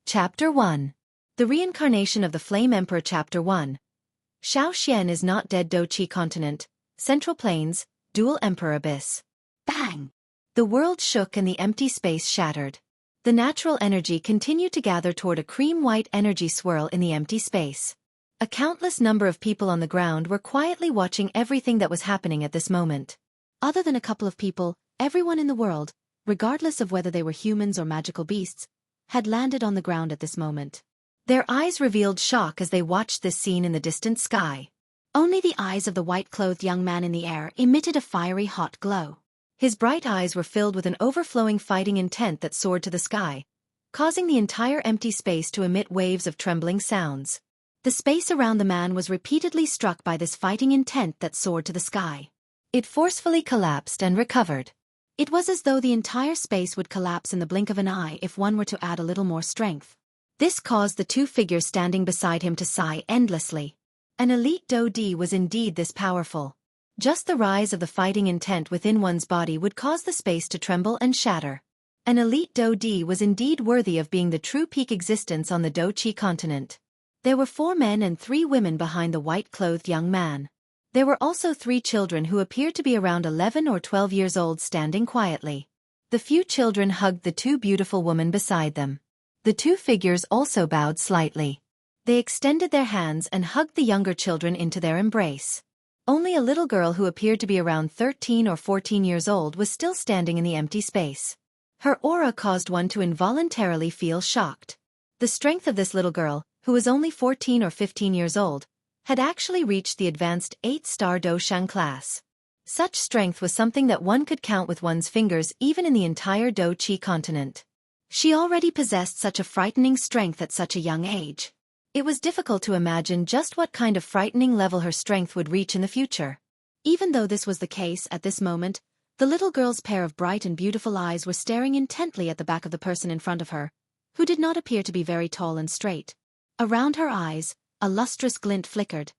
Chapter 1. The Reincarnation of the Flame Emperor. Chapter 1. Xianxia is not dead. Doqi Continent, Central Plains, Dual Emperor Abyss. Bang! The world shook and the empty space shattered. The natural energy continued to gather toward a cream-white energy swirl in the empty space. A countless number of people on the ground were quietly watching everything that was happening at this moment. Other than a couple of people, everyone in the world, regardless of whether they were humans or magical beasts, had landed on the ground at this moment. Their eyes revealed shock as they watched this scene in the distant sky. Only the eyes of the white-clothed young man in the air emitted a fiery hot glow. His bright eyes were filled with an overflowing fighting intent that soared to the sky, causing the entire empty space to emit waves of trembling sounds. The space around the man was repeatedly struck by this fighting intent that soared to the sky. It forcefully collapsed and recovered. It was as though the entire space would collapse in the blink of an eye if one were to add a little more strength. This caused the two figures standing beside him to sigh endlessly. An elite Do-Di was indeed this powerful. Just the rise of the fighting intent within one's body would cause the space to tremble and shatter. An elite Do-Di was indeed worthy of being the true peak existence on the Do-Chi continent. There were 4 men and 3 women behind the white-clothed young man. There were also 3 children who appeared to be around 11 or 12 years old standing quietly. The few children hugged the 2 beautiful women beside them. The 2 figures also bowed slightly. They extended their hands and hugged the younger children into their embrace. Only a little girl who appeared to be around 13 or 14 years old was still standing in the empty space. Her aura caused one to involuntarily feel shocked. The strength of this little girl, who was only 14 or 15 years old, had actually reached the advanced 8-star Doshang class. Such strength was something that one could count with one's fingers even in the entire Do-Chi continent. She already possessed such a frightening strength at such a young age. It was difficult to imagine just what kind of frightening level her strength would reach in the future. Even though this was the case at this moment, the little girl's pair of bright and beautiful eyes were staring intently at the back of the person in front of her, who did not appear to be very tall and straight. Around her eyes, a lustrous glint flickered.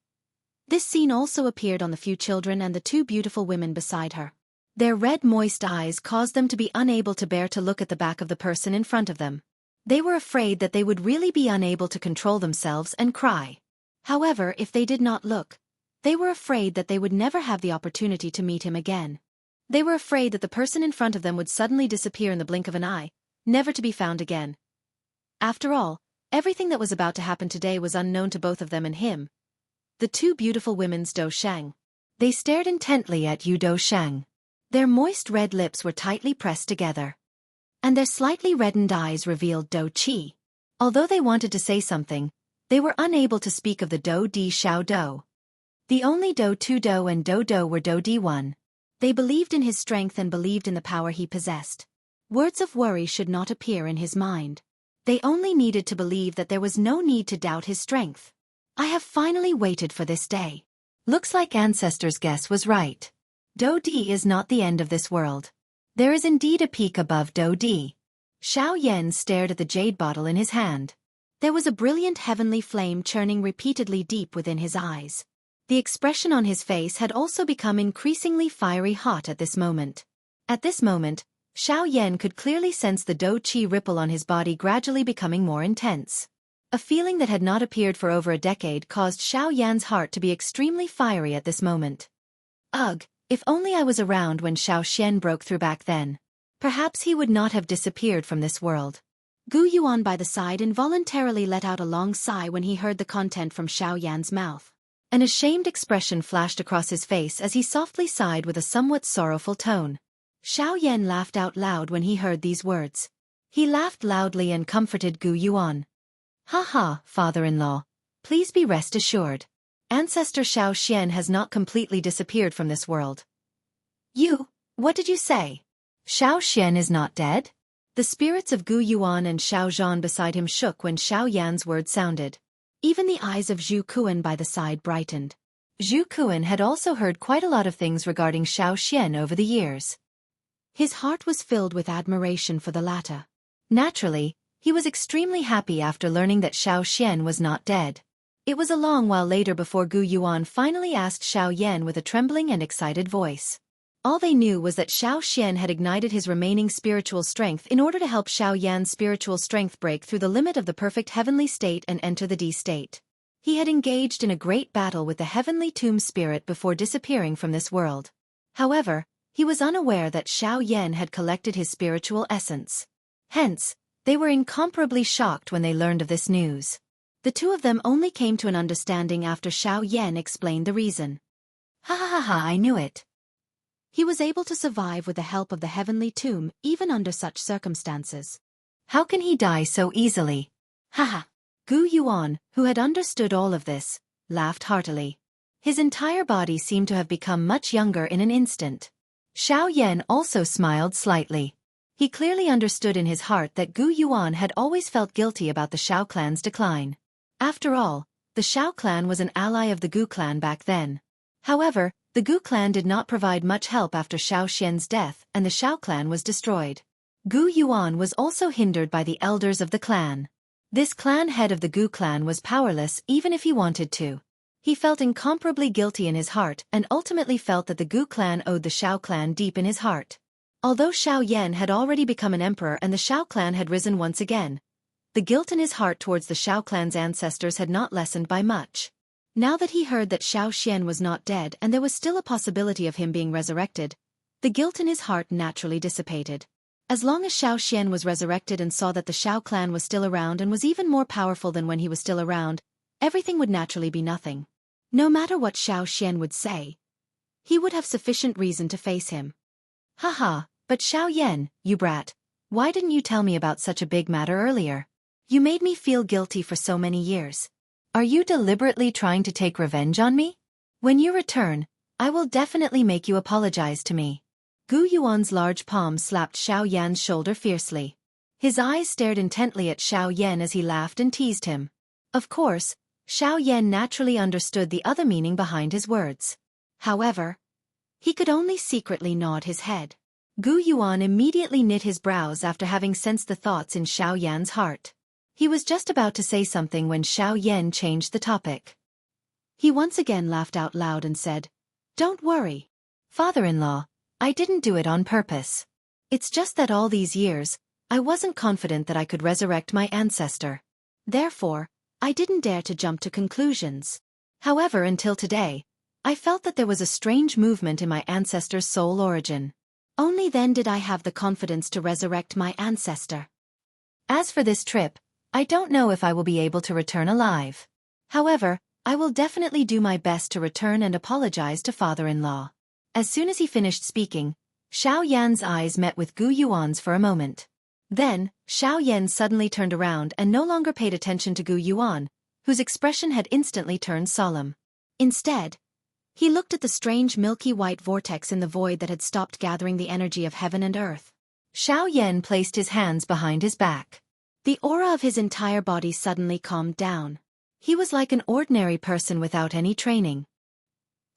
This scene also appeared on the few children and the 2 beautiful women beside her. Their red moist eyes caused them to be unable to bear to look at the back of the person in front of them. They were afraid that they would really be unable to control themselves and cry. However, if they did not look, they were afraid that they would never have the opportunity to meet him again. They were afraid that the person in front of them would suddenly disappear in the blink of an eye, never to be found again. After all, everything that was about to happen today was unknown to both of them and him. The 2 beautiful women's Do-Shang. They stared intently at Yu Do-Shang. Their moist red lips were tightly pressed together. And their slightly reddened eyes revealed Do-Chi. Although they wanted to say something, they were unable to speak of the Do-Di Xiao Do. The only Do-2 Do and Do-Do were Do-Di 1. They believed in his strength and believed in the power he possessed. Words of worry should not appear in his mind. They only needed to believe that there was no need to doubt his strength. I have finally waited for this day. Looks like Ancestor's guess was right. Do-Di is not the end of this world. There is indeed a peak above Do-Di. Xiao Yan stared at the jade bottle in his hand. There was a brilliant heavenly flame churning repeatedly deep within his eyes. The expression on his face had also become increasingly fiery hot at this moment. At this moment, Xiao Yan could clearly sense the Do-Chi ripple on his body gradually becoming more intense. A feeling that had not appeared for over a decade caused Xiao Yan's heart to be extremely fiery at this moment. Ugh, if only I was around when Xiao Xian broke through back then. Perhaps he would not have disappeared from this world. Gu Yuan by the side involuntarily let out a long sigh when he heard the content from Xiao Yan's mouth. An ashamed expression flashed across his face as he softly sighed with a somewhat sorrowful tone. Xiao Yan laughed out loud when he heard these words. He laughed loudly and comforted Gu Yuan. Ha ha, father-in-law. Please be rest assured. Ancestor Xiao Xian has not completely disappeared from this world. What did you say? Xiao Xian is not dead? The spirits of Gu Yuan and Xiao Zhan beside him shook when Xiao Yan's word sounded. Even the eyes of Zhu Kuan by the side brightened. Zhu Kuan had also heard quite a lot of things regarding Xiao Xian over the years. His heart was filled with admiration for the latter. Naturally, he was extremely happy after learning that Xiao Xian was not dead. It was a long while later before Gu Yuan finally asked Xiao Yan with a trembling and excited voice. All they knew was that Xianxia had ignited his remaining spiritual strength in order to help Xiaoyan's spiritual strength break through the limit of the perfect heavenly state and enter the D state. He had engaged in a great battle with the heavenly tomb spirit before disappearing from this world. However, he was unaware that Xiaoyan had collected his spiritual essence. Hence, they were incomparably shocked when they learned of this news. The two of them only came to an understanding after Xiaoyan explained the reason. Ha ha ha ha, I knew it. He was able to survive with the help of the heavenly tomb even under such circumstances. How can he die so easily? Ha ha. Gu Yuan, who had understood all of this, laughed heartily. His entire body seemed to have become much younger in an instant. Xiaoyan also smiled slightly. He clearly understood in his heart that Gu Yuan had always felt guilty about the Xiao clan's decline. After all, the Xiao clan was an ally of the Gu clan back then. However, the Gu clan did not provide much help after Xiaoxian's death and the Xiao clan was destroyed. Gu Yuan was also hindered by the elders of the clan. This clan head of the Gu clan was powerless even if he wanted to. He felt incomparably guilty in his heart and ultimately felt that the Gu clan owed the Xiao clan deep in his heart. Although Xiaoyan had already become an emperor and the Xiao clan had risen once again, the guilt in his heart towards the Xiao clan's ancestors had not lessened by much. Now that he heard that Xiaoxian was not dead and there was still a possibility of him being resurrected, the guilt in his heart naturally dissipated. As long as Xiaoxian was resurrected and saw that the Xiao clan was still around and was even more powerful than when he was still around, everything would naturally be nothing. No matter what Xiaoxian would say, he would have sufficient reason to face him. Haha, but Xiaoyan, you brat, why didn't you tell me about such a big matter earlier? You made me feel guilty for so many years. Are you deliberately trying to take revenge on me? When you return, I will definitely make you apologize to me. Gu Yuan's large palm slapped Xiaoyan's shoulder fiercely. His eyes stared intently at Xiaoyan as he laughed and teased him. Of course, Xiaoyan naturally understood the other meaning behind his words. However, he could only secretly nod his head. Gu Yuan immediately knit his brows after having sensed the thoughts in Xiaoyan's heart. He was just about to say something when Xiaoyan changed the topic. He once again laughed out loud and said, "Don't worry, father-in-law, I didn't do it on purpose. It's just that all these years, I wasn't confident that I could resurrect my ancestor. Therefore, I didn't dare to jump to conclusions. However, until today, I felt that there was a strange movement in my ancestor's soul origin. Only then did I have the confidence to resurrect my ancestor. As for this trip, I don't know if I will be able to return alive. However, I will definitely do my best to return and apologize to father-in-law." As soon as he finished speaking, Xiaoyan's eyes met with Gu Yuan's for a moment. Then, Xiaoyan suddenly turned around and no longer paid attention to Gu Yuan, whose expression had instantly turned solemn. Instead, he looked at the strange milky white vortex in the void that had stopped gathering the energy of heaven and earth. Xiaoyan placed his hands behind his back. The aura of his entire body suddenly calmed down. He was like an ordinary person without any training.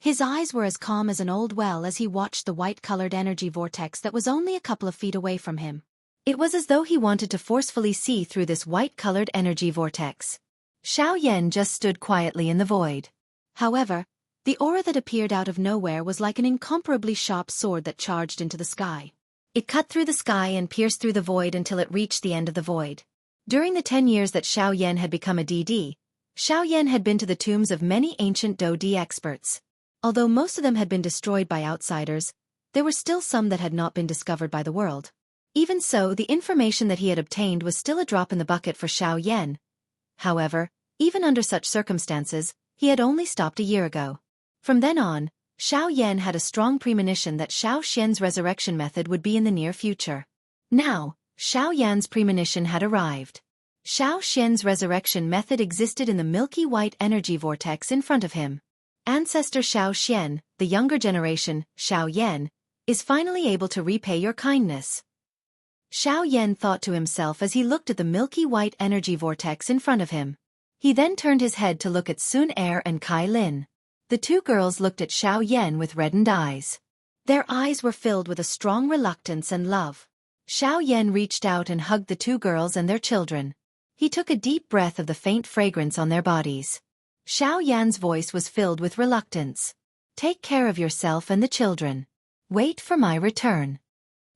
His eyes were as calm as an old well as he watched the white-colored energy vortex that was only a couple of feet away from him. It was as though he wanted to forcefully see through this white-colored energy vortex. Xiaoyan just stood quietly in the void. However, the aura that appeared out of nowhere was like an incomparably sharp sword that charged into the sky. It cut through the sky and pierced through the void until it reached the end of the void. During the 10 years that Xiaoyan had become a DD, Xiaoyan had been to the tombs of many ancient Do-D experts. Although most of them had been destroyed by outsiders, there were still some that had not been discovered by the world. Even so, the information that he had obtained was still a drop in the bucket for Xiaoyan. However, even under such circumstances, he had only stopped a year ago. From then on, Xiaoyan had a strong premonition that Xiaoxian's resurrection method would be in the near future. Now, Xiaoyan's premonition had arrived. Xiaoxian's resurrection method existed in the milky white energy vortex in front of him. Ancestor Xiaoxian, the younger generation, Xiaoyan, is finally able to repay your kindness. Xiaoyan thought to himself as he looked at the milky white energy vortex in front of him. He then turned his head to look at Sun Er and Kai Lin. The two girls looked at Xiaoyan with reddened eyes. Their eyes were filled with a strong reluctance and love. Xiaoyan reached out and hugged the two girls and their children. He took a deep breath of the faint fragrance on their bodies. Xiaoyan's voice was filled with reluctance. "Take care of yourself and the children. Wait for my return.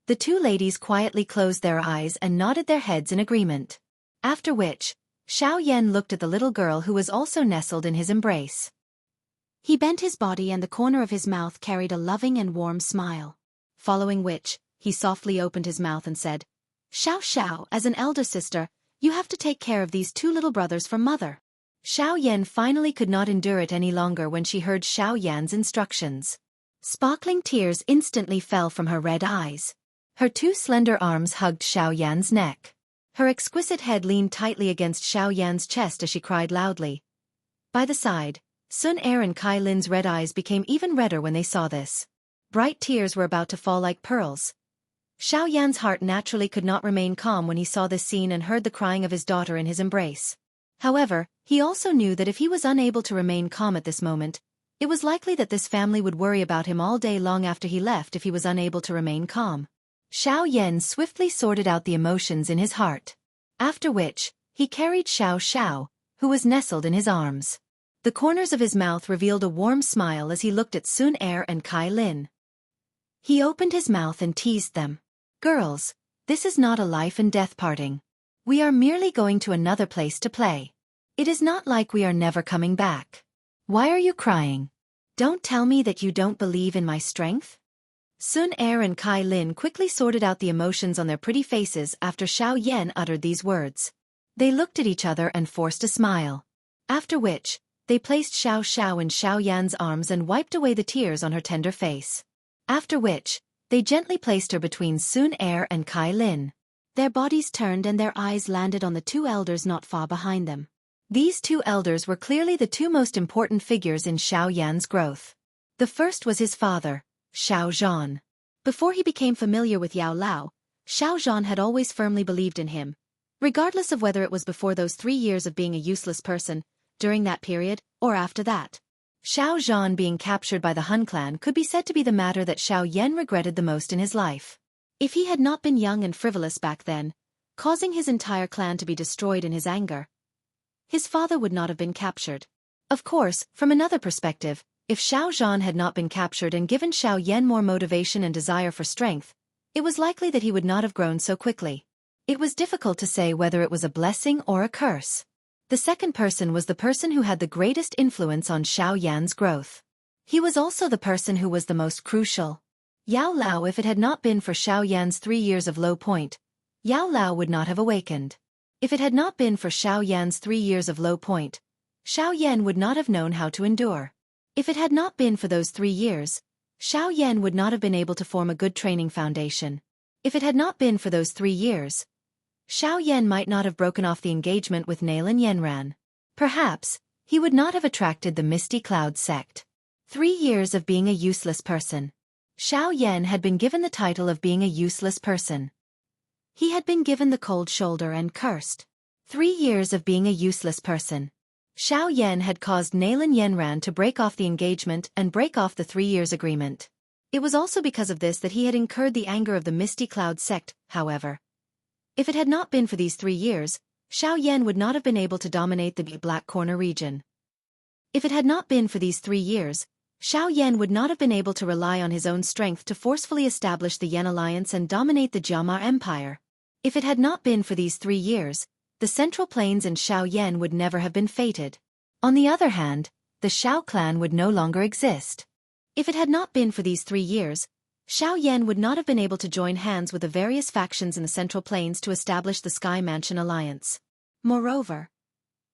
The two ladies quietly closed their eyes and nodded their heads in agreement. After which, Xiao Yan looked at the little girl who was also nestled in his embrace. He bent his body and the corner of his mouth carried a loving and warm smile. Following which, he softly opened his mouth and said, Xiao Xiao, as an elder sister, you have to take care of these two little brothers for mother. Xiao Yan finally could not endure it any longer when she heard Xiao Yan's instructions. Sparkling tears instantly fell from her red eyes. Her two slender arms hugged Xiao Yan's neck. Her exquisite head leaned tightly against Xiao Yan's chest as she cried loudly. By the side, Sun Er and Kai Lin's red eyes became even redder when they saw this. Bright tears were about to fall like pearls. Xiao Yan's heart naturally could not remain calm when he saw this scene and heard the crying of his daughter in his embrace. However, he also knew that if he was unable to remain calm at this moment, it was likely that this family would worry about him all day long after he left if he was unable to remain calm. Xiao Yan swiftly sorted out the emotions in his heart. After which, he carried Xiao Xiao, who was nestled in his arms. The corners of his mouth revealed a warm smile as he looked at Sun Er and Kai Lin. He opened his mouth and teased them. Girls, this is not a life and death parting. We are merely going to another place to play. It is not like we are never coming back. Why are you crying? Don't tell me that you don't believe in my strength? Sun Er and Kai Lin quickly sorted out the emotions on their pretty faces after Xiao Yan uttered these words. They looked at each other and forced a smile. After which, they placed Xiao Xiao in Xiao Yan's arms and wiped away the tears on her tender face. After which, they gently placed her between Sun Er and Kai Lin. Their bodies turned and their eyes landed on the two elders not far behind them. These two elders were clearly the two most important figures in Xiao Yan's growth. The first was his father, Xiao Zhan. Before he became familiar with Yao Lao, Xiao Zhan had always firmly believed in him. Regardless of whether it was before those 3 years of being a useless person, during that period, or after that. Xiao Zhan being captured by the Hun clan could be said to be the matter that Xiao Yan regretted the most in his life. If he had not been young and frivolous back then, causing his entire clan to be destroyed in his anger, his father would not have been captured. Of course, from another perspective, if Xiao Zhan had not been captured and given Xiao Yan more motivation and desire for strength, it was likely that he would not have grown so quickly. It was difficult to say whether it was a blessing or a curse. The second person was the person who had the greatest influence on Xiao Yan's growth. He was also the person who was the most crucial. Yao Lao. If it had not been for Xiao Yan's 3 years of low point, Yao Lao would not have awakened. If it had not been for Xiao Yan's 3 years of low point, Xiao Yan would not have known how to endure. If it had not been for those 3 years, Xiao Yan would not have been able to form a good training foundation. If it had not been for those 3 years, Xiao Yan might not have broken off the engagement with Nalan Yenran. Perhaps, he would not have attracted the Misty Cloud sect. 3 years of being a useless person. Xiao Yan had been given the title of being a useless person. He had been given the cold shoulder and cursed. 3 years of being a useless person. Xiao Yan had caused Nalan Yenran to break off the engagement and break off the 3 years agreement. It was also because of this that he had incurred the anger of the Misty Cloud sect, however. If it had not been for these 3 years, Xiao Yan would not have been able to dominate the Black Corner region. If it had not been for these 3 years, Xiao Yan would not have been able to rely on his own strength to forcefully establish the Yan Alliance and dominate the Jiamar Empire. If it had not been for these 3 years, the Central Plains and Xiao Yan would never have been fated. On the other hand, the Xiao clan would no longer exist. If it had not been for these 3 years, Xiao Yan would not have been able to join hands with the various factions in the Central Plains to establish the Sky Mansion Alliance. Moreover,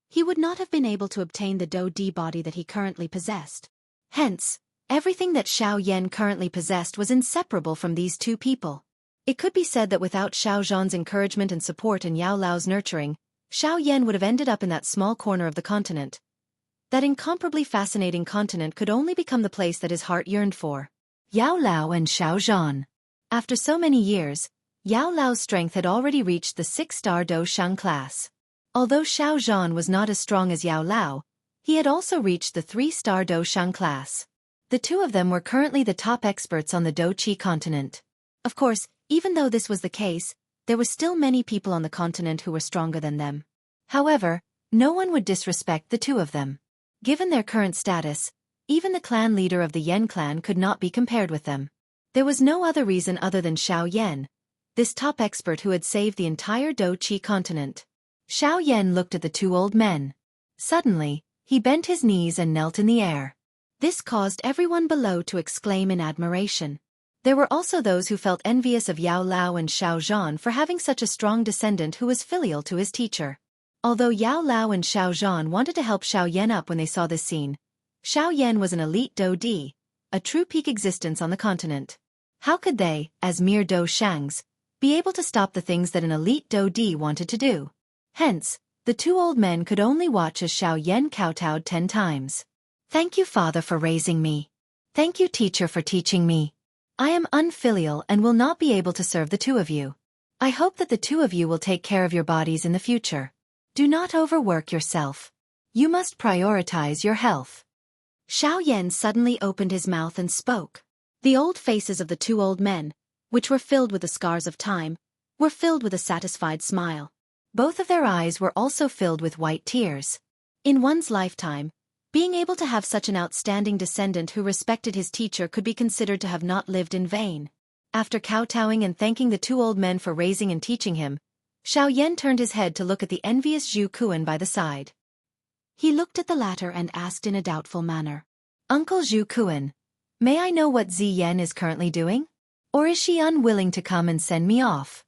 he would not have been able to obtain the Do Di body that he currently possessed. Hence, everything that Xiao Yan currently possessed was inseparable from these two people. It could be said that without Xiao Zhan's encouragement and support and Yao Lao's nurturing, Xiao Yan would have ended up in that small corner of the continent. That incomparably fascinating continent could only become the place that his heart yearned for. Yao Lao and Xiao Zhan. After so many years, Yao Lao's strength had already reached the 6-star Do Shang class. Although Xiao Zhan was not as strong as Yao Lao, he had also reached the 3-star Do Shang class. The two of them were currently the top experts on the Do Qi continent. Of course, even though this was the case, there were still many people on the continent who were stronger than them. However, no one would disrespect the two of them. Given their current status, even the clan leader of the Yen clan could not be compared with them. There was no other reason other than Xiao Yan, this top expert who had saved the entire Do-Chi continent. Xiao Yan looked at the two old men. Suddenly, he bent his knees and knelt in the air. This caused everyone below to exclaim in admiration. There were also those who felt envious of Yao Lao and Xiao Zhan for having such a strong descendant who was filial to his teacher. Although Yao Lao and Xiao Zhan wanted to help Xiao Yan up when they saw this scene, Xiao Yan was an elite Do-Di, a true peak existence on the continent. How could they, as mere Do-Shangs, be able to stop the things that an elite Do-Di wanted to do? Hence, the two old men could only watch as Xiao Yan kowtowed 10 times. Thank you, Father, for raising me. Thank you, teacher, for teaching me. I am unfilial and will not be able to serve the two of you. I hope that the two of you will take care of your bodies in the future. Do not overwork yourself. You must prioritize your health. Xiao Yan suddenly opened his mouth and spoke. The old faces of the two old men, which were filled with the scars of time, were filled with a satisfied smile. Both of their eyes were also filled with white tears. In one's lifetime, being able to have such an outstanding descendant who respected his teacher could be considered to have not lived in vain. After kowtowing and thanking the two old men for raising and teaching him, Xiao Yan turned his head to look at the envious Zhu Kuan by the side. He looked at the latter and asked in a doubtful manner, Uncle Zhu Kuan, may I know what Zi Yan is currently doing? Or is she unwilling to come and send me off?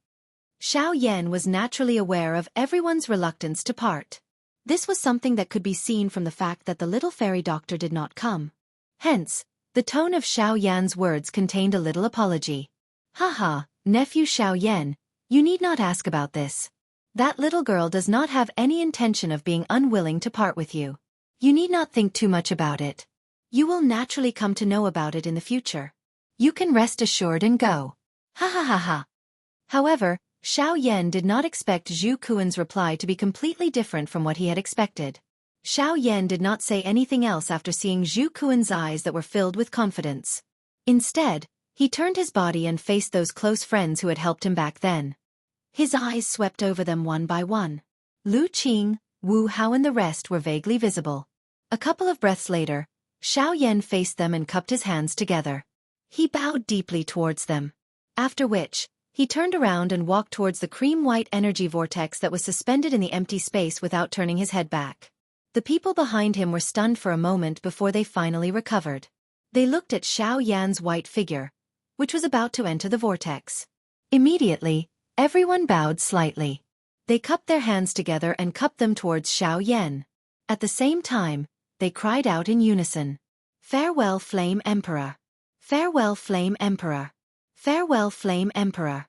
Xiao Yan was naturally aware of everyone's reluctance to part. This was something that could be seen from the fact that the little fairy doctor did not come. Hence, the tone of Xiao Yan's words contained a little apology. Haha, nephew Xiao Yan, you need not ask about this. That little girl does not have any intention of being unwilling to part with you. You need not think too much about it. You will naturally come to know about it in the future. You can rest assured and go. Ha ha ha ha. However, Xiao Yan did not expect Zhu Kuan's reply to be completely different from what he had expected. Xiao Yan did not say anything else after seeing Zhu Kuan's eyes that were filled with confidence. Instead, he turned his body and faced those close friends who had helped him back then. His eyes swept over them one by one. Lu Qing, Wu Hao and the rest were vaguely visible. A couple of breaths later, Xiao Yan faced them and cupped his hands together. He bowed deeply towards them. After which, he turned around and walked towards the cream-white energy vortex that was suspended in the empty space without turning his head back. The people behind him were stunned for a moment before they finally recovered. They looked at Xiao Yan's white figure, which was about to enter the vortex. Immediately, everyone bowed slightly. They cupped their hands together and cupped them towards Xiao Yan. At the same time, they cried out in unison. Farewell, Flame Emperor. Farewell, Flame Emperor. Farewell, Flame Emperor.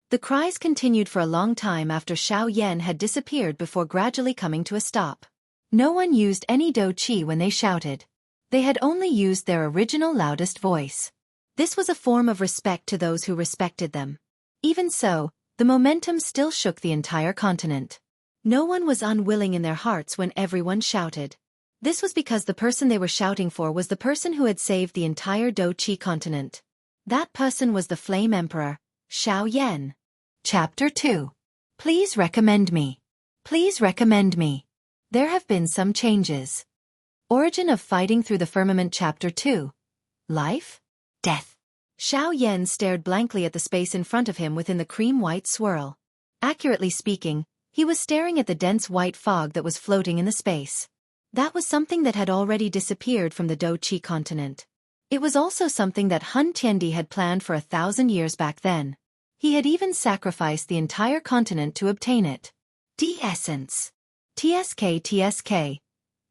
The cries continued for a long time after Xiao Yan had disappeared before gradually coming to a stop. No one used any Do-Chi when they shouted. They had only used their original loudest voice. This was a form of respect to those who respected them. Even so, the momentum still shook the entire continent. No one was unwilling in their hearts when everyone shouted. This was because the person they were shouting for was the person who had saved the entire Do-Chi continent. That person was the Flame Emperor, Xiao Yan. Chapter 2. Please recommend me. Please recommend me. There have been some changes. Origin of Fighting Through the Firmament Chapter 2. Life? Death. Xiao Yan stared blankly at the space in front of him within the cream-white swirl. Accurately speaking, he was staring at the dense white fog that was floating in the space. That was something that had already disappeared from the Do-Chi continent. It was also something that Hun Tiandi had planned for 1,000 years back then. He had even sacrificed the entire continent to obtain it. D-Essence. TSK.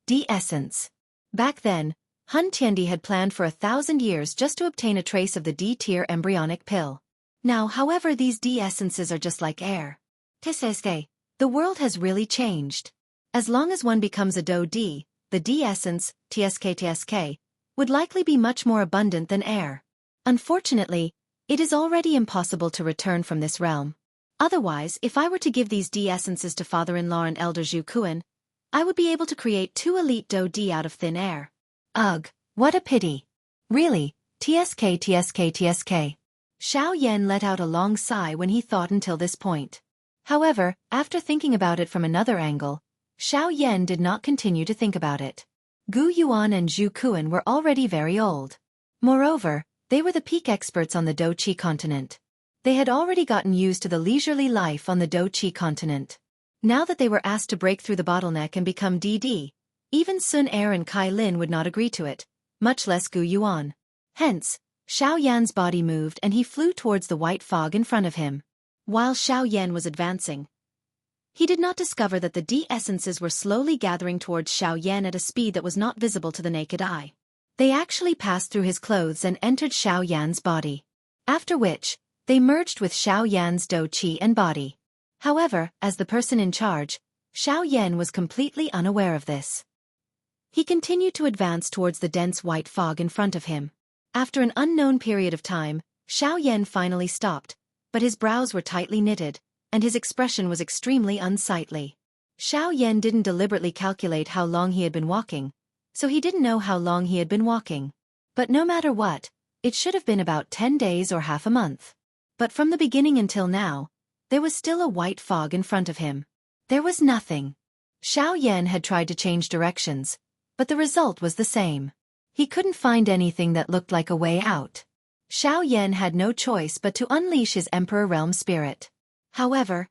D-Essence. Back then, Hun Tiandi had planned for 1,000 years just to obtain a trace of the D-tier embryonic pill. Now, however, these D-Essences are just like air. TSK. The world has really changed. As long as one becomes a Do-Di, the D-Essence, TSK, would likely be much more abundant than air. Unfortunately, it is already impossible to return from this realm. Otherwise, if I were to give these D-Essences to father-in-law and elder Zhu Kuan, I would be able to create 2 elite Do-Di out of thin air. Ugh, what a pity. Really, TSK. Xiao Yan let out a long sigh when he thought until this point. However, after thinking about it from another angle, Xiao Yan did not continue to think about it. Gu Yuan and Zhu Kuan were already very old. Moreover, They were the peak experts on the Doqi continent. They had already gotten used to the leisurely life on the Doqi continent. Now that they were asked to break through the bottleneck and become DD, even Sun Er and Kai Lin would not agree to it, much less Gu Yuan. Hence, Xiao Yan's body moved and he flew towards the white fog in front of him. While Xiao Yan was advancing, he did not discover that the D essences were slowly gathering towards Xiao Yan at a speed that was not visible to the naked eye. They actually passed through his clothes and entered Xiao Yan's body. After which, they merged with Xiao Yan's Do Qi and body. However, as the person in charge, Xiao Yan was completely unaware of this. He continued to advance towards the dense white fog in front of him. After an unknown period of time, Xiao Yan finally stopped, but his brows were tightly knitted, and his expression was extremely unsightly. Xiao Yan didn't deliberately calculate how long he had been walking, so he didn't know how long he had been walking. But no matter what, it should have been about 10 days or half a month. But from the beginning until now, there was still a white fog in front of him. There was nothing. Xiao Yan had tried to change directions, but the result was the same. He couldn't find anything that looked like a way out. Xiao Yan had no choice but to unleash his Emperor Realm spirit. However,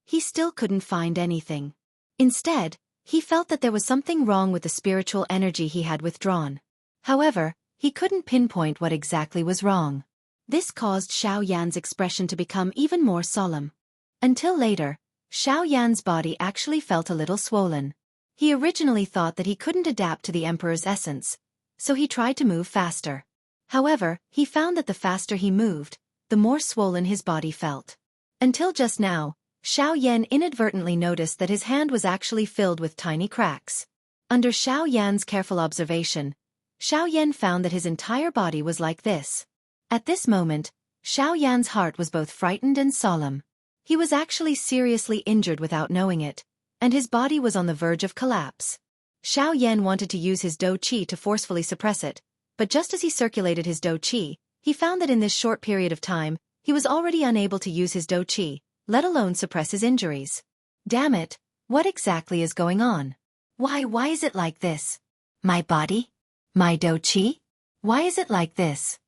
he still couldn't find anything. Instead, he felt that there was something wrong with the spiritual energy he had withdrawn. However, he couldn't pinpoint what exactly was wrong. This caused Xiao Yan's expression to become even more solemn. Until later, Xiao Yan's body actually felt a little swollen. He originally thought that he couldn't adapt to the Emperor's essence, so he tried to move faster. However, he found that the faster he moved, the more swollen his body felt. Until just now, Xiao Yan inadvertently noticed that his hand was actually filled with tiny cracks. Under Xiao Yan's careful observation, Xiao Yan found that his entire body was like this. At this moment, Xiao Yan's heart was both frightened and solemn. He was actually seriously injured without knowing it, and his body was on the verge of collapse. Xiao Yan wanted to use his Do Qi to forcefully suppress it, but just as he circulated his Do Qi, he found that in this short period of time, he was already unable to use his Do Qi, let alone suppress his injuries. Damn it, what exactly is going on? Why is it like this? My body? My Do Qi? Why is it like this?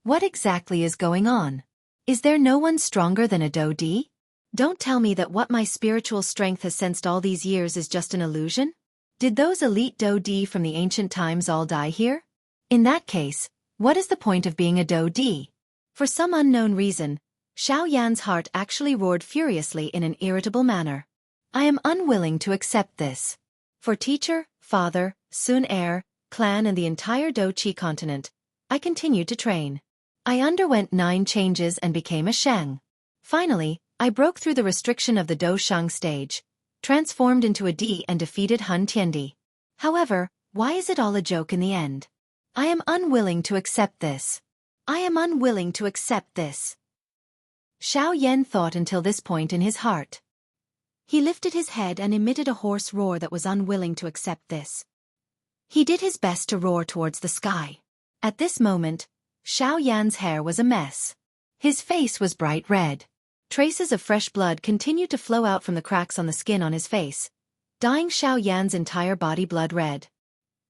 What exactly is going on? Is there no one stronger than a Do Di? Don't tell me that what my spiritual strength has sensed all these years is just an illusion? Did those elite Do Di from the ancient times all die here? In that case, what is the point of being a Do Di? For some unknown reason, Xiao Yan's heart actually roared furiously in an irritable manner. I am unwilling to accept this. For teacher, father, Sun Er, clan and the entire Do Qi continent, I continued to train. I underwent 9 changes and became a Sheng. Finally, I broke through the restriction of the Do Shang stage, transformed into a D and defeated Hun Tiandi. However, why is it all a joke in the end? I am unwilling to accept this. I am unwilling to accept this. Xiao Yan thought until this point in his heart. He lifted his head and emitted a hoarse roar that was unwilling to accept this. He did his best to roar towards the sky. At this moment, Xiao Yan's hair was a mess. His face was bright red. Traces of fresh blood continued to flow out from the cracks on the skin on his face, dyeing Xiao Yan's entire body blood red.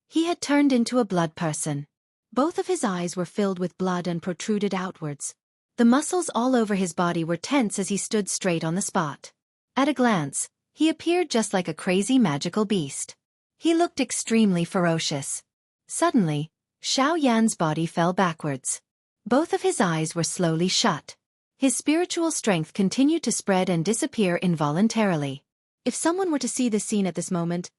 He had turned into a blood person. Both of his eyes were filled with blood and protruded outwards. The muscles all over his body were tense as he stood straight on the spot. At a glance, he appeared just like a crazy magical beast. He looked extremely ferocious. Suddenly, Xiao Yan's body fell backwards. Both of his eyes were slowly shut. His spiritual strength continued to spread and disappear involuntarily. If someone were to see this scene at this moment,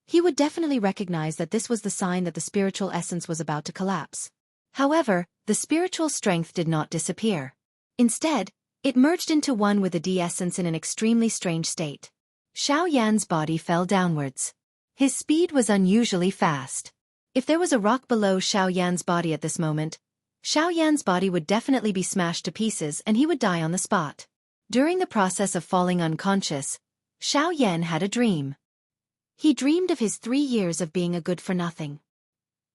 he would definitely recognize that this was the sign that the spiritual essence was about to collapse. However, the spiritual strength did not disappear. Instead, it merged into one with the D essence in an extremely strange state. Xiao Yan's body fell downwards. His speed was unusually fast. If there was a rock below Xiao Yan's body at this moment, Xiao Yan's body would definitely be smashed to pieces and he would die on the spot. During the process of falling unconscious, Xiao Yan had a dream. He dreamed of his 3 years of being a good-for-nothing.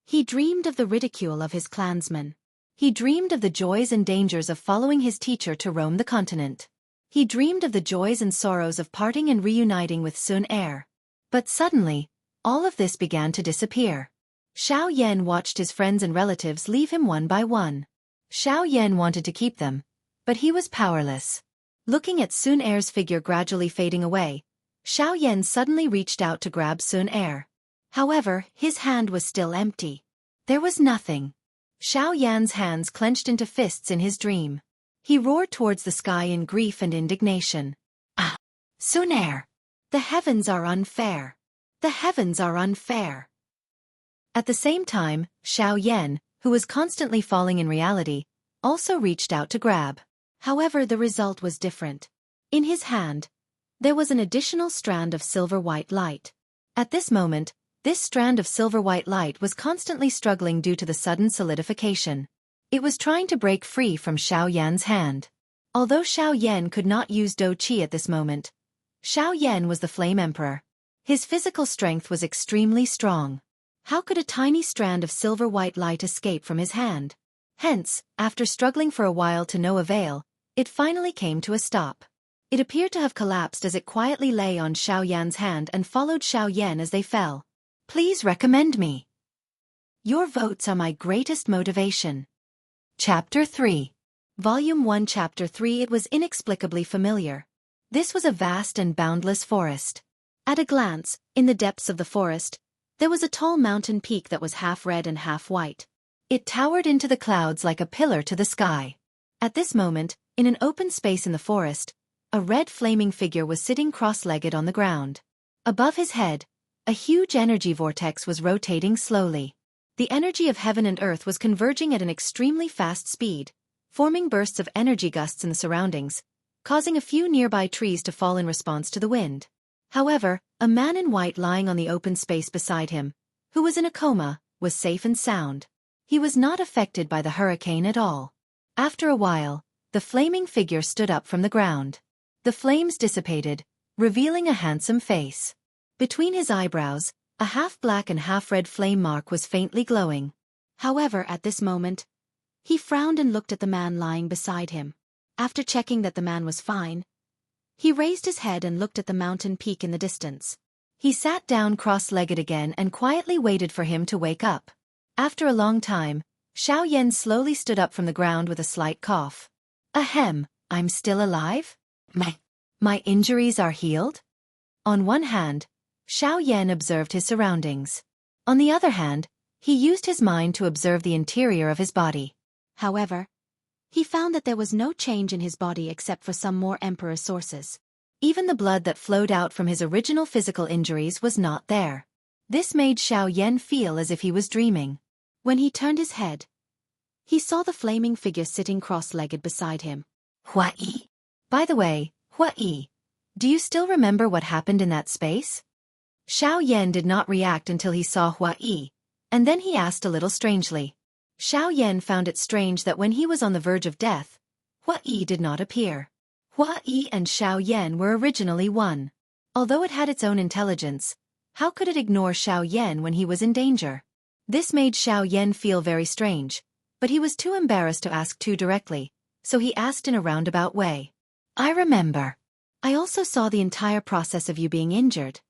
He dreamed of the ridicule of his clansmen. He dreamed of the joys and dangers of following his teacher to roam the continent. He dreamed of the joys and sorrows of parting and reuniting with Sun Er. But suddenly, all of this began to disappear. Xiao Yan watched his friends and relatives leave him one by one. Xiao Yan wanted to keep them, but he was powerless. Looking at Sun Er's figure gradually fading away, Xiao Yan suddenly reached out to grab Sun Er. However, his hand was still empty. There was nothing. Xiao Yan's hands clenched into fists in his dream. He roared towards the sky in grief and indignation. Ah! Sun Er! The heavens are unfair. The heavens are unfair. At the same time, Xiao Yan, who was constantly falling in reality, also reached out to grab. However, the result was different. In his hand, there was an additional strand of silver-white light. At this moment, this strand of silver-white light was constantly struggling due to the sudden solidification. It was trying to break free from Xiao Yan's hand. Although Xiao Yan could not use Do Qi at this moment, Xiao Yan was the Flame Emperor. His physical strength was extremely strong. How could a tiny strand of silver-white light escape from his hand? Hence, after struggling for a while to no avail, it finally came to a stop. It appeared to have collapsed as it quietly lay on Xiao Yan's hand and followed Xiao Yan as they fell. Please recommend me. Your votes are my greatest motivation. Chapter 3. Volume 1 Chapter 3 It was inexplicably familiar. This was a vast and boundless forest. At a glance, in the depths of the forest, there was a tall mountain peak that was half red and half white. It towered into the clouds like a pillar to the sky. At this moment, in an open space in the forest, a red flaming figure was sitting cross-legged on the ground. Above his head, a huge energy vortex was rotating slowly. The energy of heaven and earth was converging at an extremely fast speed, forming bursts of energy gusts in the surroundings, causing a few nearby trees to fall in response to the wind. However, a man in white lying on the open space beside him, who was in a coma, was safe and sound. He was not affected by the hurricane at all. After a while, the flaming figure stood up from the ground. The flames dissipated, revealing a handsome face. Between his eyebrows, a half-black and half-red flame mark was faintly glowing. However, at this moment, he frowned and looked at the man lying beside him. After checking that the man was fine, he raised his head and looked at the mountain peak in the distance. He sat down cross-legged again and quietly waited for him to wake up. After a long time, Xiao Yan slowly stood up from the ground with a slight cough. Ahem, I'm still alive? My injuries are healed? On one hand, Xiao Yan observed his surroundings. On the other hand, he used his mind to observe the interior of his body. However, he found that there was no change in his body except for some more emperor sources. Even the blood that flowed out from his original physical injuries was not there. This made Xiao Yan feel as if he was dreaming. When he turned his head, he saw the flaming figure sitting cross-legged beside him. Hua Yi. By the way, Hua Yi, do you still remember what happened in that space? Xiao Yan did not react until he saw Hua Yi, and then he asked a little strangely. Xiao Yan found it strange that when he was on the verge of death, Hua Yi did not appear. Hua Yi and Xiao Yan were originally one. Although it had its own intelligence, how could it ignore Xiao Yan when he was in danger? This made Xiao Yan feel very strange, but he was too embarrassed to ask too directly, so he asked in a roundabout way. I remember. I also saw the entire process of you being injured.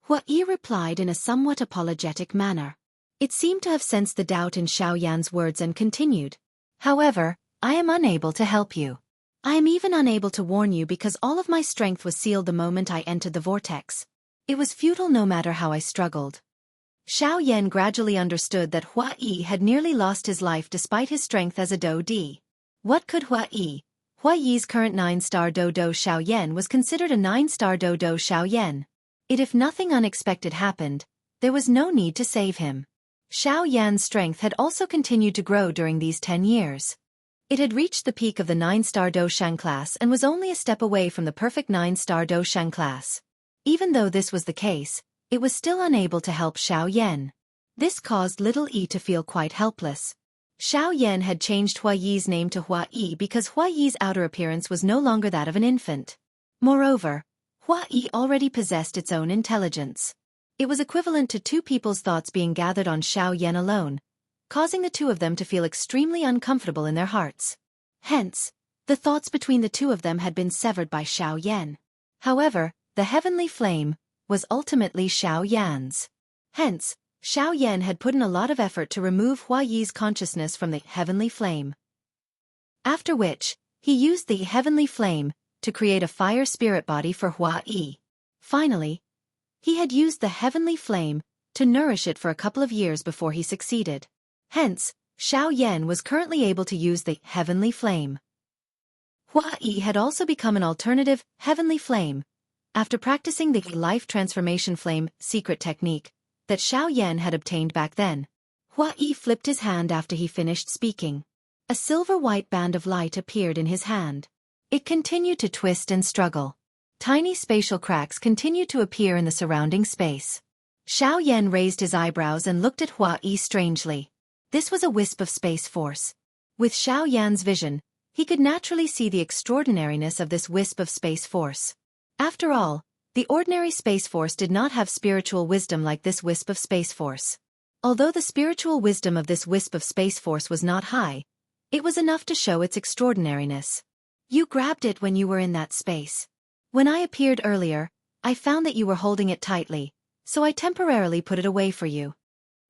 Hua Yi replied in a somewhat apologetic manner. It seemed to have sensed the doubt in Xiao Yan's words and continued. However, I am unable to help you. I am even unable to warn you because all of my strength was sealed the moment I entered the vortex. It was futile no matter how I struggled. Xiao Yan gradually understood that Hua Yi had nearly lost his life despite his strength as a Do Di. What could Hua Yi? Hua Yi's current 9-star Do Xiao Yan was considered a 9-star Do Xiao Yan. If nothing unexpected happened, there was no need to save him. Xiao Yan's strength had also continued to grow during these 10 years. It had reached the peak of the 9-star Do Shang class and was only a step away from the perfect 9-star Do Shang class. Even though this was the case, it was still unable to help Xiao Yan. This caused little Yi to feel quite helpless. Xiao Yan had changed Hua Yi's name to Hua Yi because Hua Yi's outer appearance was no longer that of an infant. Moreover, Hua Yi already possessed its own intelligence. It was equivalent to two people's thoughts being gathered on Xiao Yan alone, causing the two of them to feel extremely uncomfortable in their hearts. Hence, the thoughts between the two of them had been severed by Xiao Yan. However, the heavenly flame was ultimately Xiao Yan's. Hence, Xiao Yan had put in a lot of effort to remove Hua Yi's consciousness from the heavenly flame. After which, he used the heavenly flame to create a fire spirit body for Hua Yi. Finally, he had used the heavenly flame to nourish it for a couple of years before he succeeded. Hence, Xiao Yan was currently able to use the heavenly flame. Hua Yi had also become an alternative heavenly flame after practicing the life transformation flame secret technique that Xiao Yan had obtained back then. Hua Yi flipped his hand after he finished speaking. A silver-white band of light appeared in his hand. It continued to twist and struggle. Tiny spatial cracks continued to appear in the surrounding space. Xiao Yan raised his eyebrows and looked at Hua Yi strangely. This was a wisp of space force. With Xiao Yan's vision, he could naturally see the extraordinariness of this wisp of space force. After all, the ordinary space force did not have spiritual wisdom like this wisp of space force. Although the spiritual wisdom of this wisp of space force was not high, it was enough to show its extraordinariness. You grabbed it when you were in that space. When I appeared earlier, I found that you were holding it tightly, so I temporarily put it away for you.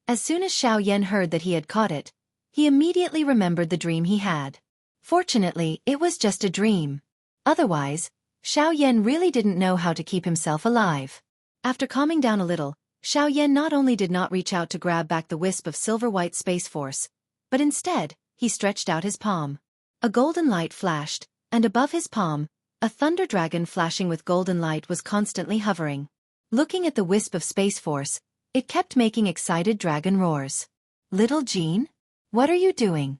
As soon as Xiao Yan heard that he had caught it, he immediately remembered the dream he had. Fortunately, it was just a dream. Otherwise, Xiao Yan really didn't know how to keep himself alive. After calming down a little, Xiao Yan not only did not reach out to grab back the wisp of silver-white space force, but instead, he stretched out his palm. A golden light flashed, and above his palm, a thunder dragon flashing with golden light was constantly hovering. Looking at the wisp of space force, it kept making excited dragon roars. Little Jean? What are you doing?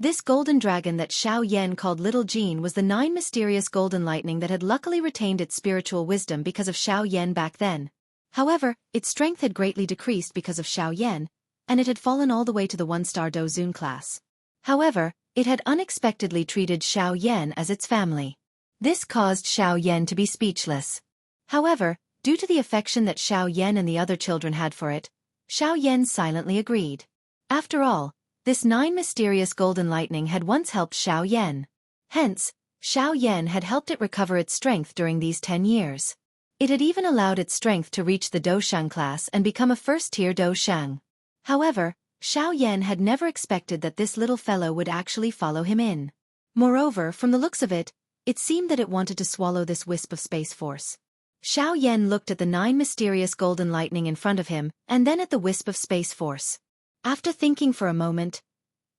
This golden dragon that Xiao Yan called Little Jean was the 9 mysterious golden lightning that had luckily retained its spiritual wisdom because of Xiao Yan back then. However, its strength had greatly decreased because of Xiao Yan, and it had fallen all the way to the 1-star Dozun class. However, it had unexpectedly treated Xiao Yan as its family. This caused Xiao Yan to be speechless. However, due to the affection that Xiao Yan and the other children had for it, Xiao Yan silently agreed. After all, this 9 mysterious golden lightning had once helped Xiao Yan. Hence, Xiao Yan had helped it recover its strength during these 10 years. It had even allowed its strength to reach the Doushang class and become a first-tier Doushang. However, Xiao Yan had never expected that this little fellow would actually follow him in. Moreover, from the looks of it, it seemed that it wanted to swallow this wisp of space force. Xiao Yan looked at the 9 mysterious golden lightning in front of him and then at the wisp of space force. After thinking for a moment,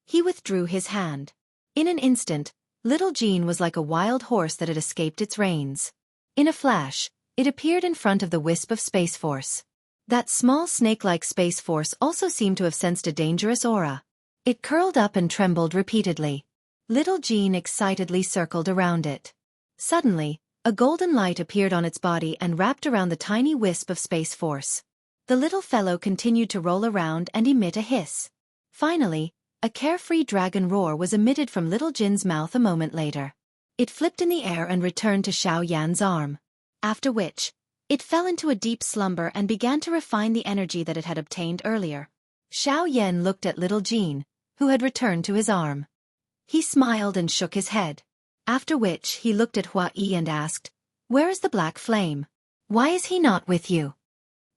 he withdrew his hand. In an instant, Little Jean was like a wild horse that had escaped its reins. In a flash, it appeared in front of the wisp of space force. That small snake-like space force also seemed to have sensed a dangerous aura. It curled up and trembled repeatedly. Little Jean excitedly circled around it. Suddenly, a golden light appeared on its body and wrapped around the tiny wisp of space force. The little fellow continued to roll around and emit a hiss. Finally, a carefree dragon roar was emitted from Little Jin's mouth a moment later. It flipped in the air and returned to Xiao Yan's arm. After which, it fell into a deep slumber and began to refine the energy that it had obtained earlier. Xiao Yan looked at Little Jin, who had returned to his arm. He smiled and shook his head. After which he looked at Hua Yi and asked, "Where is the black flame? Why is he not with you?"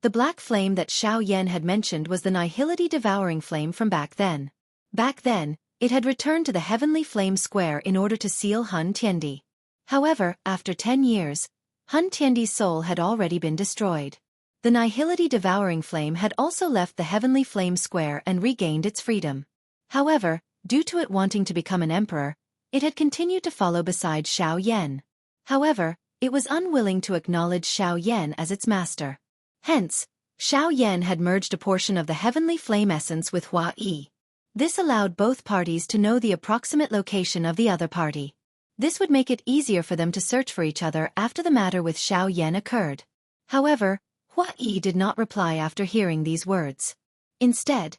The black flame that Xiao Yan had mentioned was the Nihility devouring flame from back then. Back then, it had returned to the heavenly flame square in order to seal Hun Tiandi. However, after 10 years, Hun Tiandi's soul had already been destroyed. The Nihility devouring flame had also left the heavenly flame square and regained its freedom. However, due to it wanting to become an emperor, it had continued to follow beside Xiao Yan. However, it was unwilling to acknowledge Xiao Yan as its master. Hence, Xiao Yan had merged a portion of the heavenly flame essence with Hua Yi. This allowed both parties to know the approximate location of the other party. This would make it easier for them to search for each other after the matter with Xiao Yan occurred. However, Hua Yi did not reply after hearing these words. Instead,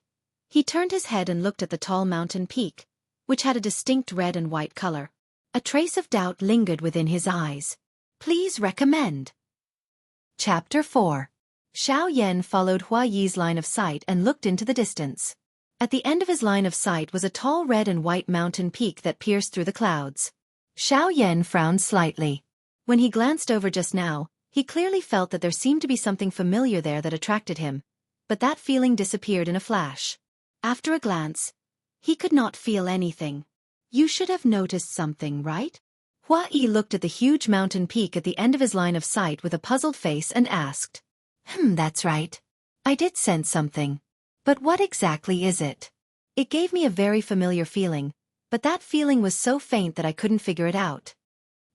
he turned his head and looked at the tall mountain peak, which had a distinct red and white color. A trace of doubt lingered within his eyes. Please recommend. Chapter 4. Xiao Yan followed Hua Yi's line of sight and looked into the distance. At the end of his line of sight was a tall red and white mountain peak that pierced through the clouds. Xiao Yan frowned slightly. When he glanced over just now, he clearly felt that there seemed to be something familiar there that attracted him, but that feeling disappeared in a flash. After a glance, he could not feel anything. You should have noticed something, right? Hua Yi looked at the huge mountain peak at the end of his line of sight with a puzzled face and asked. That's right. I did sense something. But what exactly is it? It gave me a very familiar feeling, but that feeling was so faint that I couldn't figure it out.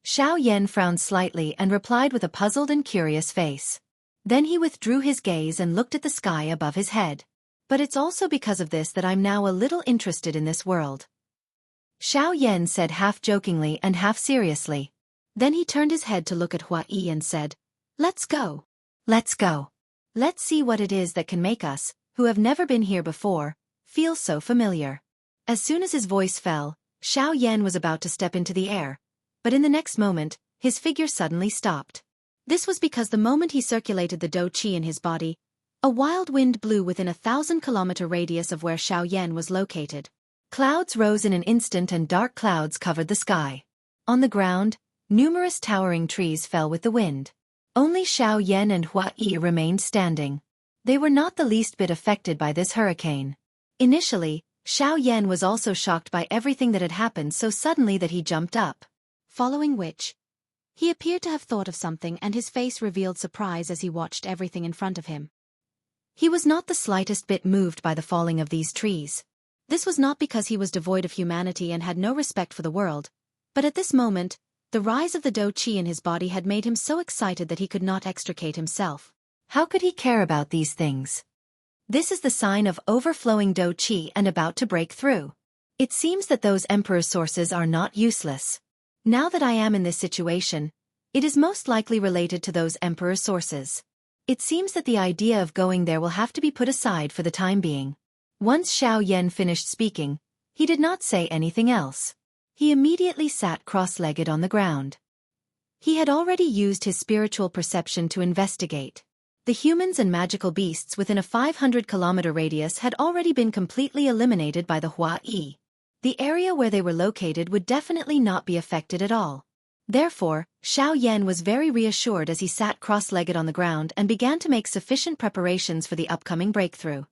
Xiao Yan frowned slightly and replied with a puzzled and curious face. Then he withdrew his gaze and looked at the sky above his head. But it's also because of this that I'm now a little interested in this world. Xiao Yan said half jokingly and half seriously. Then he turned his head to look at Hua Yi and said, Let's go. Let's go. Let's see what it is that can make us, who have never been here before, feel so familiar. As soon as his voice fell, Xiao Yan was about to step into the air, but in the next moment, his figure suddenly stopped. This was because the moment he circulated the dou qi in his body, a wild wind blew within a 1,000-kilometer radius of where Xiao Yan was located. Clouds rose in an instant and dark clouds covered the sky. On the ground, numerous towering trees fell with the wind. Only Xiao Yan and Hua Yi remained standing. They were not the least bit affected by this hurricane. Initially, Xiao Yan was also shocked by everything that had happened so suddenly that he jumped up. Following which, he appeared to have thought of something and his face revealed surprise as he watched everything in front of him. He was not the slightest bit moved by the falling of these trees. This was not because he was devoid of humanity and had no respect for the world, but at this moment, the rise of the dou qi in his body had made him so excited that he could not extricate himself. How could he care about these things? This is the sign of overflowing dou qi and about to break through. It seems that those emperor's sources are not useless. Now that I am in this situation, it is most likely related to those emperor's sources. It seems that the idea of going there will have to be put aside for the time being. Once Xiao Yan finished speaking, he did not say anything else. He immediately sat cross-legged on the ground. He had already used his spiritual perception to investigate. The humans and magical beasts within a 500-kilometer radius had already been completely eliminated by the Hua Yi. The area where they were located would definitely not be affected at all. Therefore, Xiao Yan was very reassured as he sat cross-legged on the ground and began to make sufficient preparations for the upcoming breakthrough.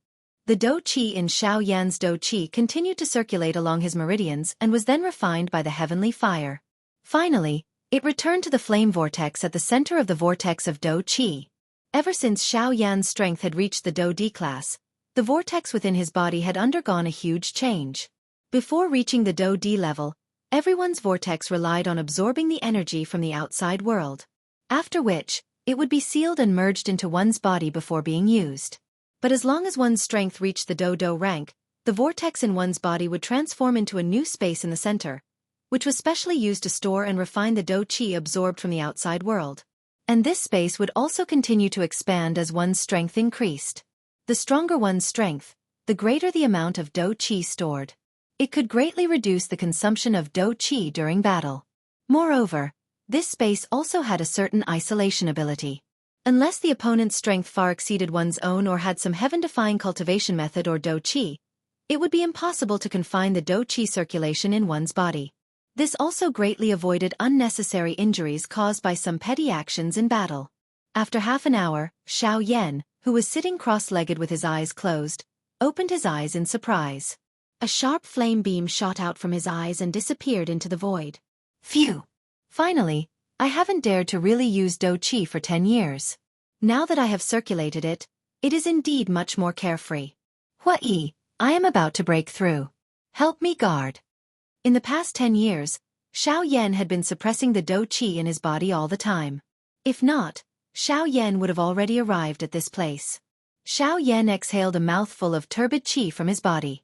The dou qi in Xiao Yan's dou qi continued to circulate along his meridians and was then refined by the heavenly fire. Finally, it returned to the flame vortex at the center of the vortex of dou qi. Ever since Xiao Yan's strength had reached the dou di class, the vortex within his body had undergone a huge change. Before reaching the dou di level, everyone's vortex relied on absorbing the energy from the outside world. After which, it would be sealed and merged into one's body before being used. But as long as one's strength reached the dou rank, the vortex in one's body would transform into a new space in the center, which was specially used to store and refine the dou qi absorbed from the outside world. And this space would also continue to expand as one's strength increased. The stronger one's strength, the greater the amount of dou qi stored. It could greatly reduce the consumption of dou qi during battle. Moreover, this space also had a certain isolation ability. Unless the opponent's strength far exceeded one's own or had some heaven-defying cultivation method or dou qi, it would be impossible to confine the dou qi circulation in one's body. This also greatly avoided unnecessary injuries caused by some petty actions in battle. After half an hour, Xiao Yan, who was sitting cross-legged with his eyes closed, opened his eyes in surprise. A sharp flame beam shot out from his eyes and disappeared into the void. Phew! Finally, I haven't dared to really use dou qi for 10 years. Now that I have circulated it, it is indeed much more carefree. Hua Yi, I am about to break through. Help me guard. In the past 10 years, Xiao Yan had been suppressing the dou qi in his body all the time. If not, Xiao Yan would have already arrived at this place. Xiao Yan exhaled a mouthful of turbid qi from his body.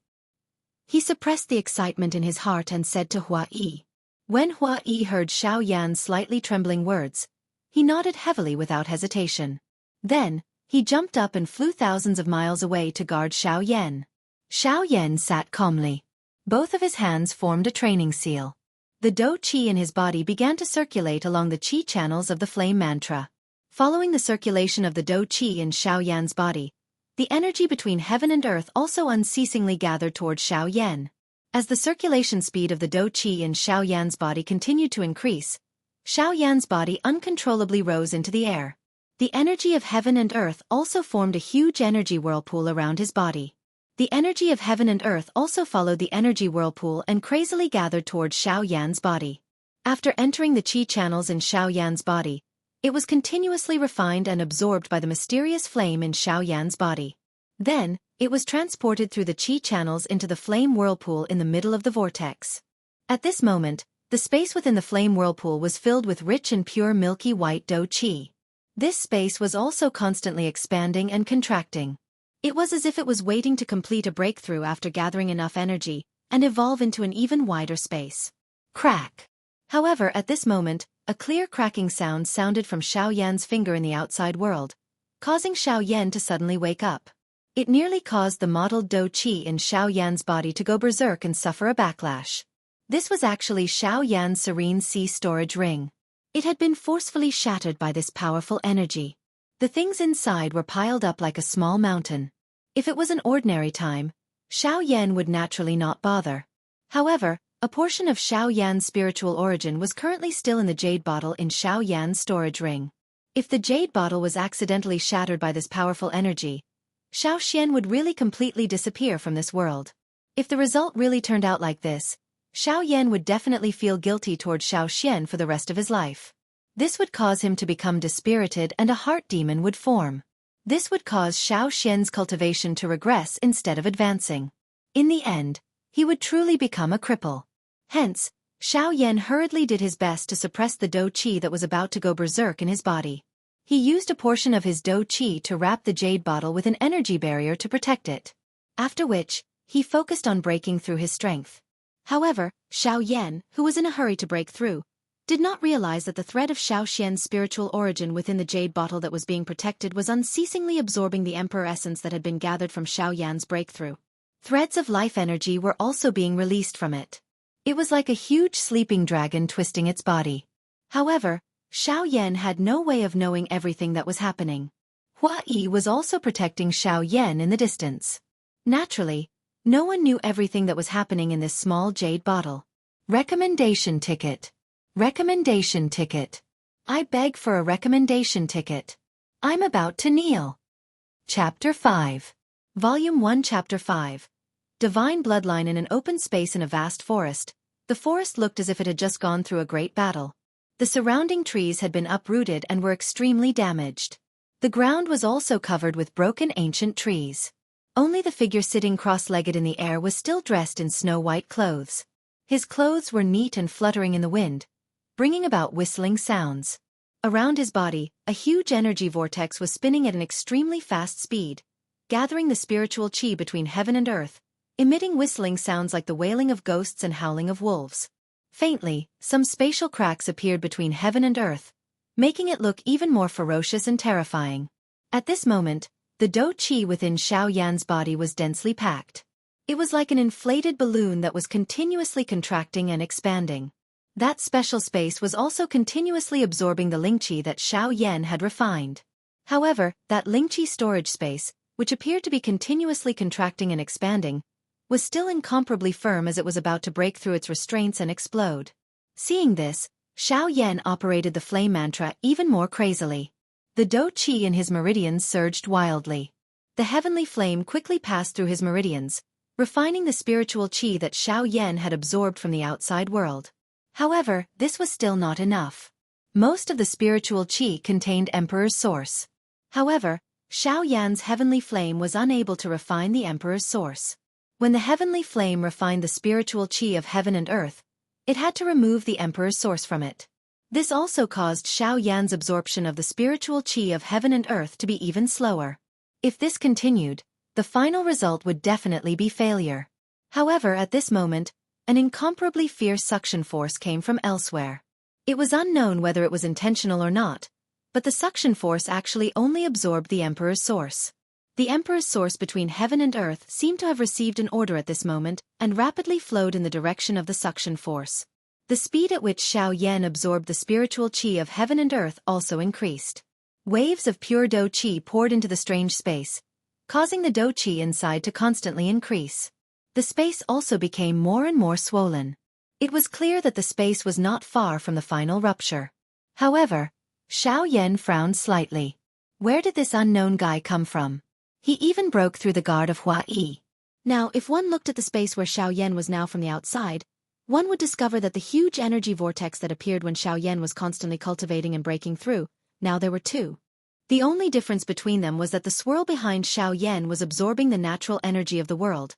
He suppressed the excitement in his heart and said to Hua Yi. When Hua Yi heard Xiao Yan's slightly trembling words, he nodded heavily without hesitation. Then, he jumped up and flew thousands of miles away to guard Xiao Yan. Xiao Yan sat calmly. Both of his hands formed a training seal. The dou qi in his body began to circulate along the qi channels of the flame mantra. Following the circulation of the dou qi in Xiao Yan's body, the energy between heaven and earth also unceasingly gathered toward Xiao Yan. As the circulation speed of the dou qi in Xiao Yan's body continued to increase, Xiao Yan's body uncontrollably rose into the air. The energy of heaven and earth also formed a huge energy whirlpool around his body. The energy of heaven and earth also followed the energy whirlpool and crazily gathered towards Xiaoyan's body. After entering the qi channels in Xiaoyan's body, it was continuously refined and absorbed by the mysterious flame in Xiaoyan's body. Then, it was transported through the qi channels into the flame whirlpool in the middle of the vortex. At this moment, the space within the flame whirlpool was filled with rich and pure milky white dou qi. This space was also constantly expanding and contracting. It was as if it was waiting to complete a breakthrough after gathering enough energy and evolve into an even wider space. Crack! However, at this moment, a clear cracking sound sounded from Xiaoyan's finger in the outside world, causing Xiaoyan to suddenly wake up. It nearly caused the mottled dou qi in Xiaoyan's body to go berserk and suffer a backlash. This was actually Xiaoyan's serene sea storage ring. It had been forcefully shattered by this powerful energy. The things inside were piled up like a small mountain. If it was an ordinary time, Xiaoyan would naturally not bother. However, a portion of Xiaoyan's spiritual origin was currently still in the jade bottle in Xiaoyan's storage ring. If the jade bottle was accidentally shattered by this powerful energy, Xiaoxian would really completely disappear from this world. If the result really turned out like this, Xiaoyan would definitely feel guilty towards Xiaoxian for the rest of his life. This would cause him to become dispirited and a heart demon would form. This would cause Xiaoxian's cultivation to regress instead of advancing. In the end, he would truly become a cripple. Hence, Xiaoyan hurriedly did his best to suppress the dou qi that was about to go berserk in his body. He used a portion of his dou qi to wrap the jade bottle with an energy barrier to protect it. After which, he focused on breaking through his strength. However, Xiaoyan, who was in a hurry to break through, did not realize that the thread of Xiaoxian's spiritual origin within the jade bottle that was being protected was unceasingly absorbing the emperor essence that had been gathered from Xiaoyan's breakthrough. Threads of life energy were also being released from it. It was like a huge sleeping dragon twisting its body. However, Xiaoyan had no way of knowing everything that was happening. Hua Yi was also protecting Xiaoyan in the distance. Naturally, no one knew everything that was happening in this small jade bottle. Recommendation ticket. Recommendation ticket. I beg for a recommendation ticket. I'm about to kneel. Chapter 5. Volume 1 Chapter 5. Divine bloodline in an open space in a vast forest. The forest looked as if it had just gone through a great battle. The surrounding trees had been uprooted and were extremely damaged. The ground was also covered with broken ancient trees. Only the figure sitting cross-legged in the air was still dressed in snow-white clothes. His clothes were neat and fluttering in the wind, bringing about whistling sounds. Around his body, a huge energy vortex was spinning at an extremely fast speed, gathering the spiritual qi between heaven and earth, emitting whistling sounds like the wailing of ghosts and howling of wolves. Faintly, some spatial cracks appeared between heaven and earth, making it look even more ferocious and terrifying. At this moment, the dou qi within Xiaoyan's body was densely packed. It was like an inflated balloon that was continuously contracting and expanding. That special space was also continuously absorbing the lingqi that Xiaoyan had refined. However, that lingqi storage space, which appeared to be continuously contracting and expanding, was still incomparably firm as it was about to break through its restraints and explode. Seeing this, Xiaoyan operated the flame mantra even more crazily. The dou qi in his meridians surged wildly. The heavenly flame quickly passed through his meridians, refining the spiritual qi that Xiaoyan had absorbed from the outside world. However, this was still not enough. Most of the spiritual qi contained Emperor's source. However, Xiaoyan's heavenly flame was unable to refine the Emperor's source. When the heavenly flame refined the spiritual qi of heaven and earth, it had to remove the Emperor's source from it. This also caused Xiaoyan's absorption of the spiritual qi of heaven and earth to be even slower. If this continued, the final result would definitely be failure. However, at this moment, an incomparably fierce suction force came from elsewhere. It was unknown whether it was intentional or not, but the suction force actually only absorbed the Emperor's source. The Emperor's source between heaven and earth seemed to have received an order at this moment and rapidly flowed in the direction of the suction force. The speed at which Xiaoyan absorbed the spiritual qi of heaven and earth also increased. Waves of pure dou qi poured into the strange space, causing the dou qi inside to constantly increase. The space also became more and more swollen. It was clear that the space was not far from the final rupture. However, Xiaoyan frowned slightly. Where did this unknown guy come from? He even broke through the guard of Hua Yi. Now, if one looked at the space where Xiaoyan was now from the outside, one would discover that the huge energy vortex that appeared when Xiaoyan was constantly cultivating and breaking through, now there were two. The only difference between them was that the swirl behind Xiaoyan was absorbing the natural energy of the world,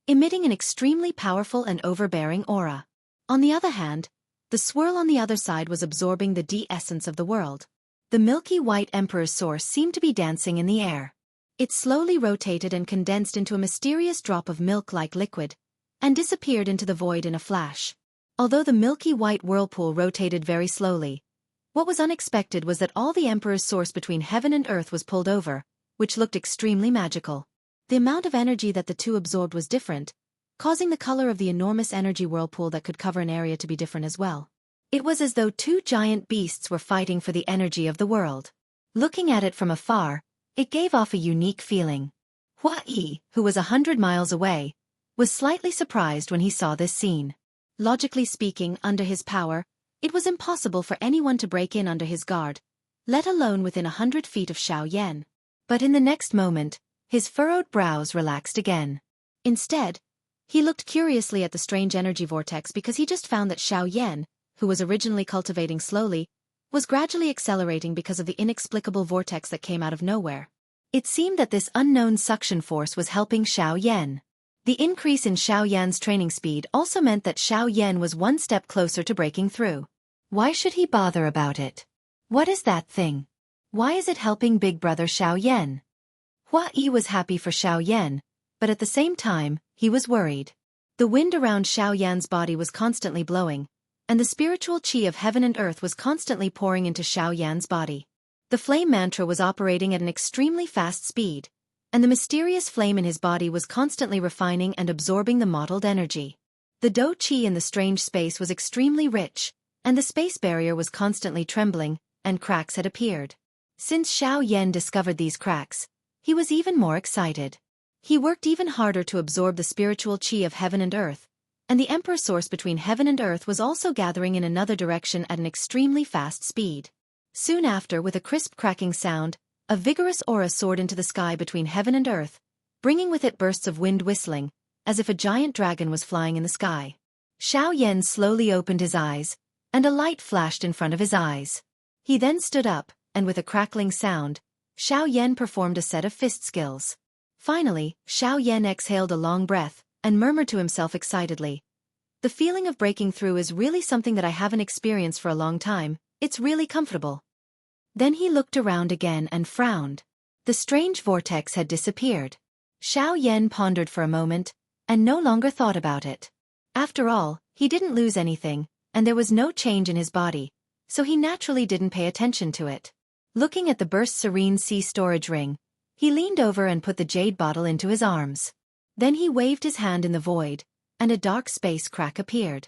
emitting an extremely powerful and overbearing aura. On the other hand, the swirl on the other side was absorbing the de-essence of the world. The milky white Emperor's source seemed to be dancing in the air. It slowly rotated and condensed into a mysterious drop of milk-like liquid, and disappeared into the void in a flash. Although the milky white whirlpool rotated very slowly, what was unexpected was that all the Emperor's source between heaven and earth was pulled over, which looked extremely magical. The amount of energy that the two absorbed was different, causing the color of the enormous energy whirlpool that could cover an area to be different as well. It was as though two giant beasts were fighting for the energy of the world. Looking at it from afar, it gave off a unique feeling. Hua Yi, who was 100 miles away, was slightly surprised when he saw this scene. Logically speaking, under his power, it was impossible for anyone to break in under his guard, let alone within 100 feet of Xiaoyan. But in the next moment, his furrowed brows relaxed again. Instead, he looked curiously at the strange energy vortex because he just found that Xiaoyan, who was originally cultivating slowly, was gradually accelerating because of the inexplicable vortex that came out of nowhere. It seemed that this unknown suction force was helping Xiaoyan. The increase in Xiaoyan's training speed also meant that Xiaoyan was one step closer to breaking through. Why should he bother about it? What is that thing? Why is it helping big brother Xiaoyan? Hua Yi was happy for Xiaoyan, but at the same time, he was worried. The wind around Xiaoyan's body was constantly blowing, and the spiritual qi of heaven and earth was constantly pouring into Xiaoyan's body. The flame mantra was operating at an extremely fast speed, and the mysterious flame in his body was constantly refining and absorbing the mottled energy. The dou qi in the strange space was extremely rich, and the space barrier was constantly trembling, and cracks had appeared. Since Xiaoyan discovered these cracks, he was even more excited. He worked even harder to absorb the spiritual qi of heaven and earth, and the emperor source between heaven and earth was also gathering in another direction at an extremely fast speed. Soon after, with a crisp cracking sound, a vigorous aura soared into the sky between heaven and earth, bringing with it bursts of wind whistling, as if a giant dragon was flying in the sky. Xiaoyan slowly opened his eyes, and a light flashed in front of his eyes. He then stood up, and with a crackling sound, Xiaoyan performed a set of fist skills. Finally, Xiaoyan exhaled a long breath, and murmured to himself excitedly, "The feeling of breaking through is really something that I haven't experienced for a long time, it's really comfortable." Then he looked around again and frowned. The strange vortex had disappeared. Xiaoyan pondered for a moment, and no longer thought about it. After all, he didn't lose anything, and there was no change in his body, so he naturally didn't pay attention to it. Looking at the burst serene sea storage ring, he leaned over and put the jade bottle into his arms. Then he waved his hand in the void, and a dark space crack appeared.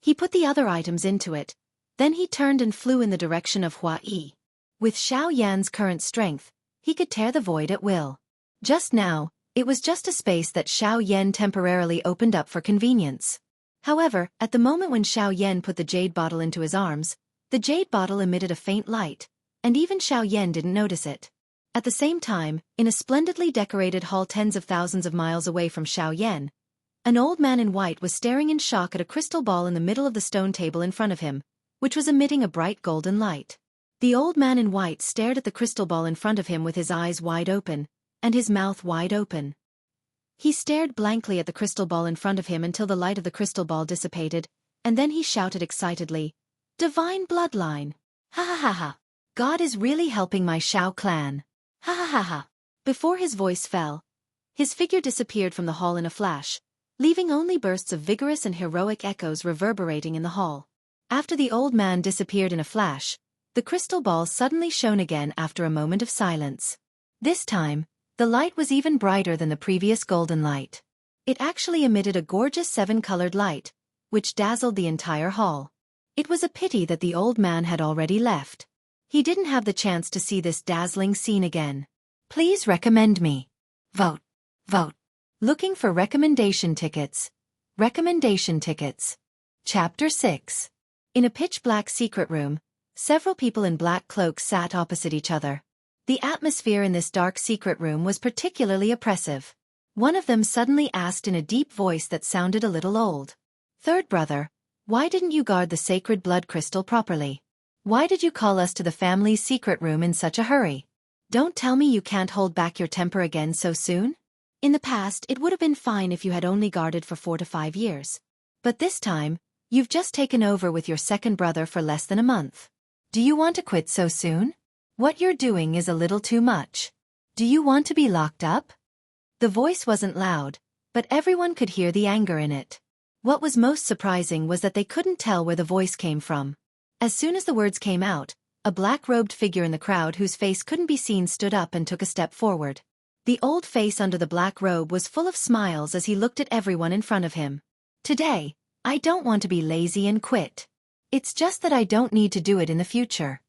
He put the other items into it, then he turned and flew in the direction of Hua Yi. With Xiaoyan's current strength, he could tear the void at will. Just now, it was just a space that Xiaoyan temporarily opened up for convenience. However, at the moment when Xiaoyan put the jade bottle into his arms, the jade bottle emitted a faint light, and even Xiaoyan didn't notice it. At the same time, in a splendidly decorated hall tens of thousands of miles away from Xiaoyan, an old man in white was staring in shock at a crystal ball in the middle of the stone table in front of him, which was emitting a bright golden light. The old man in white stared at the crystal ball in front of him with his eyes wide open, and his mouth wide open. He stared blankly at the crystal ball in front of him until the light of the crystal ball dissipated, and then he shouted excitedly, "Divine bloodline! Ha ha ha ha! God is really helping my Xiao clan! Ha ha ha ha!" Before his voice fell, his figure disappeared from the hall in a flash, leaving only bursts of vigorous and heroic echoes reverberating in the hall. After the old man disappeared in a flash, the crystal ball suddenly shone again after a moment of silence. This time, the light was even brighter than the previous golden light. It actually emitted a gorgeous 7-colored light, which dazzled the entire hall. It was a pity that the old man had already left. He didn't have the chance to see this dazzling scene again. Please recommend me. Vote. Vote. Looking for recommendation tickets. Recommendation tickets. Chapter 6. In a pitch-black secret room, several people in black cloaks sat opposite each other. The atmosphere in this dark secret room was particularly oppressive. One of them suddenly asked in a deep voice that sounded a little old. "Third brother, why didn't you guard the sacred blood crystal properly? Why did you call us to the family's secret room in such a hurry? Don't tell me you can't hold back your temper again so soon? In the past, it would have been fine if you had only guarded for 4 to 5 years. But this time, you've just taken over with your second brother for less than a month. Do you want to quit so soon? What you're doing is a little too much. Do you want to be locked up?" The voice wasn't loud, but everyone could hear the anger in it. What was most surprising was that they couldn't tell where the voice came from. As soon as the words came out, a black-robed figure in the crowd whose face couldn't be seen stood up and took a step forward. The old face under the black robe was full of smiles as he looked at everyone in front of him. "Today, I don't want to be lazy and quit. It's just that I don't need to do it in the future."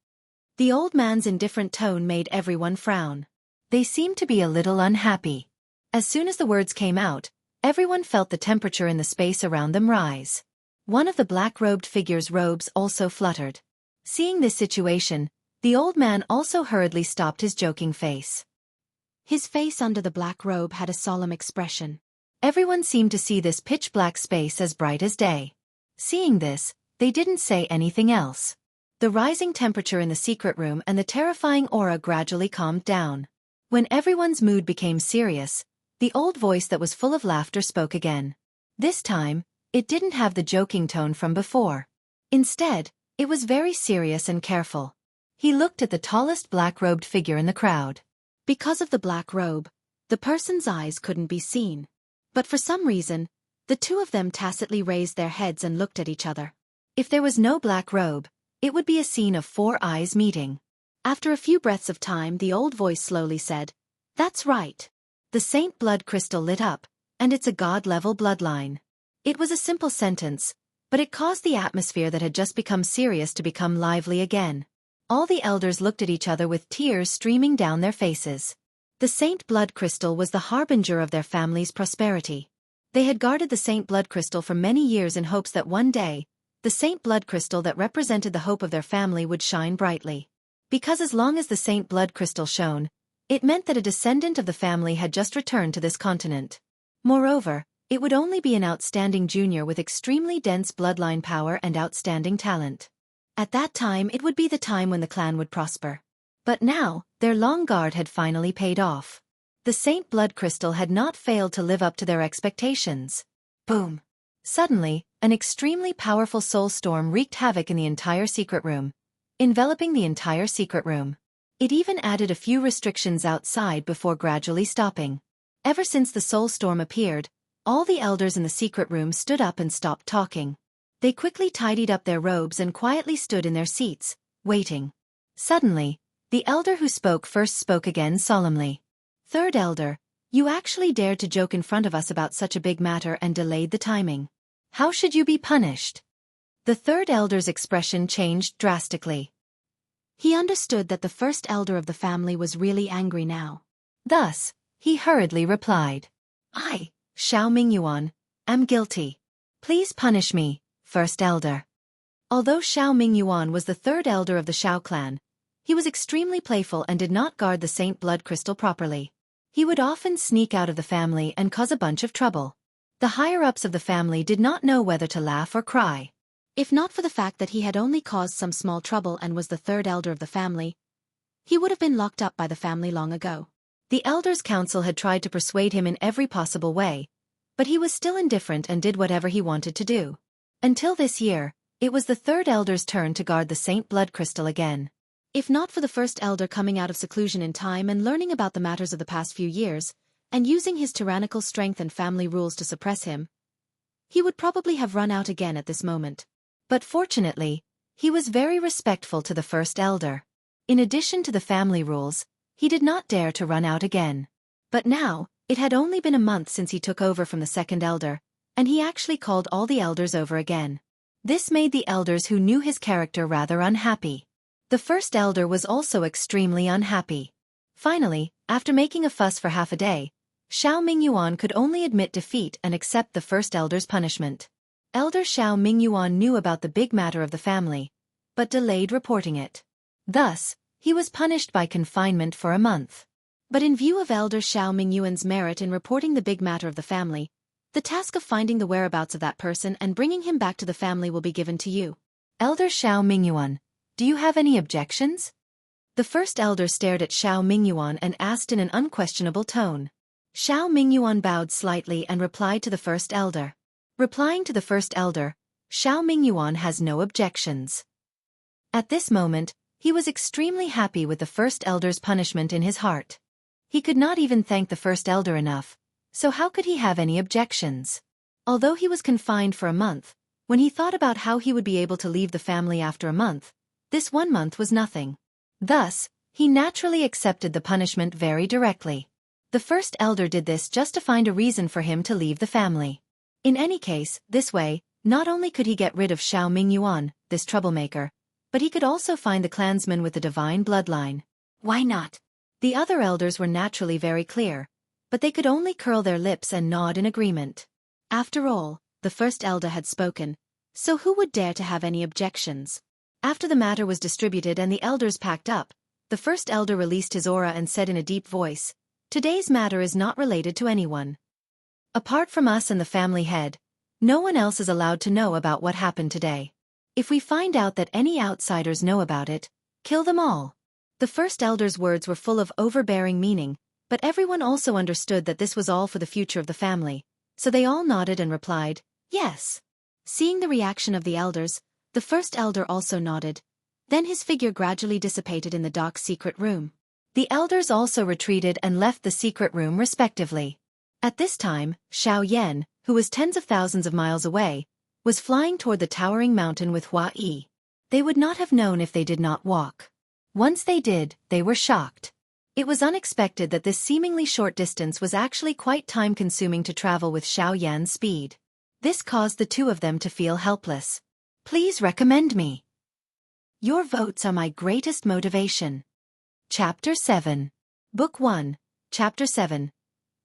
The old man's indifferent tone made everyone frown. They seemed to be a little unhappy. As soon as the words came out, everyone felt the temperature in the space around them rise. One of the black-robed figure's robes also fluttered. Seeing this situation, the old man also hurriedly stopped his joking face. His face under the black robe had a solemn expression. Everyone seemed to see this pitch-black space as bright as day. Seeing this, they didn't say anything else. The rising temperature in the secret room and the terrifying aura gradually calmed down. When everyone's mood became serious, the old voice that was full of laughter spoke again. This time, it didn't have the joking tone from before. Instead, it was very serious and careful. He looked at the tallest black-robed figure in the crowd. Because of the black robe, the person's eyes couldn't be seen. But for some reason, the two of them tacitly raised their heads and looked at each other. If there was no black robe, it would be a scene of 4 eyes meeting. After a few breaths of time, the old voice slowly said, "That's right. The Saint Blood Crystal lit up, and it's a god-level bloodline." It was a simple sentence, but it caused the atmosphere that had just become serious to become lively again. All the elders looked at each other with tears streaming down their faces. The Saint Blood Crystal was the harbinger of their family's prosperity. They had guarded the Saint Blood Crystal for many years in hopes that one day, the Saint Blood Crystal that represented the hope of their family would shine brightly. Because as long as the Saint Blood Crystal shone, it meant that a descendant of the family had just returned to this continent. Moreover, it would only be an outstanding junior with extremely dense bloodline power and outstanding talent. At that time it would be the time when the clan would prosper. But now, their long guard had finally paid off. The Saint Blood Crystal had not failed to live up to their expectations. Boom! Suddenly, an extremely powerful soul storm wreaked havoc in the entire secret room, enveloping the entire secret room. It even added a few restrictions outside before gradually stopping. Ever since the soul storm appeared, all the elders in the secret room stood up and stopped talking. They quickly tidied up their robes and quietly stood in their seats, waiting. Suddenly, the elder who spoke first spoke again solemnly. "Third elder, you actually dared to joke in front of us about such a big matter and delayed the timing. How should you be punished?" The third elder's expression changed drastically. He understood that the first elder of the family was really angry now. Thus, he hurriedly replied, "I, Xiao Mingyuan, am guilty. Please punish me, first elder." Although Xiao Mingyuan was the third elder of the Xiao clan, he was extremely playful and did not guard the Saint Blood Crystal properly. He would often sneak out of the family and cause a bunch of trouble. The higher-ups of the family did not know whether to laugh or cry. If not for the fact that he had only caused some small trouble and was the third elder of the family, he would have been locked up by the family long ago. The elders' council had tried to persuade him in every possible way, but he was still indifferent and did whatever he wanted to do. Until this year, it was the third elder's turn to guard the Saint Blood Crystal again. If not for the first elder coming out of seclusion in time and learning about the matters of the past few years, and using his tyrannical strength and family rules to suppress him, he would probably have run out again at this moment. But fortunately, he was very respectful to the first elder. In addition to the family rules, he did not dare to run out again. But now, it had only been a month since he took over from the second elder, and he actually called all the elders over again. This made the elders who knew his character rather unhappy. The first elder was also extremely unhappy. Finally, after making a fuss for half a day, Xiao Mingyuan could only admit defeat and accept the first elder's punishment. Elder Xiao Mingyuan knew about the big matter of the family, but delayed reporting it. Thus, he was punished by confinement for a month. But in view of Elder Xiao Mingyuan's merit in reporting the big matter of the family, the task of finding the whereabouts of that person and bringing him back to the family will be given to you. Elder Xiao Mingyuan, do you have any objections? The first elder stared at Xiao Mingyuan and asked in an unquestionable tone. Xiao Mingyuan bowed slightly and replied to the first elder. Replying to the first elder, Xiao Mingyuan has no objections. At this moment, he was extremely happy with the first elder's punishment in his heart. He could not even thank the first elder enough, so how could he have any objections? Although he was confined for a month, when he thought about how he would be able to leave the family after a month, this 1 month was nothing. Thus, he naturally accepted the punishment very directly. The first elder did this just to find a reason for him to leave the family. In any case, this way, not only could he get rid of Xiao Mingyuan, this troublemaker, but he could also find the clansman with the divine bloodline. Why not? The other elders were naturally very clear, but they could only curl their lips and nod in agreement. After all, the first elder had spoken, so who would dare to have any objections? After the matter was distributed and the elders packed up, the first elder released his aura and said in a deep voice, "Today's matter is not related to anyone. Apart from us and the family head, no one else is allowed to know about what happened today. If we find out that any outsiders know about it, kill them all." The first elder's words were full of overbearing meaning, but everyone also understood that this was all for the future of the family, so they all nodded and replied, "Yes." Seeing the reaction of the elders, the first elder also nodded. Then his figure gradually dissipated in the dark secret room. The elders also retreated and left the secret room respectively. At this time, Xiao, who was tens of thousands of miles away, was flying toward the towering mountain with Hua Yi. They would not have known if they did not walk. Once they did, they were shocked. It was unexpected that this seemingly short distance was actually quite time-consuming to travel with Xiao Yan's speed. This caused the two of them to feel helpless. Please recommend me. Your votes are my greatest motivation. Chapter 7. Book 1, Chapter 7.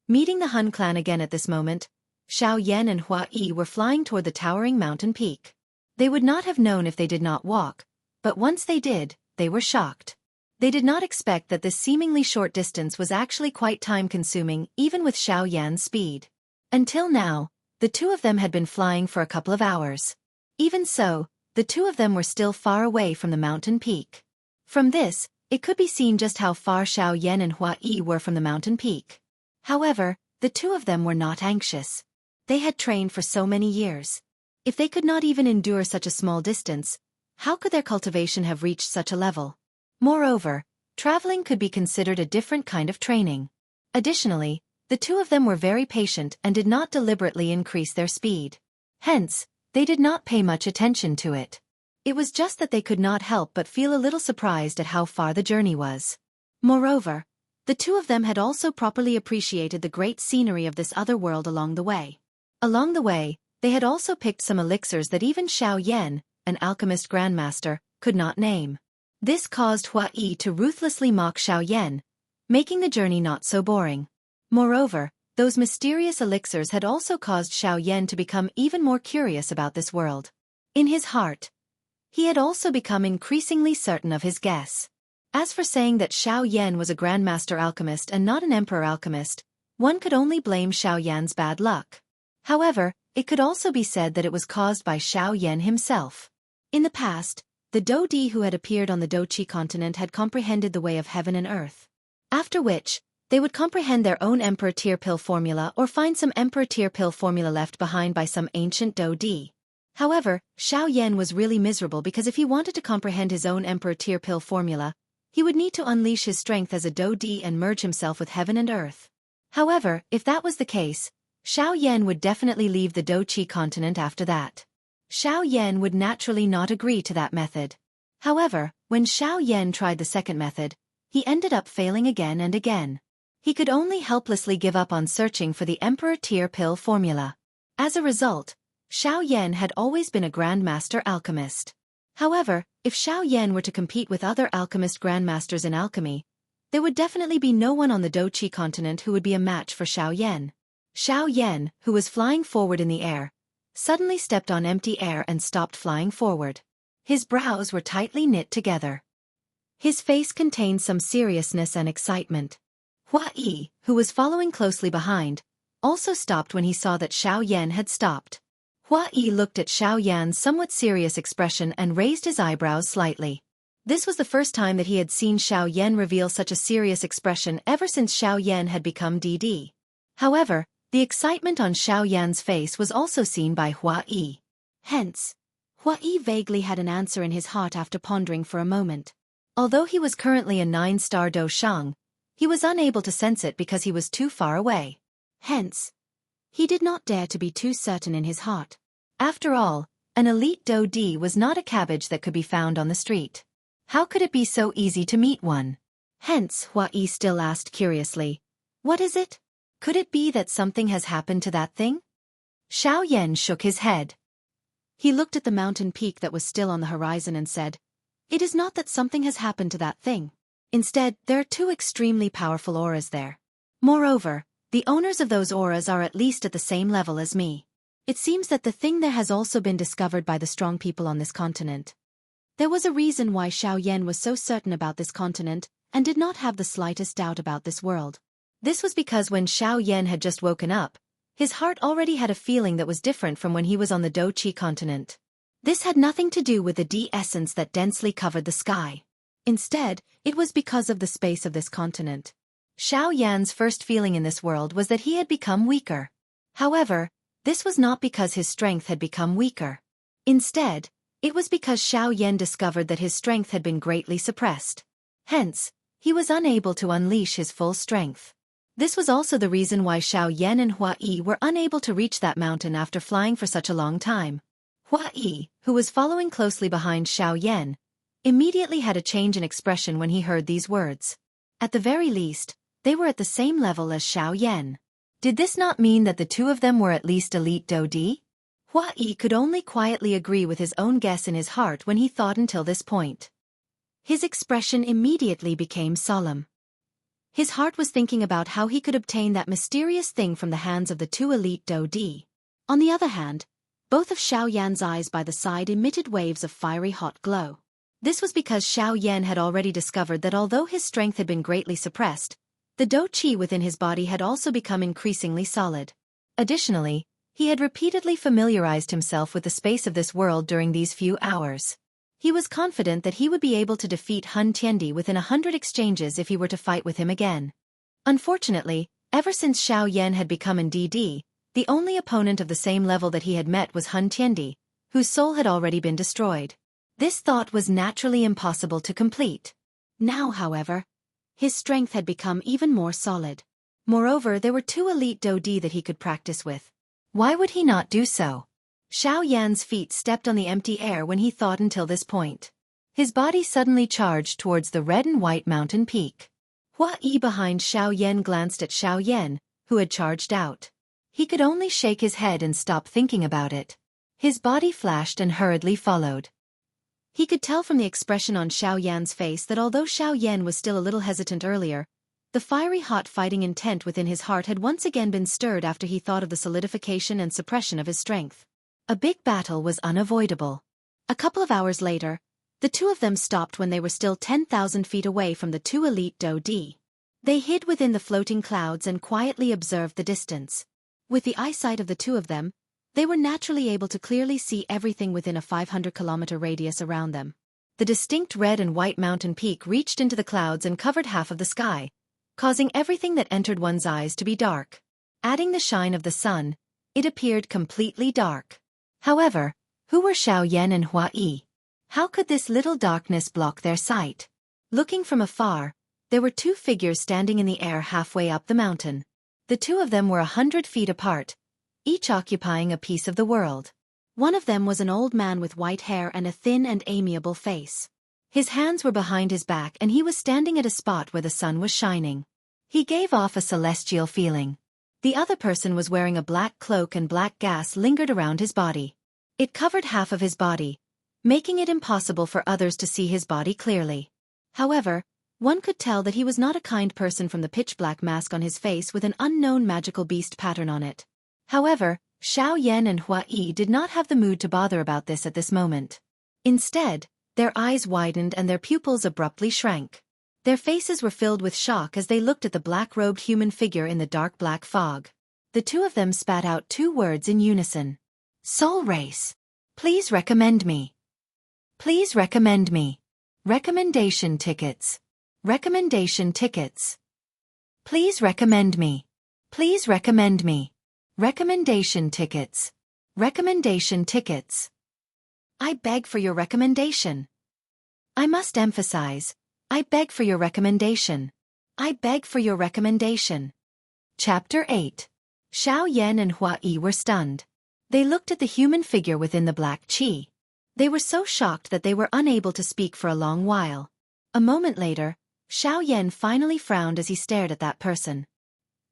Meeting the Hun clan again at this moment, Xiao Yan and Hua Yi were flying toward the towering mountain peak. They would not have known if they did not walk, but once they did, they were shocked. They did not expect that this seemingly short distance was actually quite time-consuming even with Xiao Yan's speed. Until now, the two of them had been flying for a couple of hours. Even so, the two of them were still far away from the mountain peak. From this, it could be seen just how far Xiao Yan and Hua Yi were from the mountain peak. However, the two of them were not anxious. They had trained for so many years. If they could not even endure such a small distance, how could their cultivation have reached such a level? Moreover, traveling could be considered a different kind of training. Additionally, the two of them were very patient and did not deliberately increase their speed. Hence, they did not pay much attention to it. It was just that they could not help but feel a little surprised at how far the journey was. Moreover, the two of them had also properly appreciated the great scenery of this other world along the way. Along the way, they had also picked some elixirs that even Xiao Yan, an alchemist grandmaster, could not name. This caused Hua Yi to ruthlessly mock Xiao Yan, making the journey not so boring. Moreover, those mysterious elixirs had also caused Xiao Yan to become even more curious about this world. In his heart, he had also become increasingly certain of his guess. As for saying that Xiao Yan was a grandmaster alchemist and not an emperor alchemist, one could only blame Xiao Yan's bad luck. However, it could also be said that it was caused by Xiao Yan himself. In the past, the Dodi who had appeared on the Doqi continent had comprehended the way of heaven and earth. After which, they would comprehend their own emperor tier pill formula or find some emperor tier pill formula left behind by some ancient Dodi. However, Xiao Yan was really miserable because if he wanted to comprehend his own emperor tier pill formula, he would need to unleash his strength as a Dodi and merge himself with heaven and earth. However, if that was the case, Xiao Yan would definitely leave the Doqi continent after that. Xiao Yan would naturally not agree to that method. However, when Xiao Yan tried the second method, he ended up failing again and again. He could only helplessly give up on searching for the Emperor Tier Pill formula. As a result, Xiao Yan had always been a Grandmaster alchemist. However, if Xiao Yan were to compete with other alchemist grandmasters in alchemy, there would definitely be no one on the Doqi continent who would be a match for Xiao Yan. Xiao Yan, who was flying forward in the air, suddenly stepped on empty air and stopped flying forward. His brows were tightly knit together. His face contained some seriousness and excitement. Hua Yi, who was following closely behind, also stopped when he saw that Xiao Yan had stopped. Hua Yi looked at Xiao Yan's somewhat serious expression and raised his eyebrows slightly. This was the first time that he had seen Xiao Yan reveal such a serious expression ever since Xiao Yan had become DD. However, the excitement on Xiao Yan's face was also seen by Hua Yi. Hence, Hua Yi vaguely had an answer in his heart after pondering for a moment. Although he was currently a 9-star Do Shang, he was unable to sense it because he was too far away. Hence, he did not dare to be too certain in his heart. After all, an elite Do D was not a cabbage that could be found on the street. How could it be so easy to meet one? Hence, Hua Yi still asked curiously, "What is it? Could it be that something has happened to that thing?" Xiao Yan shook his head. He looked at the mountain peak that was still on the horizon and said, "It is not that something has happened to that thing. Instead, there are 2 extremely powerful auras there. Moreover, the owners of those auras are at least at the same level as me. It seems that the thing there has also been discovered by the strong people on this continent." There was a reason why Xiao Yan was so certain about this continent and did not have the slightest doubt about this world. This was because when Xiao Yan had just woken up, his heart already had a feeling that was different from when he was on the Do Qi continent. This had nothing to do with the D essence that densely covered the sky. Instead, it was because of the space of this continent. Xiao Yan's first feeling in this world was that he had become weaker. However, this was not because his strength had become weaker. Instead, it was because Xiao Yan discovered that his strength had been greatly suppressed. Hence, he was unable to unleash his full strength. This was also the reason why Xiao Yan and Hua Yi were unable to reach that mountain after flying for such a long time. Hua Yi, who was following closely behind Xiao Yan, immediately had a change in expression when he heard these words. At the very least, they were at the same level as Xiao Yan. Did this not mean that the 2 of them were at least elite Do Di? Hua Yi could only quietly agree with his own guess in his heart when he thought until this point. His expression immediately became solemn. His heart was thinking about how he could obtain that mysterious thing from the hands of the 2 elite Do Di. On the other hand, both of Xiao Yan's eyes by the side emitted waves of fiery hot glow. This was because Xiao Yan had already discovered that although his strength had been greatly suppressed, the Do Qi within his body had also become increasingly solid. Additionally, he had repeatedly familiarized himself with the space of this world during these few hours. He was confident that he would be able to defeat Hun Tiandi within 100 exchanges if he were to fight with him again. Unfortunately, ever since Xiao Yan had become an DD, the only opponent of the same level that he had met was Hun Tiandi, whose soul had already been destroyed. This thought was naturally impossible to complete. Now, however, his strength had become even more solid. Moreover, there were 2 elite Do Di that he could practice with. Why would he not do so? Xiao Yan's feet stepped on the empty air when he thought until this point. His body suddenly charged towards the red and white mountain peak. Hua Yi behind Xiao Yan glanced at Xiao Yan, who had charged out. He could only shake his head and stop thinking about it. His body flashed and hurriedly followed. He could tell from the expression on Xiao Yan's face that although Xiao Yan was still a little hesitant earlier, the fiery hot fighting intent within his heart had once again been stirred after he thought of the solidification and suppression of his strength. A big battle was unavoidable. A couple of hours later, the 2 of them stopped when they were still 10,000 feet away from the 2 elite Do Di. They hid within the floating clouds and quietly observed the distance. With the eyesight of the 2 of them, they were naturally able to clearly see everything within a 500-kilometer radius around them. The distinct red and white mountain peak reached into the clouds and covered half of the sky, causing everything that entered one's eyes to be dark. Adding the shine of the sun, it appeared completely dark. However, who were Xiao Yan and Hua Yi? How could this little darkness block their sight? Looking from afar, there were 2 figures standing in the air halfway up the mountain. The 2 of them were 100 feet apart, each occupying a piece of the world. One of them was an old man with white hair and a thin and amiable face. His hands were behind his back and he was standing at a spot where the sun was shining. He gave off a celestial feeling. The other person was wearing a black cloak and black gas lingered around his body. It covered half of his body, making it impossible for others to see his body clearly. However, one could tell that he was not a kind person from the pitch-black mask on his face with an unknown magical beast pattern on it. However, Xiao Yan and Hua Yi did not have the mood to bother about this at this moment. Instead, Their eyes widened and their pupils abruptly shrank. Their faces were filled with shock as they looked at the black-robed human figure in the dark black fog. The two of them spat out two words in unison. Soul race. Please recommend me. Please recommend me. Recommendation tickets. Recommendation tickets. Please recommend me. Please recommend me. Recommendation tickets. Recommendation tickets. I beg for your recommendation. I must emphasize, I beg for your recommendation. I beg for your recommendation. Chapter 8. Xiaoyan and Hua Yi were stunned. They looked at the human figure within the black qi. They were so shocked that they were unable to speak for a long while. A moment later, Xiaoyan finally frowned as he stared at that person.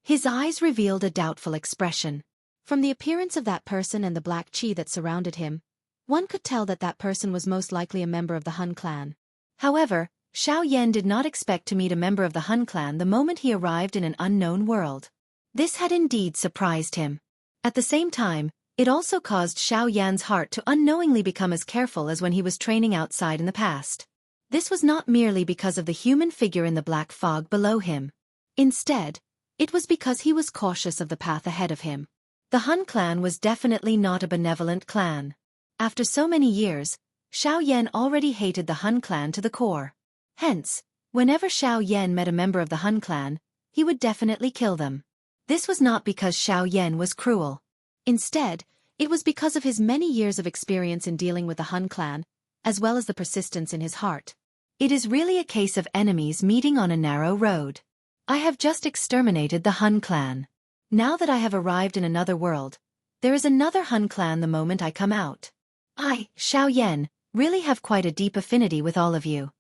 His eyes revealed a doubtful expression. From the appearance of that person and the black qi that surrounded him, one could tell that that person was most likely a member of the Han clan. However, Xiaoyan did not expect to meet a member of the Han clan the moment he arrived in an unknown world. This had indeed surprised him. At the same time, it also caused Xiaoyan's heart to unknowingly become as careful as when he was training outside in the past. This was not merely because of the human figure in the black fog below him. Instead, it was because he was cautious of the path ahead of him. The Han clan was definitely not a benevolent clan. After so many years, Xiaoyan already hated the Han clan to the core. Hence, whenever Xiaoyan met a member of the Han clan, he would definitely kill them. This was not because Xiaoyan was cruel. Instead, it was because of his many years of experience in dealing with the Han clan, as well as the persistence in his heart. It is really a case of enemies meeting on a narrow road. I have just exterminated the Han clan. Now that I have arrived in another world, there is another Han clan the moment I come out. I, Xiaoyan, really have quite a deep affinity with all of you.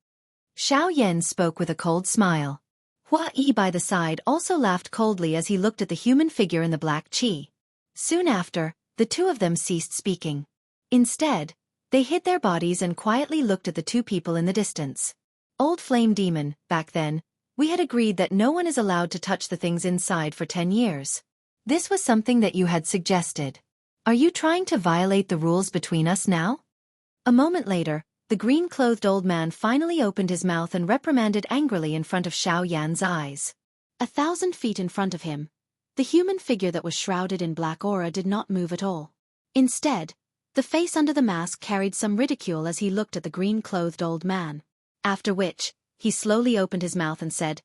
Xiaoyan spoke with a cold smile. Hua Yi by the side also laughed coldly as he looked at the human figure in the black qi. Soon after, the two of them ceased speaking. Instead, they hid their bodies and quietly looked at the two people in the distance. Old Flame Demon, back then, we had agreed that no one is allowed to touch the things inside for 10 years. This was something that you had suggested. Are you trying to violate the rules between us now? A moment later, the green-clothed old man finally opened his mouth and reprimanded angrily in front of Xiaoyan's eyes. 1,000 feet in front of him, the human figure that was shrouded in black aura did not move at all. Instead, the face under the mask carried some ridicule as he looked at the green-clothed old man. After which, he slowly opened his mouth and said,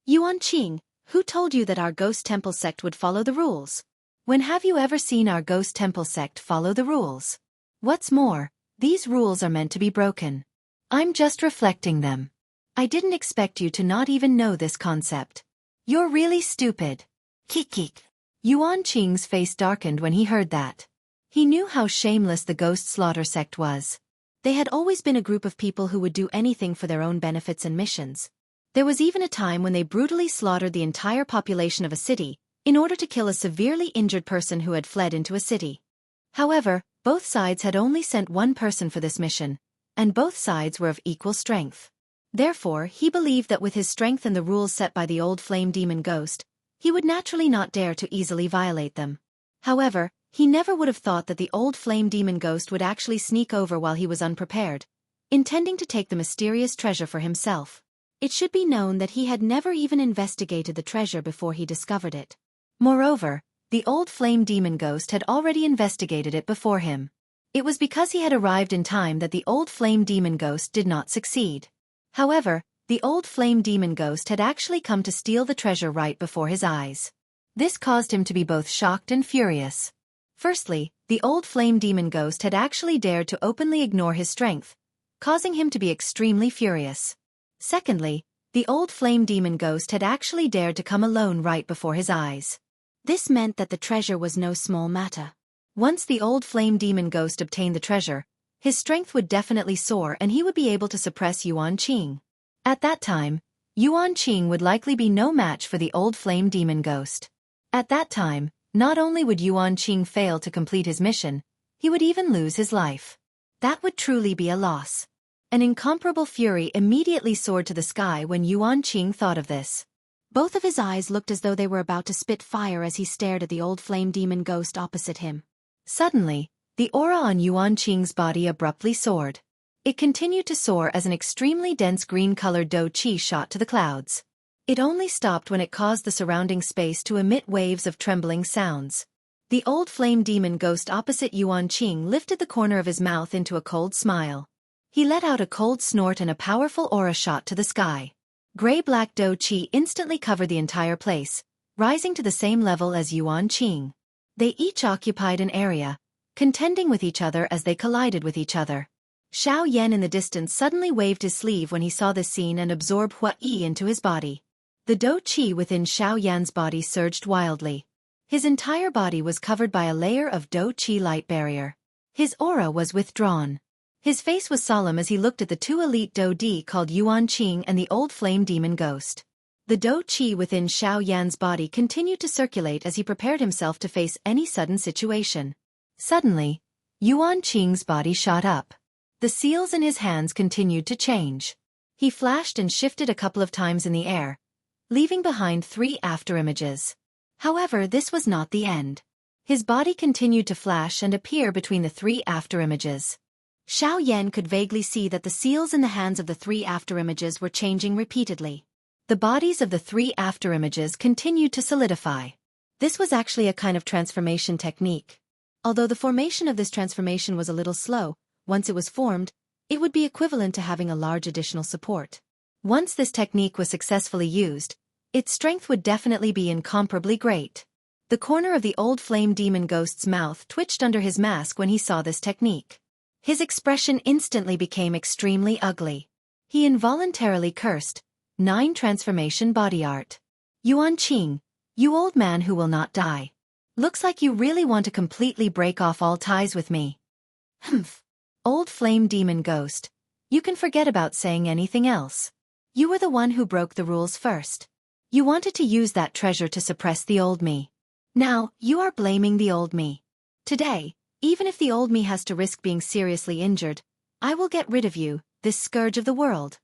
Yuan Qing, who told you that our ghost temple sect would follow the rules? When have you ever seen our ghost temple sect follow the rules? What's more, these rules are meant to be broken. I'm just reflecting them. I didn't expect you to not even know this concept. You're really stupid. Kik. Yuan Qing's face darkened when he heard that. He knew how shameless the ghost slaughter sect was. They had always been a group of people who would do anything for their own benefits and missions. There was even a time when they brutally slaughtered the entire population of a city, in order to kill a severely injured person who had fled into a city. However, both sides had only sent one person for this mission, and both sides were of equal strength. Therefore, he believed that with his strength and the rules set by the old flame demon ghost, he would naturally not dare to easily violate them. However, he never would have thought that the old flame demon ghost would actually sneak over while he was unprepared, intending to take the mysterious treasure for himself. It should be known that he had never even investigated the treasure before he discovered it. Moreover, the old flame demon ghost had already investigated it before him. It was because he had arrived in time that the old flame demon ghost did not succeed. However, the old flame demon ghost had actually come to steal the treasure right before his eyes. This caused him to be both shocked and furious. Firstly, the old flame demon ghost had actually dared to openly ignore his strength, causing him to be extremely furious. Secondly, the old flame demon ghost had actually dared to come alone right before his eyes. This meant that the treasure was no small matter. Once the old flame demon ghost obtained the treasure, his strength would definitely soar and he would be able to suppress Yuan Qing. At that time, Yuan Qing would likely be no match for the old flame demon ghost. At that time, not only would Yuan Qing fail to complete his mission, he would even lose his life. That would truly be a loss. An incomparable fury immediately soared to the sky when Yuan Qing thought of this. Both of his eyes looked as though they were about to spit fire as he stared at the old flame demon ghost opposite him. Suddenly, the aura on Yuan Qing's body abruptly soared. It continued to soar as an extremely dense green-colored Do Qi shot to the clouds. It only stopped when it caused the surrounding space to emit waves of trembling sounds. The old flame demon ghost opposite Yuan Qing lifted the corner of his mouth into a cold smile. He let out a cold snort and a powerful aura shot to the sky. Gray-black Do Qi instantly covered the entire place, rising to the same level as Yuan Qing. They each occupied an area, contending with each other as they collided with each other. Xiao Yan in the distance suddenly waved his sleeve when he saw this scene and absorbed Hua Yi into his body. The Do Qi within Xiao Yan's body surged wildly. His entire body was covered by a layer of Do Qi light barrier. His aura was withdrawn. His face was solemn as he looked at the two elite Do Di called Yuan Qing and the old flame demon ghost. The Do Qi within Xiao Yan's body continued to circulate as he prepared himself to face any sudden situation. Suddenly, Yuan Qing's body shot up. The seals in his hands continued to change. He flashed and shifted a couple of times in the air, leaving behind 3 afterimages. However, this was not the end. His body continued to flash and appear between the 3 afterimages. Xiao Yan could vaguely see that the seals in the hands of the 3 afterimages were changing repeatedly. The bodies of the 3 afterimages continued to solidify. This was actually a kind of transformation technique. Although the formation of this transformation was a little slow, once it was formed, it would be equivalent to having a large additional support. Once this technique was successfully used, its strength would definitely be incomparably great. The corner of the old flame demon ghost's mouth twitched under his mask when he saw this technique. His expression instantly became extremely ugly. He involuntarily cursed, 9 transformation body art. Yuan Qing, you old man who will not die. Looks like you really want to completely break off all ties with me. Humph. Old flame demon ghost, you can forget about saying anything else. You were the one who broke the rules first. You wanted to use that treasure to suppress the old me. Now, you are blaming the old me. Today, even if the old me has to risk being seriously injured, I will get rid of you, this scourge of the world.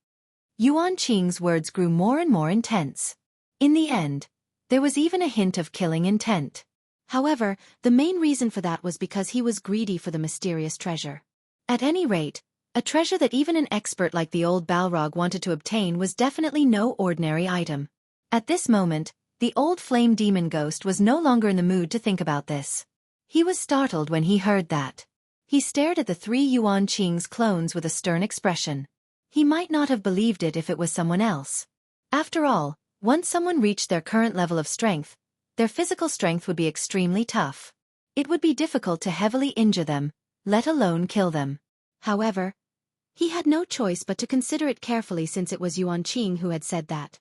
Yuan Qing's words grew more and more intense. In the end, there was even a hint of killing intent. However, the main reason for that was because he was greedy for the mysterious treasure. At any rate, a treasure that even an expert like the old Balrog wanted to obtain was definitely no ordinary item. At this moment, the old flame demon ghost was no longer in the mood to think about this. He was startled when he heard that. He stared at the 3 Yuan Qing's clones with a stern expression. He might not have believed it if it was someone else. After all, once someone reached their current level of strength, their physical strength would be extremely tough. It would be difficult to heavily injure them, let alone kill them. However, he had no choice but to consider it carefully since it was Yuan Qing who had said that.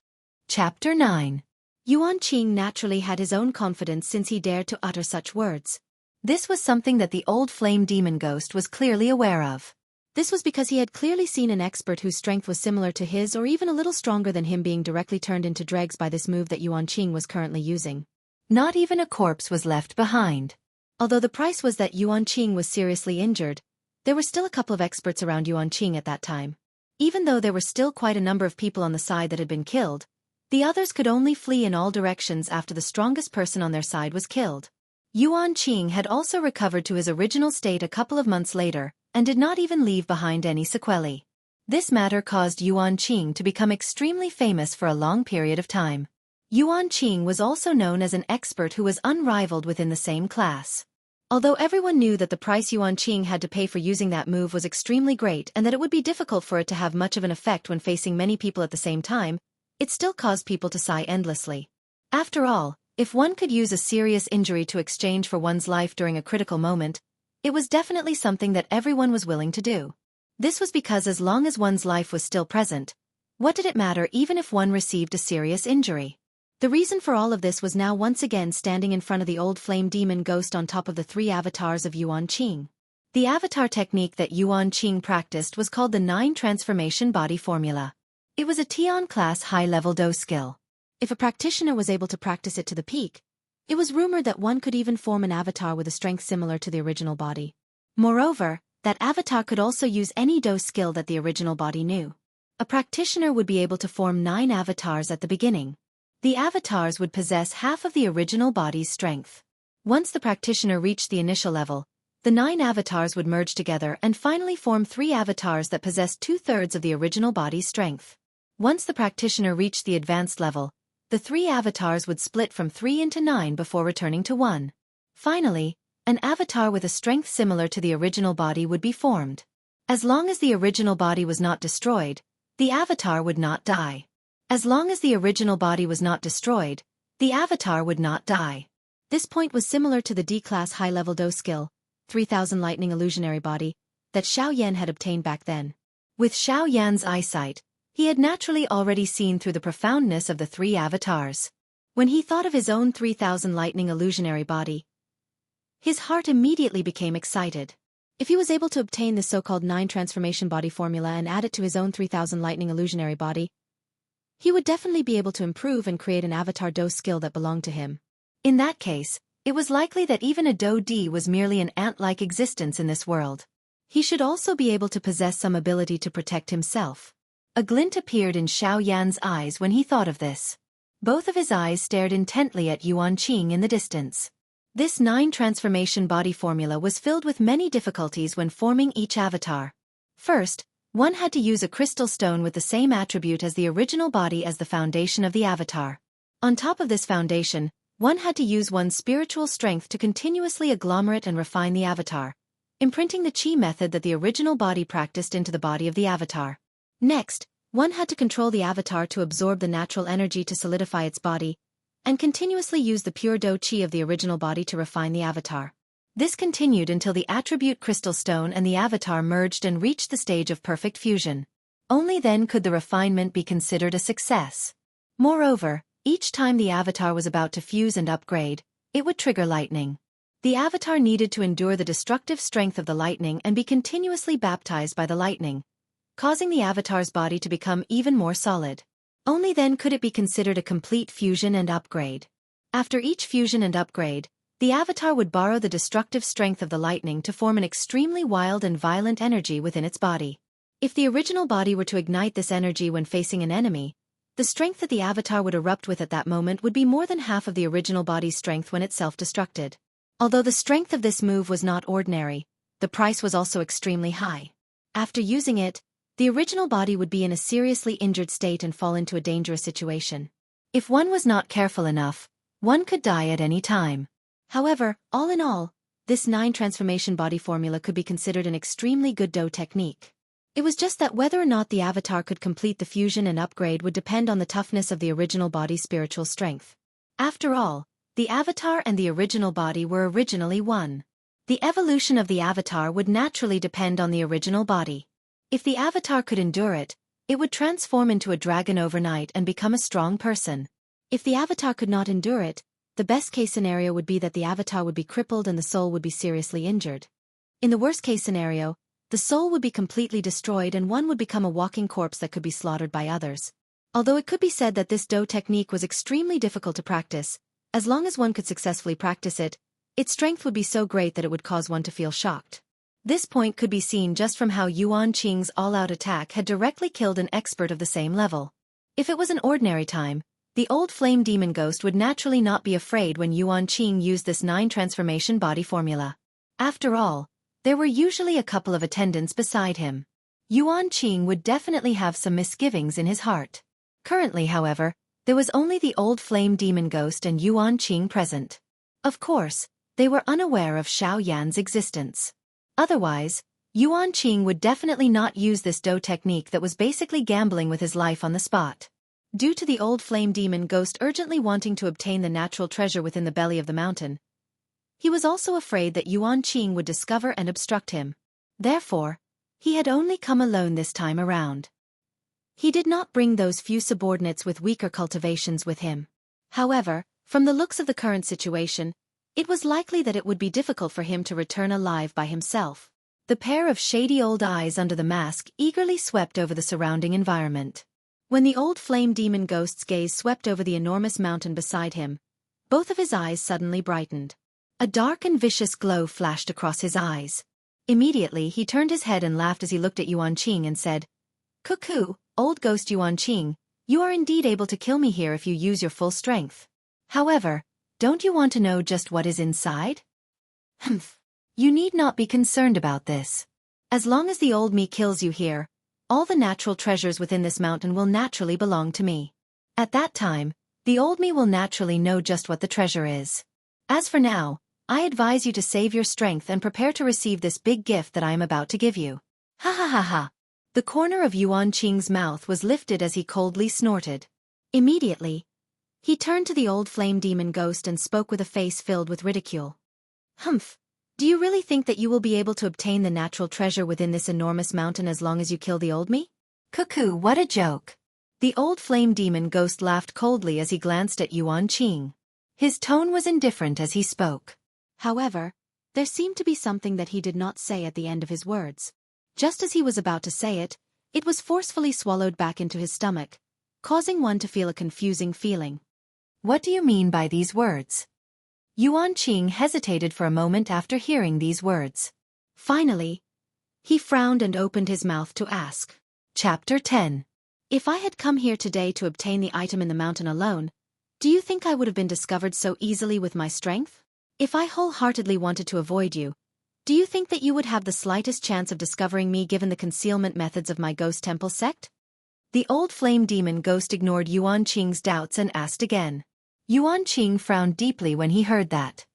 Chapter 9. Yuan Qing naturally had his own confidence since he dared to utter such words. This was something that the old flame demon ghost was clearly aware of. This was because he had clearly seen an expert whose strength was similar to his or even a little stronger than him being directly turned into dregs by this move that Yuan Qing was currently using. Not even a corpse was left behind. Although the price was that Yuan Qing was seriously injured, there were still a couple of experts around Yuan Qing at that time. Even though there were still quite a number of people on the side that had been killed, the others could only flee in all directions after the strongest person on their side was killed. Yuan Qing had also recovered to his original state a couple of months later, and did not even leave behind any sequelae. This matter caused Yuan Qing to become extremely famous for a long period of time. Yuan Qing was also known as an expert who was unrivaled within the same class. Although everyone knew that the price Yuan Qing had to pay for using that move was extremely great and that it would be difficult for it to have much of an effect when facing many people at the same time, it still caused people to sigh endlessly. After all, if one could use a serious injury to exchange for one's life during a critical moment, it was definitely something that everyone was willing to do. This was because as long as one's life was still present, what did it matter even if one received a serious injury? The reason for all of this was now once again standing in front of the old flame demon ghost on top of the 3 avatars of Yuan Qing. The avatar technique that Yuan Qing practiced was called the 9 transformation body formula. It was a Tian class high-level Do skill. If a practitioner was able to practice it to the peak, it was rumored that one could even form an avatar with a strength similar to the original body. Moreover, that avatar could also use any Do skill that the original body knew. A practitioner would be able to form 9 avatars at the beginning. The avatars would possess half of the original body's strength. Once the practitioner reached the initial level, the The 9 avatars would merge together and finally form 3 avatars that possessed 2/3 of the original body's strength. Once the practitioner reached the advanced level, the 3 avatars would split from 3 into 9 before returning to 1. Finally, an avatar with a strength similar to the original body would be formed. As long as the original body was not destroyed, the avatar would not die. As long as the original body was not destroyed, the avatar would not die. This point was similar to the D-class high-level Do skill, 3000 lightning illusionary body, that Xiao Yan had obtained back then. With Xiao Yan's eyesight, he had naturally already seen through the profoundness of the 3 avatars. When he thought of his own 3000 lightning illusionary body, his heart immediately became excited. If he was able to obtain the so-called 9 transformation body formula and add it to his own 3000 lightning illusionary body, he would definitely be able to improve and create an avatar Do skill that belonged to him. In that case, it was likely that even a Do D was merely an ant-like existence in this world. He should also be able to possess some ability to protect himself. A glint appeared in Xiao Yan's eyes when he thought of this. Both of his eyes stared intently at Yuan Qing in the distance. This 9 transformation body formula was filled with many difficulties when forming each avatar. First, one had to use a crystal stone with the same attribute as the original body as the foundation of the avatar. On top of this foundation, one had to use one's spiritual strength to continuously agglomerate and refine the avatar, imprinting the chi method that the original body practiced into the body of the avatar. Next, one had to control the avatar to absorb the natural energy to solidify its body, and continuously use the pure Do Qi of the original body to refine the avatar. This continued until the attribute crystal stone and the avatar merged and reached the stage of perfect fusion. Only then could the refinement be considered a success. Moreover, each time the avatar was about to fuse and upgrade, it would trigger lightning. The avatar needed to endure the destructive strength of the lightning and be continuously baptized by the lightning, causing the avatar's body to become even more solid. Only then could it be considered a complete fusion and upgrade. After each fusion and upgrade, the avatar would borrow the destructive strength of the lightning to form an extremely wild and violent energy within its body. If the original body were to ignite this energy when facing an enemy, the strength that the avatar would erupt with at that moment would be more than half of the original body's strength when it self-destructed. Although the strength of this move was not ordinary, the price was also extremely high. After using it, the original body would be in a seriously injured state and fall into a dangerous situation. If one was not careful enough, one could die at any time. However, all in all, this 9 transformation body formula could be considered an extremely good Do technique. It was just that whether or not the avatar could complete the fusion and upgrade would depend on the toughness of the original body's spiritual strength. After all, the avatar and the original body were originally one. The evolution of the avatar would naturally depend on the original body. If the avatar could endure it, it would transform into a dragon overnight and become a strong person. If the avatar could not endure it, the best-case scenario would be that the avatar would be crippled and the soul would be seriously injured. In the worst-case scenario, the soul would be completely destroyed and one would become a walking corpse that could be slaughtered by others. Although it could be said that this Do technique was extremely difficult to practice, as long as one could successfully practice it, its strength would be so great that it would cause one to feel shocked. This point could be seen just from how Yuan Qing's all-out attack had directly killed an expert of the same level. If it was an ordinary time, the old flame demon ghost would naturally not be afraid when Yuan Qing used this 9 transformation body formula. After all, there were usually a couple of attendants beside him. Yuan Qing would definitely have some misgivings in his heart. Currently, however, there was only the old flame demon ghost and Yuan Qing present. Of course, they were unaware of Xiao Yan's existence. Otherwise, Yuan Qing would definitely not use this Do technique that was basically gambling with his life on the spot. Due to the old flame demon ghost urgently wanting to obtain the natural treasure within the belly of the mountain, he was also afraid that Yuan Qing would discover and obstruct him. Therefore, he had only come alone this time around. He did not bring those few subordinates with weaker cultivations with him. However, from the looks of the current situation, it was likely that it would be difficult for him to return alive by himself. The pair of shady old eyes under the mask eagerly swept over the surrounding environment. When the old flame demon ghost's gaze swept over the enormous mountain beside him, both of his eyes suddenly brightened. A dark and vicious glow flashed across his eyes. Immediately he turned his head and laughed as he looked at Yuan Qing and said, "Cuckoo, old ghost Yuan Qing, you are indeed able to kill me here if you use your full strength. However, don't you want to know just what is inside?" "Humph." You need not be concerned about this. As long as the old me kills you here, all the natural treasures within this mountain will naturally belong to me. At that time, the old me will naturally know just what the treasure is. As for now, I advise you to save your strength and prepare to receive this big gift that I am about to give you. Ha ha ha ha. The corner of Yuan Qing's mouth was lifted as he coldly snorted. Immediately, he turned to the old flame demon ghost and spoke with a face filled with ridicule. Humph. Do you really think that you will be able to obtain the natural treasure within this enormous mountain as long as you kill the old me? Cuckoo, what a joke. The old flame demon ghost laughed coldly as he glanced at Yuan Qing. His tone was indifferent as he spoke. However, there seemed to be something that he did not say at the end of his words. Just as he was about to say it, it was forcefully swallowed back into his stomach, causing one to feel a confusing feeling. What do you mean by these words? Yuan Qing hesitated for a moment after hearing these words. Finally, he frowned and opened his mouth to ask. Chapter 10. If I had come here today to obtain the item in the mountain alone, do you think I would have been discovered so easily with my strength? If I wholeheartedly wanted to avoid you, do you think that you would have the slightest chance of discovering me given the concealment methods of my ghost temple sect? The old flame demon ghost ignored Yuan Qing's doubts and asked again. Yuan Qing frowned deeply when he heard that.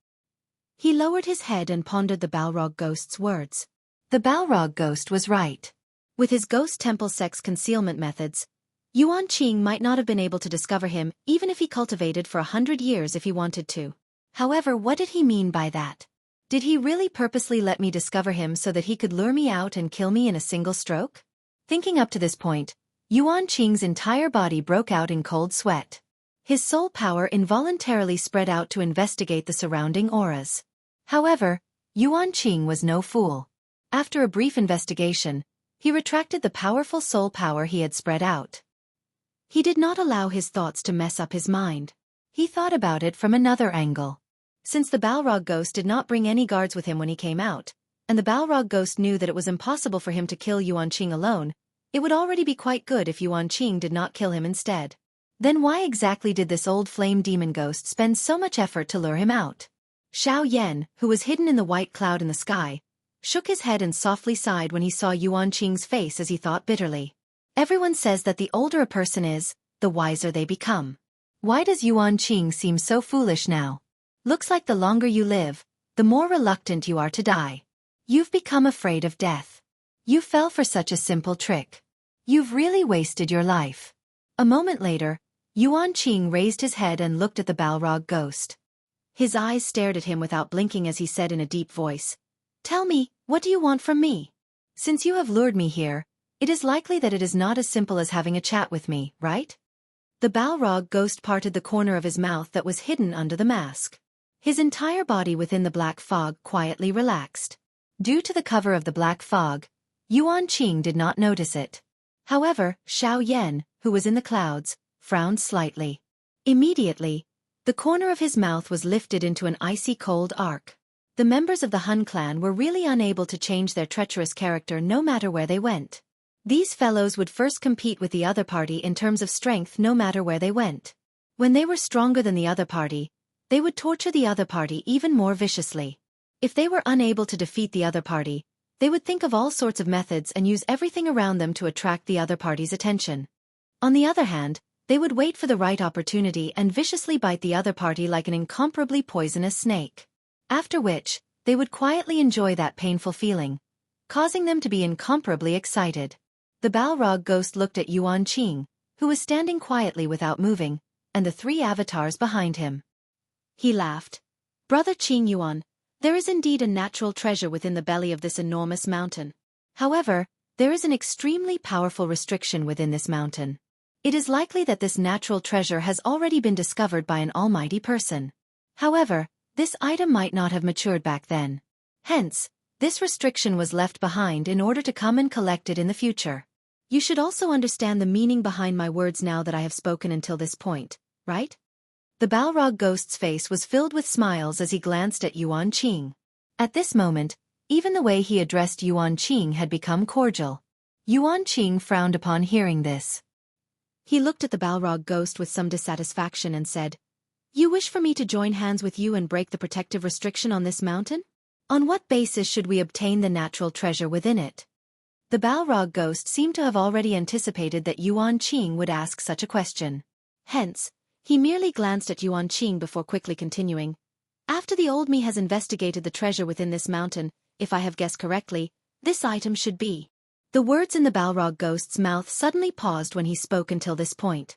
He lowered his head and pondered the Balrog ghost's words. The Balrog ghost was right. With his ghost temple sect's concealment methods, Yuan Qing might not have been able to discover him even if he cultivated for 100 years if he wanted to. However, what did he mean by that? Did he really purposely let me discover him so that he could lure me out and kill me in a single stroke? Thinking up to this point, Yuan Qing's entire body broke out in cold sweat. His soul power involuntarily spread out to investigate the surrounding auras. However, Yuan Qing was no fool. After a brief investigation, he retracted the powerful soul power he had spread out. He did not allow his thoughts to mess up his mind. He thought about it from another angle. Since the Balrog ghost did not bring any guards with him when he came out, and the Balrog ghost knew that it was impossible for him to kill Yuan Qing alone, it would already be quite good if Yuan Qing did not kill him instead. Then why exactly did this old flame demon ghost spend so much effort to lure him out? Xiao Yan, who was hidden in the white cloud in the sky, shook his head and softly sighed when he saw Yuan Qing's face as he thought bitterly. Everyone says that the older a person is, the wiser they become. Why does Yuan Qing seem so foolish now? Looks like the longer you live, the more reluctant you are to die. You've become afraid of death. You fell for such a simple trick. You've really wasted your life. A moment later, Yuan Qing raised his head and looked at the Balrog ghost. His eyes stared at him without blinking as he said in a deep voice, "Tell me, what do you want from me? Since you have lured me here, it is likely that it is not as simple as having a chat with me, right?" The Balrog ghost parted the corner of his mouth that was hidden under the mask. His entire body within the black fog quietly relaxed. Due to the cover of the black fog, Yuan Qing did not notice it. However, Xiao Yan, who was in the clouds, frowned slightly. Immediately, the corner of his mouth was lifted into an icy cold arc. The members of the Hun clan were really unable to change their treacherous character no matter where they went. These fellows would first compete with the other party in terms of strength no matter where they went. When they were stronger than the other party, they would torture the other party even more viciously. If they were unable to defeat the other party, they would think of all sorts of methods and use everything around them to attract the other party's attention. On the other hand, they would wait for the right opportunity and viciously bite the other party like an incomparably poisonous snake. After which, they would quietly enjoy that painful feeling, causing them to be incomparably excited. The Balrog ghost looked at Yuan Qing, who was standing quietly without moving, and the three avatars behind him. He laughed. "Brother Qing Yuan, there is indeed a natural treasure within the belly of this enormous mountain. However, there is an extremely powerful restriction within this mountain. It is likely that this natural treasure has already been discovered by an almighty person. However, this item might not have matured back then. Hence, this restriction was left behind in order to come and collect it in the future. You should also understand the meaning behind my words now that I have spoken until this point, right?" The Balrog ghost's face was filled with smiles as he glanced at Yuan Qing. At this moment, even the way he addressed Yuan Qing had become cordial. Yuan Qing frowned upon hearing this. He looked at the Balrog ghost with some dissatisfaction and said, "You wish for me to join hands with you and break the protective restriction on this mountain? On what basis should we obtain the natural treasure within it? The Balrog ghost seemed to have already anticipated that Yuan Qing would ask such a question. Hence, he merely glanced at Yuan Qing before quickly continuing. After the old me has investigated the treasure within this mountain, if I have guessed correctly, this item should be. The words in the Balrog ghost's mouth suddenly paused when he spoke until this point.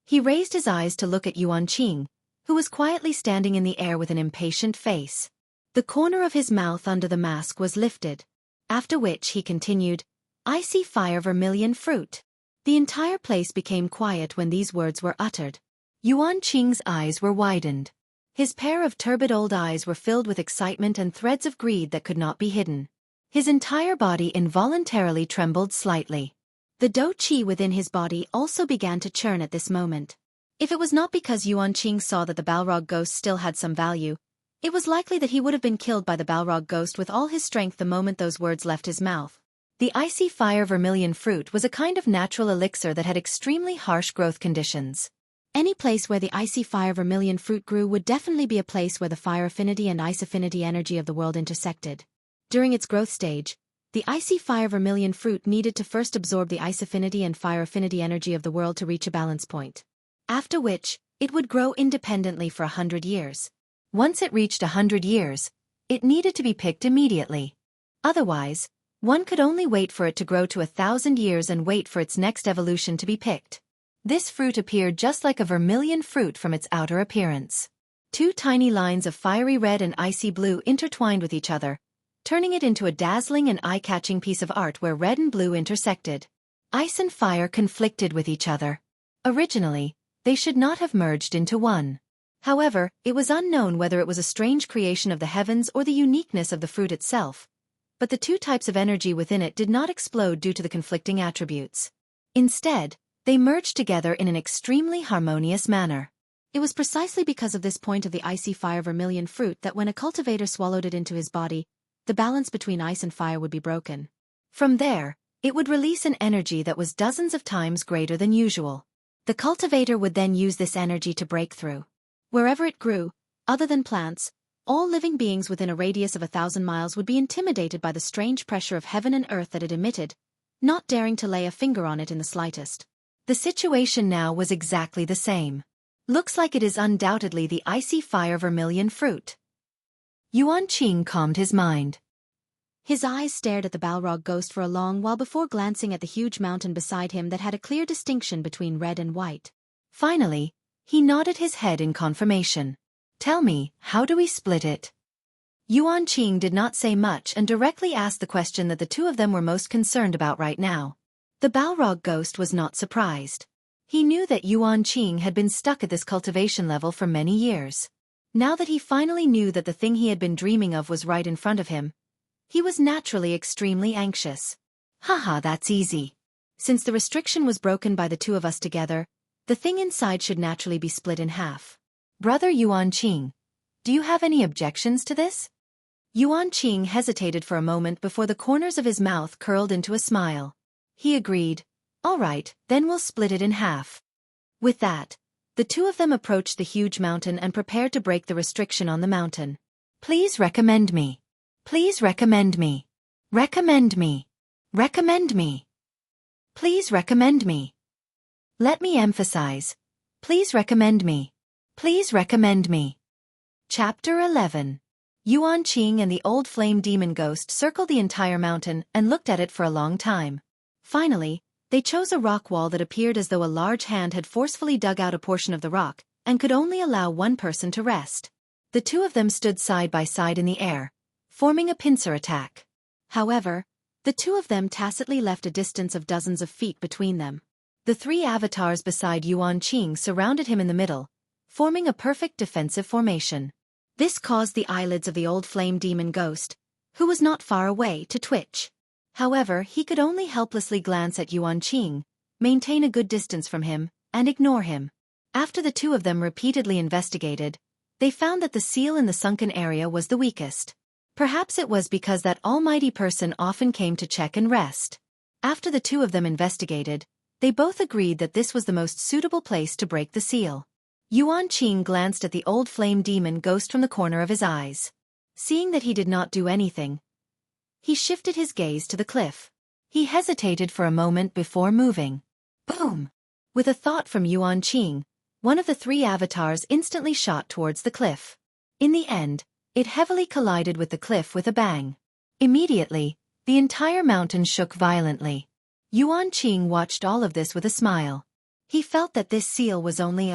He raised his eyes to look at Yuan Qing, who was quietly standing in the air with an impatient face. The corner of his mouth under the mask was lifted. After which he continued, I see fire vermilion fruit. The entire place became quiet when these words were uttered. Yuan Qing's eyes were widened. His pair of turbid old eyes were filled with excitement and threads of greed that could not be hidden. His entire body involuntarily trembled slightly. The dou qi within his body also began to churn at this moment. If it was not because Yuan Qing saw that the Balrog ghost still had some value, it was likely that he would have been killed by the Balrog ghost with all his strength the moment those words left his mouth. The icy fire vermilion fruit was a kind of natural elixir that had extremely harsh growth conditions. Any place where the icy fire vermilion fruit grew would definitely be a place where the fire affinity and ice affinity energy of the world intersected. During its growth stage, the icy fire vermilion fruit needed to first absorb the ice affinity and fire affinity energy of the world to reach a balance point. After which, it would grow independently for 100 years. Once it reached 100 years, it needed to be picked immediately. Otherwise, one could only wait for it to grow to 1,000 years and wait for its next evolution to be picked. This fruit appeared just like a vermilion fruit from its outer appearance. Two tiny lines of fiery red and icy blue intertwined with each other, turning it into a dazzling and eye-catching piece of art where red and blue intersected. Ice and fire conflicted with each other. Originally, they should not have merged into one. However, it was unknown whether it was a strange creation of the heavens or the uniqueness of the fruit itself, but the two types of energy within it did not explode due to the conflicting attributes. Instead, they merged together in an extremely harmonious manner. It was precisely because of this point of the icy fire vermilion fruit that when a cultivator swallowed it into his body, the balance between ice and fire would be broken. From there, it would release an energy that was dozens of times greater than usual. The cultivator would then use this energy to break through. Wherever it grew, other than plants, all living beings within a radius of 1,000 miles would be intimidated by the strange pressure of heaven and earth that it emitted, not daring to lay a finger on it in the slightest. The situation now was exactly the same. Looks like it is undoubtedly the icy fire vermilion fruit. Yuan Qing calmed his mind. His eyes stared at the Balrog ghost for a long while before glancing at the huge mountain beside him that had a clear distinction between red and white. Finally, he nodded his head in confirmation. Tell me, how do we split it? Yuan Qing did not say much and directly asked the question that the two of them were most concerned about right now. The Balrog ghost was not surprised. He knew that Yuan Qing had been stuck at this cultivation level for many years. Now that he finally knew that the thing he had been dreaming of was right in front of him, he was naturally extremely anxious. Haha, that's easy. Since the restriction was broken by the two of us together, the thing inside should naturally be split in half. Brother Yuan Qing, do you have any objections to this? Yuan Qing hesitated for a moment before the corners of his mouth curled into a smile. He agreed, all right, then we'll split it in half. With that, the two of them approached the huge mountain and prepared to break the restriction on the mountain. Please recommend me. Please recommend me. Recommend me. Recommend me. Please recommend me. Let me emphasize. Please recommend me. Please recommend me. Chapter 11. Yuan Qing and the old flame demon ghost circled the entire mountain and looked at it for a long time. Finally, they chose a rock wall that appeared as though a large hand had forcefully dug out a portion of the rock and could only allow one person to rest. The two of them stood side by side in the air, forming a pincer attack. However, the two of them tacitly left a distance of dozens of feet between them. The three avatars beside Yuan Qing surrounded him in the middle, forming a perfect defensive formation. This caused the eyelids of the old flame demon ghost, who was not far away, to twitch. However, he could only helplessly glance at Yuan Qing, maintain a good distance from him, and ignore him. After the two of them repeatedly investigated, they found that the seal in the sunken area was the weakest. Perhaps it was because that almighty person often came to check and rest. After the two of them investigated, they both agreed that this was the most suitable place to break the seal. Yuan Qing glanced at the old flame demon ghost from the corner of his eyes. Seeing that he did not do anything, he shifted his gaze to the cliff. He hesitated for a moment before moving. Boom! With a thought from Yuan Qing, one of the three avatars instantly shot towards the cliff. In the end, it heavily collided with the cliff with a bang. Immediately, the entire mountain shook violently. Yuan Qing watched all of this with a smile. He felt that this seal was only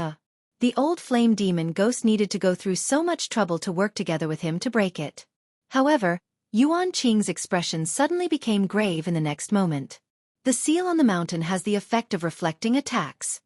the old flame demon ghost needed to go through so much trouble to work together with him to break it. However, Yuan Qing's expression suddenly became grave in the next moment. The seal on the mountain has the effect of reflecting attacks.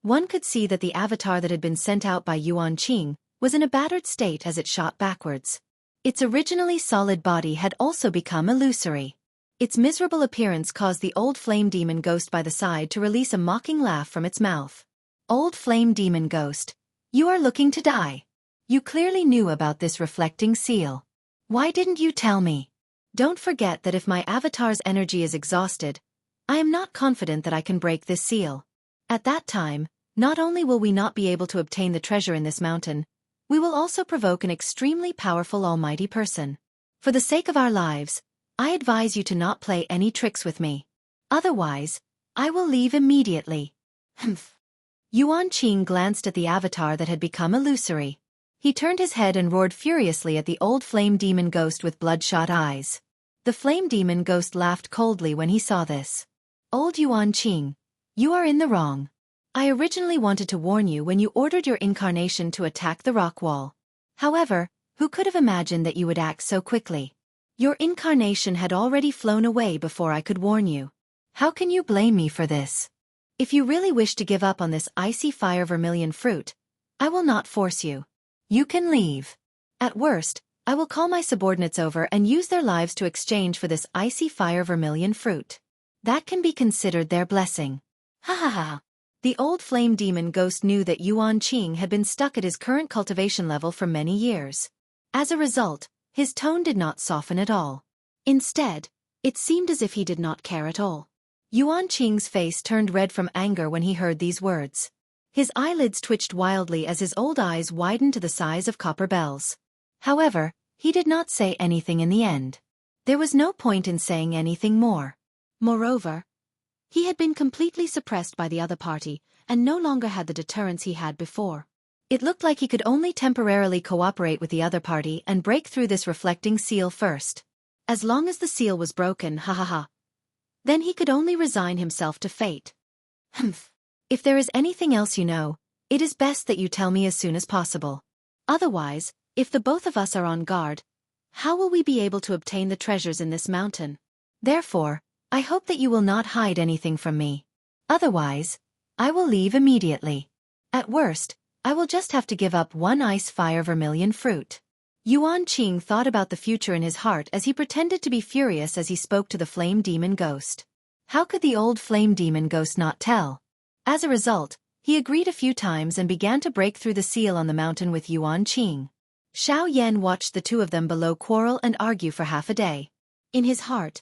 One could see that the avatar that had been sent out by Yuan Qing was in a battered state as it shot backwards. Its originally solid body had also become illusory. Its miserable appearance caused the old flame demon ghost by the side to release a mocking laugh from its mouth. Old flame demon ghost, you are looking to die. You clearly knew about this reflecting seal. Why didn't you tell me? Don't forget that if my avatar's energy is exhausted, I am not confident that I can break this seal. At that time, not only will we not be able to obtain the treasure in this mountain, we will also provoke an extremely powerful almighty person. For the sake of our lives, I advise you to not play any tricks with me. Otherwise, I will leave immediately. Humph. Yuan Qing glanced at the avatar that had become illusory. He turned his head and roared furiously at the old flame demon ghost with bloodshot eyes. The flame demon ghost laughed coldly when he saw this. Old Yuan Qing, you are in the wrong. I originally wanted to warn you when you ordered your incarnation to attack the rock wall. However, who could have imagined that you would act so quickly? Your incarnation had already flown away before I could warn you. How can you blame me for this? If you really wish to give up on this icy fire vermilion fruit, I will not force you. You can leave. At worst, I will call my subordinates over and use their lives to exchange for this icy fire vermilion fruit. That can be considered their blessing. Ha ha ha. The old flame demon ghost knew that Yuan Qing had been stuck at his current cultivation level for many years. As a result, his tone did not soften at all. Instead, it seemed as if he did not care at all. Yuan Qing's face turned red from anger when he heard these words. His eyelids twitched wildly as his old eyes widened to the size of copper bells. However, he did not say anything in the end. There was no point in saying anything more. Moreover, he had been completely suppressed by the other party and no longer had the deterrence he had before. It looked like he could only temporarily cooperate with the other party and break through this reflecting seal first. As long as the seal was broken, ha ha ha. Then he could only resign himself to fate. Humph. If there is anything else you know, it is best that you tell me as soon as possible. Otherwise, if the both of us are on guard, how will we be able to obtain the treasures in this mountain? Therefore, I hope that you will not hide anything from me. Otherwise, I will leave immediately. At worst, I will just have to give up one ice fire vermilion fruit. Yuan Qing thought about the future in his heart as he pretended to be furious as he spoke to the flame demon ghost. How could the old flame demon ghost not tell? As a result, he agreed a few times and began to break through the seal on the mountain with Yuan Qing. Xiao Yan watched the two of them below quarrel and argue for half a day. In his heart,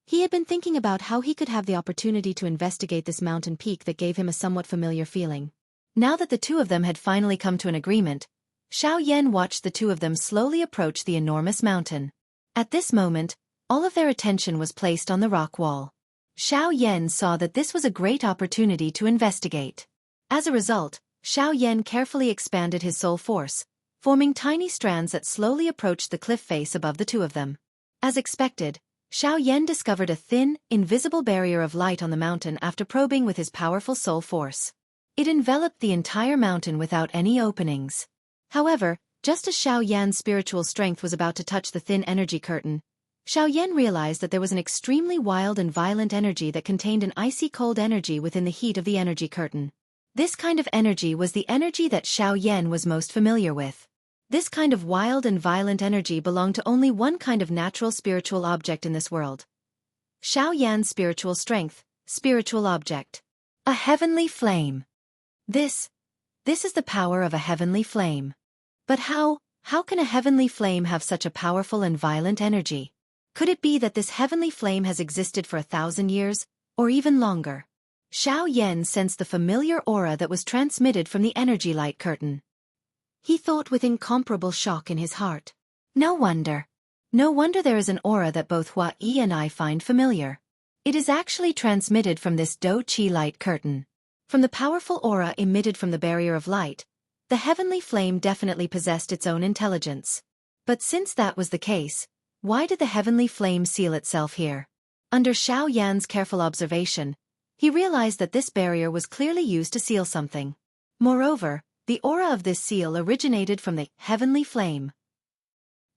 he had been thinking about how he could have the opportunity to investigate this mountain peak that gave him a somewhat familiar feeling. Now that the two of them had finally come to an agreement, Xiao Yan watched the two of them slowly approach the enormous mountain. At this moment, all of their attention was placed on the rock wall. Xiao Yan saw that this was a great opportunity to investigate. As a result, Xiao Yan carefully expanded his soul force, forming tiny strands that slowly approached the cliff face above the two of them. As expected, Xiao Yan discovered a thin, invisible barrier of light on the mountain after probing with his powerful soul force. It enveloped the entire mountain without any openings. However, just as Xiao Yan's spiritual strength was about to touch the thin energy curtain, Xiao Yan realized that there was an extremely wild and violent energy that contained an icy cold energy within the heat of the energy curtain. This kind of energy was the energy that Xiao Yan was most familiar with. This kind of wild and violent energy belonged to only one kind of natural spiritual object in this world. Xiao Yan's spiritual strength, spiritual object. A heavenly flame. This is the power of a heavenly flame. But how can a heavenly flame have such a powerful and violent energy? Could it be that this heavenly flame has existed for 1,000 years, or even longer? Xiao Yan sensed the familiar aura that was transmitted from the energy light curtain. He thought with incomparable shock in his heart. No wonder. No wonder there is an aura that both Hua Yi and I find familiar. It is actually transmitted from this Do Qi light curtain. From the powerful aura emitted from the barrier of light, the heavenly flame definitely possessed its own intelligence. But since that was the case, why did the heavenly flame seal itself here? Under Xiao Yan's careful observation, he realized that this barrier was clearly used to seal something. Moreover, the aura of this seal originated from the heavenly flame.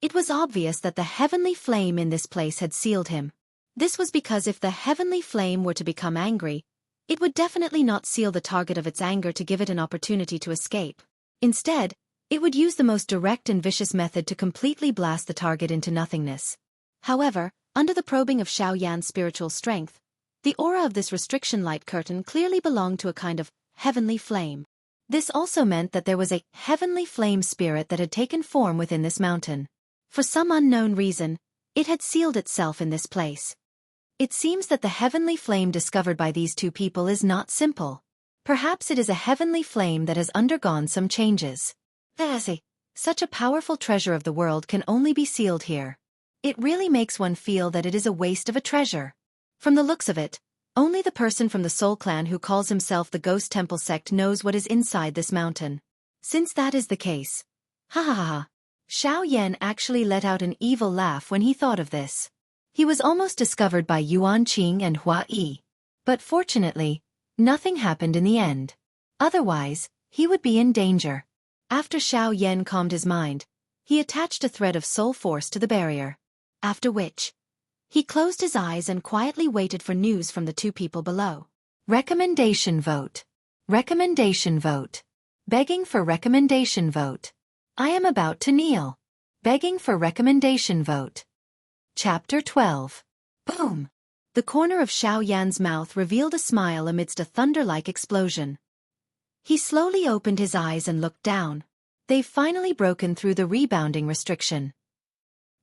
It was obvious that the heavenly flame in this place had sealed him. This was because if the heavenly flame were to become angry, it would definitely not seal the target of its anger to give it an opportunity to escape. Instead, it would use the most direct and vicious method to completely blast the target into nothingness. However, under the probing of Xiao Yan's spiritual strength, the aura of this restriction light curtain clearly belonged to a kind of heavenly flame. This also meant that there was a heavenly flame spirit that had taken form within this mountain. For some unknown reason, it had sealed itself in this place. It seems that the heavenly flame discovered by these two people is not simple. Perhaps it is a heavenly flame that has undergone some changes. Such a powerful treasure of the world can only be sealed here. It really makes one feel that it is a waste of a treasure. From the looks of it, only the person from the Soul Clan who calls himself the Ghost Temple sect knows what is inside this mountain. Since that is the case, ha ha ha. Xiao Yan actually let out an evil laugh when he thought of this. He was almost discovered by Yuan Qing and Hua Yi. But fortunately, nothing happened in the end. Otherwise, he would be in danger. After Xiao Yan calmed his mind, he attached a thread of soul force to the barrier. After which, he closed his eyes and quietly waited for news from the two people below. Recommendation vote. Recommendation vote. Begging for recommendation vote. I am about to kneel. Begging for recommendation vote. Chapter 12. Boom! The corner of Xiao Yan's mouth revealed a smile amidst a thunder-like explosion. He slowly opened his eyes and looked down. They've finally broken through the rebounding restriction.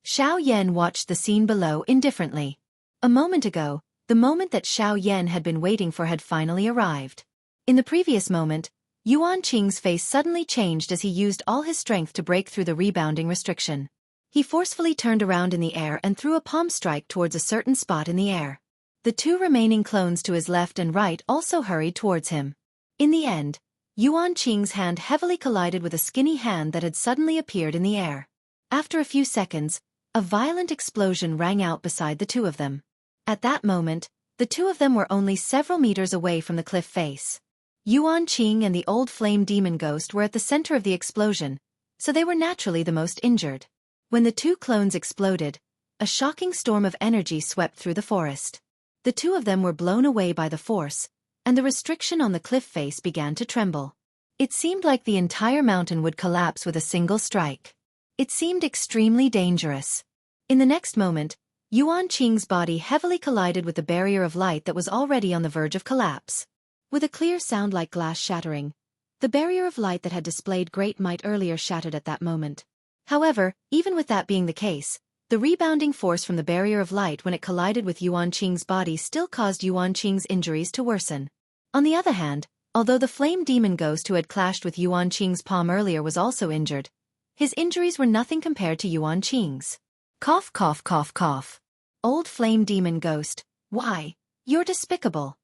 Xiao Yan watched the scene below indifferently. A moment ago, the moment that Xiao Yan had been waiting for had finally arrived. In the previous moment, Yuan Qing's face suddenly changed as he used all his strength to break through the rebounding restriction. He forcefully turned around in the air and threw a palm strike towards a certain spot in the air. The two remaining clones to his left and right also hurried towards him. In the end, Yuan Qing's hand heavily collided with a skinny hand that had suddenly appeared in the air. After a few seconds, a violent explosion rang out beside the two of them. At that moment, the two of them were only several meters away from the cliff face. Yuan Qing and the old flame demon ghost were at the center of the explosion, so they were naturally the most injured. When the two clones exploded, a shocking storm of energy swept through the forest. The two of them were blown away by the force, and the restriction on the cliff face began to tremble. It seemed like the entire mountain would collapse with a single strike. It seemed extremely dangerous. In the next moment, Yuan Qing's body heavily collided with the barrier of light that was already on the verge of collapse. With a clear sound like glass shattering, the barrier of light that had displayed great might earlier shattered at that moment. However, even with that being the case, the rebounding force from the barrier of light when it collided with Yuan Qing's body still caused Yuan Qing's injuries to worsen. On the other hand, although the flame demon ghost who had clashed with Yuan Qing's palm earlier was also injured, his injuries were nothing compared to Yuan Qing's. Cough cough cough cough. Old flame demon ghost, why, you're despicable.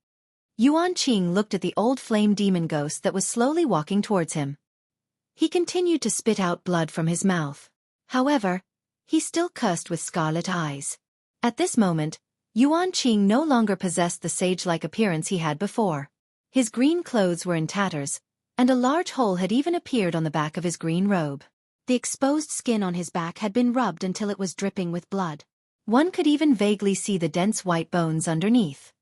Yuan Qing looked at the old flame demon ghost that was slowly walking towards him. He continued to spit out blood from his mouth. However, he still cursed with scarlet eyes. At this moment, Yuan Qing no longer possessed the sage-like appearance he had before. His green clothes were in tatters, and a large hole had even appeared on the back of his green robe. The exposed skin on his back had been rubbed until it was dripping with blood. One could even vaguely see the dense white bones underneath.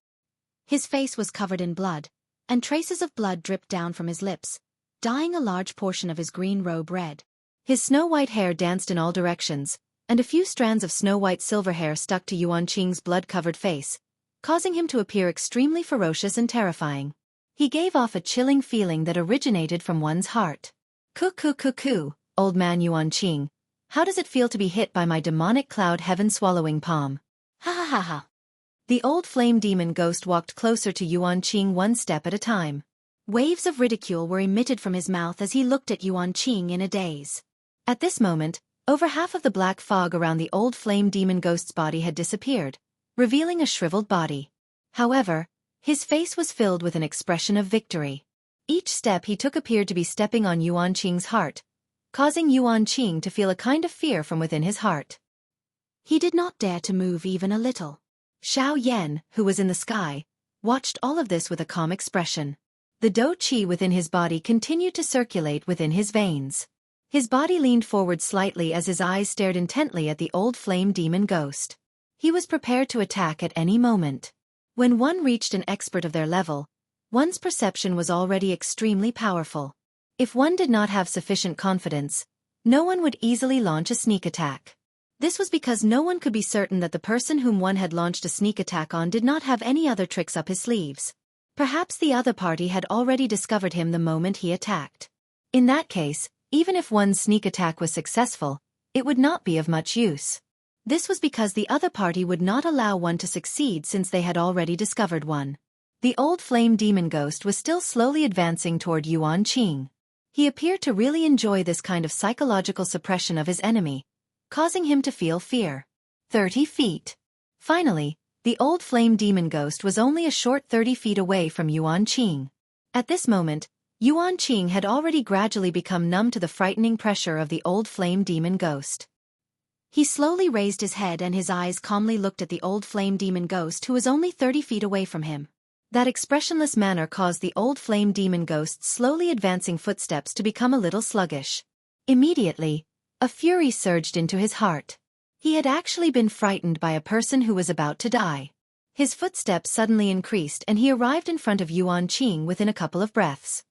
His face was covered in blood, and traces of blood dripped down from his lips, dyeing a large portion of his green robe red. His snow-white hair danced in all directions, and a few strands of snow-white silver hair stuck to Yuan Qing's blood-covered face, causing him to appear extremely ferocious and terrifying. He gave off a chilling feeling that originated from one's heart. Coo, old man Yuan Qing, how does it feel to be hit by my demonic cloud heaven-swallowing palm? Ha ha ha ha. The old flame demon ghost walked closer to Yuan Qing one step at a time. Waves of ridicule were emitted from his mouth as he looked at Yuan Qing in a daze. At this moment, Over half of the black fog around the old flame demon ghost's body had disappeared, revealing a shriveled body. However, his face was filled with an expression of victory. Each step he took appeared to be stepping on Yuan Qing's heart, causing Yuan Qing to feel a kind of fear from within his heart. He did not dare to move even a little. Xiao Yan, who was in the sky, watched all of this with a calm expression. The dou qi within his body continued to circulate within his veins. His body leaned forward slightly as his eyes stared intently at the old flame demon ghost. He was prepared to attack at any moment. When one reached an expert of their level, one's perception was already extremely powerful. If one did not have sufficient confidence, no one would easily launch a sneak attack. This was because no one could be certain that the person whom one had launched a sneak attack on did not have any other tricks up his sleeves. Perhaps the other party had already discovered him the moment he attacked. In that case, even if one's sneak attack was successful, it would not be of much use. This was because the other party would not allow one to succeed since they had already discovered one. The old flame demon ghost was still slowly advancing toward Yuan Qing. He appeared to really enjoy this kind of psychological suppression of his enemy, causing him to feel fear. 30 feet. Finally, the old flame demon ghost was only a short 30 feet away from Yuan Qing. At this moment, Yuan Qing had already gradually become numb to the frightening pressure of the old flame demon ghost. He slowly raised his head and his eyes calmly looked at the old flame demon ghost who was only 30 feet away from him. That expressionless manner caused the old flame demon ghost's slowly advancing footsteps to become a little sluggish. Immediately, a fury surged into his heart. He had actually been frightened by a person who was about to die. His footsteps suddenly increased and he arrived in front of Yuan Qing within a couple of breaths.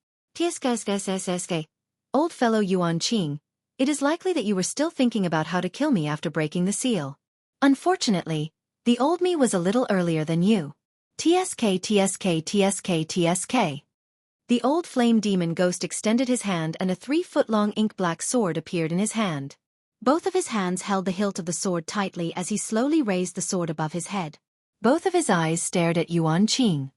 Old fellow Yuan Qing, it is likely that you were still thinking about how to kill me after breaking the seal. Unfortunately, the old me was a little earlier than you. TSK. The old flame demon ghost extended his hand and a 3-foot-long ink-black sword appeared in his hand. Both of his hands held the hilt of the sword tightly as he slowly raised the sword above his head. Both of his eyes stared at Yuan Qing.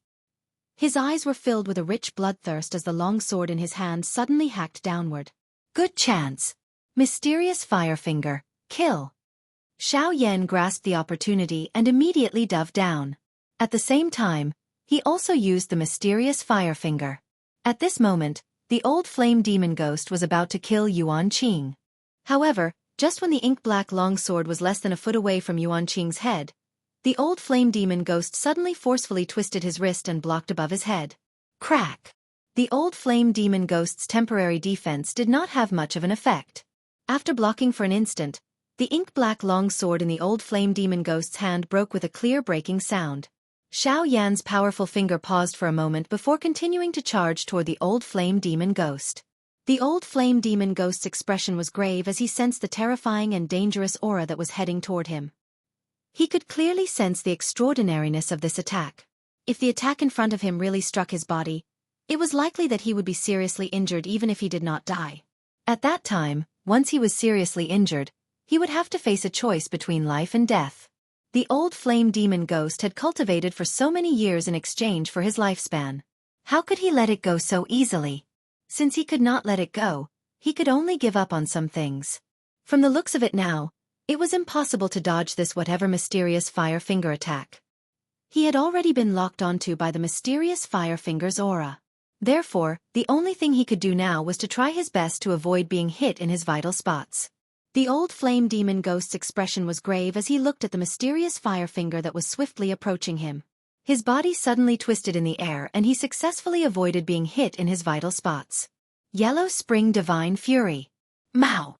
His eyes were filled with a rich bloodthirst as the long sword in his hand suddenly hacked downward. Good chance. Mysterious Firefinger, kill. Xiao Yan grasped the opportunity and immediately dove down. At the same time, he also used the mysterious Firefinger. At this moment, the old flame demon ghost was about to kill Yuan Qing. However, just when the ink-black longsword was less than a foot away from Yuan Qing's head, the old flame demon ghost suddenly forcefully twisted his wrist and blocked above his head. Crack! The old flame demon ghost's temporary defense did not have much of an effect. After blocking for an instant, the ink-black longsword in the old flame demon ghost's hand broke with a clear breaking sound. Xiao Yan's powerful finger paused for a moment before continuing to charge toward the old flame demon ghost. The old flame demon ghost's expression was grave as he sensed the terrifying and dangerous aura that was heading toward him. He could clearly sense the extraordinariness of this attack. If the attack in front of him really struck his body, it was likely that he would be seriously injured even if he did not die. At that time, once he was seriously injured, he would have to face a choice between life and death. The old flame demon ghost had cultivated for so many years in exchange for his lifespan. How could he let it go so easily? Since he could not let it go, he could only give up on some things. From the looks of it now, it was impossible to dodge this whatever mysterious Firefinger attack. He had already been locked onto by the mysterious Firefinger's aura. Therefore, the only thing he could do now was to try his best to avoid being hit in his vital spots. The old flame demon ghost's expression was grave as he looked at the mysterious Firefinger that was swiftly approaching him. His body suddenly twisted in the air and he successfully avoided being hit in his vital spots. Yellow Spring Divine Fury. Mao!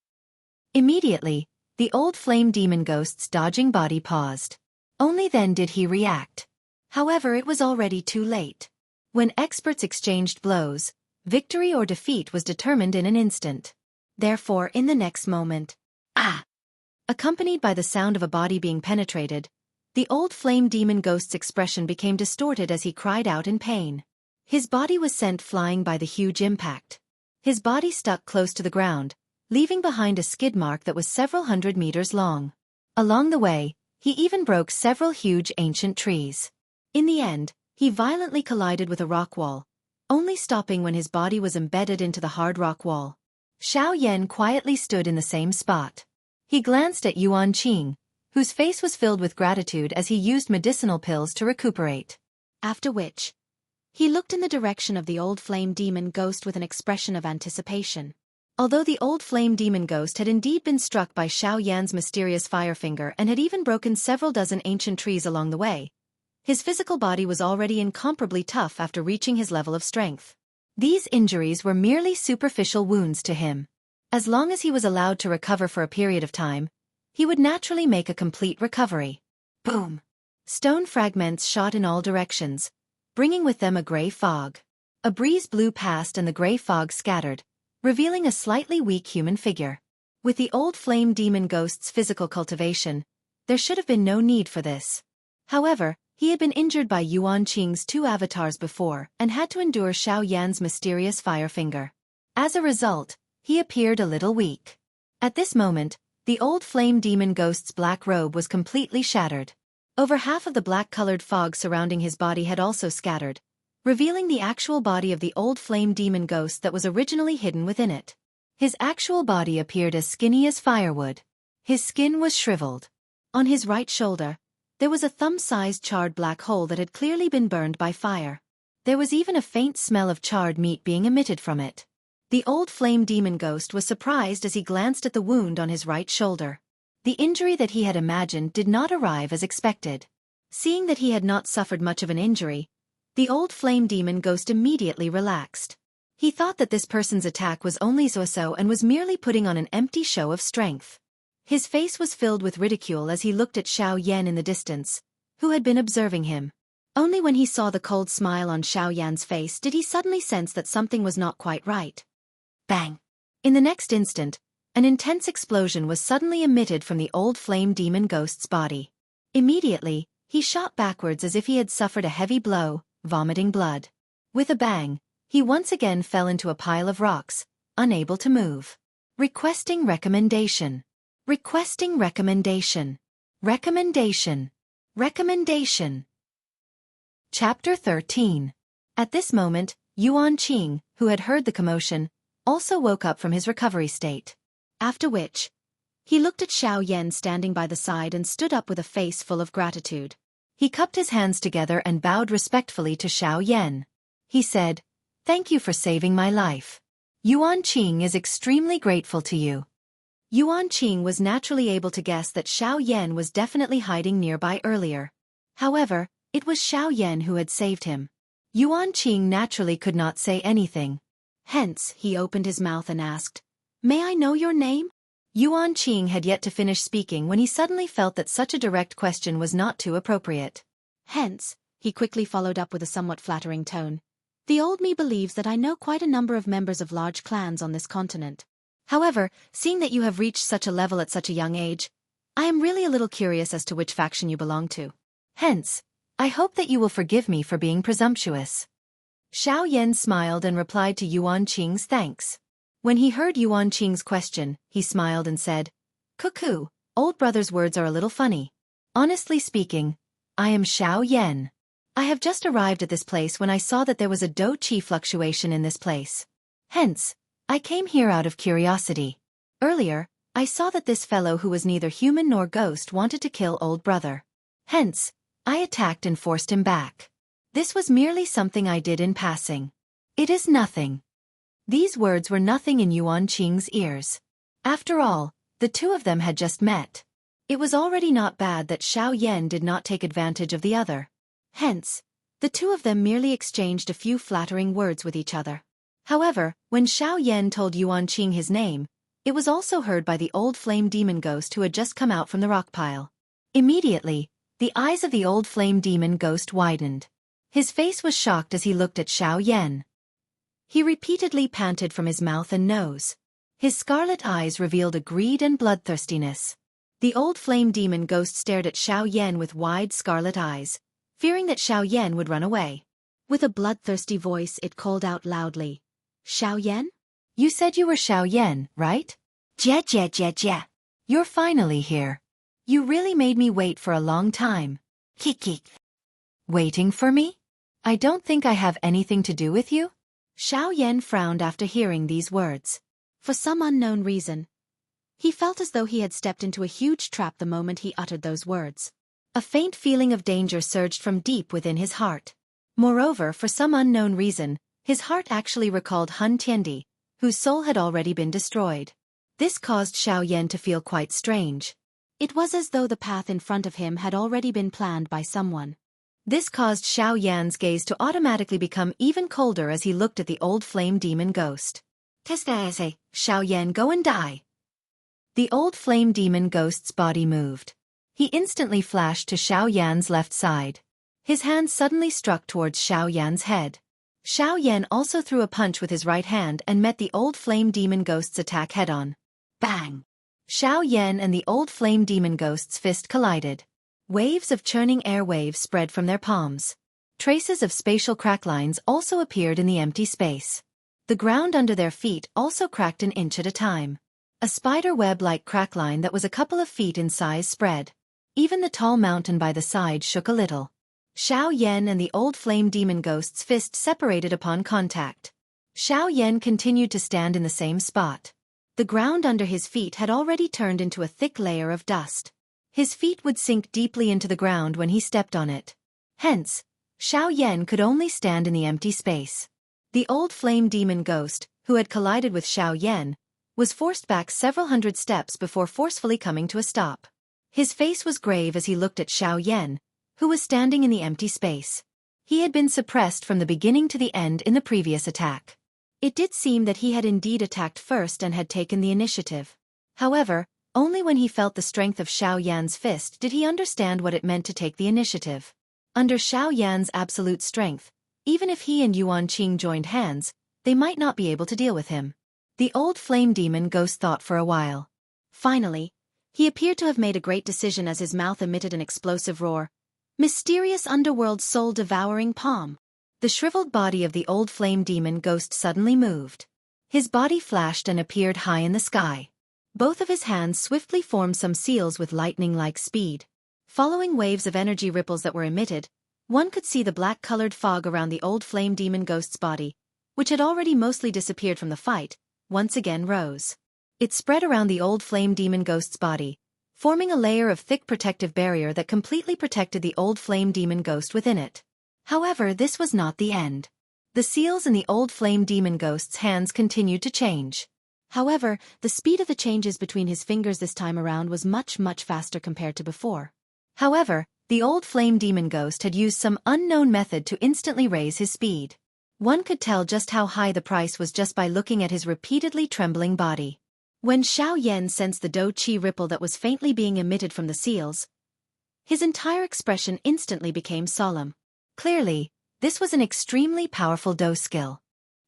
Immediately, the old flame demon ghost's dodging body paused. Only then did he react. However, it was already too late. When experts exchanged blows, victory or defeat was determined in an instant. Therefore, in the next moment, accompanied by the sound of a body being penetrated, the old flame demon ghost's expression became distorted as he cried out in pain. His body was sent flying by the huge impact. His body stuck close to the ground, leaving behind a skid mark that was several hundred meters long. Along the way, he even broke several huge ancient trees. In the end, he violently collided with a rock wall, only stopping when his body was embedded into the hard rock wall. Xiao Yan quietly stood in the same spot. He glanced at Yuan Qing, whose face was filled with gratitude as he used medicinal pills to recuperate. After which, he looked in the direction of the old flame demon ghost with an expression of anticipation. Although the old flame demon ghost had indeed been struck by Xiao Yan's mysterious firefinger and had even broken several dozen ancient trees along the way, his physical body was already incomparably tough after reaching his level of strength. These injuries were merely superficial wounds to him. As long as he was allowed to recover for a period of time, he would naturally make a complete recovery. Boom! Stone fragments shot in all directions, bringing with them a gray fog. A breeze blew past and the gray fog scattered, revealing a slightly weak human figure. With the old flame demon ghost's physical cultivation, there should have been no need for this. However, he had been injured by Yuan Qing's 2 avatars before and had to endure Xiao Yan's mysterious firefinger. As a result, he appeared a little weak. At this moment, the old flame demon ghost's black robe was completely shattered. Over half of the black-colored fog surrounding his body had also scattered, revealing the actual body of the old flame demon ghost that was originally hidden within it. His actual body appeared as skinny as firewood. His skin was shriveled. On his right shoulder, there was a thumb-sized charred black hole that had clearly been burned by fire. There was even a faint smell of charred meat being emitted from it. The old flame demon ghost was surprised as he glanced at the wound on his right shoulder. The injury that he had imagined did not arrive as expected. Seeing that he had not suffered much of an injury, the old flame demon ghost immediately relaxed. He thought that this person's attack was only so-so and was merely putting on an empty show of strength. His face was filled with ridicule as he looked at Xiao Yan in the distance, who had been observing him. Only when he saw the cold smile on Xiao Yan's face did he suddenly sense that something was not quite right. Bang! In the next instant, an intense explosion was suddenly emitted from the old flame demon ghost's body. Immediately, he shot backwards as if he had suffered a heavy blow, vomiting blood. With a bang, he once again fell into a pile of rocks, unable to move. Requesting recommendation. Requesting recommendation. Recommendation. Recommendation. Chapter 13. At this moment, Yuan Qing, who had heard the commotion, also woke up from his recovery state. After which, he looked at Xiao Yan standing by the side and stood up with a face full of gratitude. He cupped his hands together and bowed respectfully to Xiao Yan. He said, "Thank you for saving my life. Yuan Qing is extremely grateful to you." Yuan Qing was naturally able to guess that Xiao Yan was definitely hiding nearby earlier. However, it was Xiao Yan who had saved him. Yuan Qing naturally could not say anything. Hence, he opened his mouth and asked, "May I know your name?" Yuan Qing had yet to finish speaking when he suddenly felt that such a direct question was not too appropriate. Hence, he quickly followed up with a somewhat flattering tone. "The old me believes that I know quite a number of members of large clans on this continent. However, seeing that you have reached such a level at such a young age, I am really a little curious as to which faction you belong to. Hence, I hope that you will forgive me for being presumptuous." Xiao Yan smiled and replied to Yuan Qing's thanks. When he heard Yuan Qing's question, he smiled and said, "Cuckoo, old brother's words are a little funny. Honestly speaking, I am Xiao Yan. I have just arrived at this place when I saw that there was a dou qi fluctuation in this place. Hence, I came here out of curiosity. Earlier, I saw that this fellow who was neither human nor ghost wanted to kill old brother. Hence, I attacked and forced him back. This was merely something I did in passing. It is nothing." These words were nothing in Yuan Qing's ears. After all, the two of them had just met. It was already not bad that Xiao Yan did not take advantage of the other. Hence, the two of them merely exchanged a few flattering words with each other. However, when Xiao Yan told Yuan Qing his name, it was also heard by the old flame demon ghost who had just come out from the rock pile. Immediately, the eyes of the old flame demon ghost widened. His face was shocked as he looked at Xiao Yan. He repeatedly panted from his mouth and nose. His scarlet eyes revealed a greed and bloodthirstiness. The old flame demon ghost stared at Xiao Yan with wide scarlet eyes, fearing that Xiao Yan would run away. With a bloodthirsty voice it called out loudly, "Xiao Yan? You said you were Xiao Yan, right? Jia. You're finally here. You really made me wait for a long time. Kik. Waiting for me? I don't think I have anything to do with you?" Xiao Yan frowned after hearing these words. For some unknown reason, He felt as though he had stepped into a huge trap the moment he uttered those words. A faint feeling of danger surged from deep within his heart. Moreover, for some unknown reason, his heart actually recalled Hun Tiandi, whose soul had already been destroyed. This caused Xiaoyan to feel quite strange. It was as though the path in front of him had already been planned by someone. This caused Xiaoyan's gaze to automatically become even colder as he looked at the old flame demon ghost. Testaese, Xiaoyan, go and die. The old flame demon ghost's body moved. He instantly flashed to Xiaoyan's left side. His hand suddenly struck towards Xiaoyan's head. Xiaoyan also threw a punch with his right hand and met the old flame demon ghost's attack head-on. Bang! Xiaoyan and the old flame demon ghost's fist collided. Waves of churning air waves spread from their palms. Traces of spatial crack lines also appeared in the empty space. The ground under their feet also cracked an inch at a time. A spider web-like crack line that was a couple of feet in size spread. Even the tall mountain by the side shook a little. Xiaoyan and the old flame demon ghost's fist separated upon contact. Xiaoyan continued to stand in the same spot. The ground under his feet had already turned into a thick layer of dust. His feet would sink deeply into the ground when he stepped on it. Hence, Xiaoyan could only stand in the empty space. The old flame demon ghost, who had collided with Xiaoyan, was forced back several hundred steps before forcefully coming to a stop. His face was grave as he looked at Xiaoyan, who was standing in the empty space. He had been suppressed from the beginning to the end in the previous attack. It did seem that he had indeed attacked first and had taken the initiative. However, only when he felt the strength of Xiaoyan's fist did he understand what it meant to take the initiative. Under Xiaoyan's absolute strength, even if he and Yuanqing joined hands, they might not be able to deal with him. The old flame demon ghost thought for a while. Finally, he appeared to have made a great decision as his mouth emitted an explosive roar. Mysterious underworld soul-devouring palm. The shriveled body of the old flame demon ghost suddenly moved. His body flashed and appeared high in the sky. Both of his hands swiftly formed some seals with lightning-like speed. Following waves of energy ripples that were emitted, one could see the black-colored fog around the old flame demon ghost's body, which had already mostly disappeared from the fight, once again rose. It spread around the old flame demon ghost's body, forming a layer of thick protective barrier that completely protected the old flame demon ghost within it. However, this was not the end. The seals in the old flame demon ghost's hands continued to change. However, the speed of the changes between his fingers this time around was much faster compared to before. However, the old flame demon ghost had used some unknown method to instantly raise his speed. One could tell just how high the price was just by looking at his repeatedly trembling body. When Xiaoyan sensed the Do Qi ripple that was faintly being emitted from the seals, his entire expression instantly became solemn. Clearly, this was an extremely powerful Do skill.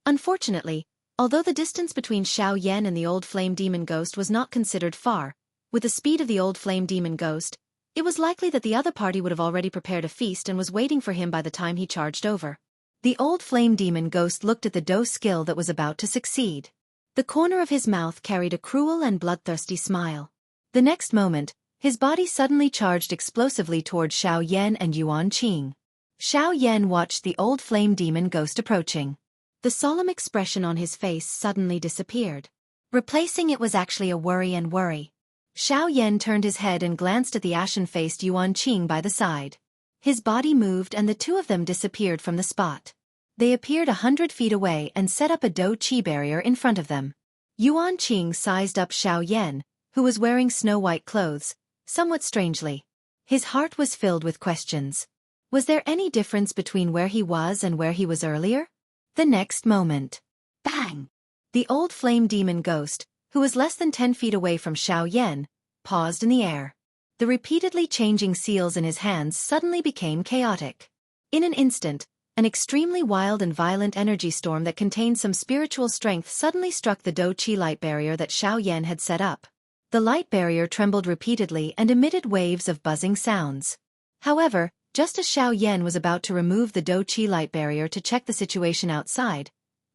Unfortunately, although the distance between Xiaoyan and the old flame demon ghost was not considered far, with the speed of the old flame demon ghost, it was likely that the other party would have already prepared a feast and was waiting for him by the time he charged over. The old flame demon ghost looked at the Do skill that was about to succeed. The corner of his mouth carried a cruel and bloodthirsty smile. The next moment, his body suddenly charged explosively towards Xiaoyan and Yuanqing. Xiaoyan watched the old flame demon ghost approaching. The solemn expression on his face suddenly disappeared. Replacing it was actually a worry. Xiaoyan turned his head and glanced at the ashen-faced Yuanqing by the side. His body moved and the two of them disappeared from the spot. They appeared 100 feet away and set up a Do Qi barrier in front of them. Yuanqing sized up Xiaoyan, who was wearing snow-white clothes, somewhat strangely. His heart was filled with questions. Was there any difference between where he was and where he was earlier? The next moment. Bang! The old flame demon ghost, who was less than 10 feet away from Xiaoyan, paused in the air. The repeatedly changing seals in his hands suddenly became chaotic. In an instant, an extremely wild and violent energy storm that contained some spiritual strength suddenly struck the Do Qi light barrier that Xiaoyan had set up. The light barrier trembled repeatedly and emitted waves of buzzing sounds. However, just as Xiaoyan was about to remove the Do Qi light barrier to check the situation outside,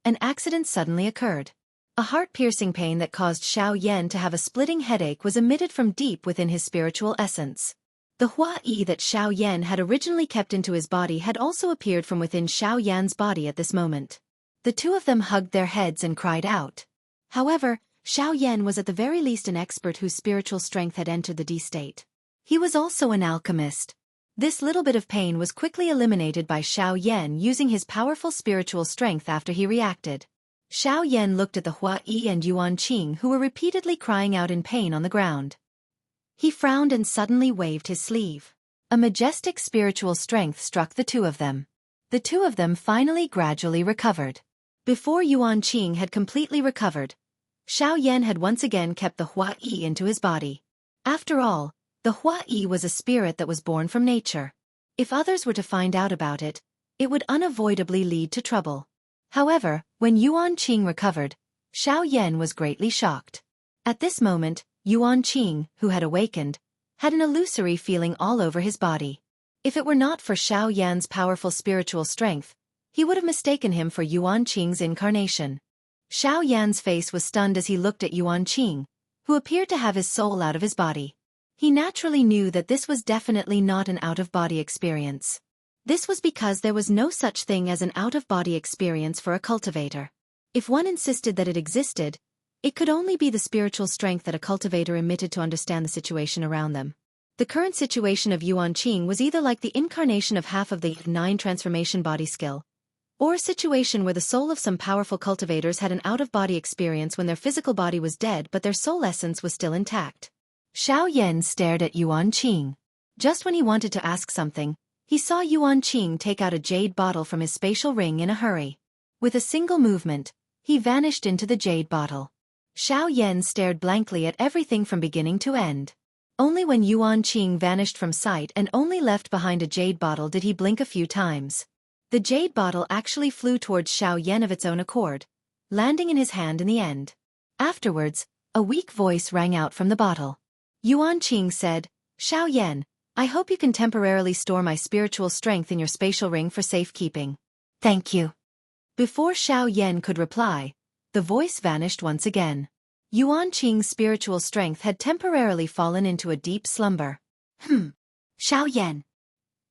an accident suddenly occurred. A heart-piercing pain that caused Xiaoyan to have a splitting headache was emitted from deep within his spiritual essence. The Hua Yi that Xiaoyan had originally kept into his body had also appeared from within Xiaoyan's body at this moment. The two of them hugged their heads and cried out. However, Xiao Yan was at the very least an expert whose spiritual strength had entered the D state. He was also an alchemist. This little bit of pain was quickly eliminated by Xiao Yan using his powerful spiritual strength after he reacted. Xiao Yan looked at the Hua Yi and Yuan Qing, who were repeatedly crying out in pain on the ground. He frowned and suddenly waved his sleeve. A majestic spiritual strength struck the two of them. The two of them finally gradually recovered. Before Yuan Qing had completely recovered, Xiao Yan had once again kept the Hua Yi into his body. After all, the Hua Yi was a spirit that was born from nature. If others were to find out about it, it would unavoidably lead to trouble. However, when Yuan Qing recovered, Xiao Yan was greatly shocked. At this moment, Yuan Qing, who had awakened, had an illusory feeling all over his body. If it were not for Xiao Yan's powerful spiritual strength, he would have mistaken him for Yuan Qing's incarnation. Xiao Yan's face was stunned as he looked at Yuan Qing, who appeared to have his soul out of his body. He naturally knew that this was definitely not an out-of-body experience. This was because there was no such thing as an out-of-body experience for a cultivator. If one insisted that it existed, it could only be the spiritual strength that a cultivator emitted to understand the situation around them. The current situation of Yuan Qing was either like the incarnation of half of the 9 transformation body skill, or a situation where the soul of some powerful cultivators had an out-of-body experience when their physical body was dead but their soul essence was still intact. Xiao Yan stared at Yuan Qing. Just when he wanted to ask something, he saw Yuan Qing take out a jade bottle from his spatial ring in a hurry. With a single movement, he vanished into the jade bottle. Xiao Yan stared blankly at everything from beginning to end. Only when Yuan Qing vanished from sight and only left behind a jade bottle did he blink a few times. The jade bottle actually flew towards Xiao Yan of its own accord, landing in his hand in the end. Afterwards, a weak voice rang out from the bottle. Yuan Qing said, "Xiao Yan, I hope you can temporarily store my spiritual strength in your spatial ring for safekeeping." "Thank you." Before Xiao Yan could reply, the voice vanished once again. Yuan Qing's spiritual strength had temporarily fallen into a deep slumber. Xiao Yan.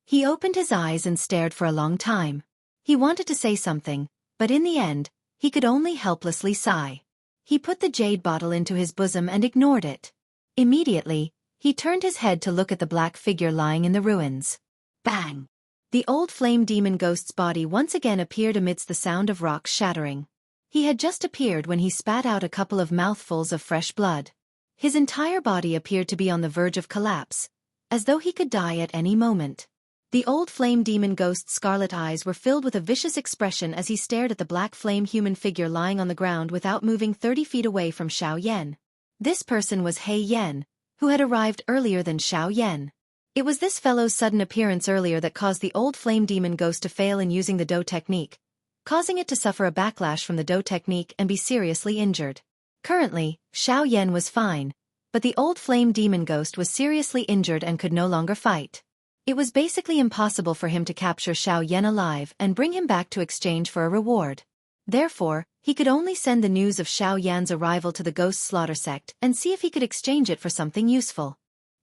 He opened his eyes and stared for a long time. He wanted to say something, but in the end, he could only helplessly sigh. He put the jade bottle into his bosom and ignored it. Immediately, he turned his head to look at the black figure lying in the ruins. Bang! The old flame demon ghost's body once again appeared amidst the sound of rocks shattering. He had just appeared when he spat out a couple of mouthfuls of fresh blood. His entire body appeared to be on the verge of collapse, as though he could die at any moment. The old flame demon ghost's scarlet eyes were filled with a vicious expression as he stared at the black flame human figure lying on the ground without moving 30 feet away from Xiao Yan. This person was He Yan, who had arrived earlier than Xiao Yan. It was this fellow's sudden appearance earlier that caused the old flame demon ghost to fail in using the Do technique, causing it to suffer a backlash from the Do technique and be seriously injured. Currently, Xiao Yan was fine, but the old flame demon ghost was seriously injured and could no longer fight. It was basically impossible for him to capture Xiao Yan alive and bring him back to exchange for a reward. Therefore, he could only send the news of Xiao Yan's arrival to the Ghost Slaughter sect and see if he could exchange it for something useful.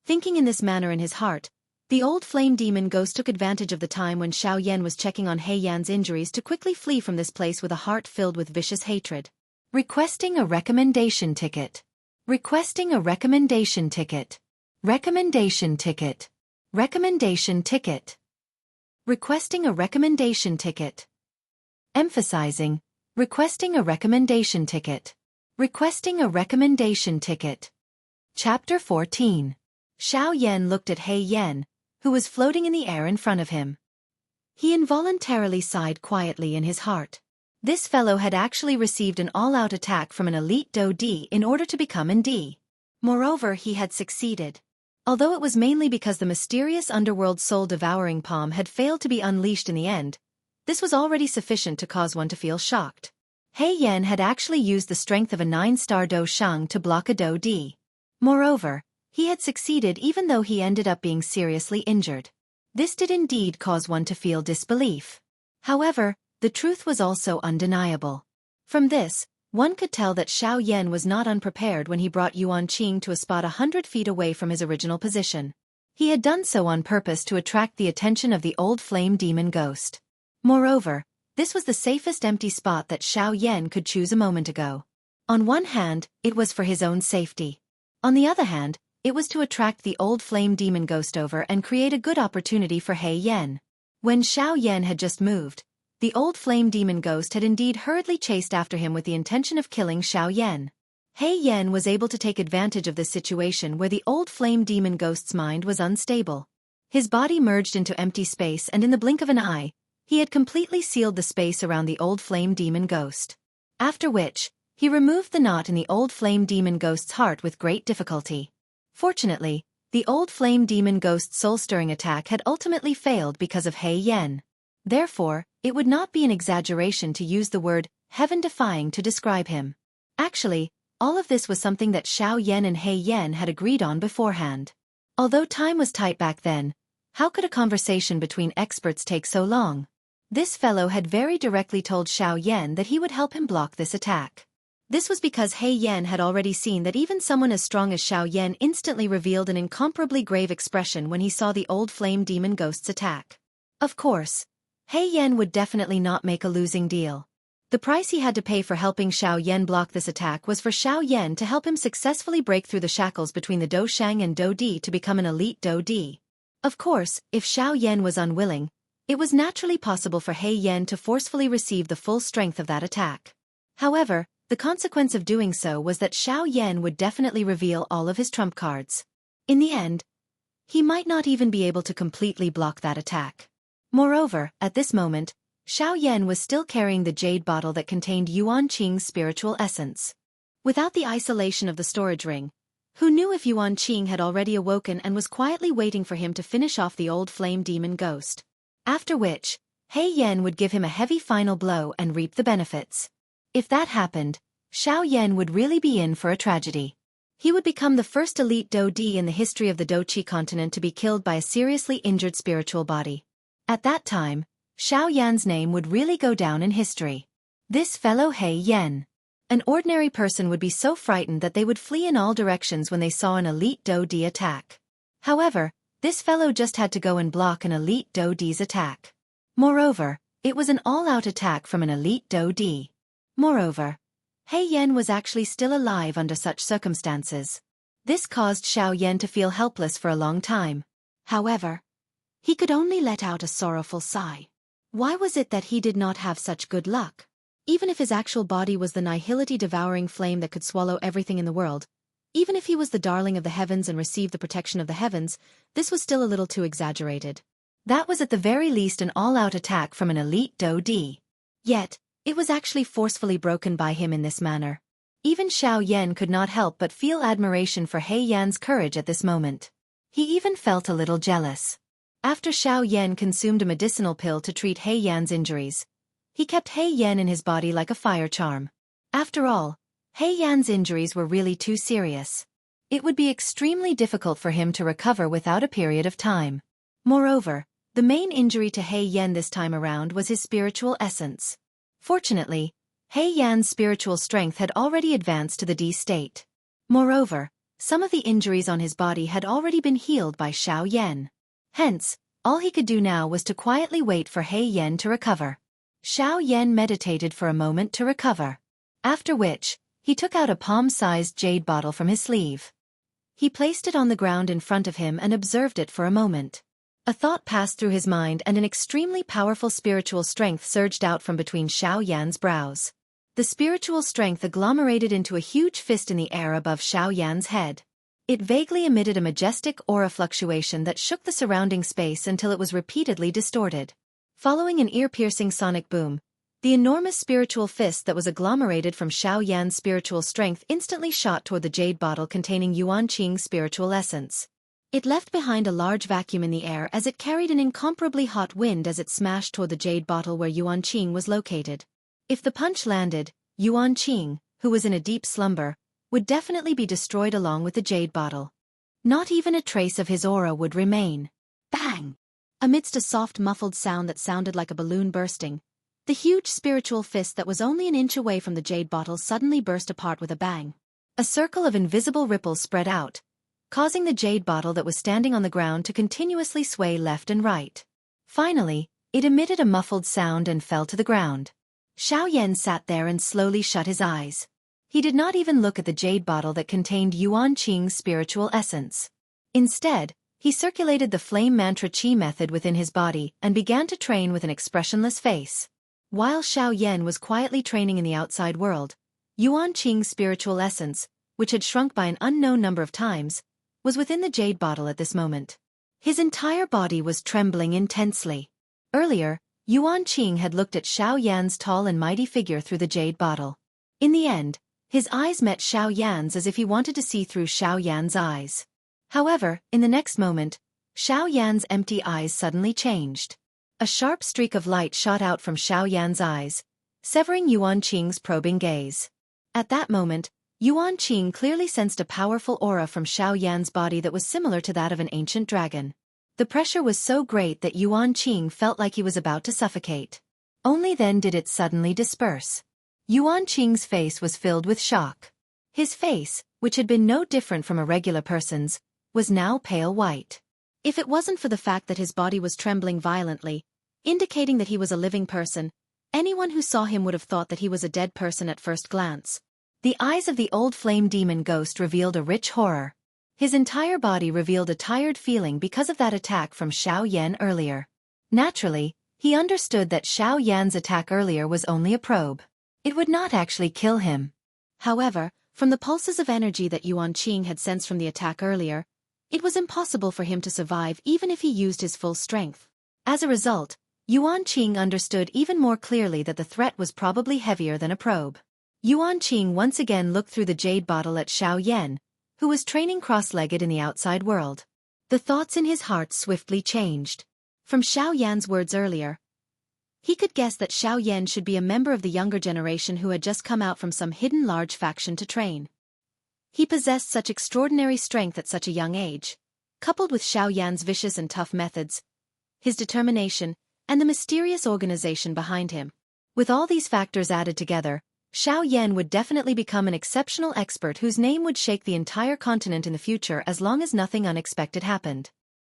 Thinking in this manner in his heart, the old flame demon ghost took advantage of the time when Xiao Yan was checking on He Yan's injuries to quickly flee from this place with a heart filled with vicious hatred. Requesting a recommendation ticket. Requesting a recommendation ticket. Recommendation ticket. Recommendation ticket. Requesting a recommendation ticket. Emphasizing. Requesting a recommendation ticket. Requesting a recommendation ticket. Chapter 14. Xiao Yan looked at He Yan, who was floating in the air in front of him. He involuntarily sighed quietly in his heart. This fellow had actually received an all-out attack from an elite Do D in order to become an D. Moreover, he had succeeded. Although it was mainly because the mysterious underworld soul-devouring palm had failed to be unleashed in the end, this was already sufficient to cause one to feel shocked. He Yan had actually used the strength of a 9-star Do Shang to block a Do D. Moreover, he had succeeded even though he ended up being seriously injured. This did indeed cause one to feel disbelief. However, the truth was also undeniable. From this, one could tell that Xiao Yan was not unprepared when he brought Yuan Qing to a spot 100 feet away from his original position. He had done so on purpose to attract the attention of the old flame demon ghost. Moreover, this was the safest empty spot that Xiao Yan could choose a moment ago. On one hand, it was for his own safety. On the other hand, it was to attract the old flame demon ghost over and create a good opportunity for He Yan. When Xiao Yan had just moved, the old flame demon ghost had indeed hurriedly chased after him with the intention of killing Xiao Yan. He Yan was able to take advantage of this situation where the old flame demon ghost's mind was unstable. His body merged into empty space, and in the blink of an eye, he had completely sealed the space around the old flame demon ghost. After which, he removed the knot in the old flame demon ghost's heart with great difficulty. Fortunately, the old flame demon ghost's soul-stirring attack had ultimately failed because of He Yan. Therefore, it would not be an exaggeration to use the word heaven-defying to describe him. Actually, all of this was something that Xiao Yan and He Yan had agreed on beforehand. Although time was tight back then, how could a conversation between experts take so long? This fellow had very directly told Xiao Yan that he would help him block this attack. This was because He Yan had already seen that even someone as strong as Xiao Yan instantly revealed an incomparably grave expression when he saw the old flame demon ghost's attack. Of course, He Yan would definitely not make a losing deal. The price he had to pay for helping Xiao Yan block this attack was for Xiao Yan to help him successfully break through the shackles between the Do Shang and Do Di to become an elite Do Di. Of course, if Xiao Yan was unwilling, it was naturally possible for He Yan to forcefully receive the full strength of that attack. However, the consequence of doing so was that Xiao Yan would definitely reveal all of his trump cards. In the end, he might not even be able to completely block that attack. Moreover, at this moment, Xiao Yan was still carrying the jade bottle that contained Yuan Qing's spiritual essence. Without the isolation of the storage ring, who knew if Yuan Qing had already awoken and was quietly waiting for him to finish off the old flame demon ghost? After which, He Yan would give him a heavy final blow and reap the benefits. If that happened, Xiao Yan would really be in for a tragedy. He would become the first elite Do Di in the history of the Do-Chi continent to be killed by a seriously injured spiritual body. At that time, Xiao Yan's name would really go down in history. This fellow He Yan. An ordinary person would be so frightened that they would flee in all directions when they saw an elite Do Di attack. However, this fellow just had to go and block an elite Do Di's attack. Moreover, it was an all-out attack from an elite Do Di. Moreover, He Yan was actually still alive under such circumstances. This caused Xiao Yan to feel helpless for a long time. However, he could only let out a sorrowful sigh. Why was it that he did not have such good luck? Even if his actual body was the nihility-devouring flame that could swallow everything in the world, even if he was the darling of the heavens and received the protection of the heavens, this was still a little too exaggerated. That was at the very least an all-out attack from an elite Do Di. Yet, it was actually forcefully broken by him in this manner. Even Xiao Yan could not help but feel admiration for He Yan's courage at this moment. He even felt a little jealous. After Xiao Yan consumed a medicinal pill to treat He Yan's injuries, he kept He Yan in his body like a fire charm. After all, He Yan's injuries were really too serious. It would be extremely difficult for him to recover without a period of time. Moreover, the main injury to He Yan this time around was his spiritual essence. Fortunately, He Yan's spiritual strength had already advanced to the D state. Moreover, some of the injuries on his body had already been healed by Xiao Yan. Hence, all he could do now was to quietly wait for He Yan to recover. Xiao Yan meditated for a moment to recover. After which, he took out a palm-sized jade bottle from his sleeve. He placed it on the ground in front of him and observed it for a moment. A thought passed through his mind and an extremely powerful spiritual strength surged out from between Xiao Yan's brows. The spiritual strength agglomerated into a huge fist in the air above Xiao Yan's head. It vaguely emitted a majestic aura fluctuation that shook the surrounding space until it was repeatedly distorted. Following an ear-piercing sonic boom, the enormous spiritual fist that was agglomerated from Xiao Yan's spiritual strength instantly shot toward the jade bottle containing Yuan Qing's spiritual essence. It left behind a large vacuum in the air as it carried an incomparably hot wind as it smashed toward the jade bottle where Yuan Qing was located. If the punch landed, Yuan Qing, who was in a deep slumber, would definitely be destroyed along with the jade bottle. Not even a trace of his aura would remain. Bang! Amidst a soft muffled sound that sounded like a balloon bursting, the huge spiritual fist that was only an inch away from the jade bottle suddenly burst apart with a bang. A circle of invisible ripples spread out, causing the jade bottle that was standing on the ground to continuously sway left and right. Finally, it emitted a muffled sound and fell to the ground. Xiao Yan sat there and slowly shut his eyes. He did not even look at the jade bottle that contained Yuan Qing's spiritual essence. Instead, he circulated the flame mantra chi method within his body and began to train with an expressionless face. While Xiao Yan was quietly training in the outside world, Yuan Qing's spiritual essence, which had shrunk by an unknown number of times, was within the jade bottle at this moment. His entire body was trembling intensely. Earlier, Yuan Qing had looked at Xiao Yan's tall and mighty figure through the jade bottle. In the end, his eyes met Xiao Yan's as if he wanted to see through Xiao Yan's eyes. However, in the next moment, Xiao Yan's empty eyes suddenly changed. A sharp streak of light shot out from Xiao Yan's eyes, severing Yuan Qing's probing gaze. At that moment, Yuan Qing clearly sensed a powerful aura from Xiao Yan's body that was similar to that of an ancient dragon. The pressure was so great that Yuan Qing felt like he was about to suffocate. Only then did it suddenly disperse. Yuan Qing's face was filled with shock. His face, which had been no different from a regular person's, was now pale white. If it wasn't for the fact that his body was trembling violently, indicating that he was a living person, anyone who saw him would have thought that he was a dead person at first glance. The eyes of the old flame demon ghost revealed a rich horror. His entire body revealed a tired feeling because of that attack from Xiao Yan earlier. Naturally, he understood that Xiao Yan's attack earlier was only a probe. It would not actually kill him. However, from the pulses of energy that Yuan Qing had sensed from the attack earlier, it was impossible for him to survive even if he used his full strength. As a result, Yuan Qing understood even more clearly that the threat was probably heavier than a probe. Yuan Qing once again looked through the jade bottle at Xiao Yan, who was training cross-legged in the outside world. The thoughts in his heart swiftly changed. From Xiao Yan's words earlier, he could guess that Xiao Yan should be a member of the younger generation who had just come out from some hidden large faction to train. He possessed such extraordinary strength at such a young age, coupled with Xiao Yan's vicious and tough methods, his determination, and the mysterious organization behind him. With all these factors added together, Xiao Yan would definitely become an exceptional expert whose name would shake the entire continent in the future as long as nothing unexpected happened.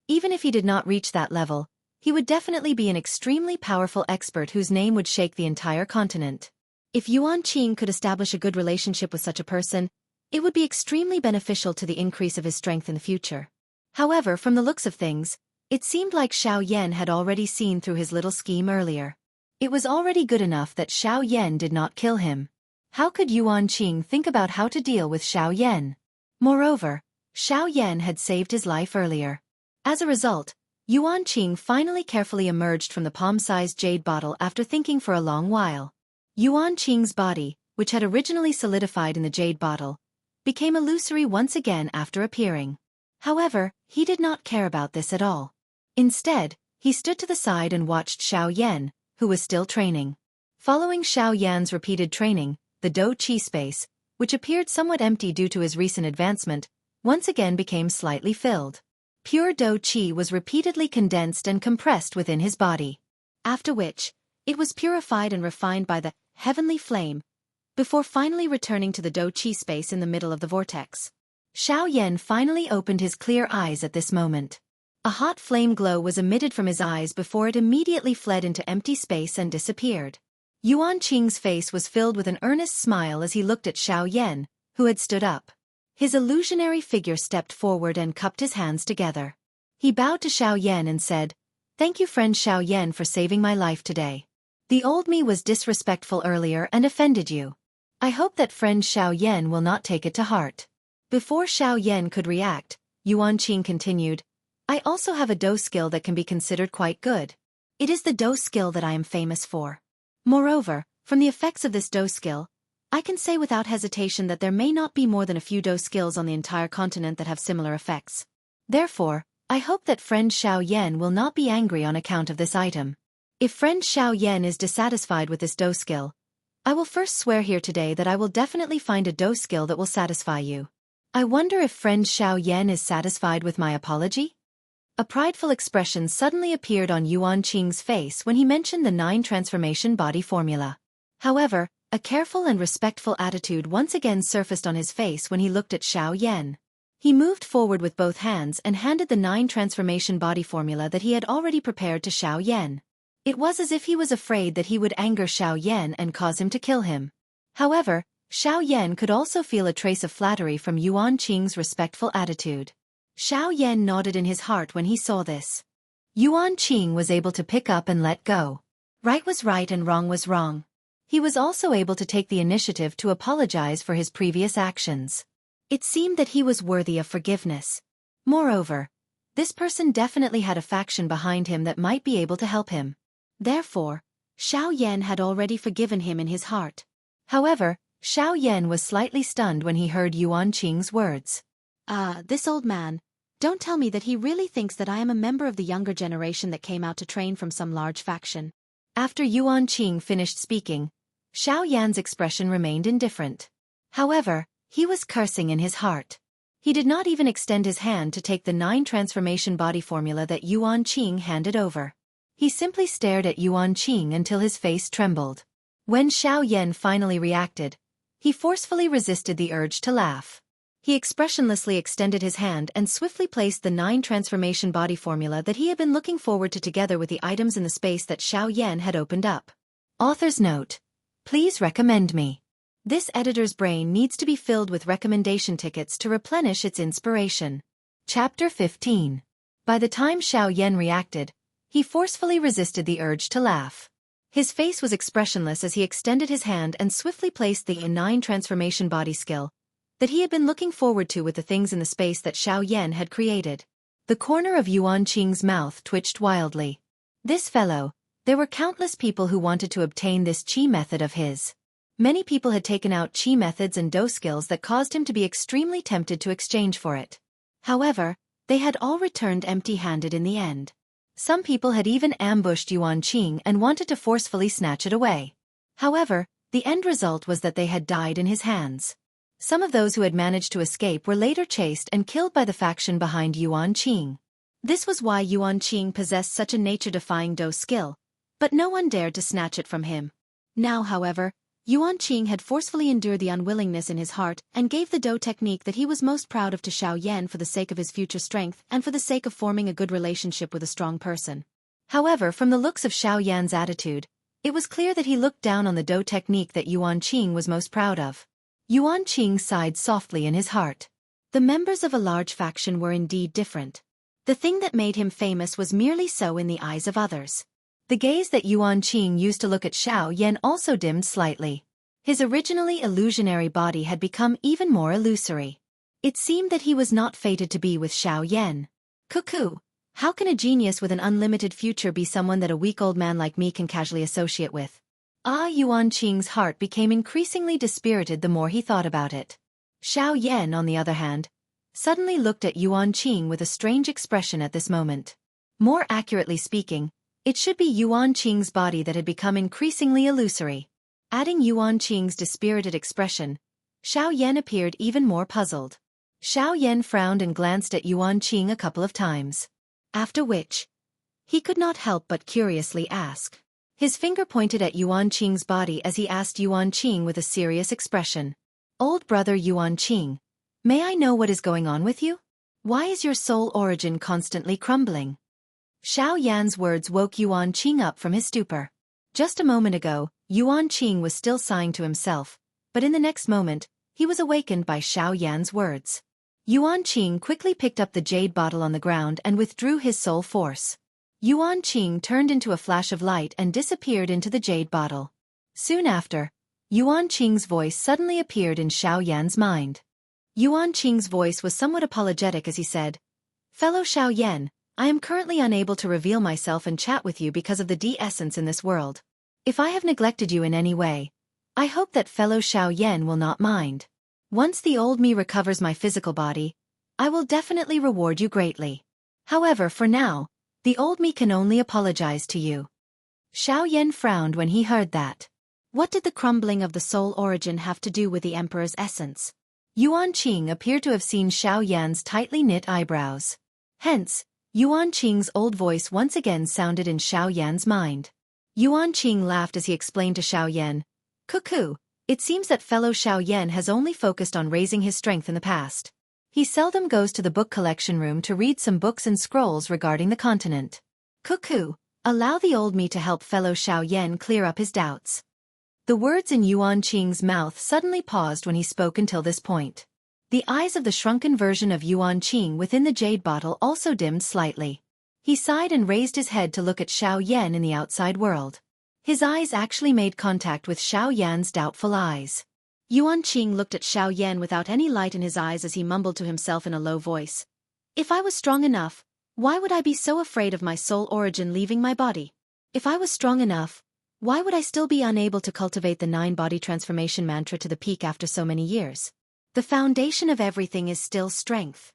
Even if he did not reach that level, he would definitely be an extremely powerful expert whose name would shake the entire continent. If Yuan Qing could establish a good relationship with such a person, it would be extremely beneficial to the increase of his strength in the future. However, from the looks of things, it seemed like Xiao Yan had already seen through his little scheme earlier. It was already good enough that Xiao Yan did not kill him. How could Yuan Qing think about how to deal with Xiao Yan? Moreover, Xiao Yan had saved his life earlier. As a result, Yuan Qing finally carefully emerged from the palm-sized jade bottle after thinking for a long while. Yuan Qing's body, which had originally solidified in the jade bottle, became illusory once again after appearing. However, he did not care about this at all. Instead, he stood to the side and watched Xiao Yan, who was still training. Following Xiao Yan's repeated training, the Do Qi space, which appeared somewhat empty due to his recent advancement, once again became slightly filled. Pure Do Qi was repeatedly condensed and compressed within his body. After which, it was purified and refined by the heavenly flame, before finally returning to the Do Qi space in the middle of the vortex. Xiao Yan finally opened his clear eyes at this moment. A hot flame glow was emitted from his eyes before it immediately fled into empty space and disappeared. Yuan Qing's face was filled with an earnest smile as he looked at Xiao Yan, who had stood up. His illusionary figure stepped forward and cupped his hands together. He bowed to Xiao Yan and said, "Thank you, friend Xiao Yan, for saving my life today. The old me was disrespectful earlier and offended you. I hope that friend Xiao Yan will not take it to heart." Before Xiao Yan could react, Yuan Qing continued, "I also have a Do skill that can be considered quite good. It is the Do skill that I am famous for. Moreover, from the effects of this Do skill, I can say without hesitation that there may not be more than a few Do skills on the entire continent that have similar effects. Therefore, I hope that friend Xiao Yan will not be angry on account of this item. If friend Xiao Yan is dissatisfied with this Do skill, I will first swear here today that I will definitely find a Do skill that will satisfy you. I wonder if friend Xiao Yan is satisfied with my apology?" A prideful expression suddenly appeared on Yuan Qing's face when he mentioned the 9 transformation body formula. However, a careful and respectful attitude once again surfaced on his face when he looked at Xiao Yan. He moved forward with both hands and handed the 9 transformation body formula that he had already prepared to Xiao Yan. It was as if he was afraid that he would anger Xiao Yan and cause him to kill him. However, Xiao Yan could also feel a trace of flattery from Yuan Qing's respectful attitude. Xiao Yan nodded in his heart when he saw this. Yuan Qing was able to pick up and let go. Right was right and wrong was wrong. He was also able to take the initiative to apologize for his previous actions. It seemed that he was worthy of forgiveness. Moreover, this person definitely had a faction behind him that might be able to help him. Therefore, Xiao Yan had already forgiven him in his heart. However, Xiao Yan was slightly stunned when he heard Yuan Qing's words. This old man. Don't tell me that he really thinks that I am a member of the younger generation that came out to train from some large faction. After Yuan Qing finished speaking, Xiao Yan's expression remained indifferent. However, he was cursing in his heart. He did not even extend his hand to take the 9 transformation body formula that Yuan Qing handed over. He simply stared at Yuan Qing until his face trembled. When Xiao Yan finally reacted, he forcefully resisted the urge to laugh. He expressionlessly extended his hand and swiftly placed the 9 transformation body formula that he had been looking forward to together with the items in the space that Xiao Yan had opened up. Author's note. Please recommend me. This editor's brain needs to be filled with recommendation tickets to replenish its inspiration. Chapter 15. By the time Xiao Yan reacted, he forcefully resisted the urge to laugh. His face was expressionless as he extended his hand and swiftly placed the 9 transformation body skill that he had been looking forward to with the things in the space that Xiao Yan had created. The corner of Yuan Qing's mouth twitched wildly. This fellow, there were countless people who wanted to obtain this qi method of his. Many people had taken out qi methods and do skills that caused him to be extremely tempted to exchange for it. However, they had all returned empty-handed in the end. Some people had even ambushed Yuan Qing and wanted to forcefully snatch it away. However, the end result was that they had died in his hands. Some of those who had managed to escape were later chased and killed by the faction behind Yuan Qing. This was why Yuan Qing possessed such a nature-defying do skill, but no one dared to snatch it from him. Now, however, Yuan Qing had forcefully endured the unwillingness in his heart and gave the do technique that he was most proud of to Xiao Yan for the sake of his future strength and for the sake of forming a good relationship with a strong person. However, from the looks of Xiao Yan's attitude, it was clear that he looked down on the do technique that Yuan Qing was most proud of. Yuan Qing sighed softly in his heart. The members of a large faction were indeed different. The thing that made him famous was merely so in the eyes of others. The gaze that Yuan Qing used to look at Xiao Yan also dimmed slightly. His originally illusionary body had become even more illusory. It seemed that he was not fated to be with Xiao Yan. Cuckoo! How can a genius with an unlimited future be someone that a weak old man like me can casually associate with? Yuan Qing's heart became increasingly dispirited the more he thought about it. Xiao Yan, on the other hand, suddenly looked at Yuan Qing with a strange expression at this moment. More accurately speaking, it should be Yuan Qing's body that had become increasingly illusory. Adding Yuan Qing's dispirited expression, Xiao Yan appeared even more puzzled. Xiao Yan frowned and glanced at Yuan Qing a couple of times. After which, he could not help but curiously ask. His finger pointed at Yuan Qing's body as he asked Yuan Qing with a serious expression. Old brother Yuan Qing, may I know what is going on with you? Why is your soul origin constantly crumbling? Xiao Yan's words woke Yuan Qing up from his stupor. Just a moment ago, Yuan Qing was still sighing to himself, but in the next moment, he was awakened by Xiao Yan's words. Yuan Qing quickly picked up the jade bottle on the ground and withdrew his soul force. Yuan Qing turned into a flash of light and disappeared into the jade bottle. Soon after, Yuan Qing's voice suddenly appeared in Xiao Yan's mind. Yuan Qing's voice was somewhat apologetic as he said, "Fellow Xiao Yan, I am currently unable to reveal myself and chat with you because of the de-essence in this world. If I have neglected you in any way, I hope that fellow Xiao Yan will not mind. Once the old me recovers my physical body, I will definitely reward you greatly. However, for now, the old me can only apologize to you." Xiao Yan frowned when he heard that. What did the crumbling of the soul origin have to do with the emperor's essence? Yuan Qing appeared to have seen Xiao Yan's tightly knit eyebrows. Hence, Yuan Qing's old voice once again sounded in Xiao Yan's mind. Yuan Qing laughed as he explained to Xiao Yan, "Cuckoo, it seems that fellow Xiao Yan has only focused on raising his strength in the past. He seldom goes to the book collection room to read some books and scrolls regarding the continent. Cuckoo, allow the old me to help fellow Xiao Yan clear up his doubts." The words in Yuan Qing's mouth suddenly paused when he spoke until this point. The eyes of the shrunken version of Yuan Qing within the jade bottle also dimmed slightly. He sighed and raised his head to look at Xiao Yan in the outside world. His eyes actually made contact with Xiao Yan's doubtful eyes. Yuan Qing looked at Xiao Yan without any light in his eyes as he mumbled to himself in a low voice. If I was strong enough, why would I be so afraid of my soul origin leaving my body? If I was strong enough, why would I still be unable to cultivate the 9-body transformation mantra to the peak after so many years? The foundation of everything is still strength.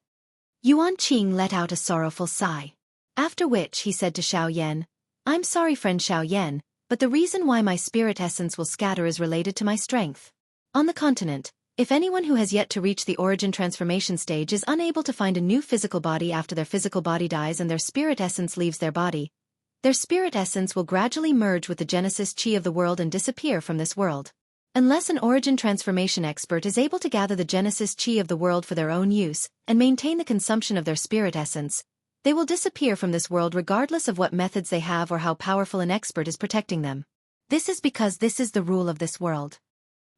Yuan Qing let out a sorrowful sigh. After which he said to Xiao Yan, I'm sorry friend Xiao Yan, but the reason why my spirit essence will scatter is related to my strength. On the continent, if anyone who has yet to reach the origin transformation stage is unable to find a new physical body after their physical body dies and their spirit essence leaves their body, their spirit essence will gradually merge with the Genesis Chi of the world and disappear from this world. Unless an origin transformation expert is able to gather the Genesis Chi of the world for their own use and maintain the consumption of their spirit essence, they will disappear from this world regardless of what methods they have or how powerful an expert is protecting them. This is because this is the rule of this world.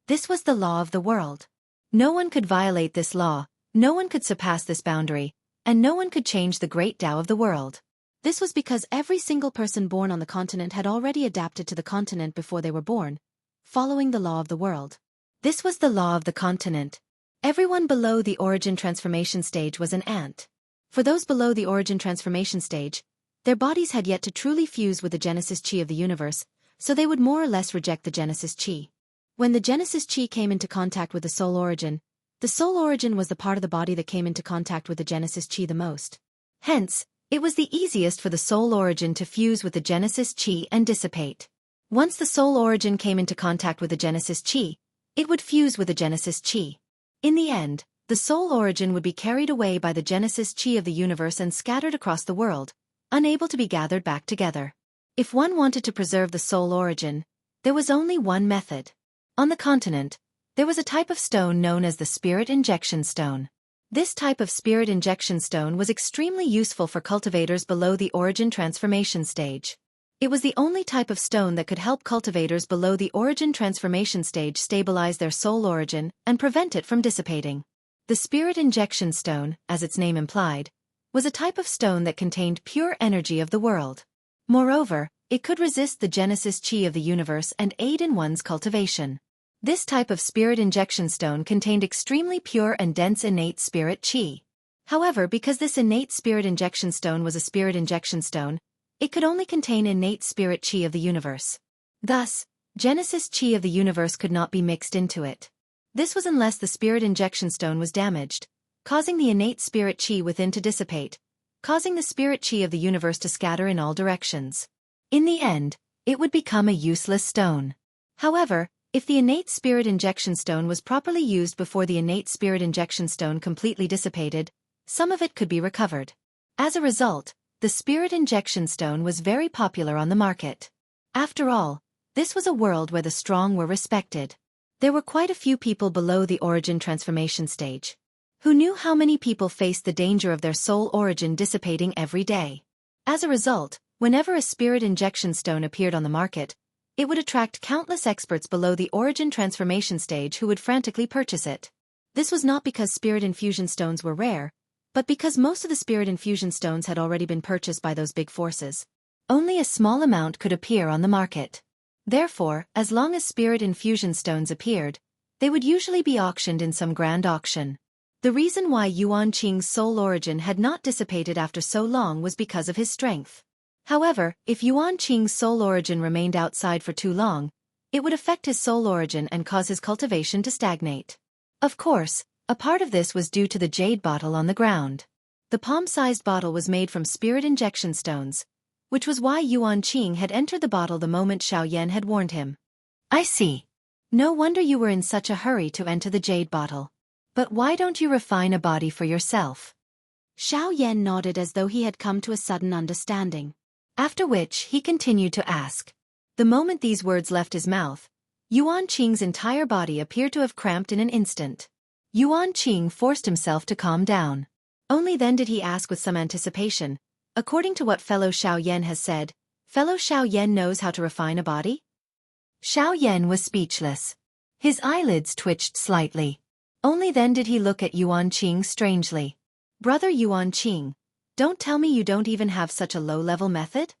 This was the law of the world. No one could violate this law, no one could surpass this boundary, and no one could change the great Tao of the world. This was because every single person born on the continent had already adapted to the continent before they were born, following the law of the world. This was the law of the continent. Everyone below the origin transformation stage was an ant. For those below the origin transformation stage, their bodies had yet to truly fuse with the Genesis Chi of the universe, so they would more or less reject the Genesis Chi. When the Genesis Chi came into contact with the soul origin was the part of the body that came into contact with the Genesis Chi the most. Hence, it was the easiest for the soul origin to fuse with the Genesis Chi and dissipate. Once the soul origin came into contact with the Genesis Chi, it would fuse with the Genesis Chi. In the end, the soul origin would be carried away by the Genesis Chi of the universe and scattered across the world, unable to be gathered back together. If one wanted to preserve the soul origin, there was only one method. On the continent, there was a type of stone known as the spirit injection stone. This type of spirit injection stone was extremely useful for cultivators below the origin transformation stage. It was the only type of stone that could help cultivators below the origin transformation stage stabilize their soul origin and prevent it from dissipating. The spirit injection stone, as its name implied, was a type of stone that contained pure energy of the world. Moreover, it could resist the Genesis Chi of the universe and aid in one's cultivation. This type of spirit injection stone contained extremely pure and dense innate spirit Chi. However, because this innate spirit injection stone was a spirit injection stone, it could only contain innate spirit Chi of the universe. Thus, Genesis Chi of the universe could not be mixed into it. This was unless the spirit injection stone was damaged, causing the innate spirit Chi within to dissipate, causing the spirit Chi of the universe to scatter in all directions. In the end, it would become a useless stone. However, if the innate spirit injection stone was properly used before the innate spirit injection stone completely dissipated, some of it could be recovered. As a result, the spirit injection stone was very popular on the market. After all, this was a world where the strong were respected. There were quite a few people below the origin transformation stage. Who knew how many people faced the danger of their soul origin dissipating every day? As a result, whenever a spirit injection stone appeared on the market, it would attract countless experts below the origin transformation stage who would frantically purchase it. This was not because spirit infusion stones were rare, but because most of the spirit infusion stones had already been purchased by those big forces. Only a small amount could appear on the market. Therefore, as long as spirit infusion stones appeared, they would usually be auctioned in some grand auction. The reason why Yuan Qing's soul origin had not dissipated after so long was because of his strength. However, if Yuan Qing's soul origin remained outside for too long, it would affect his soul origin and cause his cultivation to stagnate. Of course, a part of this was due to the jade bottle on the ground. The palm-sized bottle was made from spirit injection stones, which was why Yuan Qing had entered the bottle the moment Xiao Yan had warned him. I see. No wonder you were in such a hurry to enter the jade bottle. But why don't you refine a body for yourself? Xiao Yan nodded as though he had come to a sudden understanding. After which he continued to ask. The moment these words left his mouth, Yuan Qing's entire body appeared to have cramped in an instant. Yuan Qing forced himself to calm down. Only then did he ask with some anticipation, according to what fellow Xiao Yan has said, fellow Xiao Yan knows how to refine a body? Xiao Yan was speechless. His eyelids twitched slightly. Only then did he look at Yuan Qing strangely. Brother Yuan Qing, don't tell me you don't even have such a low-level method?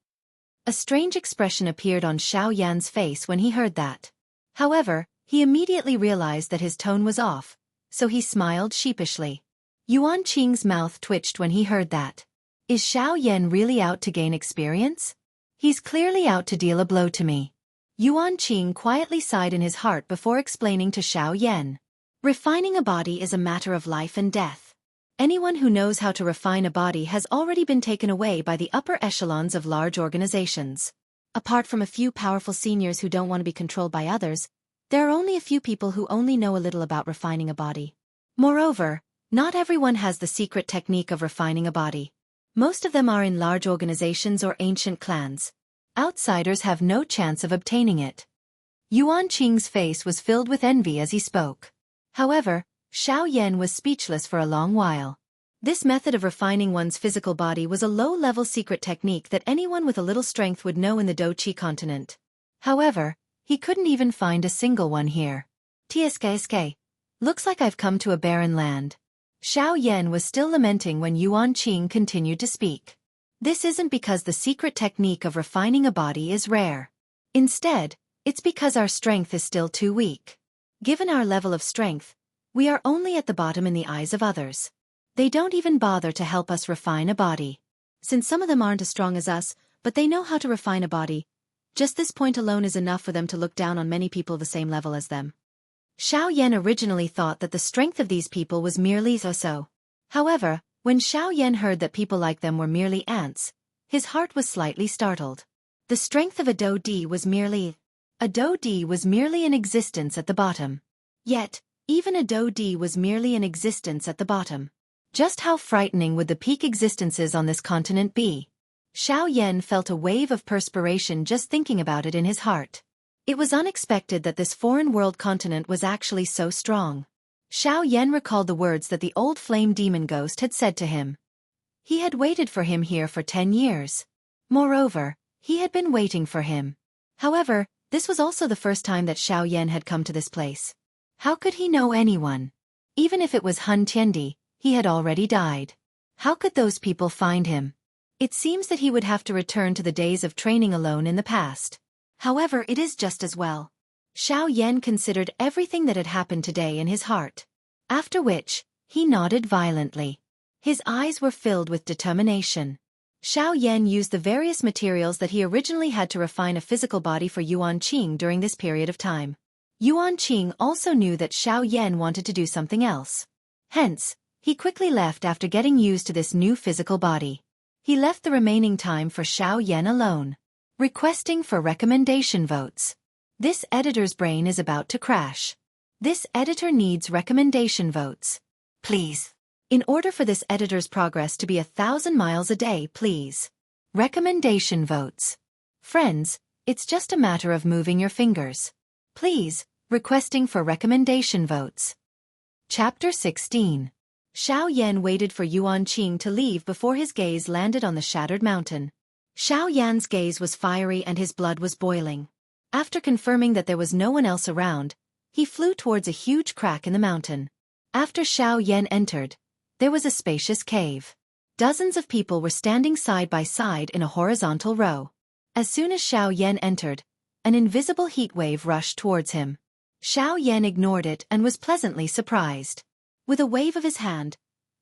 A strange expression appeared on Xiao Yan's face when he heard that. However, he immediately realized that his tone was off, so he smiled sheepishly. Yuan Qing's mouth twitched when he heard that. Is Xiao Yan really out to gain experience? He's clearly out to deal a blow to me. Yuan Qing quietly sighed in his heart before explaining to Xiao Yan. Refining a body is a matter of life and death. Anyone who knows how to refine a body has already been taken away by the upper echelons of large organizations. Apart from a few powerful seniors who don't want to be controlled by others, there are only a few people who only know a little about refining a body. Moreover, not everyone has the secret technique of refining a body. Most of them are in large organizations or ancient clans. Outsiders have no chance of obtaining it. Yuan Qing's face was filled with envy as he spoke. However, Xiao Yan was speechless for a long while. This method of refining one's physical body was a low-level secret technique that anyone with a little strength would know in the Doqi continent. However, he couldn't even find a single one here. TSKSK. Looks like I've come to a barren land. Xiao Yan was still lamenting when Yuan Qing continued to speak. This isn't because the secret technique of refining a body is rare. Instead, it's because our strength is still too weak. Given our level of strength, we are only at the bottom in the eyes of others. They don't even bother to help us refine a body. Since some of them aren't as strong as us, but they know how to refine a body, just this point alone is enough for them to look down on many people the same level as them. Xiao Yan originally thought that the strength of these people was merely so. However, when Xiao Yan heard that people like them were merely ants, his heart was slightly startled. The strength of a Do Di was merely in existence at the bottom. Yet, even a Do Di was merely in existence at the bottom. Just how frightening would the peak existences on this continent be? Xiao Yan felt a wave of perspiration just thinking about it in his heart. It was unexpected that this foreign world continent was actually so strong. Xiao Yan recalled the words that the old flame demon ghost had said to him. He had waited for him here for 10 years. Moreover, he had been waiting for him. However, this was also the first time that Xiao Yan had come to this place. How could he know anyone? Even if it was Hun Tiandi, he had already died. How could those people find him? It seems that he would have to return to the days of training alone in the past. However, it is just as well. Xiao Yan considered everything that had happened today in his heart. After which, he nodded violently. His eyes were filled with determination. Xiao Yan used the various materials that he originally had to refine a physical body for Yuan Qing during this period of time. Yuan Qing also knew that Xiao Yan wanted to do something else. Hence, he quickly left after getting used to this new physical body. He left the remaining time for Xiao Yan alone. Requesting for recommendation votes. This editor's brain is about to crash. This editor needs recommendation votes. Please. In order for this editor's progress to be 1,000 miles a day, please. Recommendation votes. Friends, it's just a matter of moving your fingers. Please, requesting for recommendation votes. Chapter 16. Xiao Yan waited for Yuan Qing to leave before his gaze landed on the shattered mountain. Xiao Yan's gaze was fiery and his blood was boiling. After confirming that there was no one else around, he flew towards a huge crack in the mountain. After Xiao Yan entered, there was a spacious cave. Dozens of people were standing side by side in a horizontal row. As soon as Xiao Yan entered, an invisible heat wave rushed towards him. Xiao Yan ignored it and was pleasantly surprised. With a wave of his hand,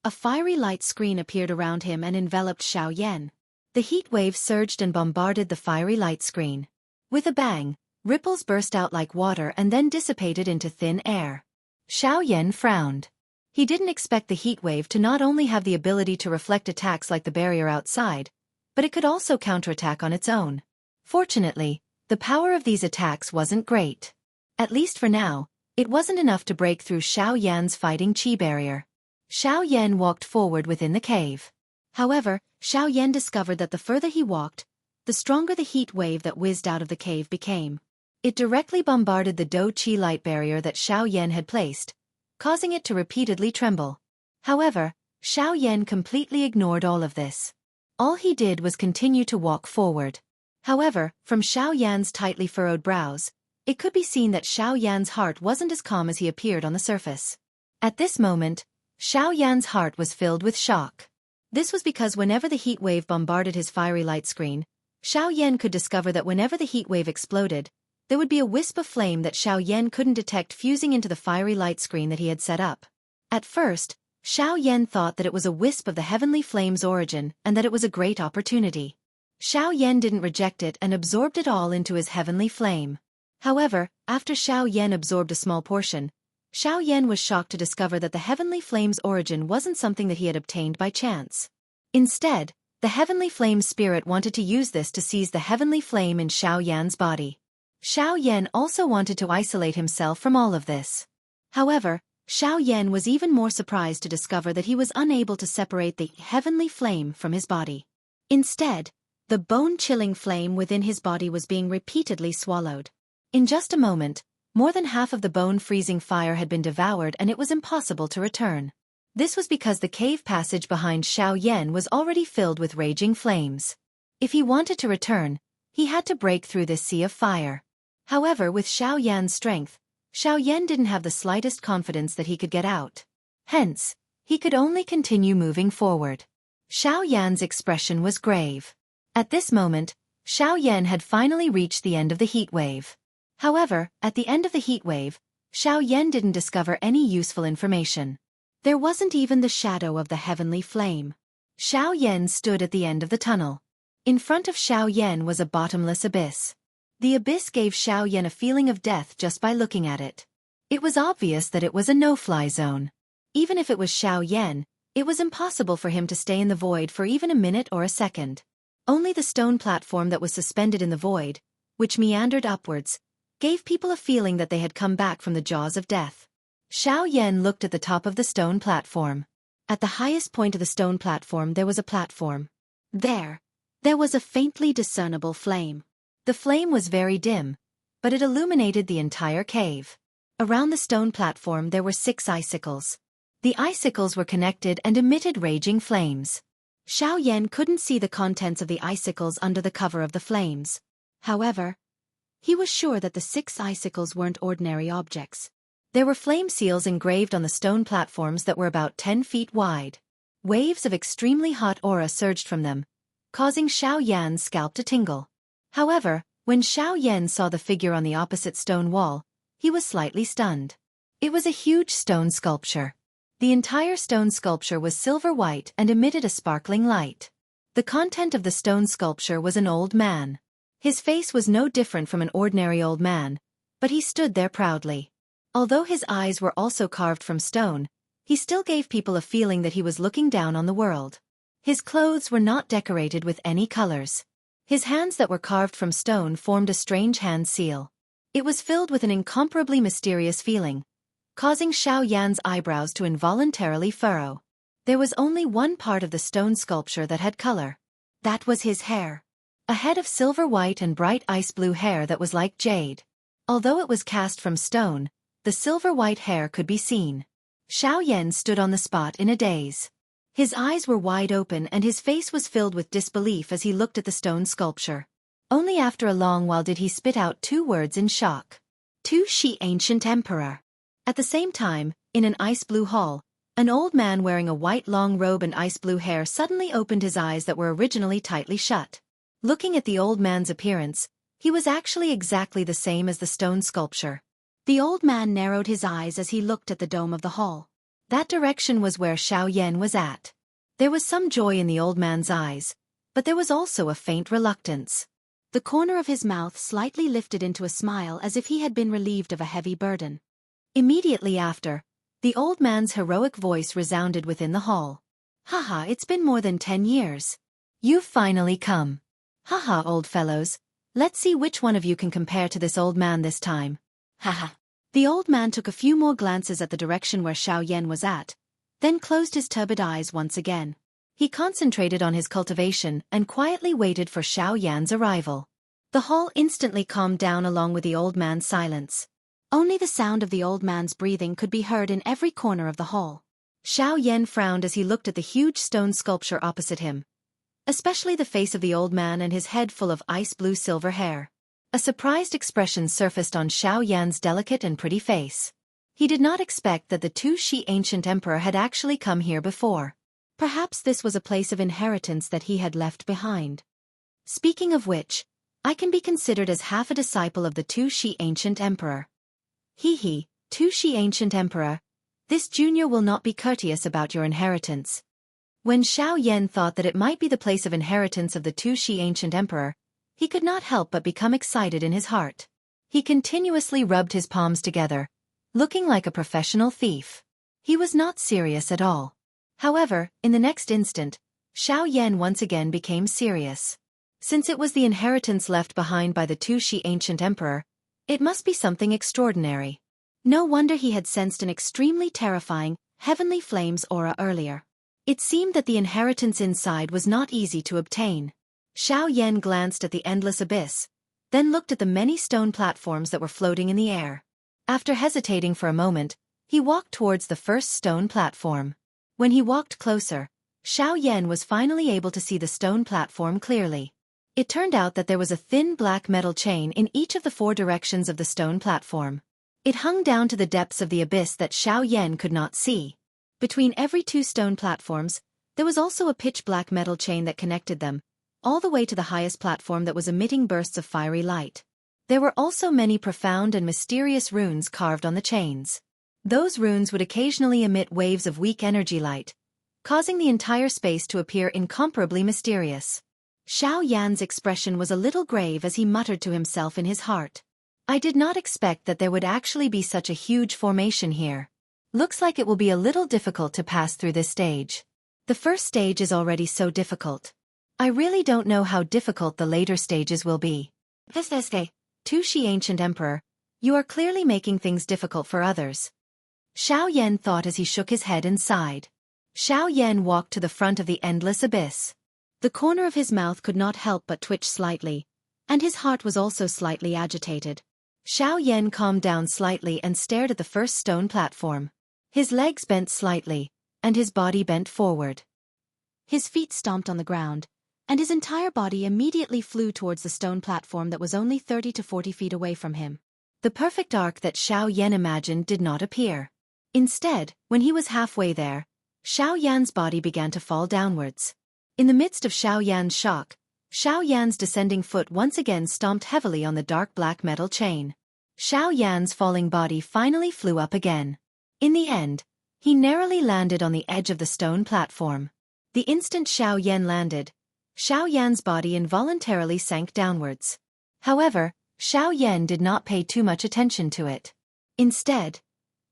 a fiery light screen appeared around him and enveloped Xiao Yan. The heat wave surged and bombarded the fiery light screen. With a bang, ripples burst out like water and then dissipated into thin air. Xiao Yan frowned. He didn't expect the heat wave to not only have the ability to reflect attacks like the barrier outside, but it could also counterattack on its own. Fortunately, the power of these attacks wasn't great. At least for now, it wasn't enough to break through Xiao Yan's fighting chi barrier. Xiao Yan walked forward within the cave. However, Xiao Yan discovered that the further he walked, the stronger the heat wave that whizzed out of the cave became. It directly bombarded the Do Chi light barrier that Xiao Yan had placed, causing it to repeatedly tremble. However, Xiao Yan completely ignored all of this. All he did was continue to walk forward. However, from Xiao Yan's tightly furrowed brows, it could be seen that Xiao Yan's heart wasn't as calm as he appeared on the surface. At this moment, Xiao Yan's heart was filled with shock. This was because whenever the heat wave bombarded his fiery light screen, Xiao Yan could discover that whenever the heat wave exploded, there would be a wisp of flame that Xiao Yan couldn't detect fusing into the fiery light screen that he had set up. At first, Xiao Yan thought that it was a wisp of the heavenly flame's origin and that it was a great opportunity. Xiao Yan didn't reject it and absorbed it all into his heavenly flame. However, after Xiao Yan absorbed a small portion, Xiao Yan was shocked to discover that the heavenly flame's origin wasn't something that he had obtained by chance. Instead, the heavenly flame's spirit wanted to use this to seize the heavenly flame in Xiao Yan's body. Xiao Yan also wanted to isolate himself from all of this. However, Xiao Yan was even more surprised to discover that he was unable to separate the heavenly flame from his body. Instead, the bone-chilling flame within his body was being repeatedly swallowed. In just a moment, more than half of the bone-freezing fire had been devoured and it was impossible to return. This was because the cave passage behind Xiao Yan was already filled with raging flames. If he wanted to return, he had to break through this sea of fire. However, with Xiao Yan's strength, Xiao Yan didn't have the slightest confidence that he could get out. Hence, he could only continue moving forward. Xiao Yan's expression was grave. At this moment, Xiao Yan had finally reached the end of the heat wave. However, at the end of the heat wave, Xiao Yan didn't discover any useful information. There wasn't even the shadow of the heavenly flame. Xiao Yan stood at the end of the tunnel. In front of Xiao Yan was a bottomless abyss. The abyss gave Xiao Yan a feeling of death just by looking at it. It was obvious that it was a no-fly zone. Even if it was Xiao Yan, it was impossible for him to stay in the void for even a minute or a second. Only the stone platform that was suspended in the void, which meandered upwards, gave people a feeling that they had come back from the jaws of death. Xiao Yan looked at the top of the stone platform. At the highest point of the stone platform there was a platform. There was a faintly discernible flame. The flame was very dim, but it illuminated the entire cave. Around the stone platform there were 6 icicles. The icicles were connected and emitted raging flames. Xiao Yan couldn't see the contents of the icicles under the cover of the flames. However, he was sure that the 6 icicles weren't ordinary objects. There were flame seals engraved on the stone platforms that were about 10 feet wide. Waves of extremely hot aura surged from them, causing Xiao Yan's scalp to tingle. However, when Xiao Yan saw the figure on the opposite stone wall, he was slightly stunned. It was a huge stone sculpture. The entire stone sculpture was silver white and emitted a sparkling light. The content of the stone sculpture was an old man. His face was no different from an ordinary old man, but he stood there proudly. Although his eyes were also carved from stone, he still gave people a feeling that he was looking down on the world. His clothes were not decorated with any colors. His hands that were carved from stone formed a strange hand seal. It was filled with an incomparably mysterious feeling, causing Xiao Yan's eyebrows to involuntarily furrow. There was only one part of the stone sculpture that had color. That was his hair. A head of silver white and bright ice blue hair that was like jade. Although it was cast from stone, the silver white hair could be seen. Xiao Yan stood on the spot in a daze. His eyes were wide open and his face was filled with disbelief as he looked at the stone sculpture. Only after a long while did he spit out 2 words in shock. "To Shi Ancient Emperor." At the same time, in an ice blue hall, an old man wearing a white long robe and ice blue hair suddenly opened his eyes that were originally tightly shut. Looking at the old man's appearance, he was actually exactly the same as the stone sculpture. The old man narrowed his eyes as he looked at the dome of the hall. That direction was where Xiao Yan was at. There was some joy in the old man's eyes, but there was also a faint reluctance. The corner of his mouth slightly lifted into a smile as if he had been relieved of a heavy burden. Immediately after, the old man's heroic voice resounded within the hall. "Haha, it's been more than 10 years. You've finally come. Haha, old fellows, let's see which one of you can compare to this old man this time. Haha." The old man took a few more glances at the direction where Xiao Yan was at, then closed his turbid eyes once again. He concentrated on his cultivation and quietly waited for Xiao Yan's arrival. The hall instantly calmed down along with the old man's silence. Only the sound of the old man's breathing could be heard in every corner of the hall. Xiao Yan frowned as he looked at the huge stone sculpture opposite him, especially the face of the old man and his head full of ice blue silver hair. A surprised expression surfaced on Xiao Yan's delicate and pretty face. He did not expect that the Tu-Shi ancient emperor had actually come here before. Perhaps this was a place of inheritance that he had left behind. Speaking of which, I can be considered as half a disciple of the Tu-Shi ancient emperor. He, Tu-Shi ancient emperor, this junior will not be courteous about your inheritance. When Xiao Yan thought that it might be the place of inheritance of the Tu-Shi ancient emperor, he could not help but become excited in his heart. He continuously rubbed his palms together, looking like a professional thief. He was not serious at all. However, in the next instant, Xiao Yan once again became serious. Since it was the inheritance left behind by the Tu-Shi ancient emperor, it must be something extraordinary. No wonder he had sensed an extremely terrifying, heavenly flames aura earlier. It seemed that the inheritance inside was not easy to obtain. Xiao Yan glanced at the endless abyss, then looked at the many stone platforms that were floating in the air. After hesitating for a moment, he walked towards the first stone platform. When he walked closer, Xiao Yan was finally able to see the stone platform clearly. It turned out that there was a thin black metal chain in each of the 4 directions of the stone platform. It hung down to the depths of the abyss that Xiao Yan could not see. Between every 2 stone platforms, there was also a pitch-black metal chain that connected them, all the way to the highest platform that was emitting bursts of fiery light. There were also many profound and mysterious runes carved on the chains. Those runes would occasionally emit waves of weak energy light, causing the entire space to appear incomparably mysterious. Xiao Yan's expression was a little grave as he muttered to himself in his heart. I did not expect that there would actually be such a huge formation here. Looks like it will be a little difficult to pass through this stage. The first stage is already so difficult. I really don't know how difficult the later stages will be. Tu-Shi ancient emperor, you are clearly making things difficult for others. Xiao Yan thought as he shook his head and sighed. Xiao Yan walked to the front of the endless abyss. The corner of his mouth could not help but twitch slightly, and his heart was also slightly agitated. Xiao Yan calmed down slightly and stared at the first stone platform. His legs bent slightly, and his body bent forward. His feet stomped on the ground, and his entire body immediately flew towards the stone platform that was only 30 to 40 feet away from him. The perfect arc that Xiao Yan imagined did not appear. Instead, when he was halfway there, Xiao Yan's body began to fall downwards. In the midst of Xiao Yan's shock, Xiao Yan's descending foot once again stomped heavily on the dark black metal chain. Xiao Yan's falling body finally flew up again. In the end, he narrowly landed on the edge of the stone platform. The instant Xiao Yan landed, Xiao Yan's body involuntarily sank downwards. However, Xiao Yan did not pay too much attention to it. Instead,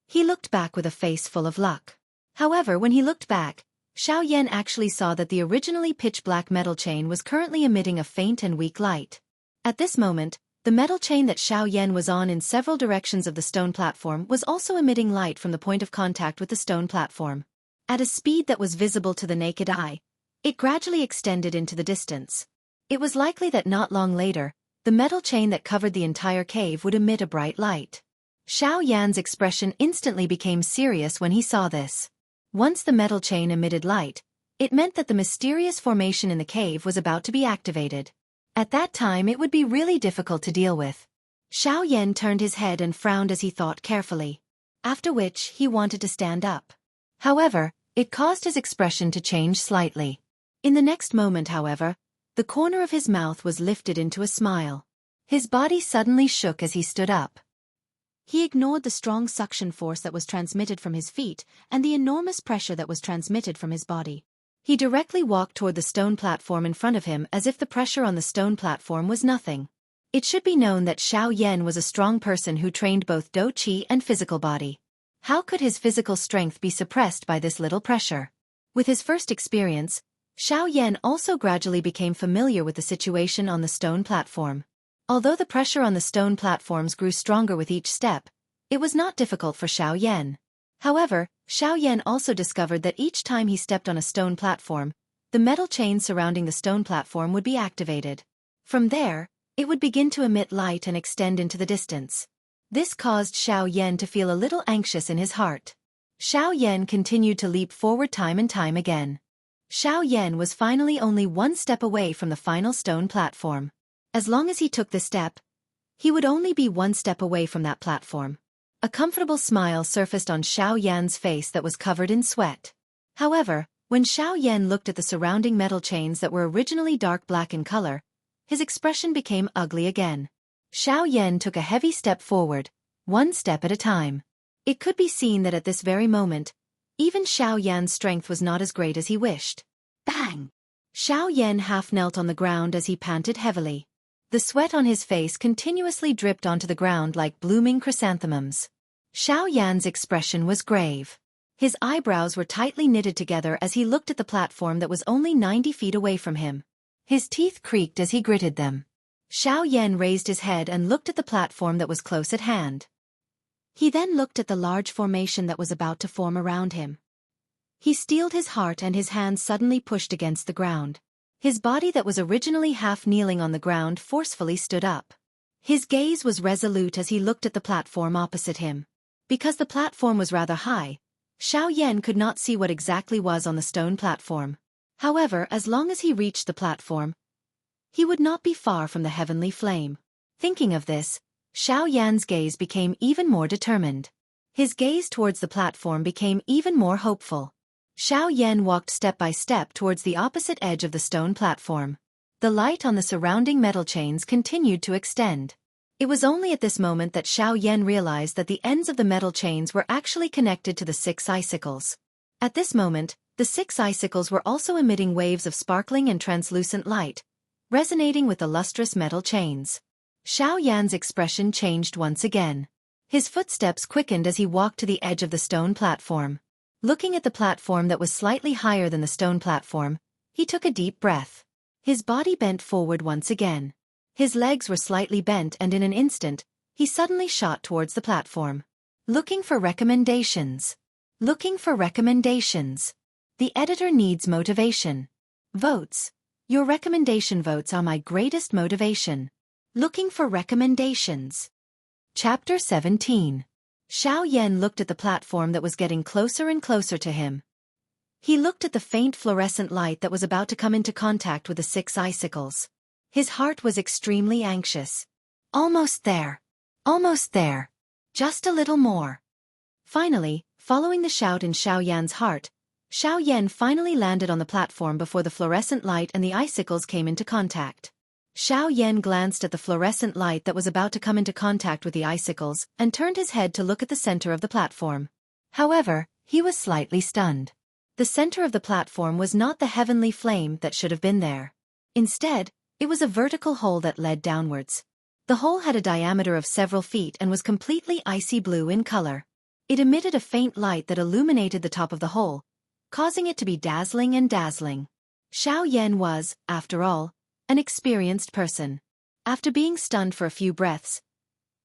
he looked back with a face full of luck. However, when he looked back, Xiao Yan actually saw that the originally pitch-black metal chain was currently emitting a faint and weak light. At this moment, the metal chain that Xiao Yan was on in several directions of the stone platform was also emitting light from the point of contact with the stone platform. At a speed that was visible to the naked eye, it gradually extended into the distance. It was likely that not long later, the metal chain that covered the entire cave would emit a bright light. Xiao Yan's expression instantly became serious when he saw this. Once the metal chain emitted light, it meant that the mysterious formation in the cave was about to be activated. At that time it would be really difficult to deal with. Xiao Yan turned his head and frowned as he thought carefully. After which, he wanted to stand up. However, it caused his expression to change slightly. In the next moment, however, the corner of his mouth was lifted into a smile. His body suddenly shook as he stood up. He ignored the strong suction force that was transmitted from his feet and the enormous pressure that was transmitted from his body. He directly walked toward the stone platform in front of him as if the pressure on the stone platform was nothing. It should be known that Xiao Yan was a strong person who trained both Do Qi and physical body. How could his physical strength be suppressed by this little pressure? With his first experience, Xiao Yan also gradually became familiar with the situation on the stone platform. Although the pressure on the stone platforms grew stronger with each step, it was not difficult for Xiao Yan. However, Xiao Yan also discovered that each time he stepped on a stone platform, the metal chain surrounding the stone platform would be activated. From there, it would begin to emit light and extend into the distance. This caused Xiao Yan to feel a little anxious in his heart. Xiao Yan continued to leap forward time and time again. Xiao Yan was finally only one step away from the final stone platform. As long as he took the step, He would only be one step away from that platform. A comfortable smile surfaced on Xiao Yan's face that was covered in sweat. However, when Xiao Yan looked at the surrounding metal chains that were originally dark black in color, his expression became ugly again. Xiao Yan took a heavy step forward, one step at a time. It could be seen that at this very moment, even Xiao Yan's strength was not as great as he wished. Bang! Xiao Yan half knelt on the ground as he panted heavily. The sweat on his face continuously dripped onto the ground like blooming chrysanthemums. Xiao Yan's expression was grave. His eyebrows were tightly knitted together as he looked at the platform that was only 90 feet away from him. His teeth creaked as he gritted them. Xiao Yan raised his head and looked at the platform that was close at hand. He then looked at the large formation that was about to form around him. He steeled his heart and his hands suddenly pushed against the ground. His body that was originally half kneeling on the ground forcefully stood up. His gaze was resolute as he looked at the platform opposite him. Because the platform was rather high, Xiao Yan could not see what exactly was on the stone platform. However, as long as he reached the platform, he would not be far from the heavenly flame. Thinking of this, Xiao Yan's gaze became even more determined. His gaze towards the platform became even more hopeful. Xiao Yan walked step by step towards the opposite edge of the stone platform. The light on the surrounding metal chains continued to extend. It was only at this moment that Xiao Yan realized that the ends of the metal chains were actually connected to the 6 icicles. At this moment, the 6 icicles were also emitting waves of sparkling and translucent light, resonating with the lustrous metal chains. Xiao Yan's expression changed once again. His footsteps quickened as he walked to the edge of the stone platform. Looking at the platform that was slightly higher than the stone platform, he took a deep breath. His body bent forward once again. His legs were slightly bent and in an instant, he suddenly shot towards the platform. Looking for recommendations. Looking for recommendations. The editor needs motivation. Votes. Your recommendation votes are my greatest motivation. Looking for recommendations. Chapter 17. Xiao Yan looked at the platform that was getting closer and closer to him. He looked at the faint fluorescent light that was about to come into contact with the 6 icicles. His heart was extremely anxious. Almost there. Almost there. Just a little more. Finally, following the shout in Xiao Yan's heart, Xiao Yan finally landed on the platform before the fluorescent light and the icicles came into contact. Xiao Yan glanced at the fluorescent light that was about to come into contact with the icicles and turned his head to look at the center of the platform. However, he was slightly stunned. The center of the platform was not the heavenly flame that should have been there. Instead, it was a vertical hole that led downwards. The hole had a diameter of several feet and was completely icy blue in color. It emitted a faint light that illuminated the top of the hole, causing it to be dazzling and dazzling. Xiao Yan was, after all, an experienced person. After being stunned for a few breaths,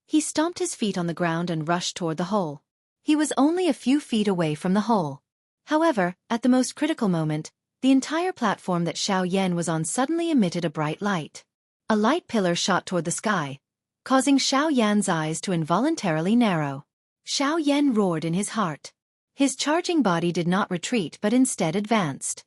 he stomped his feet on the ground and rushed toward the hole. He was only a few feet away from the hole. However, at the most critical moment, the entire platform that Xiao Yan was on suddenly emitted a bright light. A light pillar shot toward the sky, causing Xiao Yan's eyes to involuntarily narrow. Xiao Yan roared in his heart. His charging body did not retreat but instead advanced.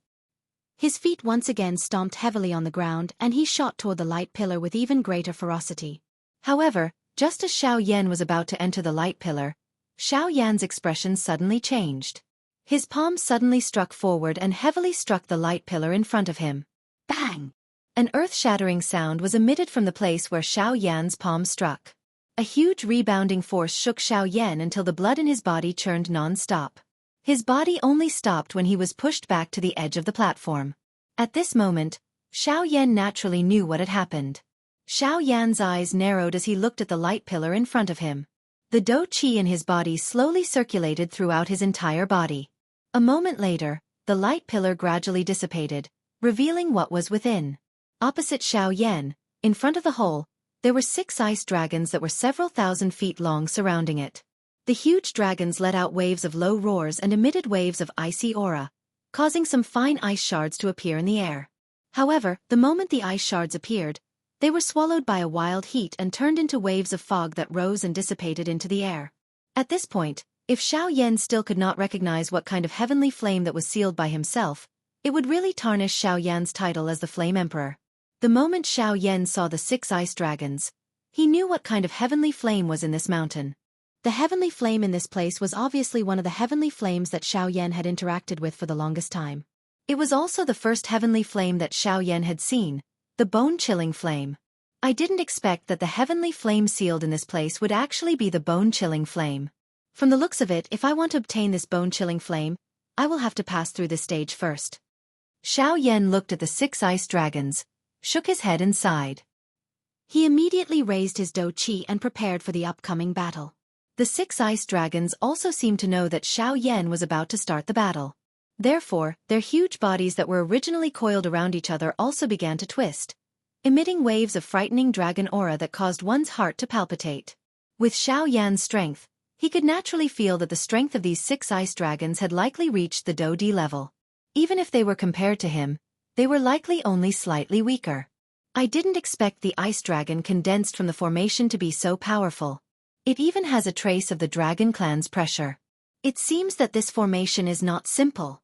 His feet once again stomped heavily on the ground and he shot toward the light pillar with even greater ferocity. However, just as Xiao Yan was about to enter the light pillar, Xiao Yan's expression suddenly changed. His palm suddenly struck forward and heavily struck the light pillar in front of him. Bang! An earth-shattering sound was emitted from the place where Xiao Yan's palm struck. A huge rebounding force shook Xiao Yan until the blood in his body churned non-stop. His body only stopped when he was pushed back to the edge of the platform. At this moment, Xiao Yan naturally knew what had happened. Xiao Yan's eyes narrowed as he looked at the light pillar in front of him. The dou qi in his body slowly circulated throughout his entire body. A moment later, the light pillar gradually dissipated, revealing what was within. Opposite Xiao Yan, in front of the hole, there were 6 ice dragons that were several thousand feet long surrounding it. The huge dragons let out waves of low roars and emitted waves of icy aura, causing some fine ice shards to appear in the air. However, the moment the ice shards appeared, they were swallowed by a wild heat and turned into waves of fog that rose and dissipated into the air. At this point, if Xiao Yan still could not recognize what kind of heavenly flame that was sealed by himself, it would really tarnish Xiao Yan's title as the Flame Emperor. The moment Xiao Yan saw the 6 ice dragons, He knew what kind of heavenly flame was in this mountain. The heavenly flame in this place was obviously one of the heavenly flames that Xiaoyan had interacted with for the longest time. It was also the first heavenly flame that Xiaoyan had seen, the bone-chilling flame. I didn't expect that the heavenly flame sealed in this place would actually be the bone-chilling flame. From the looks of it, if I want to obtain this bone-chilling flame, I will have to pass through this stage first. Xiaoyan looked at the 6 ice dragons, shook his head and sighed. He immediately raised his Do Qi and prepared for the upcoming battle. The 6 ice dragons also seemed to know that Xiaoyan was about to start the battle. Therefore, their huge bodies that were originally coiled around each other also began to twist, emitting waves of frightening dragon aura that caused one's heart to palpitate. With Xiaoyan's strength, he could naturally feel that the strength of these 6 ice dragons had likely reached the Do D level. Even if they were compared to him, they were likely only slightly weaker. I didn't expect the ice dragon condensed from the formation to be so powerful. It even has a trace of the dragon clan's pressure. It seems that this formation is not simple.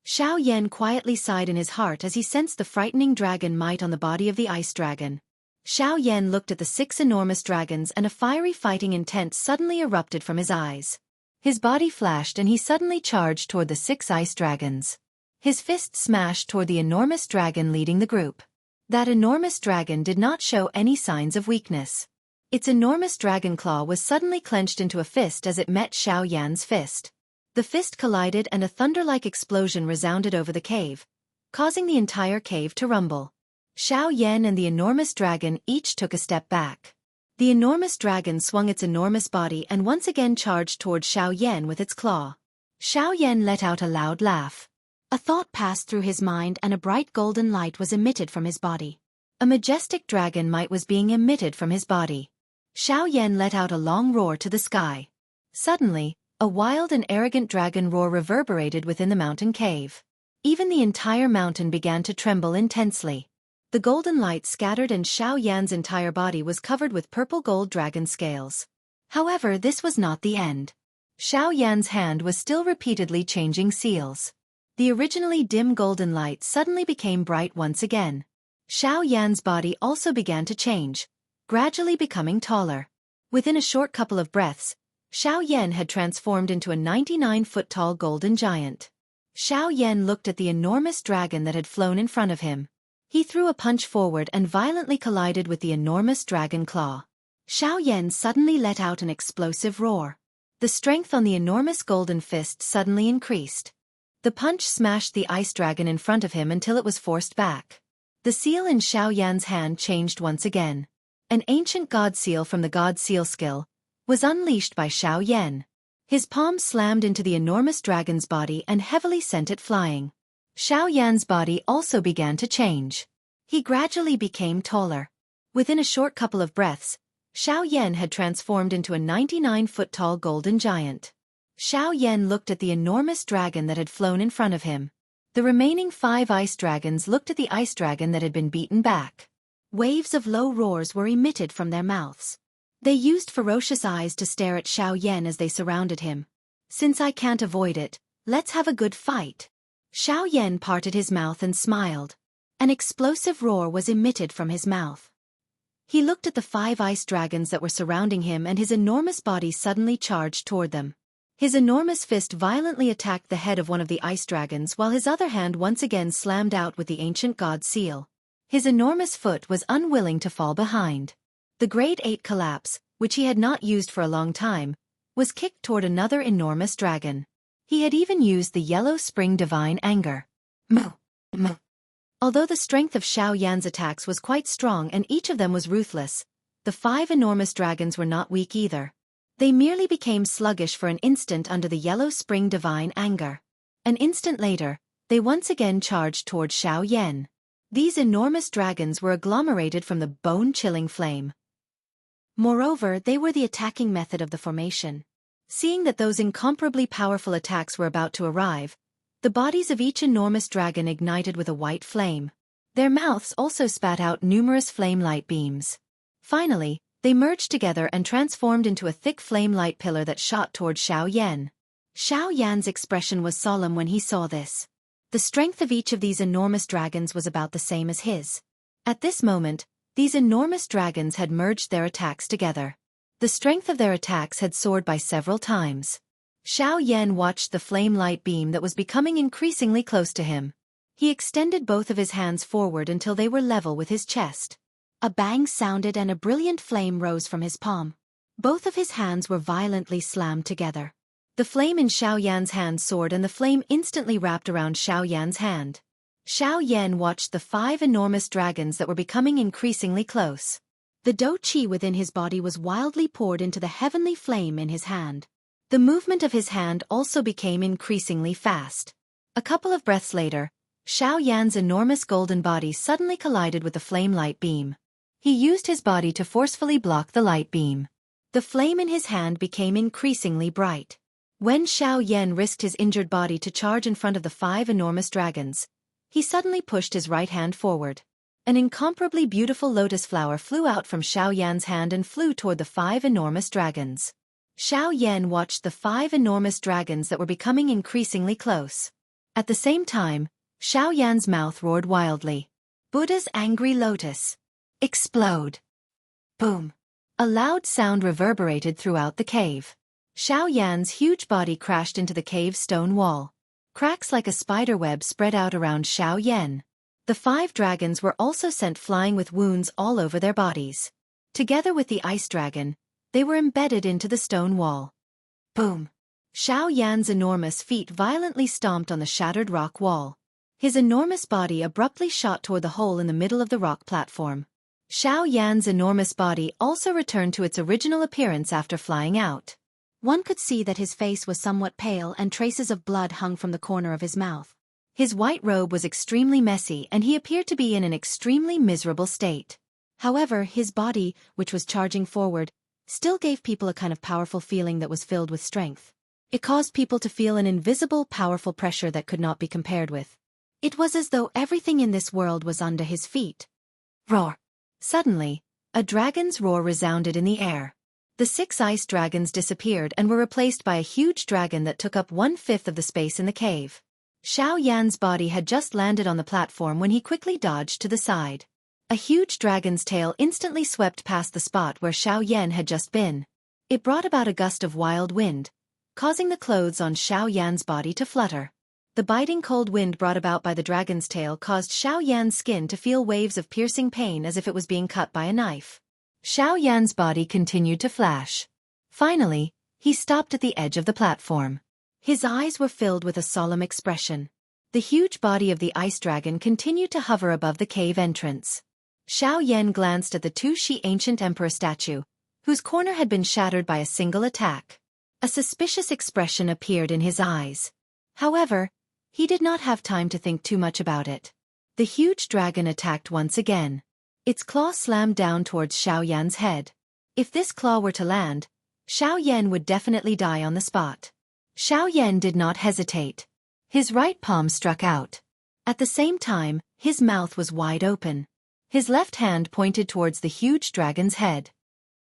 Xiaoyan quietly sighed in his heart as he sensed the frightening dragon might on the body of the ice dragon. Xiaoyan looked at the 6 enormous dragons and a fiery fighting intent suddenly erupted from his eyes. His body flashed and he suddenly charged toward the 6 ice dragons. His fist smashed toward the enormous dragon leading the group. That enormous dragon did not show any signs of weakness. Its enormous dragon claw was suddenly clenched into a fist as it met Xiaoyan's fist. The fist collided and a thunder-like explosion resounded over the cave, causing the entire cave to rumble. Xiaoyan and the enormous dragon each took a step back. The enormous dragon swung its enormous body and once again charged toward Xiaoyan with its claw. Xiaoyan let out a loud laugh. A thought passed through his mind and a bright golden light was emitted from his body. A majestic dragon might was being emitted from his body. Xiaoyan let out a long roar to the sky. Suddenly, a wild and arrogant dragon roar reverberated within the mountain cave. Even the entire mountain began to tremble intensely. The golden light scattered and Xiaoyan's entire body was covered with purple gold dragon scales. However, this was not the end. Xiaoyan's hand was still repeatedly changing seals. The originally dim golden light suddenly became bright once again. Xiaoyan's body also began to change, gradually becoming taller. Within a short couple of breaths, Xiaoyan had transformed into a 99-foot-tall golden giant. Xiaoyan looked at the enormous dragon that had flown in front of him. He threw a punch forward and violently collided with the enormous dragon claw. Xiaoyan suddenly let out an explosive roar. The strength on the enormous golden fist suddenly increased. The punch smashed the ice dragon in front of him until it was forced back. The seal in Xiaoyan's hand changed once again. An ancient god seal from the god seal skill was unleashed by Xiaoyan. His palm slammed into the enormous dragon's body and heavily sent it flying. Xiaoyan's body also began to change. He gradually became taller. Within a short couple of breaths, Xiaoyan had transformed into a 99-foot-tall golden giant. Xiaoyan looked at the enormous dragon that had flown in front of him. The remaining 5 ice dragons looked at the ice dragon that had been beaten back. Waves of low roars were emitted from their mouths. They used ferocious eyes to stare at Xiaoyan as they surrounded him. Since I can't avoid it, let's have a good fight. Xiaoyan parted his mouth and smiled. An explosive roar was emitted from his mouth. He looked at the 5 ice dragons that were surrounding him and his enormous body suddenly charged toward them. His enormous fist violently attacked the head of one of the ice dragons while his other hand once again slammed out with the ancient god seal. His enormous foot was unwilling to fall behind. The grade 8 collapse, which he had not used for a long time, was kicked toward another enormous dragon. He had even used the yellow spring divine anger. Moo! Moo! Although the strength of Xiaoyan's attacks was quite strong and each of them was ruthless, the 5 enormous dragons were not weak either. They merely became sluggish for an instant under the yellow spring divine anger. An instant later, they once again charged toward Xiaoyan. These enormous dragons were agglomerated from the bone-chilling flame. Moreover, they were the attacking method of the formation. Seeing that those incomparably powerful attacks were about to arrive, the bodies of each enormous dragon ignited with a white flame. Their mouths also spat out numerous flame-light beams. Finally, they merged together and transformed into a thick flame-light pillar that shot toward Xiaoyan. Xiaoyan's expression was solemn when he saw this. The strength of each of these enormous dragons was about the same as his. At this moment, These enormous dragons had merged their attacks together. The strength of their attacks had soared by several times. Xiao Yan watched the flame light beam that was becoming increasingly close to him. He extended both of his hands forward until they were level with his chest. A bang sounded and a brilliant flame rose from his palm. Both of his hands were violently slammed together. The flame in Xiao Yan's hand soared and the flame instantly wrapped around Xiao Yan's hand. Xiao Yan watched the 5 enormous dragons that were becoming increasingly close. The dou qi within his body was wildly poured into the heavenly flame in his hand. The movement of his hand also became increasingly fast. A couple of breaths later, Xiao Yan's enormous golden body suddenly collided with the flame light beam. He used his body to forcefully block the light beam. The flame in his hand became increasingly bright. When Xiao Yan risked his injured body to charge in front of the 5 enormous dragons, he suddenly pushed his right hand forward. An incomparably beautiful lotus flower flew out from Xiao Yan's hand and flew toward the 5 enormous dragons. Xiao Yan watched the 5 enormous dragons that were becoming increasingly close. At the same time, Xiao Yan's mouth roared wildly. Buddha's angry lotus. Explode. Boom. A loud sound reverberated throughout the cave. Xiao Yan's huge body crashed into the cave's stone wall. Cracks like a spider web spread out around Xiao Yan. The 5 dragons were also sent flying with wounds all over their bodies. Together with the ice dragon, they were embedded into the stone wall. Boom! Xiao Yan's enormous feet violently stomped on the shattered rock wall. His enormous body abruptly shot toward the hole in the middle of the rock platform. Xiao Yan's enormous body also returned to its original appearance after flying out. One could see that his face was somewhat pale and traces of blood hung from the corner of his mouth. His white robe was extremely messy and he appeared to be in an extremely miserable state. However, his body, which was charging forward, still gave people a kind of powerful feeling that was filled with strength. It caused people to feel an invisible, powerful pressure that could not be compared with. It was as though everything in this world was under his feet. Roar! Suddenly, a dragon's roar resounded in the air. The 6 ice dragons disappeared and were replaced by a huge dragon that took up 1/5 of the space in the cave. Xiao Yan's body had just landed on the platform when he quickly dodged to the side. A huge dragon's tail instantly swept past the spot where Xiao Yan had just been. It brought about a gust of wild wind, causing the clothes on Xiao Yan's body to flutter. The biting cold wind brought about by the dragon's tail caused Xiao Yan's skin to feel waves of piercing pain as if it was being cut by a knife. Xiao Yan's body continued to flash. Finally, he stopped at the edge of the platform. His eyes were filled with a solemn expression. The huge body of the ice dragon continued to hover above the cave entrance. Xiao Yan glanced at the Tushi ancient emperor statue, whose corner had been shattered by a single attack. A suspicious expression appeared in his eyes. However, he did not have time to think too much about it. The huge dragon attacked once again. Its claw slammed down towards Xiao Yan's head. If this claw were to land, Xiao Yan would definitely die on the spot. Xiao Yan did not hesitate. His right palm struck out. At the same time, his mouth was wide open. His left hand pointed towards the huge dragon's head.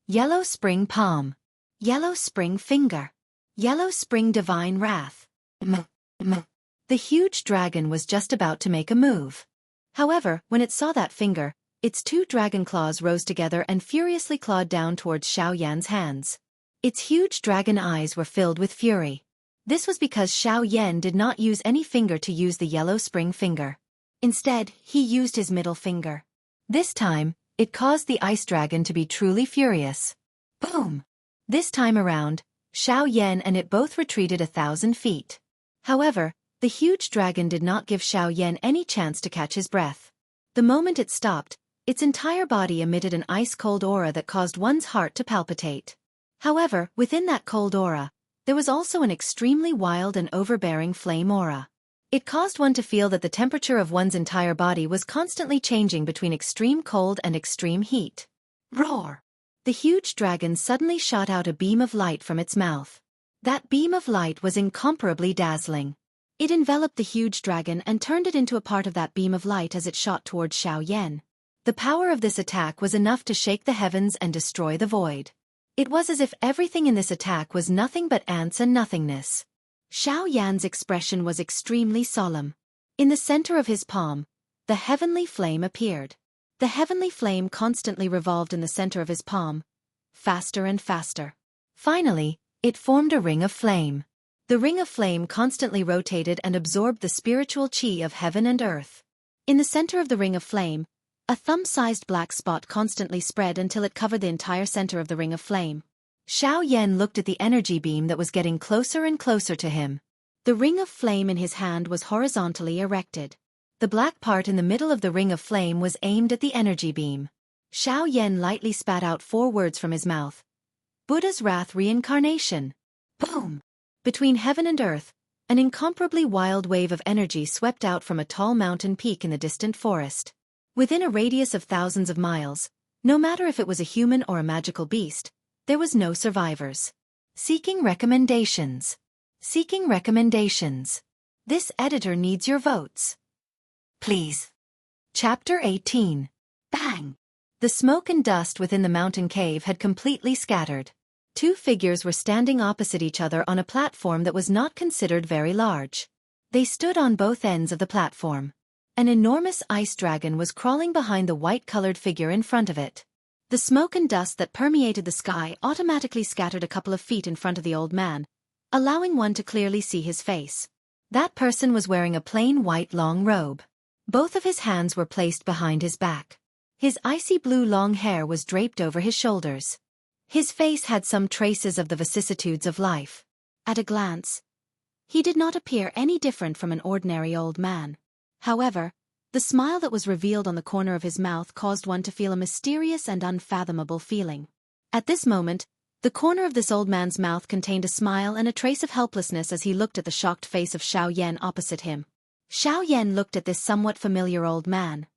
Yellow spring palm. Yellow spring finger. Yellow spring divine wrath. The huge dragon was just about to make a move. However, when it saw that finger, its 2 dragon claws rose together and furiously clawed down towards Xiao Yan's hands. Its huge dragon eyes were filled with fury. This was because Xiao Yan did not use any finger to use the yellow spring finger. Instead, he used his middle finger. This time, it caused the ice dragon to be truly furious. Boom! This time around, Xiao Yan and it both retreated 1,000 feet. However, the huge dragon did not give Xiao Yan any chance to catch his breath. The moment it stopped, its entire body emitted an ice-cold aura that caused one's heart to palpitate. However, within that cold aura, there was also an extremely wild and overbearing flame aura. It caused one to feel that the temperature of one's entire body was constantly changing between extreme cold and extreme heat. Roar! The huge dragon suddenly shot out a beam of light from its mouth. That beam of light was incomparably dazzling. It enveloped the huge dragon and turned it into a part of that beam of light as it shot towards Xiao Yan. The power of this attack was enough to shake the heavens and destroy the void. It was as if everything in this attack was nothing but ants and nothingness. Xiao Yan's expression was extremely solemn. In the center of his palm, the heavenly flame appeared. The heavenly flame constantly revolved in the center of his palm, faster and faster. Finally, it formed a ring of flame. The ring of flame constantly rotated and absorbed the spiritual chi of heaven and earth. In the center of the ring of flame, a thumb-sized black spot constantly spread until it covered the entire center of the ring of flame. Xianxia looked at the energy beam that was getting closer and closer to him. The ring of flame in his hand was horizontally erected. The black part in the middle of the ring of flame was aimed at the energy beam. Xianxia lightly spat out 4 words from his mouth. Buddha's Wrath Reincarnation. Boom! Between heaven and earth, an incomparably wild wave of energy swept out from a tall mountain peak in the distant forest. Within a radius of thousands of miles, no matter if it was a human or a magical beast, there was no survivors. Seeking recommendations. Seeking recommendations. This editor needs your votes. Please. Chapter 18. Bang! The smoke and dust within the mountain cave had completely scattered. 2 figures were standing opposite each other on a platform that was not considered very large. They stood on both ends of the platform. An enormous ice dragon was crawling behind the white-colored figure in front of it. The smoke and dust that permeated the sky automatically scattered a couple of feet in front of the old man, allowing one to clearly see his face. That person was wearing a plain white long robe. Both of his hands were placed behind his back. His icy blue long hair was draped over his shoulders. His face had some traces of the vicissitudes of life. At a glance, he did not appear any different from an ordinary old man. However, the smile that was revealed on the corner of his mouth caused one to feel a mysterious and unfathomable feeling. At this moment, the corner of this old man's mouth contained a smile and a trace of helplessness as he looked at the shocked face of Xianxia opposite him. Xianxia looked at this somewhat familiar old man.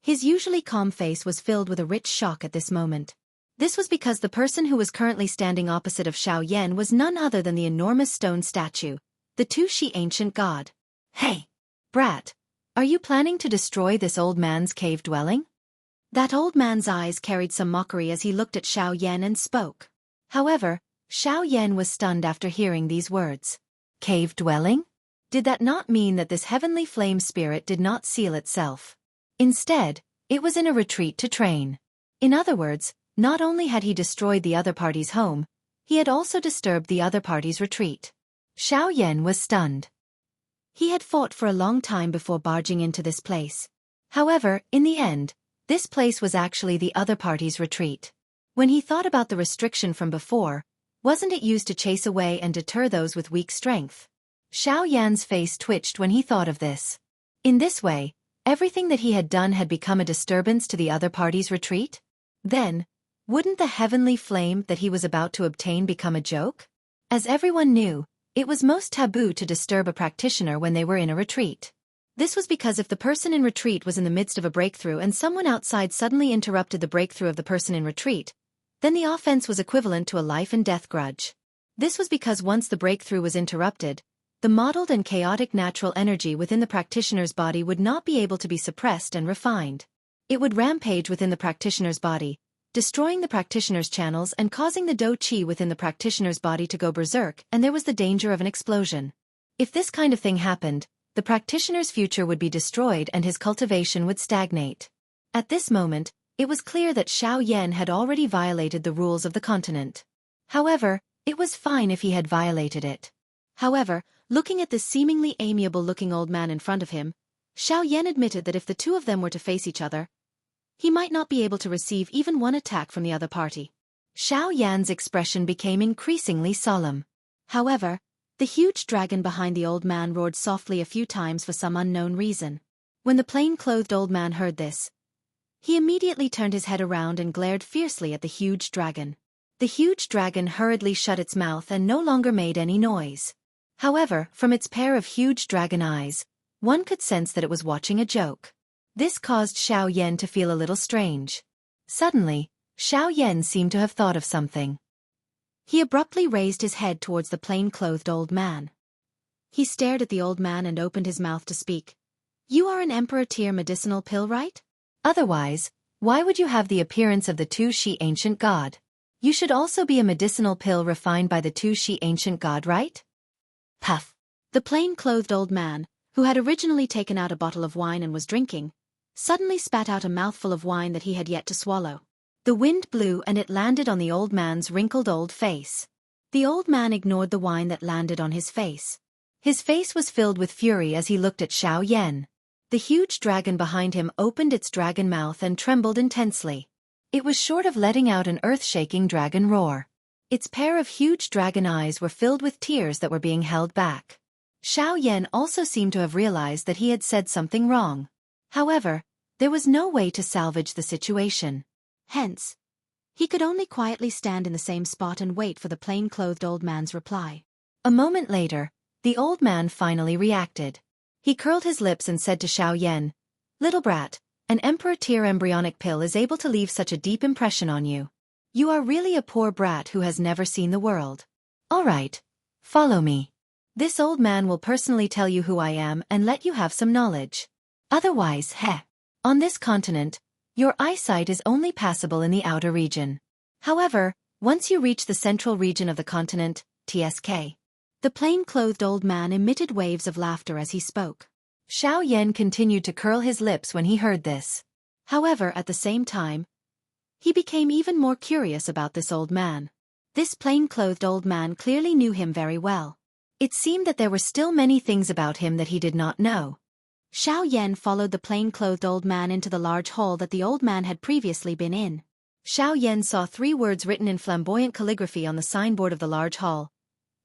His usually calm face was filled with a rich shock at this moment. This was because the person who was currently standing opposite of Xianxia was none other than the enormous stone statue, the Tu-Shi ancient god. Hey, brat, are you planning to destroy this old man's cave dwelling? That old man's eyes carried some mockery as he looked at Xianxia and spoke. However, Xianxia was stunned after hearing these words. Cave dwelling? Did that not mean that this heavenly flame spirit did not seal itself? Instead, it was in a retreat to train. In other words, not only had he destroyed the other party's home, he had also disturbed the other party's retreat. Xianxia was stunned. He had fought for a long time before barging into this place. However, in the end, this place was actually the other party's retreat. When he thought about the restriction from before, wasn't it used to chase away and deter those with weak strength? Xiaoyan's face twitched when he thought of this. In this way, everything that he had done had become a disturbance to the other party's retreat? Then, wouldn't the heavenly flame that he was about to obtain become a joke? As everyone knew, it was most taboo to disturb a practitioner when they were in a retreat. This was because if the person in retreat was in the midst of a breakthrough and someone outside suddenly interrupted the breakthrough of the person in retreat, then the offense was equivalent to a life and death grudge. This was because once the breakthrough was interrupted, the mottled and chaotic natural energy within the practitioner's body would not be able to be suppressed and refined. It would rampage within the practitioner's body, destroying the practitioner's channels and causing the do qi within the practitioner's body to go berserk, and there was the danger of an explosion. If this kind of thing happened, the practitioner's future would be destroyed and his cultivation would stagnate. At this moment, it was clear that Xiaoyan had already violated the rules of the continent. However, it was fine if he had violated it. However, looking at this seemingly amiable-looking old man in front of him, Xiaoyan admitted that if the two of them were to face each other, he might not be able to receive even one attack from the other party. Xiaoyan's expression became increasingly solemn. However, the huge dragon behind the old man roared softly a few times for some unknown reason. When the plain-clothed old man heard this, he immediately turned his head around and glared fiercely at the huge dragon. The huge dragon hurriedly shut its mouth and no longer made any noise. However, from its pair of huge dragon eyes, one could sense that it was watching a joke. This caused Xiaoyan to feel a little strange. Suddenly, Xiaoyan seemed to have thought of something. He abruptly raised his head towards the plain-clothed old man. He stared at the old man and opened his mouth to speak. "You are an emperor-tier medicinal pill, right? Otherwise, why would you have the appearance of the Tu-Shi ancient god? You should also be a medicinal pill refined by the Tu-Shi ancient god, right?" Puff. The plain-clothed old man, who had originally taken out a bottle of wine and was drinking, suddenly spat out a mouthful of wine that he had yet to swallow. The wind blew and it landed on the old man's wrinkled old face. The old man ignored the wine that landed on his face. His face was filled with fury as he looked at Xianxia. The huge dragon behind him opened its dragon mouth and trembled intensely. It was short of letting out an earth-shaking dragon roar. Its pair of huge dragon eyes were filled with tears that were being held back. Xianxia also seemed to have realized that he had said something wrong. However, there was no way to salvage the situation. Hence, he could only quietly stand in the same spot and wait for the plain-clothed old man's reply. A moment later, the old man finally reacted. He curled his lips and said to Xianxia, "Little brat, an emperor-tier embryonic pill is able to leave such a deep impression on you. You are really a poor brat who has never seen the world. All right, follow me. This old man will personally tell you who I am and let you have some knowledge. Otherwise, on this continent, your eyesight is only passable in the outer region. However, once you reach the central region of the continent, TSK." The plain-clothed old man emitted waves of laughter as he spoke. Xianxia continued to curl his lips when he heard this. However, at the same time, he became even more curious about this old man. This plain-clothed old man clearly knew him very well. It seemed that there were still many things about him that he did not know. Xianxia followed the plain-clothed old man into the large hall that the old man had previously been in. Xianxia saw 3 words written in flamboyant calligraphy on the signboard of the large hall.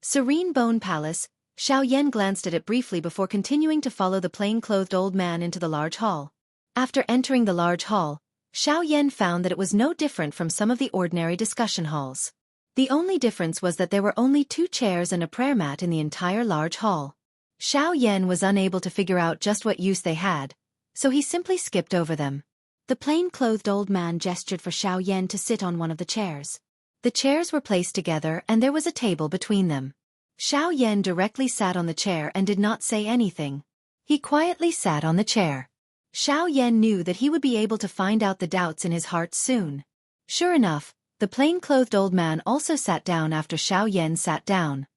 Serene Bone Palace. Xianxia glanced at it briefly before continuing to follow the plain-clothed old man into the large hall. After entering the large hall, Xianxia found that it was no different from some of the ordinary discussion halls. The only difference was that there were only 2 chairs and a prayer mat in the entire large hall. Xianxia was unable to figure out just what use they had, so he simply skipped over them. The plain-clothed old man gestured for Xianxia to sit on one of the chairs. The chairs were placed together and there was a table between them. Xianxia directly sat on the chair and did not say anything. He quietly sat on the chair. Xianxia knew that he would be able to find out the doubts in his heart soon. Sure enough, the plain-clothed old man also sat down after Xianxia sat down.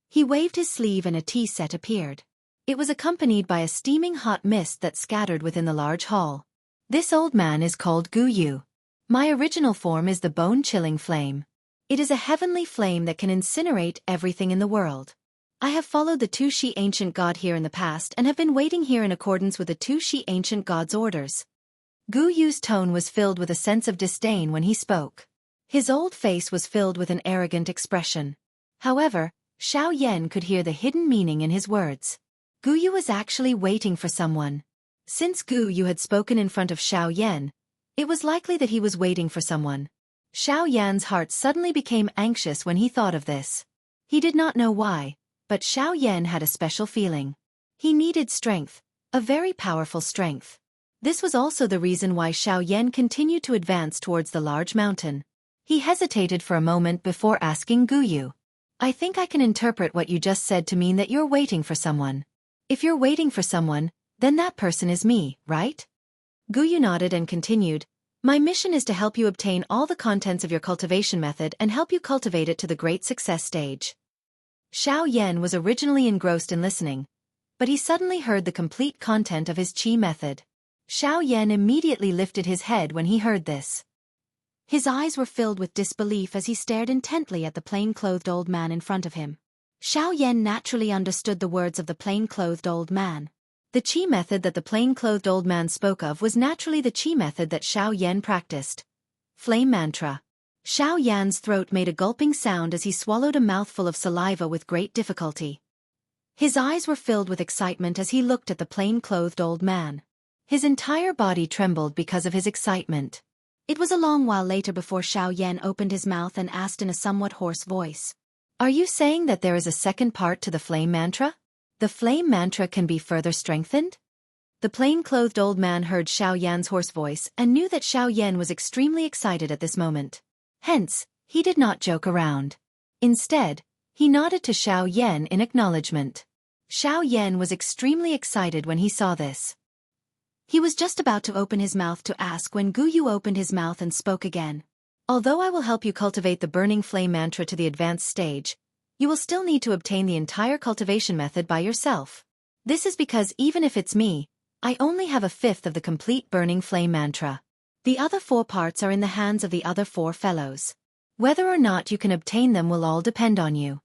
He waved his sleeve and a tea set appeared. It was accompanied by a steaming hot mist that scattered within the large hall. This old man is called Guyu. My original form is the bone-chilling flame. It is a heavenly flame that can incinerate everything in the world. I have followed the Tushi ancient god here in the past and have been waiting here in accordance with the Tushi ancient god's orders. Guyu's tone was filled with a sense of disdain when he spoke. His old face was filled with an arrogant expression. However, Xianxia could hear the hidden meaning in his words. Guyu was actually waiting for someone. Since Guyu had spoken in front of Xianxia, it was likely that he was waiting for someone. Xiaoyan's heart suddenly became anxious when he thought of this. He did not know why, but Xiaoyan had a special feeling. He needed strength, a very powerful strength. This was also the reason why Xiaoyan continued to advance towards the large mountain. He hesitated for a moment before asking Guyu. "I think I can interpret what you just said to mean that you're waiting for someone. If you're waiting for someone, then that person is me, right?" Guyu nodded and continued, "My mission is to help you obtain all the contents of your cultivation method and help you cultivate it to the great success stage." Xiaoyan was originally engrossed in listening, but he suddenly heard the complete content of his qi method. Xiaoyan immediately lifted his head when he heard this. His eyes were filled with disbelief as he stared intently at the plain-clothed old man in front of him. Xiaoyan naturally understood the words of the plain-clothed old man. The qi method that the plain-clothed old man spoke of was naturally the qi method that Xiaoyan practiced. Flame mantra. Xiaoyan's throat made a gulping sound as he swallowed a mouthful of saliva with great difficulty. His eyes were filled with excitement as he looked at the plain-clothed old man. His entire body trembled because of his excitement. It was a long while later before Xiaoyan opened his mouth and asked in a somewhat hoarse voice, "Are you saying that there is a second part to the flame mantra? The flame mantra can be further strengthened?" The plain-clothed old man heard Xiaoyan's hoarse voice and knew that Xiaoyan was extremely excited at this moment. Hence, he did not joke around. Instead, he nodded to Xiaoyan in acknowledgement. Xiaoyan was extremely excited when he saw this. He was just about to open his mouth to ask when Guyu opened his mouth and spoke again. "Although I will help you cultivate the burning flame mantra to the advanced stage, you will still need to obtain the entire cultivation method by yourself. This is because even if it's me, I only have a fifth of the complete burning flame mantra. The other 4 parts are in the hands of the other 4 fellows. Whether or not you can obtain them will all depend on you.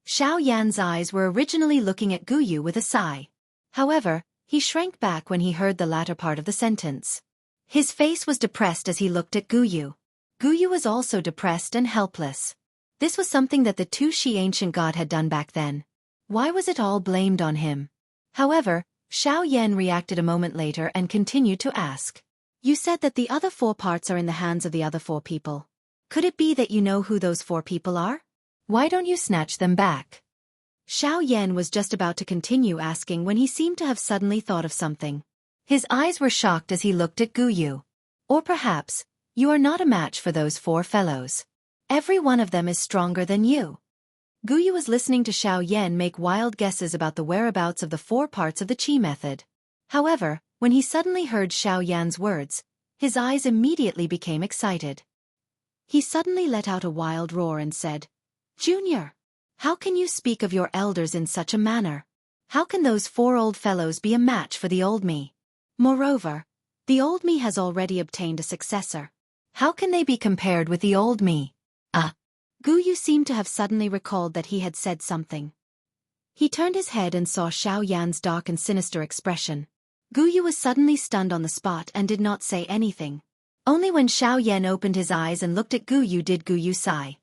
Xiaoyan's eyes were originally looking at Guyu with a sigh. However, he shrank back when he heard the latter part of the sentence. His face was depressed as he looked at Guyu. Guyu was also depressed and helpless. This was something that the Tushi ancient god had done back then. Why was it all blamed on him? However, Xiaoyan reacted a moment later and continued to ask. You said that the other 4 parts are in the hands of the other 4 people. Could it be that you know who those 4 people are? Why don't you snatch them back? Xiaoyan was just about to continue asking when he seemed to have suddenly thought of something. His eyes were shocked as he looked at Guyu. Or perhaps, you are not a match for those 4 fellows. Every one of them is stronger than you. Guyu was listening to Xiaoyan make wild guesses about the whereabouts of the 4 parts of the Qi method. However, when he suddenly heard Xiaoyan's words, his eyes immediately became excited. He suddenly let out a wild roar and said, Junior, how can you speak of your elders in such a manner? How can those 4 old fellows be a match for the old me? Moreover, the old me has already obtained a successor. How can they be compared with the old me? Guyu seemed to have suddenly recalled that he had said something. He turned his head and saw Xiaoyan's dark and sinister expression. Guyu was suddenly stunned on the spot and did not say anything. Only when Xiaoyan opened his eyes and looked at Guyu did Guyu sigh.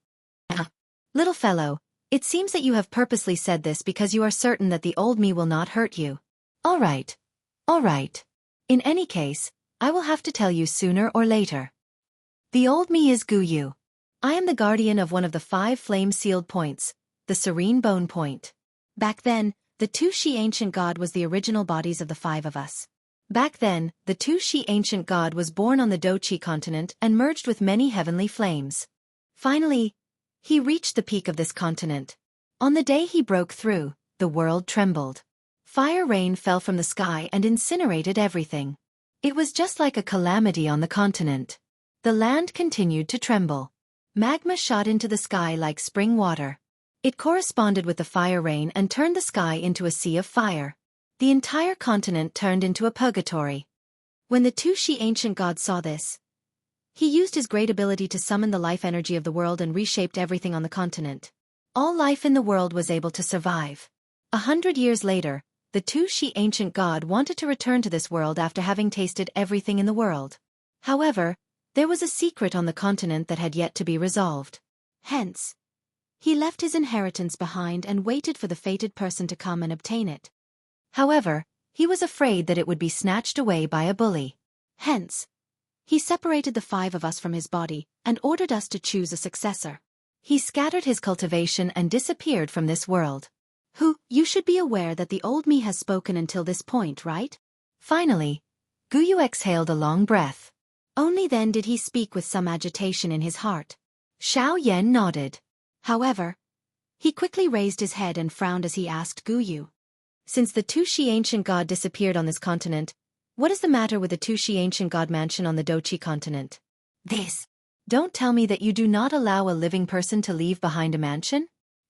Little fellow, it seems that you have purposely said this because you are certain that the old me will not hurt you. All right. In any case, I will have to tell you sooner or later. The old me is Guyu. I am the guardian of one of the 5 flame-sealed points, the Serene Bone Point. Back then, the Tushi ancient god was the original bodies of the 5 of us. Back then, the Tushi ancient god was born on the Doqi continent and merged with many heavenly flames. Finally, he reached the peak of this continent. On the day he broke through, the world trembled. Fire rain fell from the sky and incinerated everything. It was just like a calamity on the continent. The land continued to tremble. Magma shot into the sky like spring water. It corresponded with the fire rain and turned the sky into a sea of fire. The entire continent turned into a purgatory. When the Tushi ancient god saw this, he used his great ability to summon the life energy of the world and reshaped everything on the continent. All life in the world was able to survive. 100 years later, the Tushi ancient god wanted to return to this world after having tasted everything in the world. However, there was a secret on the continent that had yet to be resolved. Hence, he left his inheritance behind and waited for the fated person to come and obtain it. However, he was afraid that it would be snatched away by a bully. Hence, he separated the 5 of us from his body and ordered us to choose a successor. He scattered his cultivation and disappeared from this world. You should be aware that the old me has spoken until this point, right? Finally, Guyu exhaled a long breath. Only then did he speak with some agitation in his heart. Xiaoyan nodded. However, he quickly raised his head and frowned as he asked Guyu. Since the Tushi ancient god disappeared on this continent, what is the matter with the Tushi ancient god mansion on the Doqi continent? This. Don't tell me that you do not allow a living person to leave behind a mansion?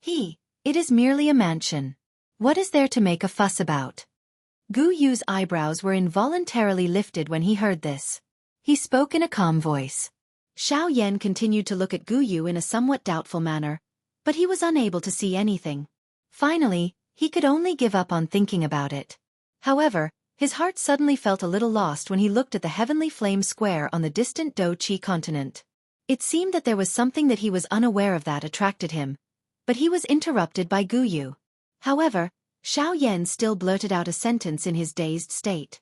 It is merely a mansion. What is there to make a fuss about? Guyu's eyebrows were involuntarily lifted when he heard this. He spoke in a calm voice. Xiaoyan continued to look at Guyu in a somewhat doubtful manner, but he was unable to see anything. Finally, he could only give up on thinking about it. However, his heart suddenly felt a little lost when he looked at the heavenly flame square on the distant Doqi continent. It seemed that there was something that he was unaware of that attracted him, but he was interrupted by Guyu. However, Xiaoyan still blurted out a sentence in his dazed state.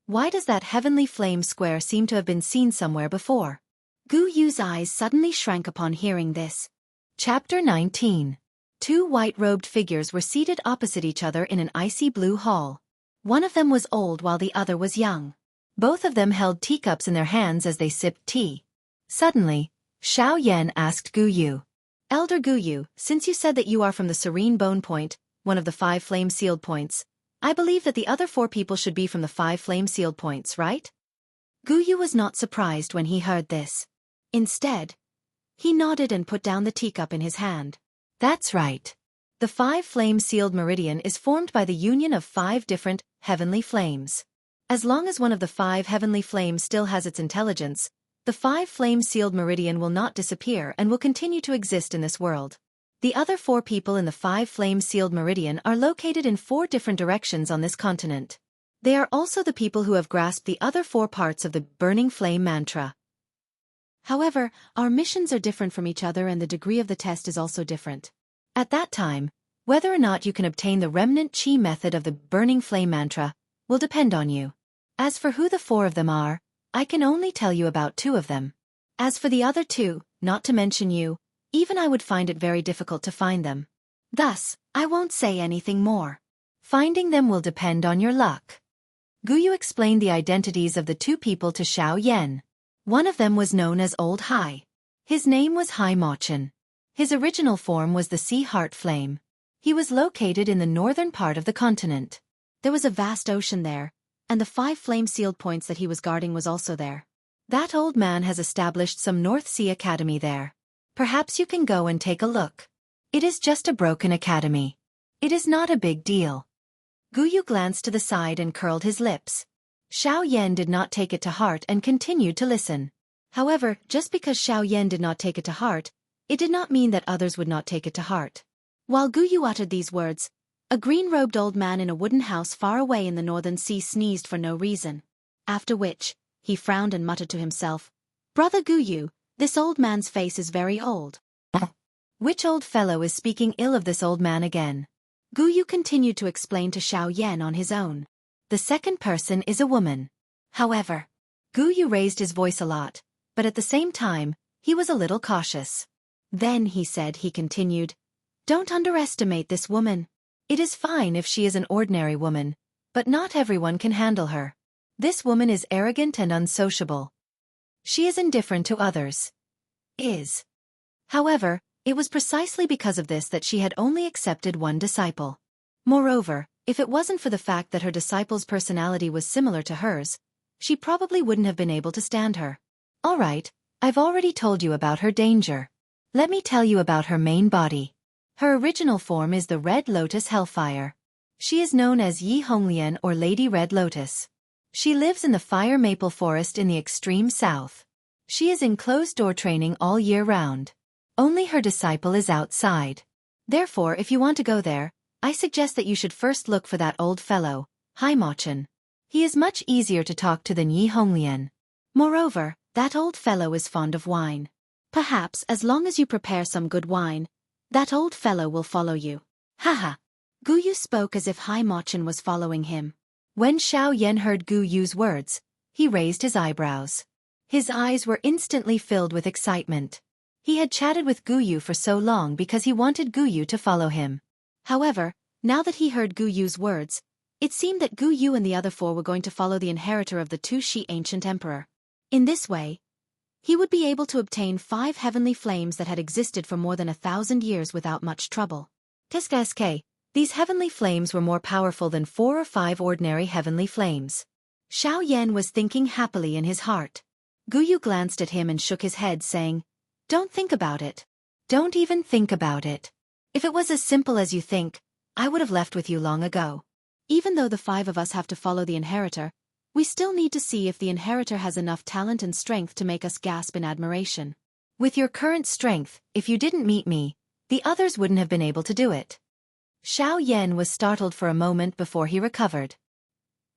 Why does that heavenly flame square seem to have been seen somewhere before? Guyu's eyes suddenly shrank upon hearing this. Chapter 19. 2 white-robed figures were seated opposite each other in an icy blue hall. One of them was old while the other was young. Both of them held teacups in their hands as they sipped tea. Suddenly, Xiaoyan asked Guyu. Elder Guyu, since you said that you are from the Serene Bone Point, one of the 5 flame-sealed points, I believe that the other 4 people should be from the 5 flame-sealed points, right? Guyu was not surprised when he heard this. Instead, he nodded and put down the teacup in his hand. That's right. The 5 flame-sealed meridian is formed by the union of 5 different heavenly flames. As long as one of the 5 heavenly flames still has its intelligence, the 5 flame-sealed meridian will not disappear and will continue to exist in this world. The other 4 people in the 5 flame-sealed meridian are located in 4 different directions on this continent. They are also the people who have grasped the other 4 parts of the burning flame mantra. However, our missions are different from each other and the degree of the test is also different. At that time, whether or not you can obtain the remnant chi method of the burning flame mantra will depend on you. As for who the 4 of them are, I can only tell you about 2 of them. As for the other 2, not to mention you, even I would find it very difficult to find them. Thus, I won't say anything more. Finding them will depend on your luck. Guyu explained the identities of the 2 people to Xiao Yan. One of them was known as Old Hai. His name was Hai Mochin. His original form was the Sea Heart Flame. He was located in the northern part of the continent. There was a vast ocean there, and the 5 flame-sealed points that he was guarding was also there. That old man has established some North Sea Academy there. Perhaps you can go and take a look. It is just a broken academy. It is not a big deal. Guyu glanced to the side and curled his lips. Xiao Yan did not take it to heart and continued to listen. However, just because Xiao Yan did not take it to heart, it did not mean that others would not take it to heart. While Guyu uttered these words, a green-robed old man in a wooden house far away in the northern sea sneezed for no reason. After which, he frowned and muttered to himself, "Brother Guyu, this old man's face is very old." Which old fellow is speaking ill of this old man again? Guyu continued to explain to Xiao Yan on his own. The second person is a woman. However, Guyu raised his voice a lot, but at the same time, he was a little cautious. Then he continued, "Don't underestimate this woman. It is fine if she is an ordinary woman, but not everyone can handle her. This woman is arrogant and unsociable. She is indifferent to others. However, it was precisely because of this that she had only accepted one disciple. Moreover, if it wasn't for the fact that her disciple's personality was similar to hers, she probably wouldn't have been able to stand her. Alright, I've already told you about her danger. Let me tell you about her main body. Her original form is the Red Lotus Hellfire. She is known as Yi Honglian or Lady Red Lotus. She lives in the fire maple forest in the extreme south. She is in closed-door training all year round. Only her disciple is outside. Therefore, if you want to go there, I suggest that you should first look for that old fellow, Hai Mochin. He is much easier to talk to than Yi Honglian. Moreover, that old fellow is fond of wine. Perhaps as long as you prepare some good wine, that old fellow will follow you." Haha. Guyu spoke as if Hai Mochin was following him. When Xiao Yan heard Guyu's words, he raised his eyebrows. His eyes were instantly filled with excitement. He had chatted with Guyu for so long because he wanted Guyu to follow him. However, now that he heard Guyu's words, it seemed that Guyu and the other 4 were going to follow the inheritor of the Tushi ancient emperor. In this way, he would be able to obtain 5 heavenly flames that had existed for more than 1,000 years without much trouble. These heavenly flames were more powerful than 4 or 5 ordinary heavenly flames. Xiao Yan was thinking happily in his heart. Guyu glanced at him and shook his head, saying, "Don't think about it. Don't even think about it. If it was as simple as you think, I would have left with you long ago. Even though the 5 of us have to follow the inheritor, we still need to see if the inheritor has enough talent and strength to make us gasp in admiration. With your current strength, if you didn't meet me, the others wouldn't have been able to do it." Xiao Yan was startled for a moment before he recovered.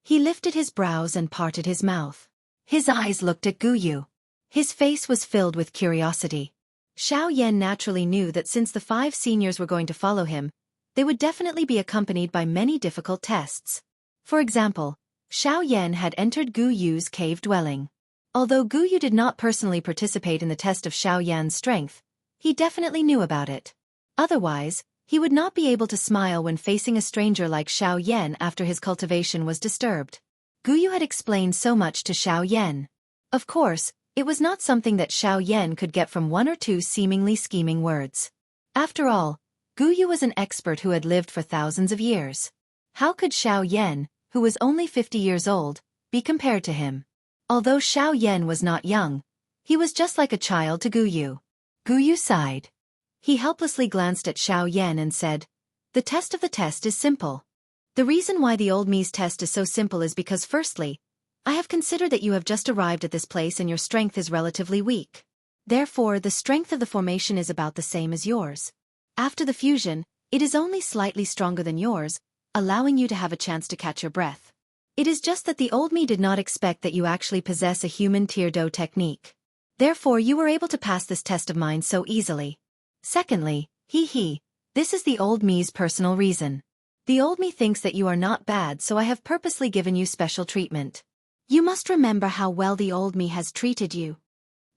He lifted his brows and parted his mouth. His eyes looked at Guyu. His face was filled with curiosity. Xiao Yan naturally knew that since the 5 seniors were going to follow him, they would definitely be accompanied by many difficult tests. For example, Xiao Yan had entered Guyu's cave dwelling. Although Guyu did not personally participate in the test of Xiao Yan's strength, he definitely knew about it. Otherwise, he would not be able to smile when facing a stranger like Xiao Yan after his cultivation was disturbed. Guyu had explained so much to Xiao Yan. Of course, it was not something that Xiao Yan could get from 1 or 2 seemingly scheming words. After all, Guyu was an expert who had lived for thousands of years. How could Xiao Yan, who was only 50 years old, be compared to him? Although Xiao Yan was not young, he was just like a child to Guyu. Guyu sighed. He helplessly glanced at Xiao Yan and said, "The test of the test is simple. The reason why the old me's test is so simple is because firstly, I have considered that you have just arrived at this place and your strength is relatively weak. Therefore, the strength of the formation is about the same as yours. After the fusion, it is only slightly stronger than yours, allowing you to have a chance to catch your breath. It is just that the old me did not expect that you actually possess a human tier do technique. Therefore, you were able to pass this test of mine so easily. Secondly, this is the old me's personal reason. The old me thinks that you are not bad, so I have purposely given you special treatment. You must remember how well the old me has treated you.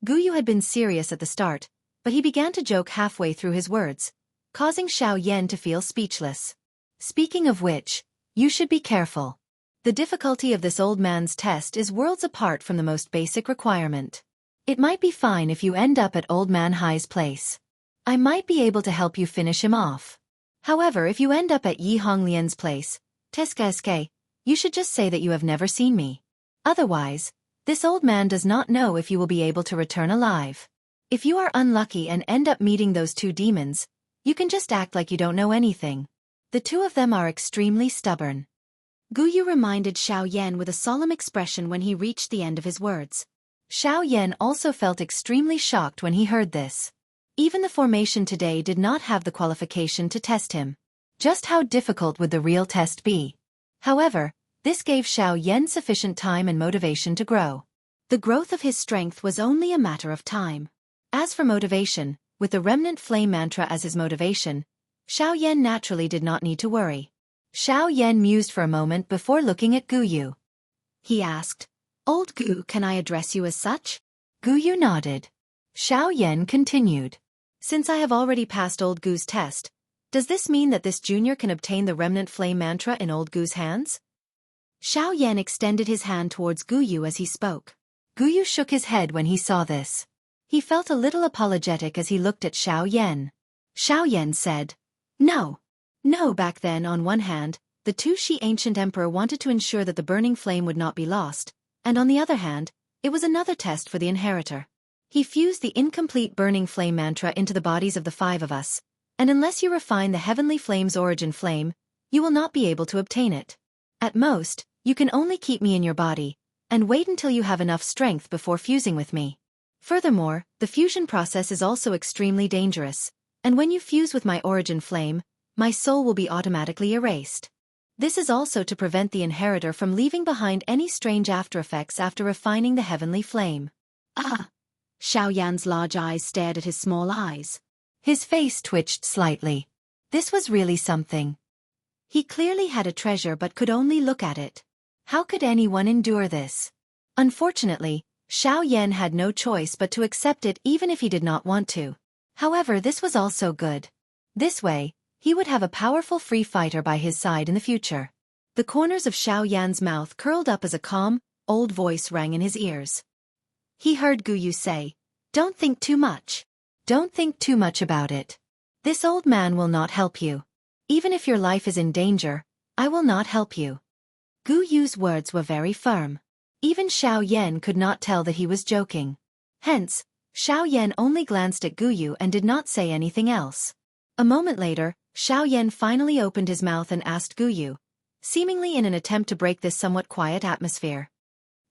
Guyu had been serious at the start, but he began to joke halfway through his words, causing Xiaoyan to feel speechless. Speaking of which, you should be careful. The difficulty of this old man's test is worlds apart from the most basic requirement. It might be fine if you end up at Old Man Hai's place. I might be able to help you finish him off. However, if you end up at Yi Honglian's place, Teskaske, you should just say that you have never seen me. Otherwise, this old man does not know if you will be able to return alive. If you are unlucky and end up meeting those two demons, you can just act like you don't know anything. The two of them are extremely stubborn. Guyu reminded Xiaoyan with a solemn expression when he reached the end of his words. Xiaoyan also felt extremely shocked when he heard this. Even the formation today did not have the qualification to test him. Just how difficult would the real test be? However, this gave Xiaoyan sufficient time and motivation to grow. The growth of his strength was only a matter of time. As for motivation, with the remnant flame mantra as his motivation, Xiaoyan naturally did not need to worry. Xiaoyan mused for a moment before looking at Guyu. He asked, "Old Gu, can I address you as such?" Guyu nodded. Xiaoyan continued. "Since I have already passed Old Gu's test, does this mean that this junior can obtain the remnant flame mantra in Old Gu's hands?" Xiaoyan extended his hand towards Guyu as he spoke. Guyu shook his head when he saw this. He felt a little apologetic as he looked at Xiaoyan. Xiaoyan said, No. Back then, on one hand, the two Shi ancient emperor wanted to ensure that the burning flame would not be lost, and on the other hand, it was another test for the inheritor. He fused the incomplete burning flame mantra into the bodies of the five of us, and unless you refine the heavenly flame's origin flame, you will not be able to obtain it. At most, you can only keep me in your body, and wait until you have enough strength before fusing with me. Furthermore, the fusion process is also extremely dangerous, and when you fuse with my origin flame, my soul will be automatically erased. This is also to prevent the inheritor from leaving behind any strange aftereffects after refining the heavenly flame. Ah! Xiaoyan's large eyes stared at his small eyes. His face twitched slightly. This was really something. He clearly had a treasure but could only look at it. How could anyone endure this? Unfortunately, Xiaoyan had no choice but to accept it even if he did not want to. However, this was also good. This way, he would have a powerful free fighter by his side in the future. The corners of Xiaoyan's mouth curled up as a calm, old voice rang in his ears. He heard Guyu say, "Don't think too much. Don't think too much about it. This old man will not help you. Even if your life is in danger, I will not help you." Guyu's words were very firm. Even Xiaoyan could not tell that he was joking. Hence, Xiaoyan only glanced at Guyu and did not say anything else. A moment later, Xiaoyan finally opened his mouth and asked Guyu, seemingly in an attempt to break this somewhat quiet atmosphere.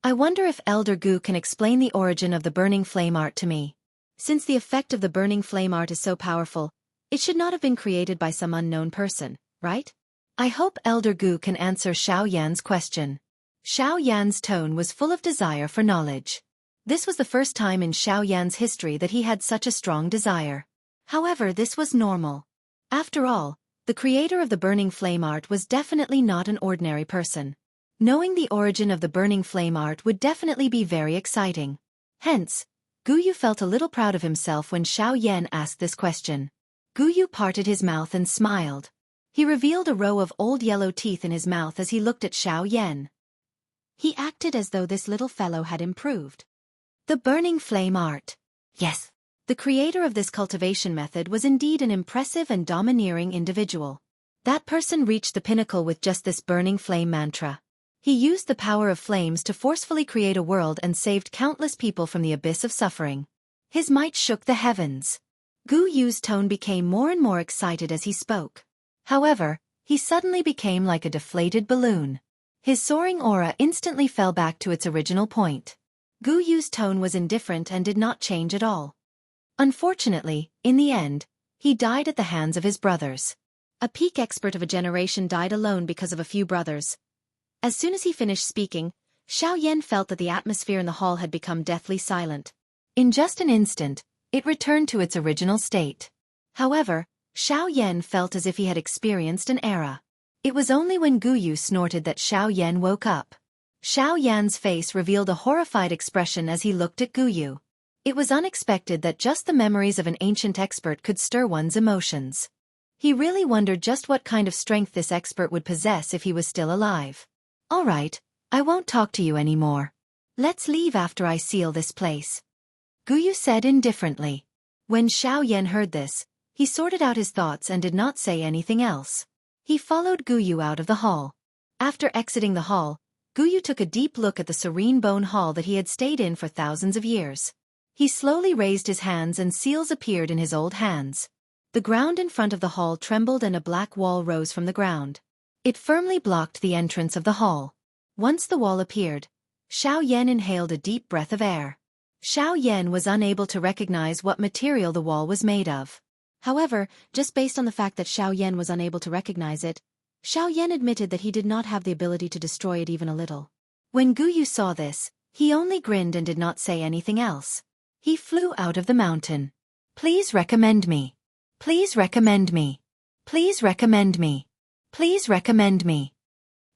"I wonder if Elder Gu can explain the origin of the burning flame art to me. Since the effect of the burning flame art is so powerful, it should not have been created by some unknown person, right? I hope Elder Gu can answer Xiaoyan's question." Xiaoyan's tone was full of desire for knowledge. This was the first time in Xiaoyan's history that he had such a strong desire. However, this was normal. After all, the creator of the burning flame art was definitely not an ordinary person. Knowing the origin of the burning flame art would definitely be very exciting. Hence, Guyu felt a little proud of himself when Xiaoyan asked this question. Guyu parted his mouth and smiled. He revealed a row of old yellow teeth in his mouth as he looked at Xiaoyan. He acted as though this little fellow had improved. The burning flame art. Yes. The creator of this cultivation method was indeed an impressive and domineering individual. That person reached the pinnacle with just this burning flame mantra. He used the power of flames to forcefully create a world and saved countless people from the abyss of suffering. His might shook the heavens. Gu Yu's tone became more and more excited as he spoke. However, he suddenly became like a deflated balloon. His soaring aura instantly fell back to its original point. Gu Yu's tone was indifferent and did not change at all. Unfortunately, in the end, he died at the hands of his brothers. A peak expert of a generation died alone because of a few brothers. As soon as he finished speaking, Xiaoyan felt that the atmosphere in the hall had become deathly silent. In just an instant, it returned to its original state. However, Xiaoyan felt as if he had experienced an era. It was only when Gu Yu snorted that Xiaoyan woke up. Xiaoyan's face revealed a horrified expression as he looked at Gu Yu. It was unexpected that just the memories of an ancient expert could stir one's emotions. He really wondered just what kind of strength this expert would possess if he was still alive. "All right, I won't talk to you anymore. Let's leave after I seal this place," Gu Yu said indifferently. When Xiaoyan heard this, he sorted out his thoughts and did not say anything else. He followed Gu Yu out of the hall. After exiting the hall, Gu Yu took a deep look at the serene bone hall that he had stayed in for thousands of years. He slowly raised his hands and seals appeared in his old hands. The ground in front of the hall trembled and a black wall rose from the ground. It firmly blocked the entrance of the hall. Once the wall appeared, Xiaoyan inhaled a deep breath of air. Xiaoyan was unable to recognize what material the wall was made of. However, just based on the fact that Xiaoyan was unable to recognize it, Xiaoyan admitted that he did not have the ability to destroy it even a little. When Gu Yu saw this, he only grinned and did not say anything else. He flew out of the mountain. "Please recommend me. Please recommend me. Please recommend me. Please recommend me."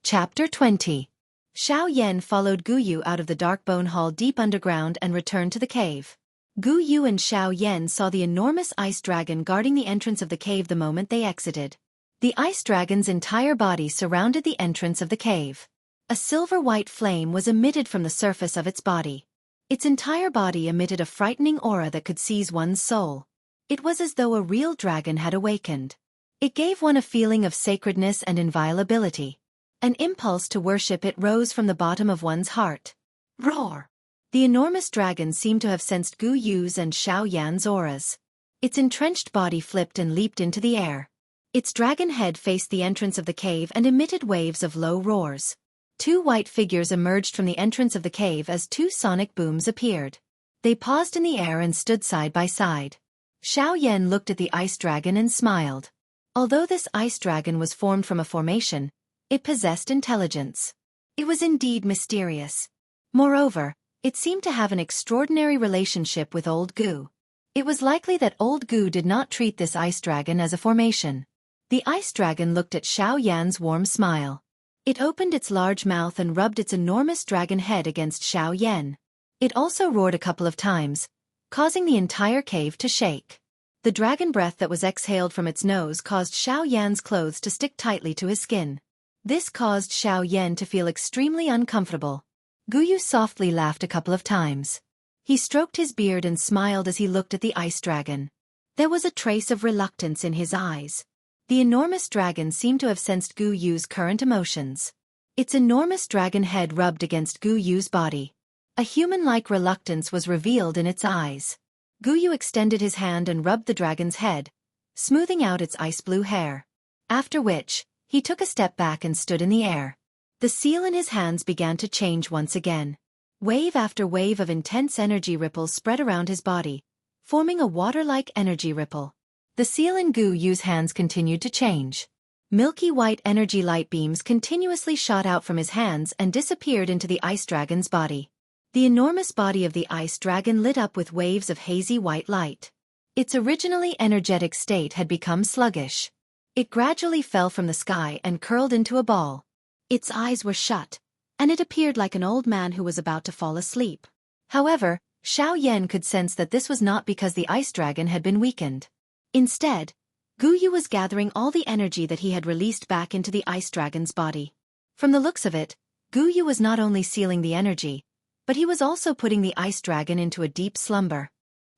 Chapter 20. Xiaoyan followed Gu Yu out of the dark bone hall deep underground and returned to the cave. Gu Yu and Xiaoyan saw the enormous ice dragon guarding the entrance of the cave the moment they exited. The ice dragon's entire body surrounded the entrance of the cave. A silver-white flame was emitted from the surface of its body. Its entire body emitted a frightening aura that could seize one's soul. It was as though a real dragon had awakened. It gave one a feeling of sacredness and inviolability. An impulse to worship it rose from the bottom of one's heart. Roar! The enormous dragon seemed to have sensed Gu Yu's and Xiaoyan's auras. Its entrenched body flipped and leaped into the air. Its dragon head faced the entrance of the cave and emitted waves of low roars. Two white figures emerged from the entrance of the cave as two sonic booms appeared. They paused in the air and stood side by side. Xiaoyan looked at the ice dragon and smiled. Although this ice dragon was formed from a formation, it possessed intelligence. It was indeed mysterious. Moreover, it seemed to have an extraordinary relationship with old Gu. It was likely that old Gu did not treat this ice dragon as a formation. The ice dragon looked at Xiaoyan's warm smile. It opened its large mouth and rubbed its enormous dragon head against Xiaoyan. It also roared a couple of times, causing the entire cave to shake. The dragon breath that was exhaled from its nose caused Xiaoyan's clothes to stick tightly to his skin. This caused Xiaoyan to feel extremely uncomfortable. Gu Yu softly laughed a couple of times. He stroked his beard and smiled as he looked at the ice dragon. There was a trace of reluctance in his eyes. The enormous dragon seemed to have sensed Gu Yu's current emotions. Its enormous dragon head rubbed against Gu Yu's body. A human-like reluctance was revealed in its eyes. Gu Yu extended his hand and rubbed the dragon's head, smoothing out its ice-blue hair. After which, he took a step back and stood in the air. The seal in his hands began to change once again. Wave after wave of intense energy ripples spread around his body, forming a water-like energy ripple. The seal in Gu Yu's hands continued to change. Milky white energy light beams continuously shot out from his hands and disappeared into the ice dragon's body. The enormous body of the ice dragon lit up with waves of hazy white light. Its originally energetic state had become sluggish. It gradually fell from the sky and curled into a ball. Its eyes were shut, and it appeared like an old man who was about to fall asleep. However, Xiaoyan could sense that this was not because the ice dragon had been weakened. Instead, Gu Yu was gathering all the energy that he had released back into the ice dragon's body. From the looks of it, Gu Yu was not only sealing the energy, but he was also putting the ice dragon into a deep slumber.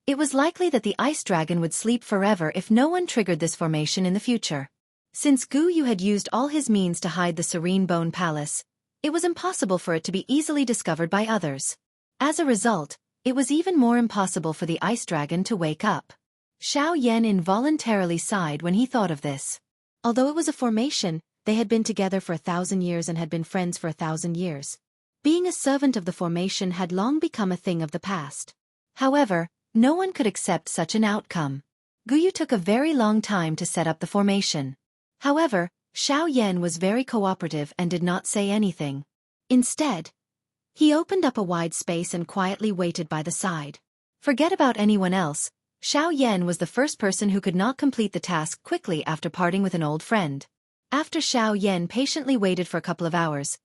It was likely that the ice dragon would sleep forever if no one triggered this formation in the future. Since Gu Yu had used all his means to hide the Serene Bone Palace, it was impossible for it to be easily discovered by others. As a result, it was even more impossible for the ice dragon to wake up. Xiaoyan involuntarily sighed when he thought of this. Although it was a formation, they had been together for 1,000 years and had been friends for 1,000 years. Being a servant of the formation had long become a thing of the past. However, no one could accept such an outcome. Guyu took a very long time to set up the formation. However, Xiao Yan was very cooperative and did not say anything. Instead, he opened up a wide space and quietly waited by the side. Forget about anyone else, Xiao Yan was the first person who could not complete the task quickly after parting with an old friend. After Xiao Yan patiently waited for a couple of hours,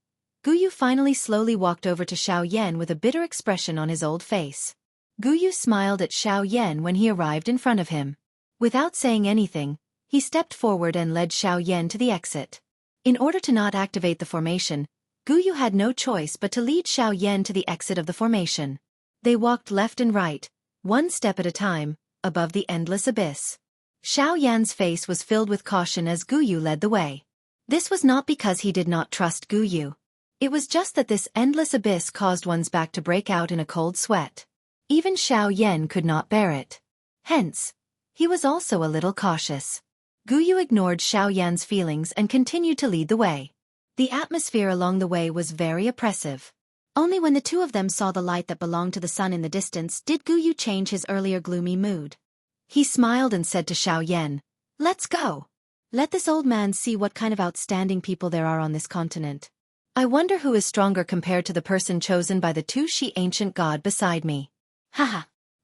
Guyu finally slowly walked over to Xiao Yan with a bitter expression on his old face. Guyu smiled at Xiao Yan when he arrived in front of him. Without saying anything, he stepped forward and led Xiao Yan to the exit. In order to not activate the formation, Guyu had no choice but to lead Xiao Yan to the exit of the formation. They walked left and right, one step at a time, above the endless abyss. Xiao Yan's face was filled with caution as Guyu led the way. This was not because he did not trust Guyu. It was just that this endless abyss caused one's back to break out in a cold sweat. Even Xiao Yan could not bear it. Hence, he was also a little cautious. Guyu ignored Xiao Yan's feelings and continued to lead the way. The atmosphere along the way was very oppressive. Only when the two of them saw the light that belonged to the sun in the distance did Guyu change his earlier gloomy mood. He smiled and said to Xiao Yan, "Let's go. Let this old man see what kind of outstanding people there are on this continent. I wonder who is stronger compared to the person chosen by the two-she ancient god beside me." Haha.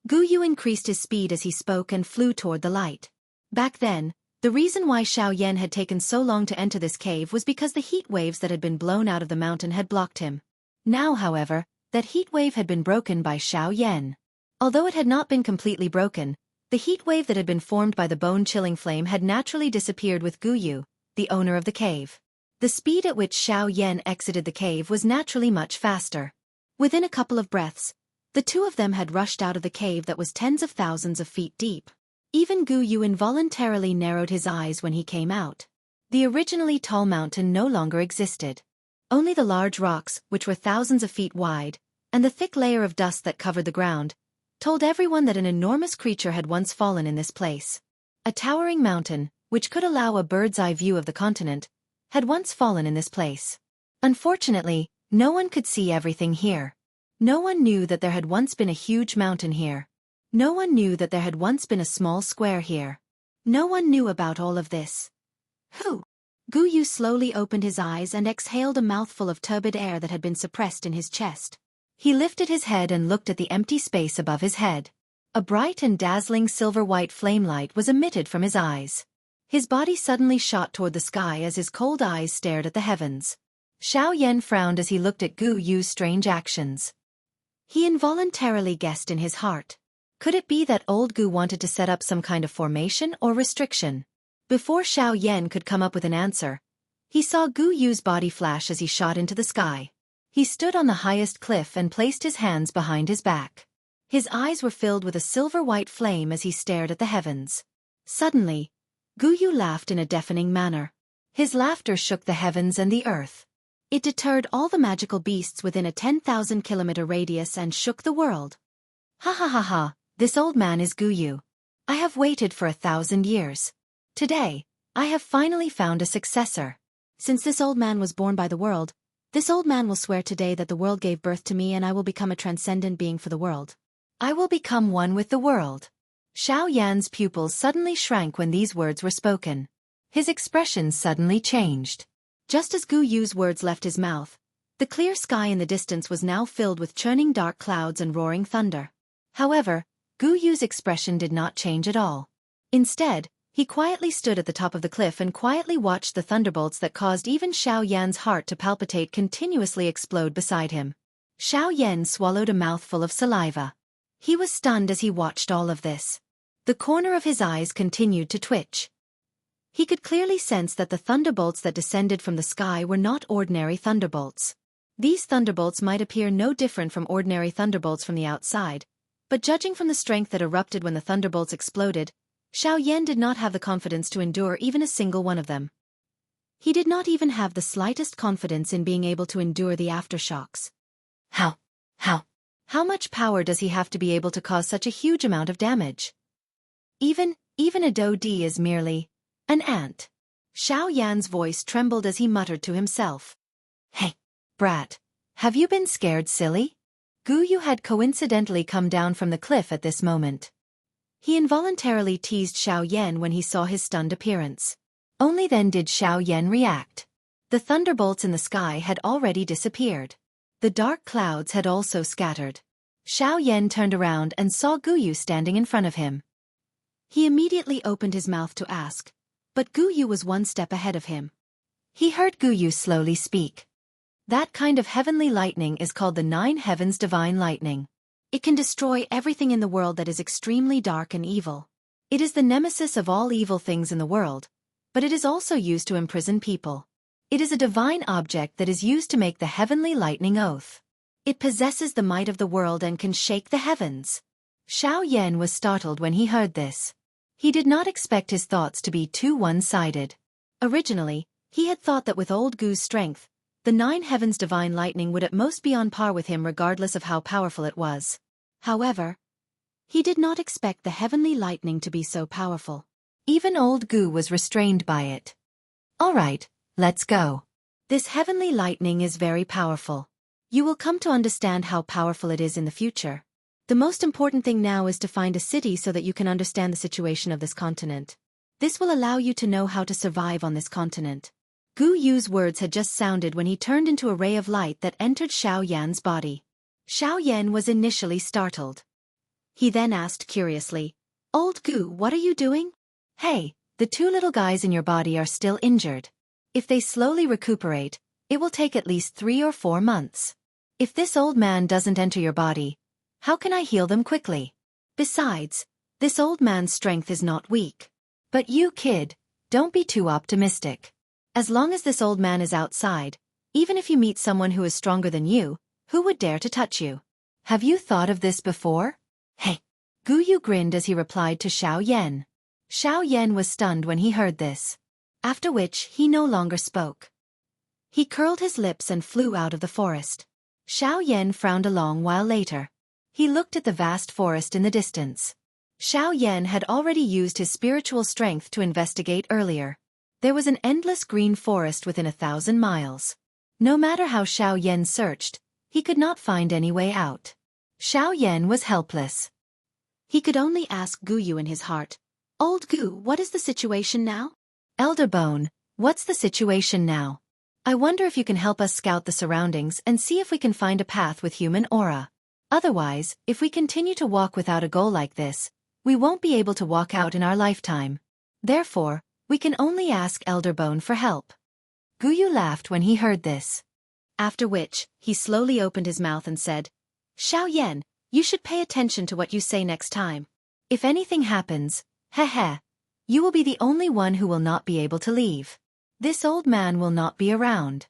Guyu increased his speed as he spoke and flew toward the light. Back then, the reason why Xiao Yan had taken so long to enter this cave was because the heat waves that had been blown out of the mountain had blocked him. Now, however, that heat wave had been broken by Xiao Yan. Although it had not been completely broken, the heat wave that had been formed by the bone-chilling flame had naturally disappeared with Guyu, the owner of the cave. The speed at which Xiao Yan exited the cave was naturally much faster. Within a couple of breaths, the two of them had rushed out of the cave that was tens of thousands of feet deep. Even Guyu involuntarily narrowed his eyes when he came out. The originally tall mountain no longer existed. Only the large rocks, which were thousands of feet wide, and the thick layer of dust that covered the ground, told everyone that an enormous creature had once fallen in this place. A towering mountain, which could allow a bird's-eye view of the continent, had once fallen in this place. Unfortunately, no one could see everything here. No one knew that there had once been a huge mountain here. No one knew that there had once been a small square here. No one knew about all of this. Who? Guyu slowly opened his eyes and exhaled a mouthful of turbid air that had been suppressed in his chest. He lifted his head and looked at the empty space above his head. A bright and dazzling silver-white flame light was emitted from his eyes. His body suddenly shot toward the sky as his cold eyes stared at the heavens. Xiao Yan frowned as he looked at Guyu's strange actions. He involuntarily guessed in his heart. Could it be that old Gu wanted to set up some kind of formation or restriction? Before Xiao Yan could come up with an answer, he saw Guyu's body flash as he shot into the sky. He stood on the highest cliff and placed his hands behind his back. His eyes were filled with a silver-white flame as he stared at the heavens. Suddenly, Guyu laughed in a deafening manner. His laughter shook the heavens and the earth. It deterred all the magical beasts within a 10,000-kilometer radius and shook the world. Ha ha ha ha, this old man is Guyu. I have waited for 1,000 years. Today, I have finally found a successor. Since this old man was born by the world, this old man will swear today that the world gave birth to me and I will become a transcendent being for the world. I will become one with the world. Xiao Yan's pupils suddenly shrank when these words were spoken. His expression suddenly changed. Just as Guyu's words left his mouth, the clear sky in the distance was now filled with churning dark clouds and roaring thunder. However, Guyu's expression did not change at all. Instead, he quietly stood at the top of the cliff and quietly watched the thunderbolts that caused even Xiao Yan's heart to palpitate continuously explode beside him. Xiao Yan swallowed a mouthful of saliva. He was stunned as he watched all of this. The corner of his eyes continued to twitch. He could clearly sense that the thunderbolts that descended from the sky were not ordinary thunderbolts. These thunderbolts might appear no different from ordinary thunderbolts from the outside, but judging from the strength that erupted when the thunderbolts exploded, Xiao Yan did not have the confidence to endure even a single one of them. He did not even have the slightest confidence in being able to endure the aftershocks. How much power does he have to be able to cause such a huge amount of damage? Even a Dou Di is merely an ant. Xiao Yan's voice trembled as he muttered to himself. Hey, brat. Have you been scared, silly? Gu Yu had coincidentally come down from the cliff at this moment. He involuntarily teased Xiao Yan when he saw his stunned appearance. Only then did Xiao Yan react. The thunderbolts in the sky had already disappeared. The dark clouds had also scattered. Xiao Yan turned around and saw Gu Yu standing in front of him. He immediately opened his mouth to ask, but Gu Yu was one step ahead of him. He heard Gu Yu slowly speak. That kind of heavenly lightning is called the 9 heavens divine lightning. It can destroy everything in the world that is extremely dark and evil. It is the nemesis of all evil things in the world, but it is also used to imprison people. It is a divine object that is used to make the heavenly lightning oath. It possesses the might of the world and can shake the heavens. Xiao Yan was startled when he heard this. He did not expect his thoughts to be too one-sided. Originally, he had thought that with old Gu's strength, the 9 heavens divine lightning would at most be on par with him regardless of how powerful it was. However, he did not expect the heavenly lightning to be so powerful. Even old Gu was restrained by it. All right, let's go. This heavenly lightning is very powerful. You will come to understand how powerful it is in the future. The most important thing now is to find a city so that you can understand the situation of this continent. This will allow you to know how to survive on this continent. Gu Yu's words had just sounded when he turned into a ray of light that entered Xiao Yan's body. Xiao Yan was initially startled. He then asked curiously, Old Gu, what are you doing? Hey, the 2 little guys in your body are still injured. If they slowly recuperate, it will take at least 3 or 4 months. If this old man doesn't enter your body, how can I heal them quickly? Besides, this old man's strength is not weak. But you, kid, don't be too optimistic. As long as this old man is outside, even if you meet someone who is stronger than you, who would dare to touch you? Have you thought of this before? Hey! Gu Yu grinned as he replied to Xiao Yan. Xiao Yan was stunned when he heard this. After which, he no longer spoke. He curled his lips and flew out of the forest. Xiao Yan frowned a long while later. He looked at the vast forest in the distance. Xiao Yan had already used his spiritual strength to investigate earlier. There was an endless green forest within 1,000 miles. No matter how Xiao Yan searched, he could not find any way out. Xiao Yan was helpless. He could only ask Gu Yu in his heart, Old Gu, what is the situation now? Elder Bone, what's the situation now? I wonder if you can help us scout the surroundings and see if we can find a path with human aura. Otherwise, if we continue to walk without a goal like this, we won't be able to walk out in our lifetime. Therefore, we can only ask Elder Bone for help. Gu Yu laughed when he heard this. After which, he slowly opened his mouth and said, Xiao Yan, you should pay attention to what you say next time. If anything happens, you will be the only one who will not be able to leave. This old man will not be around.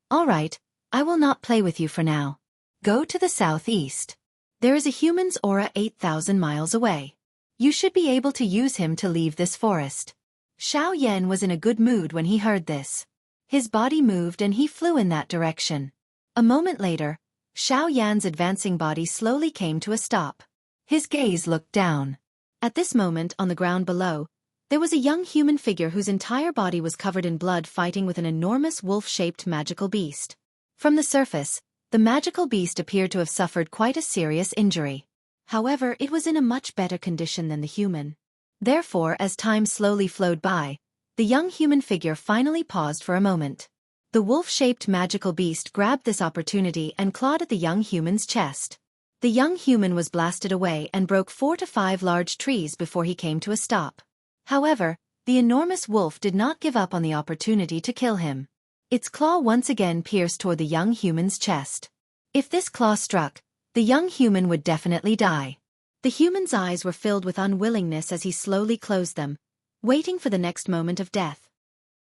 All right, I will not play with you for now. Go to the southeast. There is a human's aura 8,000 miles away. You should be able to use him to leave this forest. Xiao Yan was in a good mood when he heard this. His body moved and he flew in that direction. A moment later, Xiao Yan's advancing body slowly came to a stop. His gaze looked down. At this moment, on the ground below, there was a young human figure whose entire body was covered in blood fighting with an enormous wolf-shaped magical beast. From the surface, the magical beast appeared to have suffered quite a serious injury. However, it was in a much better condition than the human. Therefore, as time slowly flowed by, the young human figure finally paused for a moment. The wolf-shaped magical beast grabbed this opportunity and clawed at the young human's chest. The young human was blasted away and broke 4 to 5 large trees before he came to a stop. However, the enormous wolf did not give up on the opportunity to kill him. Its claw once again pierced toward the young human's chest. If this claw struck, the young human would definitely die. The human's eyes were filled with unwillingness as he slowly closed them, waiting for the next moment of death.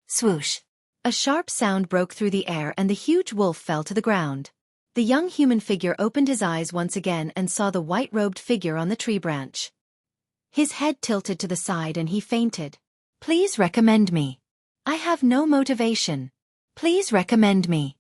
Swoosh! A sharp sound broke through the air and the huge wolf fell to the ground. The young human figure opened his eyes once again and saw the white-robed figure on the tree branch. His head tilted to the side and he fainted. Please recommend me. I have no motivation. Please recommend me.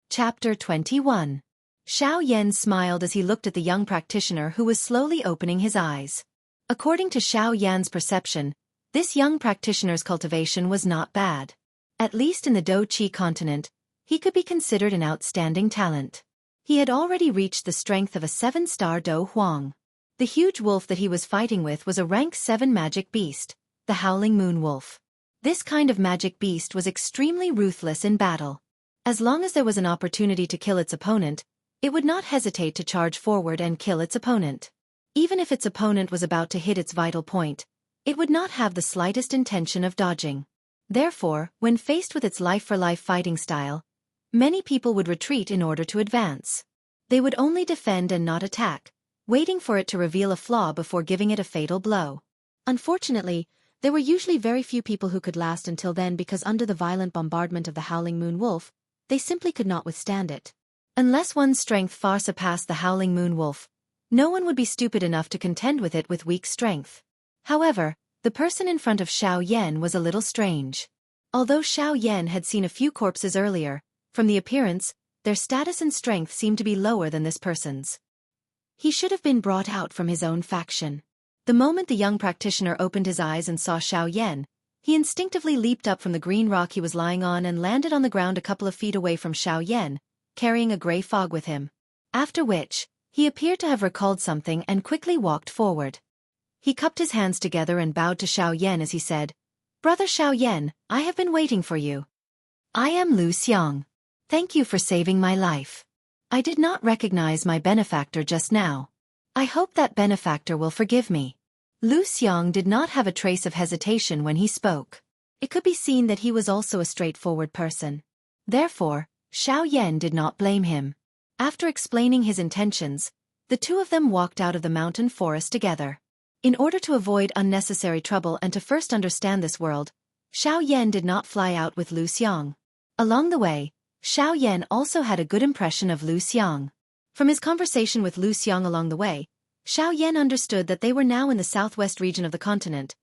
Chapter 21. Xiao Yan smiled as he looked at the young practitioner who was slowly opening his eyes. According to Xiao Yan's perception, This young practitioner's cultivation was not bad. At least in the Do-Chi continent, he could be considered an outstanding talent. He had already reached the strength of a 7-star Do Huang. The huge wolf that he was fighting with was a rank 7 magic beast, the Howling Moon Wolf. This kind of magic beast was extremely ruthless in battle. As long as there was an opportunity to kill its opponent, it would not hesitate to charge forward and kill its opponent. Even if its opponent was about to hit its vital point, it would not have the slightest intention of dodging. Therefore, when faced with its life-for-life fighting style, many people would retreat in order to advance. They would only defend and not attack, waiting for it to reveal a flaw before giving it a fatal blow. Unfortunately, there were usually very few people who could last until then because under the violent bombardment of the Howling Moon Wolf, they simply could not withstand it. Unless one's strength far surpassed the Howling Moon Wolf, no one would be stupid enough to contend with it with weak strength. However, the person in front of Xiao Yan was a little strange. Although Xiao Yan had seen a few corpses earlier, from the appearance, their status and strength seemed to be lower than this person's. He should have been brought out from his own faction. The moment the young practitioner opened his eyes and saw Xiao Yan, he instinctively leaped up from the green rock he was lying on and landed on the ground a couple of feet away from Xiao Yan, carrying a gray fog with him. After which, he appeared to have recalled something and quickly walked forward. He cupped his hands together and bowed to Xiao Yan as he said, "Brother Xiao Yan, I have been waiting for you. I am Lu Xiang. Thank you for saving my life. I did not recognize my benefactor just now. I hope that benefactor will forgive me." Lu Xiang did not have a trace of hesitation when he spoke. It could be seen that he was also a straightforward person. Therefore, Xiao Yan did not blame him. After explaining his intentions, the two of them walked out of the mountain forest together. In order to avoid unnecessary trouble and to first understand this world, Xiao Yan did not fly out with Lu Xiang. Along the way, Xiao Yan also had a good impression of Lu Xiang. From his conversation with Lu Xiang along the way, Xiao Yan understood that they were now in the southwest region of the continent,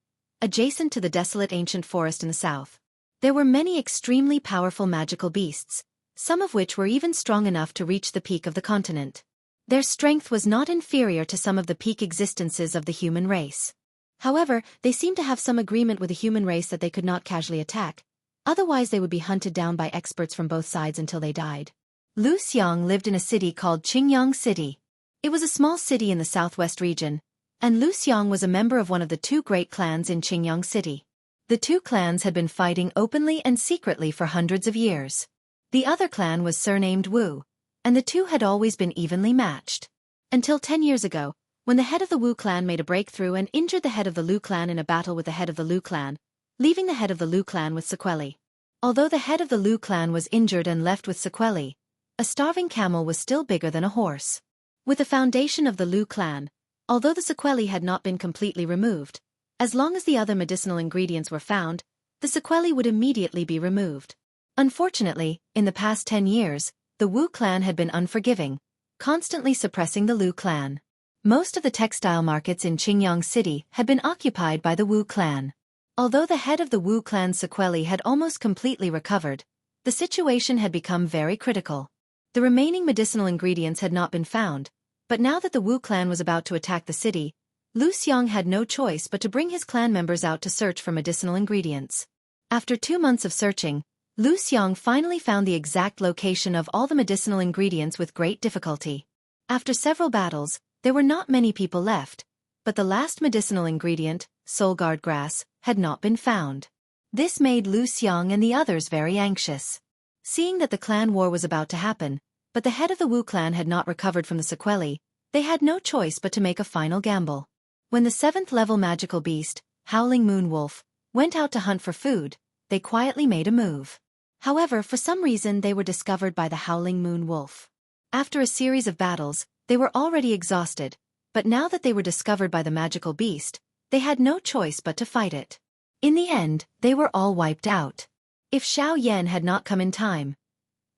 adjacent to the desolate ancient forest in the south. There were many extremely powerful magical beasts, some of which were even strong enough to reach the peak of the continent. Their strength was not inferior to some of the peak existences of the human race. However, they seemed to have some agreement with the human race that they could not casually attack, otherwise they would be hunted down by experts from both sides until they died. Lu Xiang lived in a city called Qingyang City. It was a small city in the southwest region, and Lu Xiang was a member of one of the two great clans in Qingyang City. The two clans had been fighting openly and secretly for hundreds of years. The other clan was surnamed Wu, and the two had always been evenly matched. Until 10 years ago, when the head of the Wu clan made a breakthrough and injured the head of the Lu clan in a battle with the head of the Lu clan, leaving the head of the Lu clan with sequelae. Although the head of the Lu clan was injured and left with sequelae, a starving camel was still bigger than a horse. With the foundation of the Lu clan, although the sequelae had not been completely removed, as long as the other medicinal ingredients were found, the sequelae would immediately be removed. Unfortunately, in the past 10 years, the Wu clan had been unforgiving, constantly suppressing the Lu clan. Most of the textile markets in Qingyang City had been occupied by the Wu clan. Although the head of the Wu clan's sequelae had almost completely recovered, the situation had become very critical. The remaining medicinal ingredients had not been found, but now that the Wu clan was about to attack the city, Lu Xiang had no choice but to bring his clan members out to search for medicinal ingredients. After 2 months of searching, Lu Xiang finally found the exact location of all the medicinal ingredients with great difficulty. After several battles, there were not many people left, but the last medicinal ingredient, soulguard grass, had not been found. This made Lu Xiang and the others very anxious. Seeing that the clan war was about to happen, but the head of the Wu clan had not recovered from the sequelae, they had no choice but to make a final gamble. When the 7th-level magical beast, Howling Moon Wolf, went out to hunt for food, they quietly made a move. However, for some reason they were discovered by the Howling Moon Wolf. After a series of battles, they were already exhausted, but now that they were discovered by the magical beast, they had no choice but to fight it. In the end, they were all wiped out. If Xiao Yan had not come in time,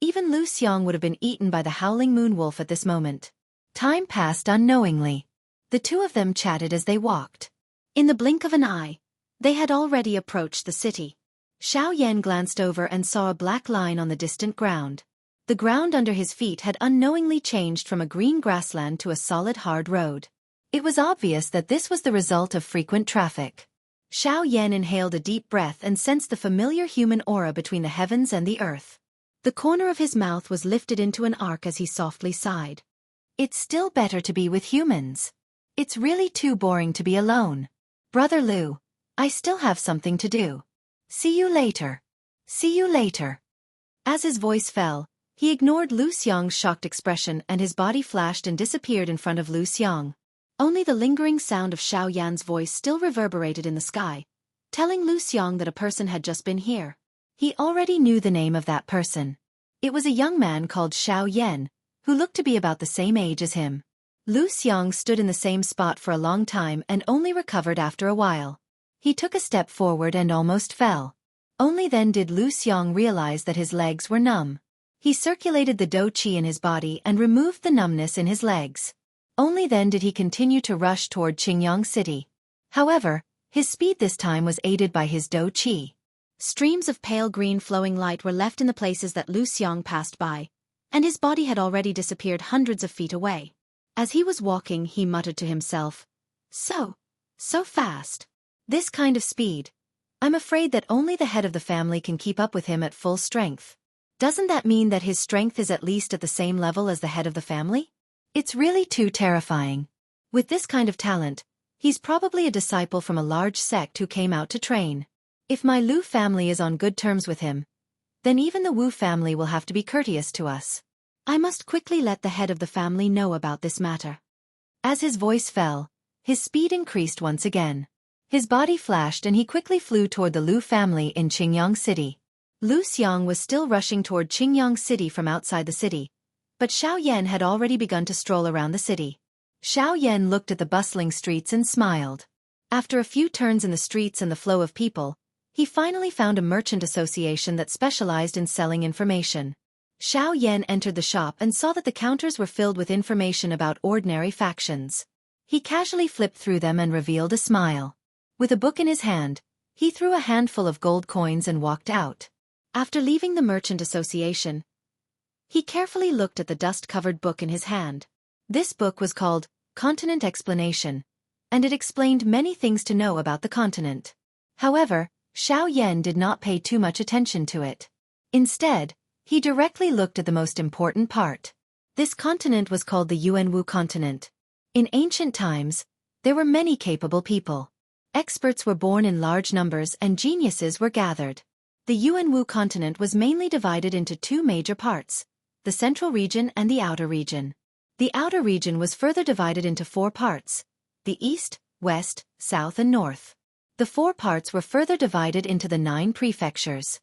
even Lu Xiang would have been eaten by the Howling Moon Wolf at this moment. Time passed unknowingly. The two of them chatted as they walked. In the blink of an eye, they had already approached the city. Xiao Yan glanced over and saw a black line on the distant ground. The ground under his feet had unknowingly changed from a green grassland to a solid hard road. It was obvious that this was the result of frequent traffic. Xiao Yan inhaled a deep breath and sensed the familiar human aura between the heavens and the earth. The corner of his mouth was lifted into an arc as he softly sighed. It's still better to be with humans. It's really too boring to be alone. Brother Lu, I still have something to do. See you later. See you later. As his voice fell, he ignored Lu Xiang's shocked expression and his body flashed and disappeared in front of Lu Xiang. Only the lingering sound of Xiao Yan's voice still reverberated in the sky, telling Lu Xiang that a person had just been here. He already knew the name of that person. It was a young man called Xiao Yan, who looked to be about the same age as him. Lu Xiang stood in the same spot for a long time and only recovered after a while. He took a step forward and almost fell. Only then did Lu Xiang realize that his legs were numb. He circulated the dou qi in his body and removed the numbness in his legs. Only then did he continue to rush toward Qingyang City. However, his speed this time was aided by his dou qi. Streams of pale green flowing light were left in the places that Lu Xiang passed by, and his body had already disappeared hundreds of feet away. As he was walking, he muttered to himself, So fast. This kind of speed. I'm afraid that only the head of the family can keep up with him at full strength. Doesn't that mean that his strength is at least at the same level as the head of the family? It's really too terrifying. With this kind of talent, he's probably a disciple from a large sect who came out to train. If my Lu family is on good terms with him, then even the Wu family will have to be courteous to us. I must quickly let the head of the family know about this matter. As his voice fell, his speed increased once again. His body flashed and he quickly flew toward the Lu family in Qingyang City. Lu Xiang was still rushing toward Qingyang City from outside the city, but Xiao Yan had already begun to stroll around the city. Xiao Yan looked at the bustling streets and smiled. After a few turns in the streets and the flow of people, he finally found a merchant association that specialized in selling information. Xiao Yan entered the shop and saw that the counters were filled with information about ordinary factions. He casually flipped through them and revealed a smile. With a book in his hand, he threw a handful of gold coins and walked out. After leaving the merchant association, he carefully looked at the dust-covered book in his hand. This book was called Continent Explanation, and it explained many things to know about the continent. However, Xiao Yan did not pay too much attention to it. Instead, he directly looked at the most important part. This continent was called the Yuanwu continent. In ancient times, there were many capable people. Experts were born in large numbers and geniuses were gathered. The Yuanwu continent was mainly divided into two major parts, the central region and the outer region. The outer region was further divided into four parts, the east, west, south and north. The four parts were further divided into the 9 prefectures.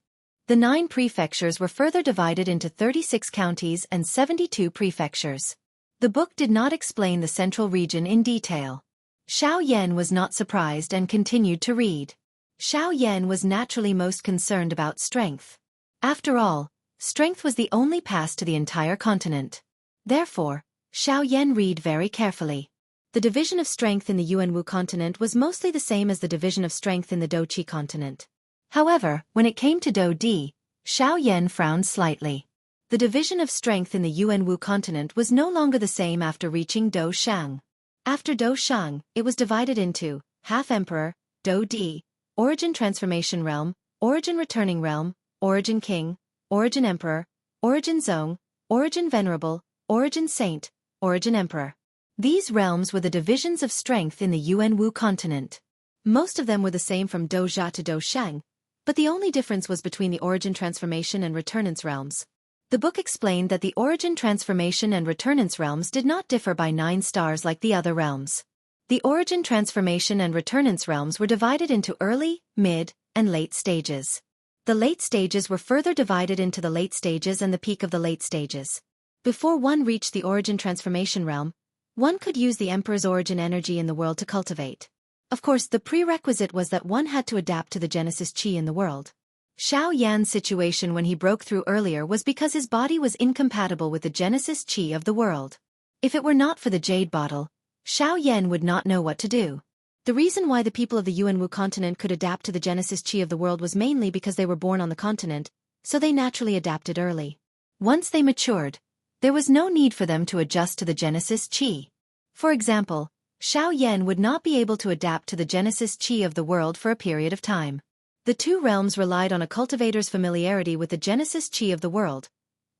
The 9 prefectures were further divided into 36 counties and 72 prefectures. The book did not explain the central region in detail. Xiao Yan was not surprised and continued to read. Xiao Yan was naturally most concerned about strength. After all, strength was the only pass to the entire continent. Therefore, Xiao Yan read very carefully. The division of strength in the Yuanwu continent was mostly the same as the division of strength in the Douqi continent. However, when it came to Dou Di, Xiao Yan frowned slightly. The division of strength in the Yuanwu continent was no longer the same after reaching Dou Shang. After Dou Shang, it was divided into Half-Emperor, Dou Di, Origin Transformation Realm, Origin Returning Realm, Origin King, Origin Emperor, Origin Zong, Origin Venerable, Origin Saint, Origin Emperor. These realms were the divisions of strength in the Yuanwu continent. Most of them were the same from Doujia to Dou Shang, but the only difference was between the Origin Transformation and Returnance realms. The book explained that the Origin Transformation and Returnance realms did not differ by 9 stars like the other realms. The Origin Transformation and Returnance realms were divided into early, mid, and late stages. The late stages were further divided into the late stages and the peak of the late stages. Before one reached the Origin Transformation realm, one could use the Emperor's origin energy in the world to cultivate. Of course, the prerequisite was that one had to adapt to the Genesis Qi in the world. Xiao Yan's situation when he broke through earlier was because his body was incompatible with the Genesis Qi of the world. If it were not for the jade bottle, Xiao Yan would not know what to do. The reason why the people of the Yuanwu continent could adapt to the Genesis Qi of the world was mainly because they were born on the continent, so they naturally adapted early. Once they matured, there was no need for them to adjust to the Genesis Qi. For example, Xiaoyan would not be able to adapt to the Genesis Qi of the world for a period of time. The two realms relied on a cultivator's familiarity with the Genesis Qi of the world,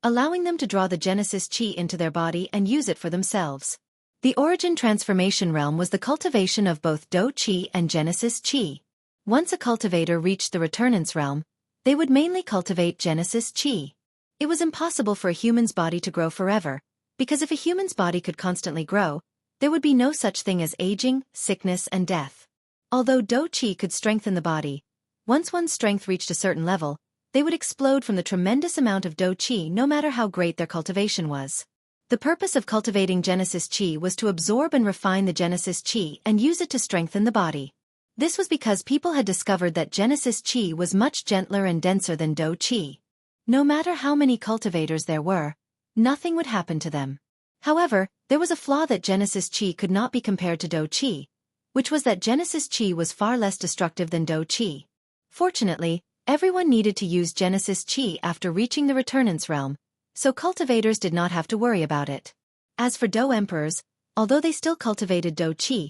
allowing them to draw the Genesis Qi into their body and use it for themselves. The origin transformation realm was the cultivation of both Do Qi and Genesis Qi. Once a cultivator reached the returnance realm, they would mainly cultivate Genesis Qi. It was impossible for a human's body to grow forever, because if a human's body could constantly grow, there would be no such thing as aging, sickness and death. Although Do Qi could strengthen the body, once one's strength reached a certain level, they would explode from the tremendous amount of Do Qi no matter how great their cultivation was. The purpose of cultivating Genesis Qi was to absorb and refine the Genesis Qi and use it to strengthen the body. This was because people had discovered that Genesis Qi was much gentler and denser than Do Qi. No matter how many cultivators there were, nothing would happen to them. However, there was a flaw that Genesis Qi could not be compared to Do Qi, which was that Genesis Qi was far less destructive than Do Qi. Fortunately, everyone needed to use Genesis Qi after reaching the returnance realm, so cultivators did not have to worry about it. As for Do Emperors, although they still cultivated Do Qi,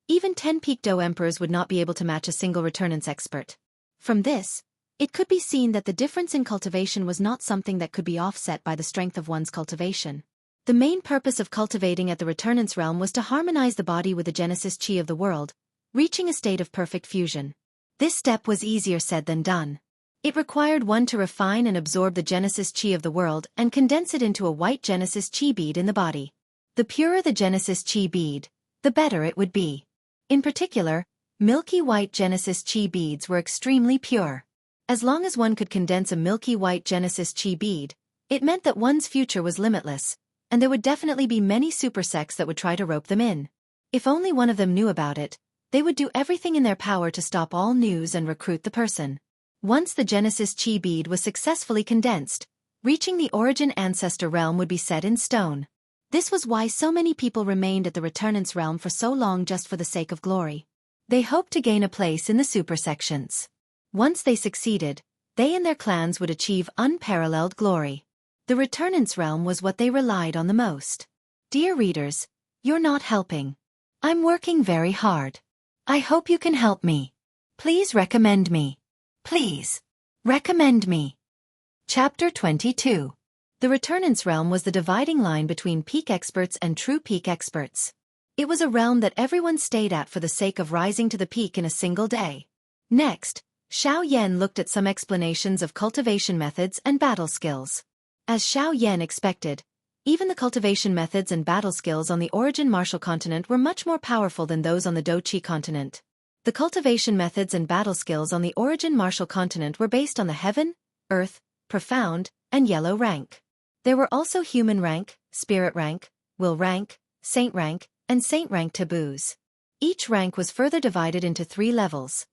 even 10 peak Do Emperors would not be able to match a single returnance expert. From this, it could be seen that the difference in cultivation was not something that could be offset by the strength of one's cultivation. The main purpose of cultivating at the returnance realm was to harmonize the body with the Genesis Qi of the world, reaching a state of perfect fusion. This step was easier said than done. It required one to refine and absorb the Genesis Qi of the world and condense it into a white Genesis Qi bead in the body. The purer the Genesis Qi bead, the better it would be. In particular, milky white Genesis Qi beads were extremely pure. As long as one could condense a milky white Genesis Qi bead, it meant that one's future was limitless, and there would definitely be many super sects that would try to rope them in. If only one of them knew about it, they would do everything in their power to stop all news and recruit the person. Once the Genesis Qi bead was successfully condensed, reaching the origin ancestor realm would be set in stone. This was why so many people remained at the returnance realm for so long just for the sake of glory. They hoped to gain a place in the super sections. Once they succeeded, they and their clans would achieve unparalleled glory. The returnance realm was what they relied on the most. Dear readers, you're not helping. I'm working very hard. I hope you can help me. Please recommend me. Please. Recommend me. Chapter 22. The returnance realm was the dividing line between peak experts and true peak experts. It was a realm that everyone stayed at for the sake of rising to the peak in a single day. Next, Xiaoyan looked at some explanations of cultivation methods and battle skills. As Xiaoyan expected, even the cultivation methods and battle skills on the origin martial continent were much more powerful than those on the Do Qi continent. The cultivation methods and battle skills on the origin martial continent were based on the heaven, earth, profound, and yellow rank. There were also human rank, spirit rank, will rank, saint rank, and saint rank taboos. Each rank was further divided into 3 levels: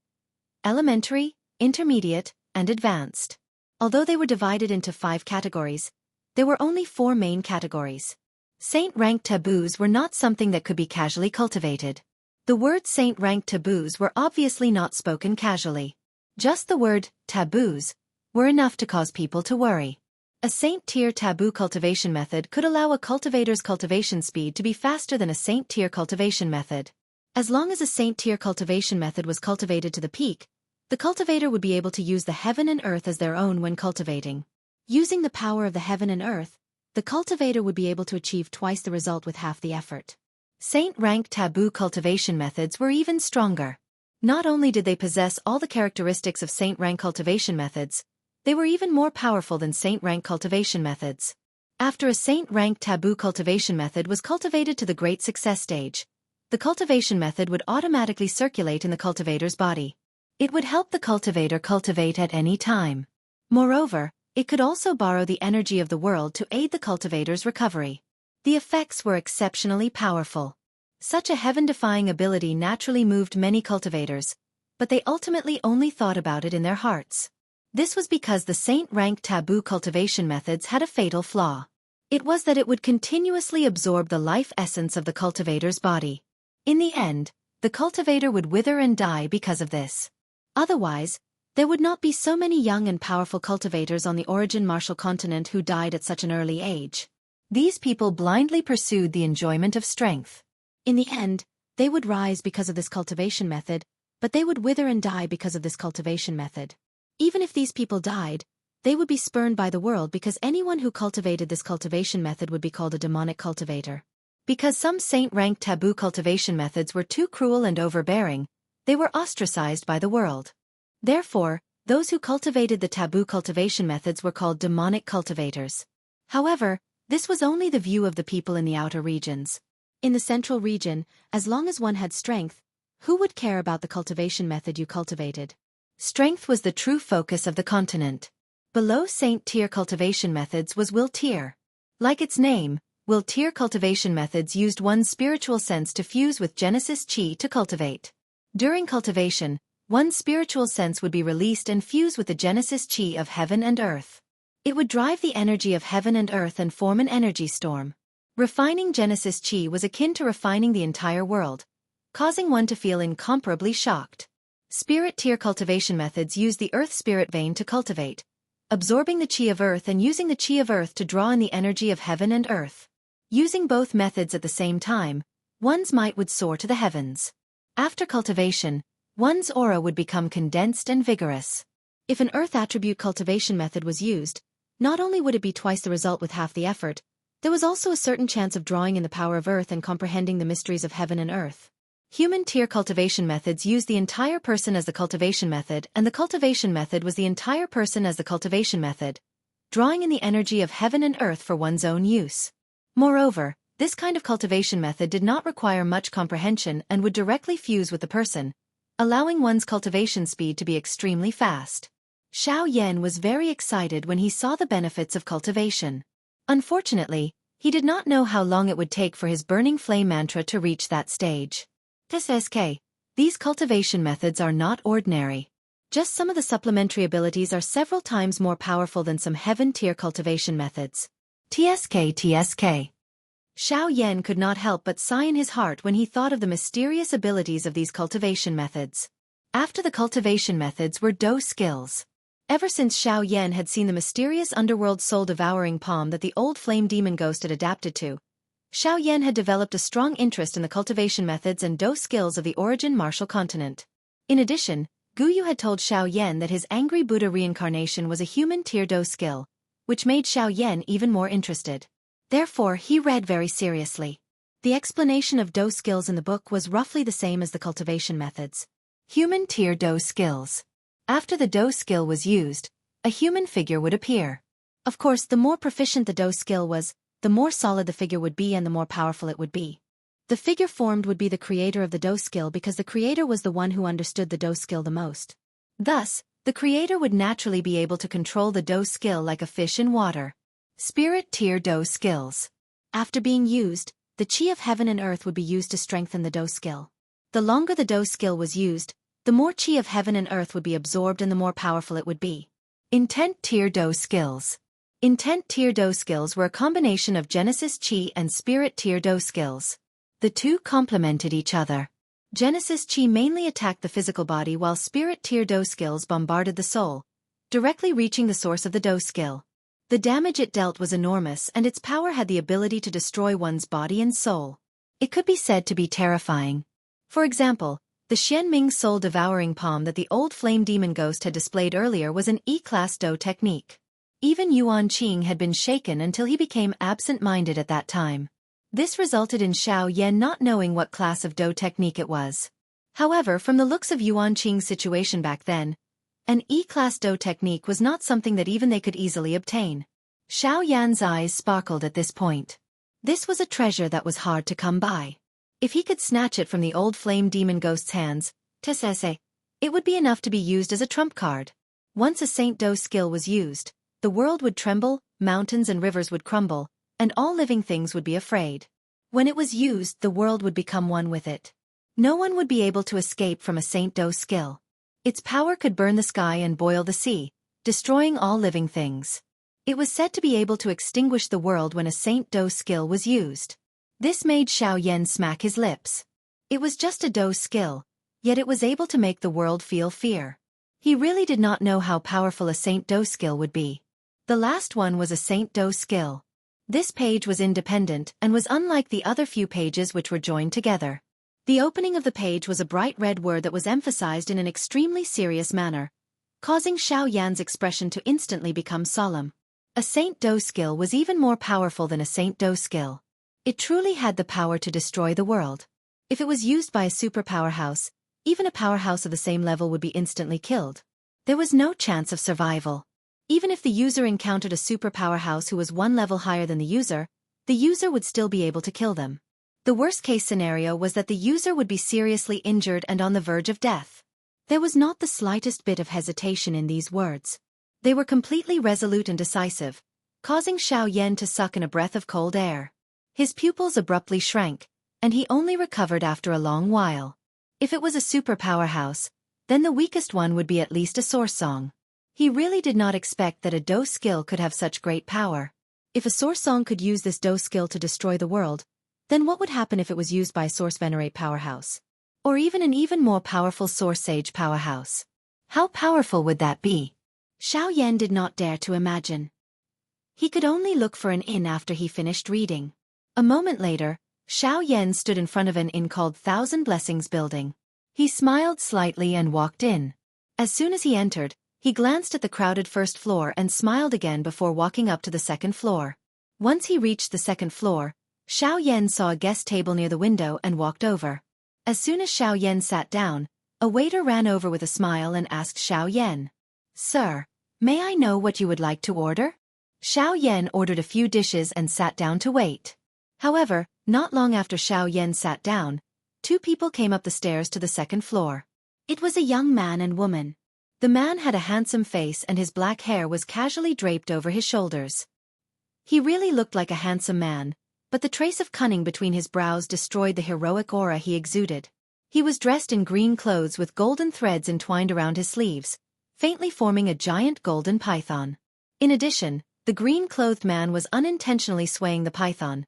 elementary, intermediate, and advanced. Although they were divided into 5 categories, there were only 4 main categories. Saint rank taboos were not something that could be casually cultivated. The word saint rank taboos were obviously not spoken casually. Just the word taboos were enough to cause people to worry. A saint tier taboo cultivation method could allow a cultivator's cultivation speed to be faster than a saint tier cultivation method. As long as a saint tier cultivation method was cultivated to the peak, the cultivator would be able to use the heaven and earth as their own when cultivating. Using the power of the heaven and earth, the cultivator would be able to achieve twice the result with half the effort. Saint rank taboo cultivation methods were even stronger. Not only did they possess all the characteristics of saint rank cultivation methods, they were even more powerful than saint rank cultivation methods. After a saint rank taboo cultivation method was cultivated to the great success stage, the cultivation method would automatically circulate in the cultivator's body. It would help the cultivator cultivate at any time. Moreover, it could also borrow the energy of the world to aid the cultivator's recovery. The effects were exceptionally powerful. Such a heaven-defying ability naturally moved many cultivators, but they ultimately only thought about it in their hearts. This was because the saint rank taboo cultivation methods had a fatal flaw. It was that it would continuously absorb the life essence of the cultivator's body. In the end, the cultivator would wither and die because of this. Otherwise, there would not be so many young and powerful cultivators on the origin martial continent who died at such an early age. These people blindly pursued the enjoyment of strength. In the end, They would rise because of this cultivation method, but they would wither and die because of this cultivation method. Even if these people died, they would be spurned by the world because anyone who cultivated this cultivation method would be called a demonic cultivator. Because some saint-ranked taboo cultivation methods were too cruel and overbearing, they were ostracized by the world. Therefore, those who cultivated the taboo cultivation methods were called demonic cultivators. However, this was only the view of the people in the outer regions. In the central region, as long as one had strength, who would care about the cultivation method you cultivated? Strength was the true focus of the continent. Below Saint-tier cultivation methods was will-tier. Like its name, will-tier cultivation methods used one's spiritual sense to fuse with Genesis Chi to cultivate. During cultivation, one's spiritual sense would be released and fuse with the Genesis Chi of heaven and earth. It would drive the energy of heaven and earth and form an energy storm. Refining Genesis Chi was akin to refining the entire world, causing one to feel incomparably shocked. Spirit-tier cultivation methods use the earth spirit vein to cultivate, absorbing the chi of earth and using the chi of earth to draw in the energy of heaven and earth. Using both methods at the same time, one's might would soar to the heavens. After cultivation, one's aura would become condensed and vigorous. If an earth attribute cultivation method was used, not only would it be twice the result with half the effort, there was also a certain chance of drawing in the power of earth and comprehending the mysteries of heaven and earth. Human-tier cultivation methods used the entire person as the cultivation method, and the cultivation method was the entire person as the cultivation method, drawing in the energy of heaven and earth for one's own use. Moreover, this kind of cultivation method did not require much comprehension and would directly fuse with the person, allowing one's cultivation speed to be extremely fast. Xiao Yan was very excited when he saw the benefits of cultivation. Unfortunately, he did not know how long it would take for his burning flame mantra to reach that stage. TSK, these cultivation methods are not ordinary. Just some of the supplementary abilities are several times more powerful than some heaven-tier cultivation methods. TSK. Xiao Yan could not help but sigh in his heart when he thought of the mysterious abilities of these cultivation methods. After the cultivation methods were Do skills. Ever since Xiao Yan had seen the mysterious underworld soul-devouring palm that the old flame demon ghost had adapted to, Xiao Yan had developed a strong interest in the cultivation methods and Do skills of the origin martial continent. In addition, Guyu had told Xiao Yan that his angry Buddha reincarnation was a human-tier Do skill, which made Xiao Yan even more interested. Therefore, he read very seriously. The explanation of Do skills in the book was roughly the same as the cultivation methods. Human-tier Do skills. After the Do skill was used, a human figure would appear. Of course, the more proficient the Do skill was, the more solid the figure would be and the more powerful it would be. The figure formed would be the creator of the Do skill because the creator was the one who understood the Do skill the most. Thus, the creator would naturally be able to control the Do skill like a fish in water. Spirit-tier Do skills. After being used, the chi of heaven and earth would be used to strengthen the Do skill. The longer the Do skill was used, the more chi of heaven and earth would be absorbed and the more powerful it would be. Intent-tier Do skills. Intent-tier Do skills were a combination of Genesis Chi and Spirit-tier Do skills. The two complemented each other. Genesis Chi mainly attacked the physical body while Spirit-tier Do skills bombarded the soul, directly reaching the source of the Do skill. The damage it dealt was enormous and its power had the ability to destroy one's body and soul. It could be said to be terrifying. For example, the Xianming soul-devouring palm that the old flame demon ghost had displayed earlier was an E-class Do technique. Even Yuan Qing had been shaken until he became absent-minded at that time. This resulted in Xiao Yan not knowing what class of Do technique it was. However, from the looks of Yuan Qing's situation back then, an E-class Do technique was not something that even they could easily obtain. Xiao Yan's eyes sparkled at this point. This was a treasure that was hard to come by. If he could snatch it from the old flame demon ghost's hands, it would be enough to be used as a trump card. Once a Saint Do skill was used, the world would tremble, mountains and rivers would crumble, and all living things would be afraid. When it was used, the world would become one with it. No one would be able to escape from a Saint Do skill. Its power could burn the sky and boil the sea, destroying all living things. It was said to be able to extinguish the world when a Saint Do skill was used. This made Xiao Yan smack his lips. It was just a Do skill, yet it was able to make the world feel fear. He really did not know how powerful a Saint Do skill would be. The last one was a Saint Do skill. This page was independent and was unlike the other few pages which were joined together. The opening of the page was a bright red word that was emphasized in an extremely serious manner, causing Xiao Yan's expression to instantly become solemn. A Saint Do skill was even more powerful than a Saint Do skill. It truly had the power to destroy the world. If it was used by a super powerhouse, even a powerhouse of the same level would be instantly killed. There was no chance of survival. Even if the user encountered a super powerhouse who was one level higher than the user would still be able to kill them. The worst-case scenario was that the user would be seriously injured and on the verge of death. There was not the slightest bit of hesitation in these words. They were completely resolute and decisive, causing Xiao Yan to suck in a breath of cold air. His pupils abruptly shrank, and he only recovered after a long while. If it was a super powerhouse, then the weakest one would be at least a source song. He really did not expect that a Do skill could have such great power. If a source song could use this Do skill to destroy the world, then what would happen if it was used by a source venerate powerhouse? Or even an even more powerful source sage powerhouse? How powerful would that be? Xiao Yan did not dare to imagine. He could only look for an inn after he finished reading. A moment later, Xiao Yan stood in front of an inn called Thousand Blessings building. He smiled slightly and walked in. As soon as he entered, he glanced at the crowded first floor and smiled again before walking up to the second floor. Once he reached the second floor, Xiao Yan saw a guest table near the window and walked over. As soon as Xiao Yan sat down, a waiter ran over with a smile and asked Xiao Yan, "Sir, may I know what you would like to order?" Xiao Yan ordered a few dishes and sat down to wait. However, not long after Xiao Yan sat down, two people came up the stairs to the second floor. It was a young man and woman. The man had a handsome face and his black hair was casually draped over his shoulders. He really looked like a handsome man, but the trace of cunning between his brows destroyed the heroic aura he exuded. He was dressed in green clothes with golden threads entwined around his sleeves, faintly forming a giant golden python. In addition, the green-clothed man was unintentionally swaying the python,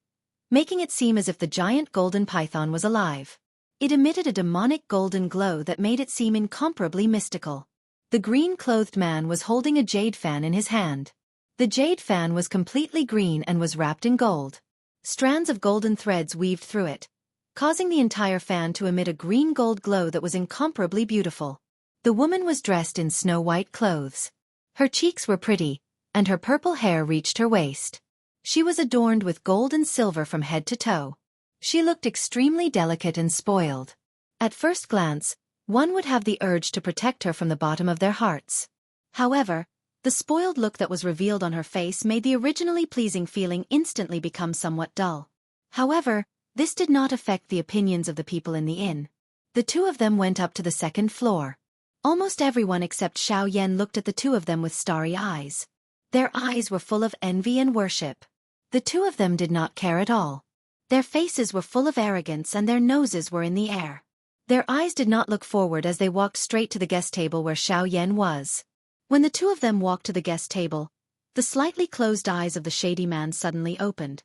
making it seem as if the giant golden python was alive. It emitted a demonic golden glow that made it seem incomparably mystical. The green-clothed man was holding a jade fan in his hand. The jade fan was completely green and was wrapped in gold. Strands of golden threads weaved through it, causing the entire fan to emit a green-gold glow that was incomparably beautiful. The woman was dressed in snow-white clothes. Her cheeks were pretty, and her purple hair reached her waist. She was adorned with gold and silver from head to toe. She looked extremely delicate and spoiled. At first glance, one would have the urge to protect her from the bottom of their hearts. However, the spoiled look that was revealed on her face made the originally pleasing feeling instantly become somewhat dull. However, this did not affect the opinions of the people in the inn. The two of them went up to the second floor. Almost everyone except Xiao Yan looked at the two of them with starry eyes. Their eyes were full of envy and worship. The two of them did not care at all. Their faces were full of arrogance and their noses were in the air. Their eyes did not look forward as they walked straight to the guest table where Xiao Yan was. When the two of them walked to the guest table, the slightly closed eyes of the shady man suddenly opened.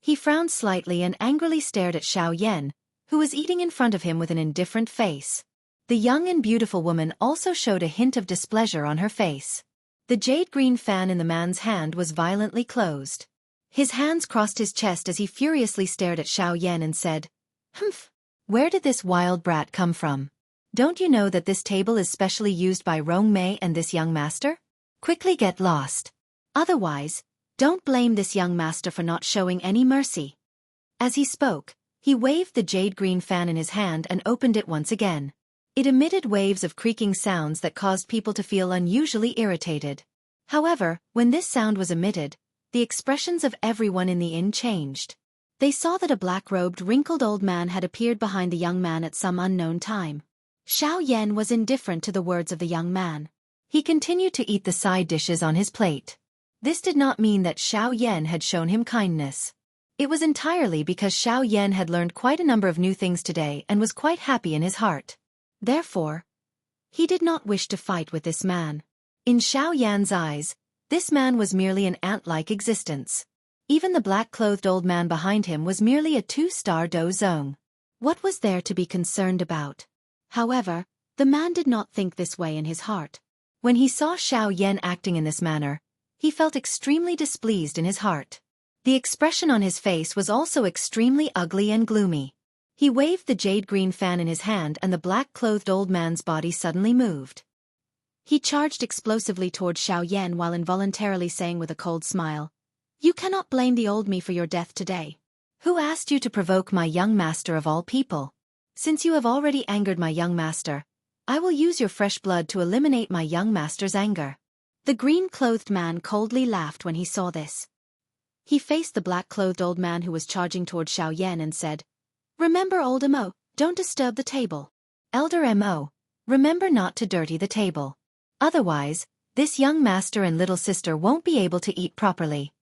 He frowned slightly and angrily stared at Xiao Yan, who was eating in front of him with an indifferent face. The young and beautiful woman also showed a hint of displeasure on her face. The jade-green fan in the man's hand was violently closed. His hands crossed his chest as he furiously stared at Xiao Yan and said, "Humph! Where did this wild brat come from? Don't you know that this table is specially used by Rong Mei and this young master? Quickly get lost. Otherwise, don't blame this young master for not showing any mercy." As he spoke, he waved the jade-green fan in his hand and opened it once again. It emitted waves of creaking sounds that caused people to feel unusually irritated. However, when this sound was emitted, the expressions of everyone in the inn changed. They saw that a black-robed, wrinkled old man had appeared behind the young man at some unknown time. Xiao Yan was indifferent to the words of the young man. He continued to eat the side dishes on his plate. This did not mean that Xiao Yan had shown him kindness. It was entirely because Xiao Yan had learned quite a number of new things today and was quite happy in his heart. Therefore, he did not wish to fight with this man. In Xiao Yan's eyes, this man was merely an ant-like existence. Even the black-clothed old man behind him was merely a two-star dozong. What was there to be concerned about? However, the man did not think this way in his heart. When he saw Xiao Yan acting in this manner, he felt extremely displeased in his heart. The expression on his face was also extremely ugly and gloomy. He waved the jade-green fan in his hand and the black-clothed old man's body suddenly moved. He charged explosively toward Xiaoyan while involuntarily saying with a cold smile, "You cannot blame the old me for your death today. Who asked you to provoke my young master of all people? Since you have already angered my young master, I will use your fresh blood to eliminate my young master's anger." The green-clothed man coldly laughed when he saw this. He faced the black-clothed old man who was charging toward Xiaoyan and said, "Remember, old Mo, don't disturb the table. Elder Mo, remember not to dirty the table. Otherwise, this young master and little sister won't be able to eat properly."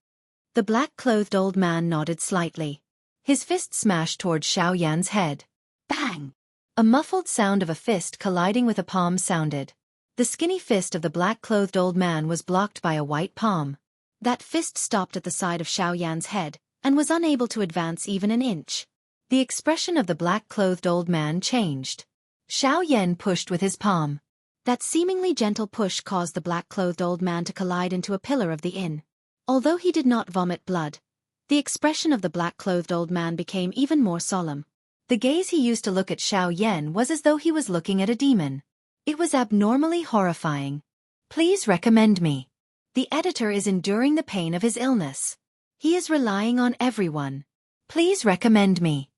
The black-clothed old man nodded slightly. His fist smashed toward Xiaoyan's head. Bang! A muffled sound of a fist colliding with a palm sounded. The skinny fist of the black-clothed old man was blocked by a white palm. That fist stopped at the side of Xiaoyan's head and was unable to advance even an inch. The expression of the black-clothed old man changed. Xiaoyan pushed with his palm. That seemingly gentle push caused the black-clothed old man to collide into a pillar of the inn. Although he did not vomit blood, the expression of the black-clothed old man became even more solemn. The gaze he used to look at Xiaoyan was as though he was looking at a demon. It was abnormally horrifying. "Please recommend me. The editor is enduring the pain of his illness. He is relying on everyone. Please recommend me."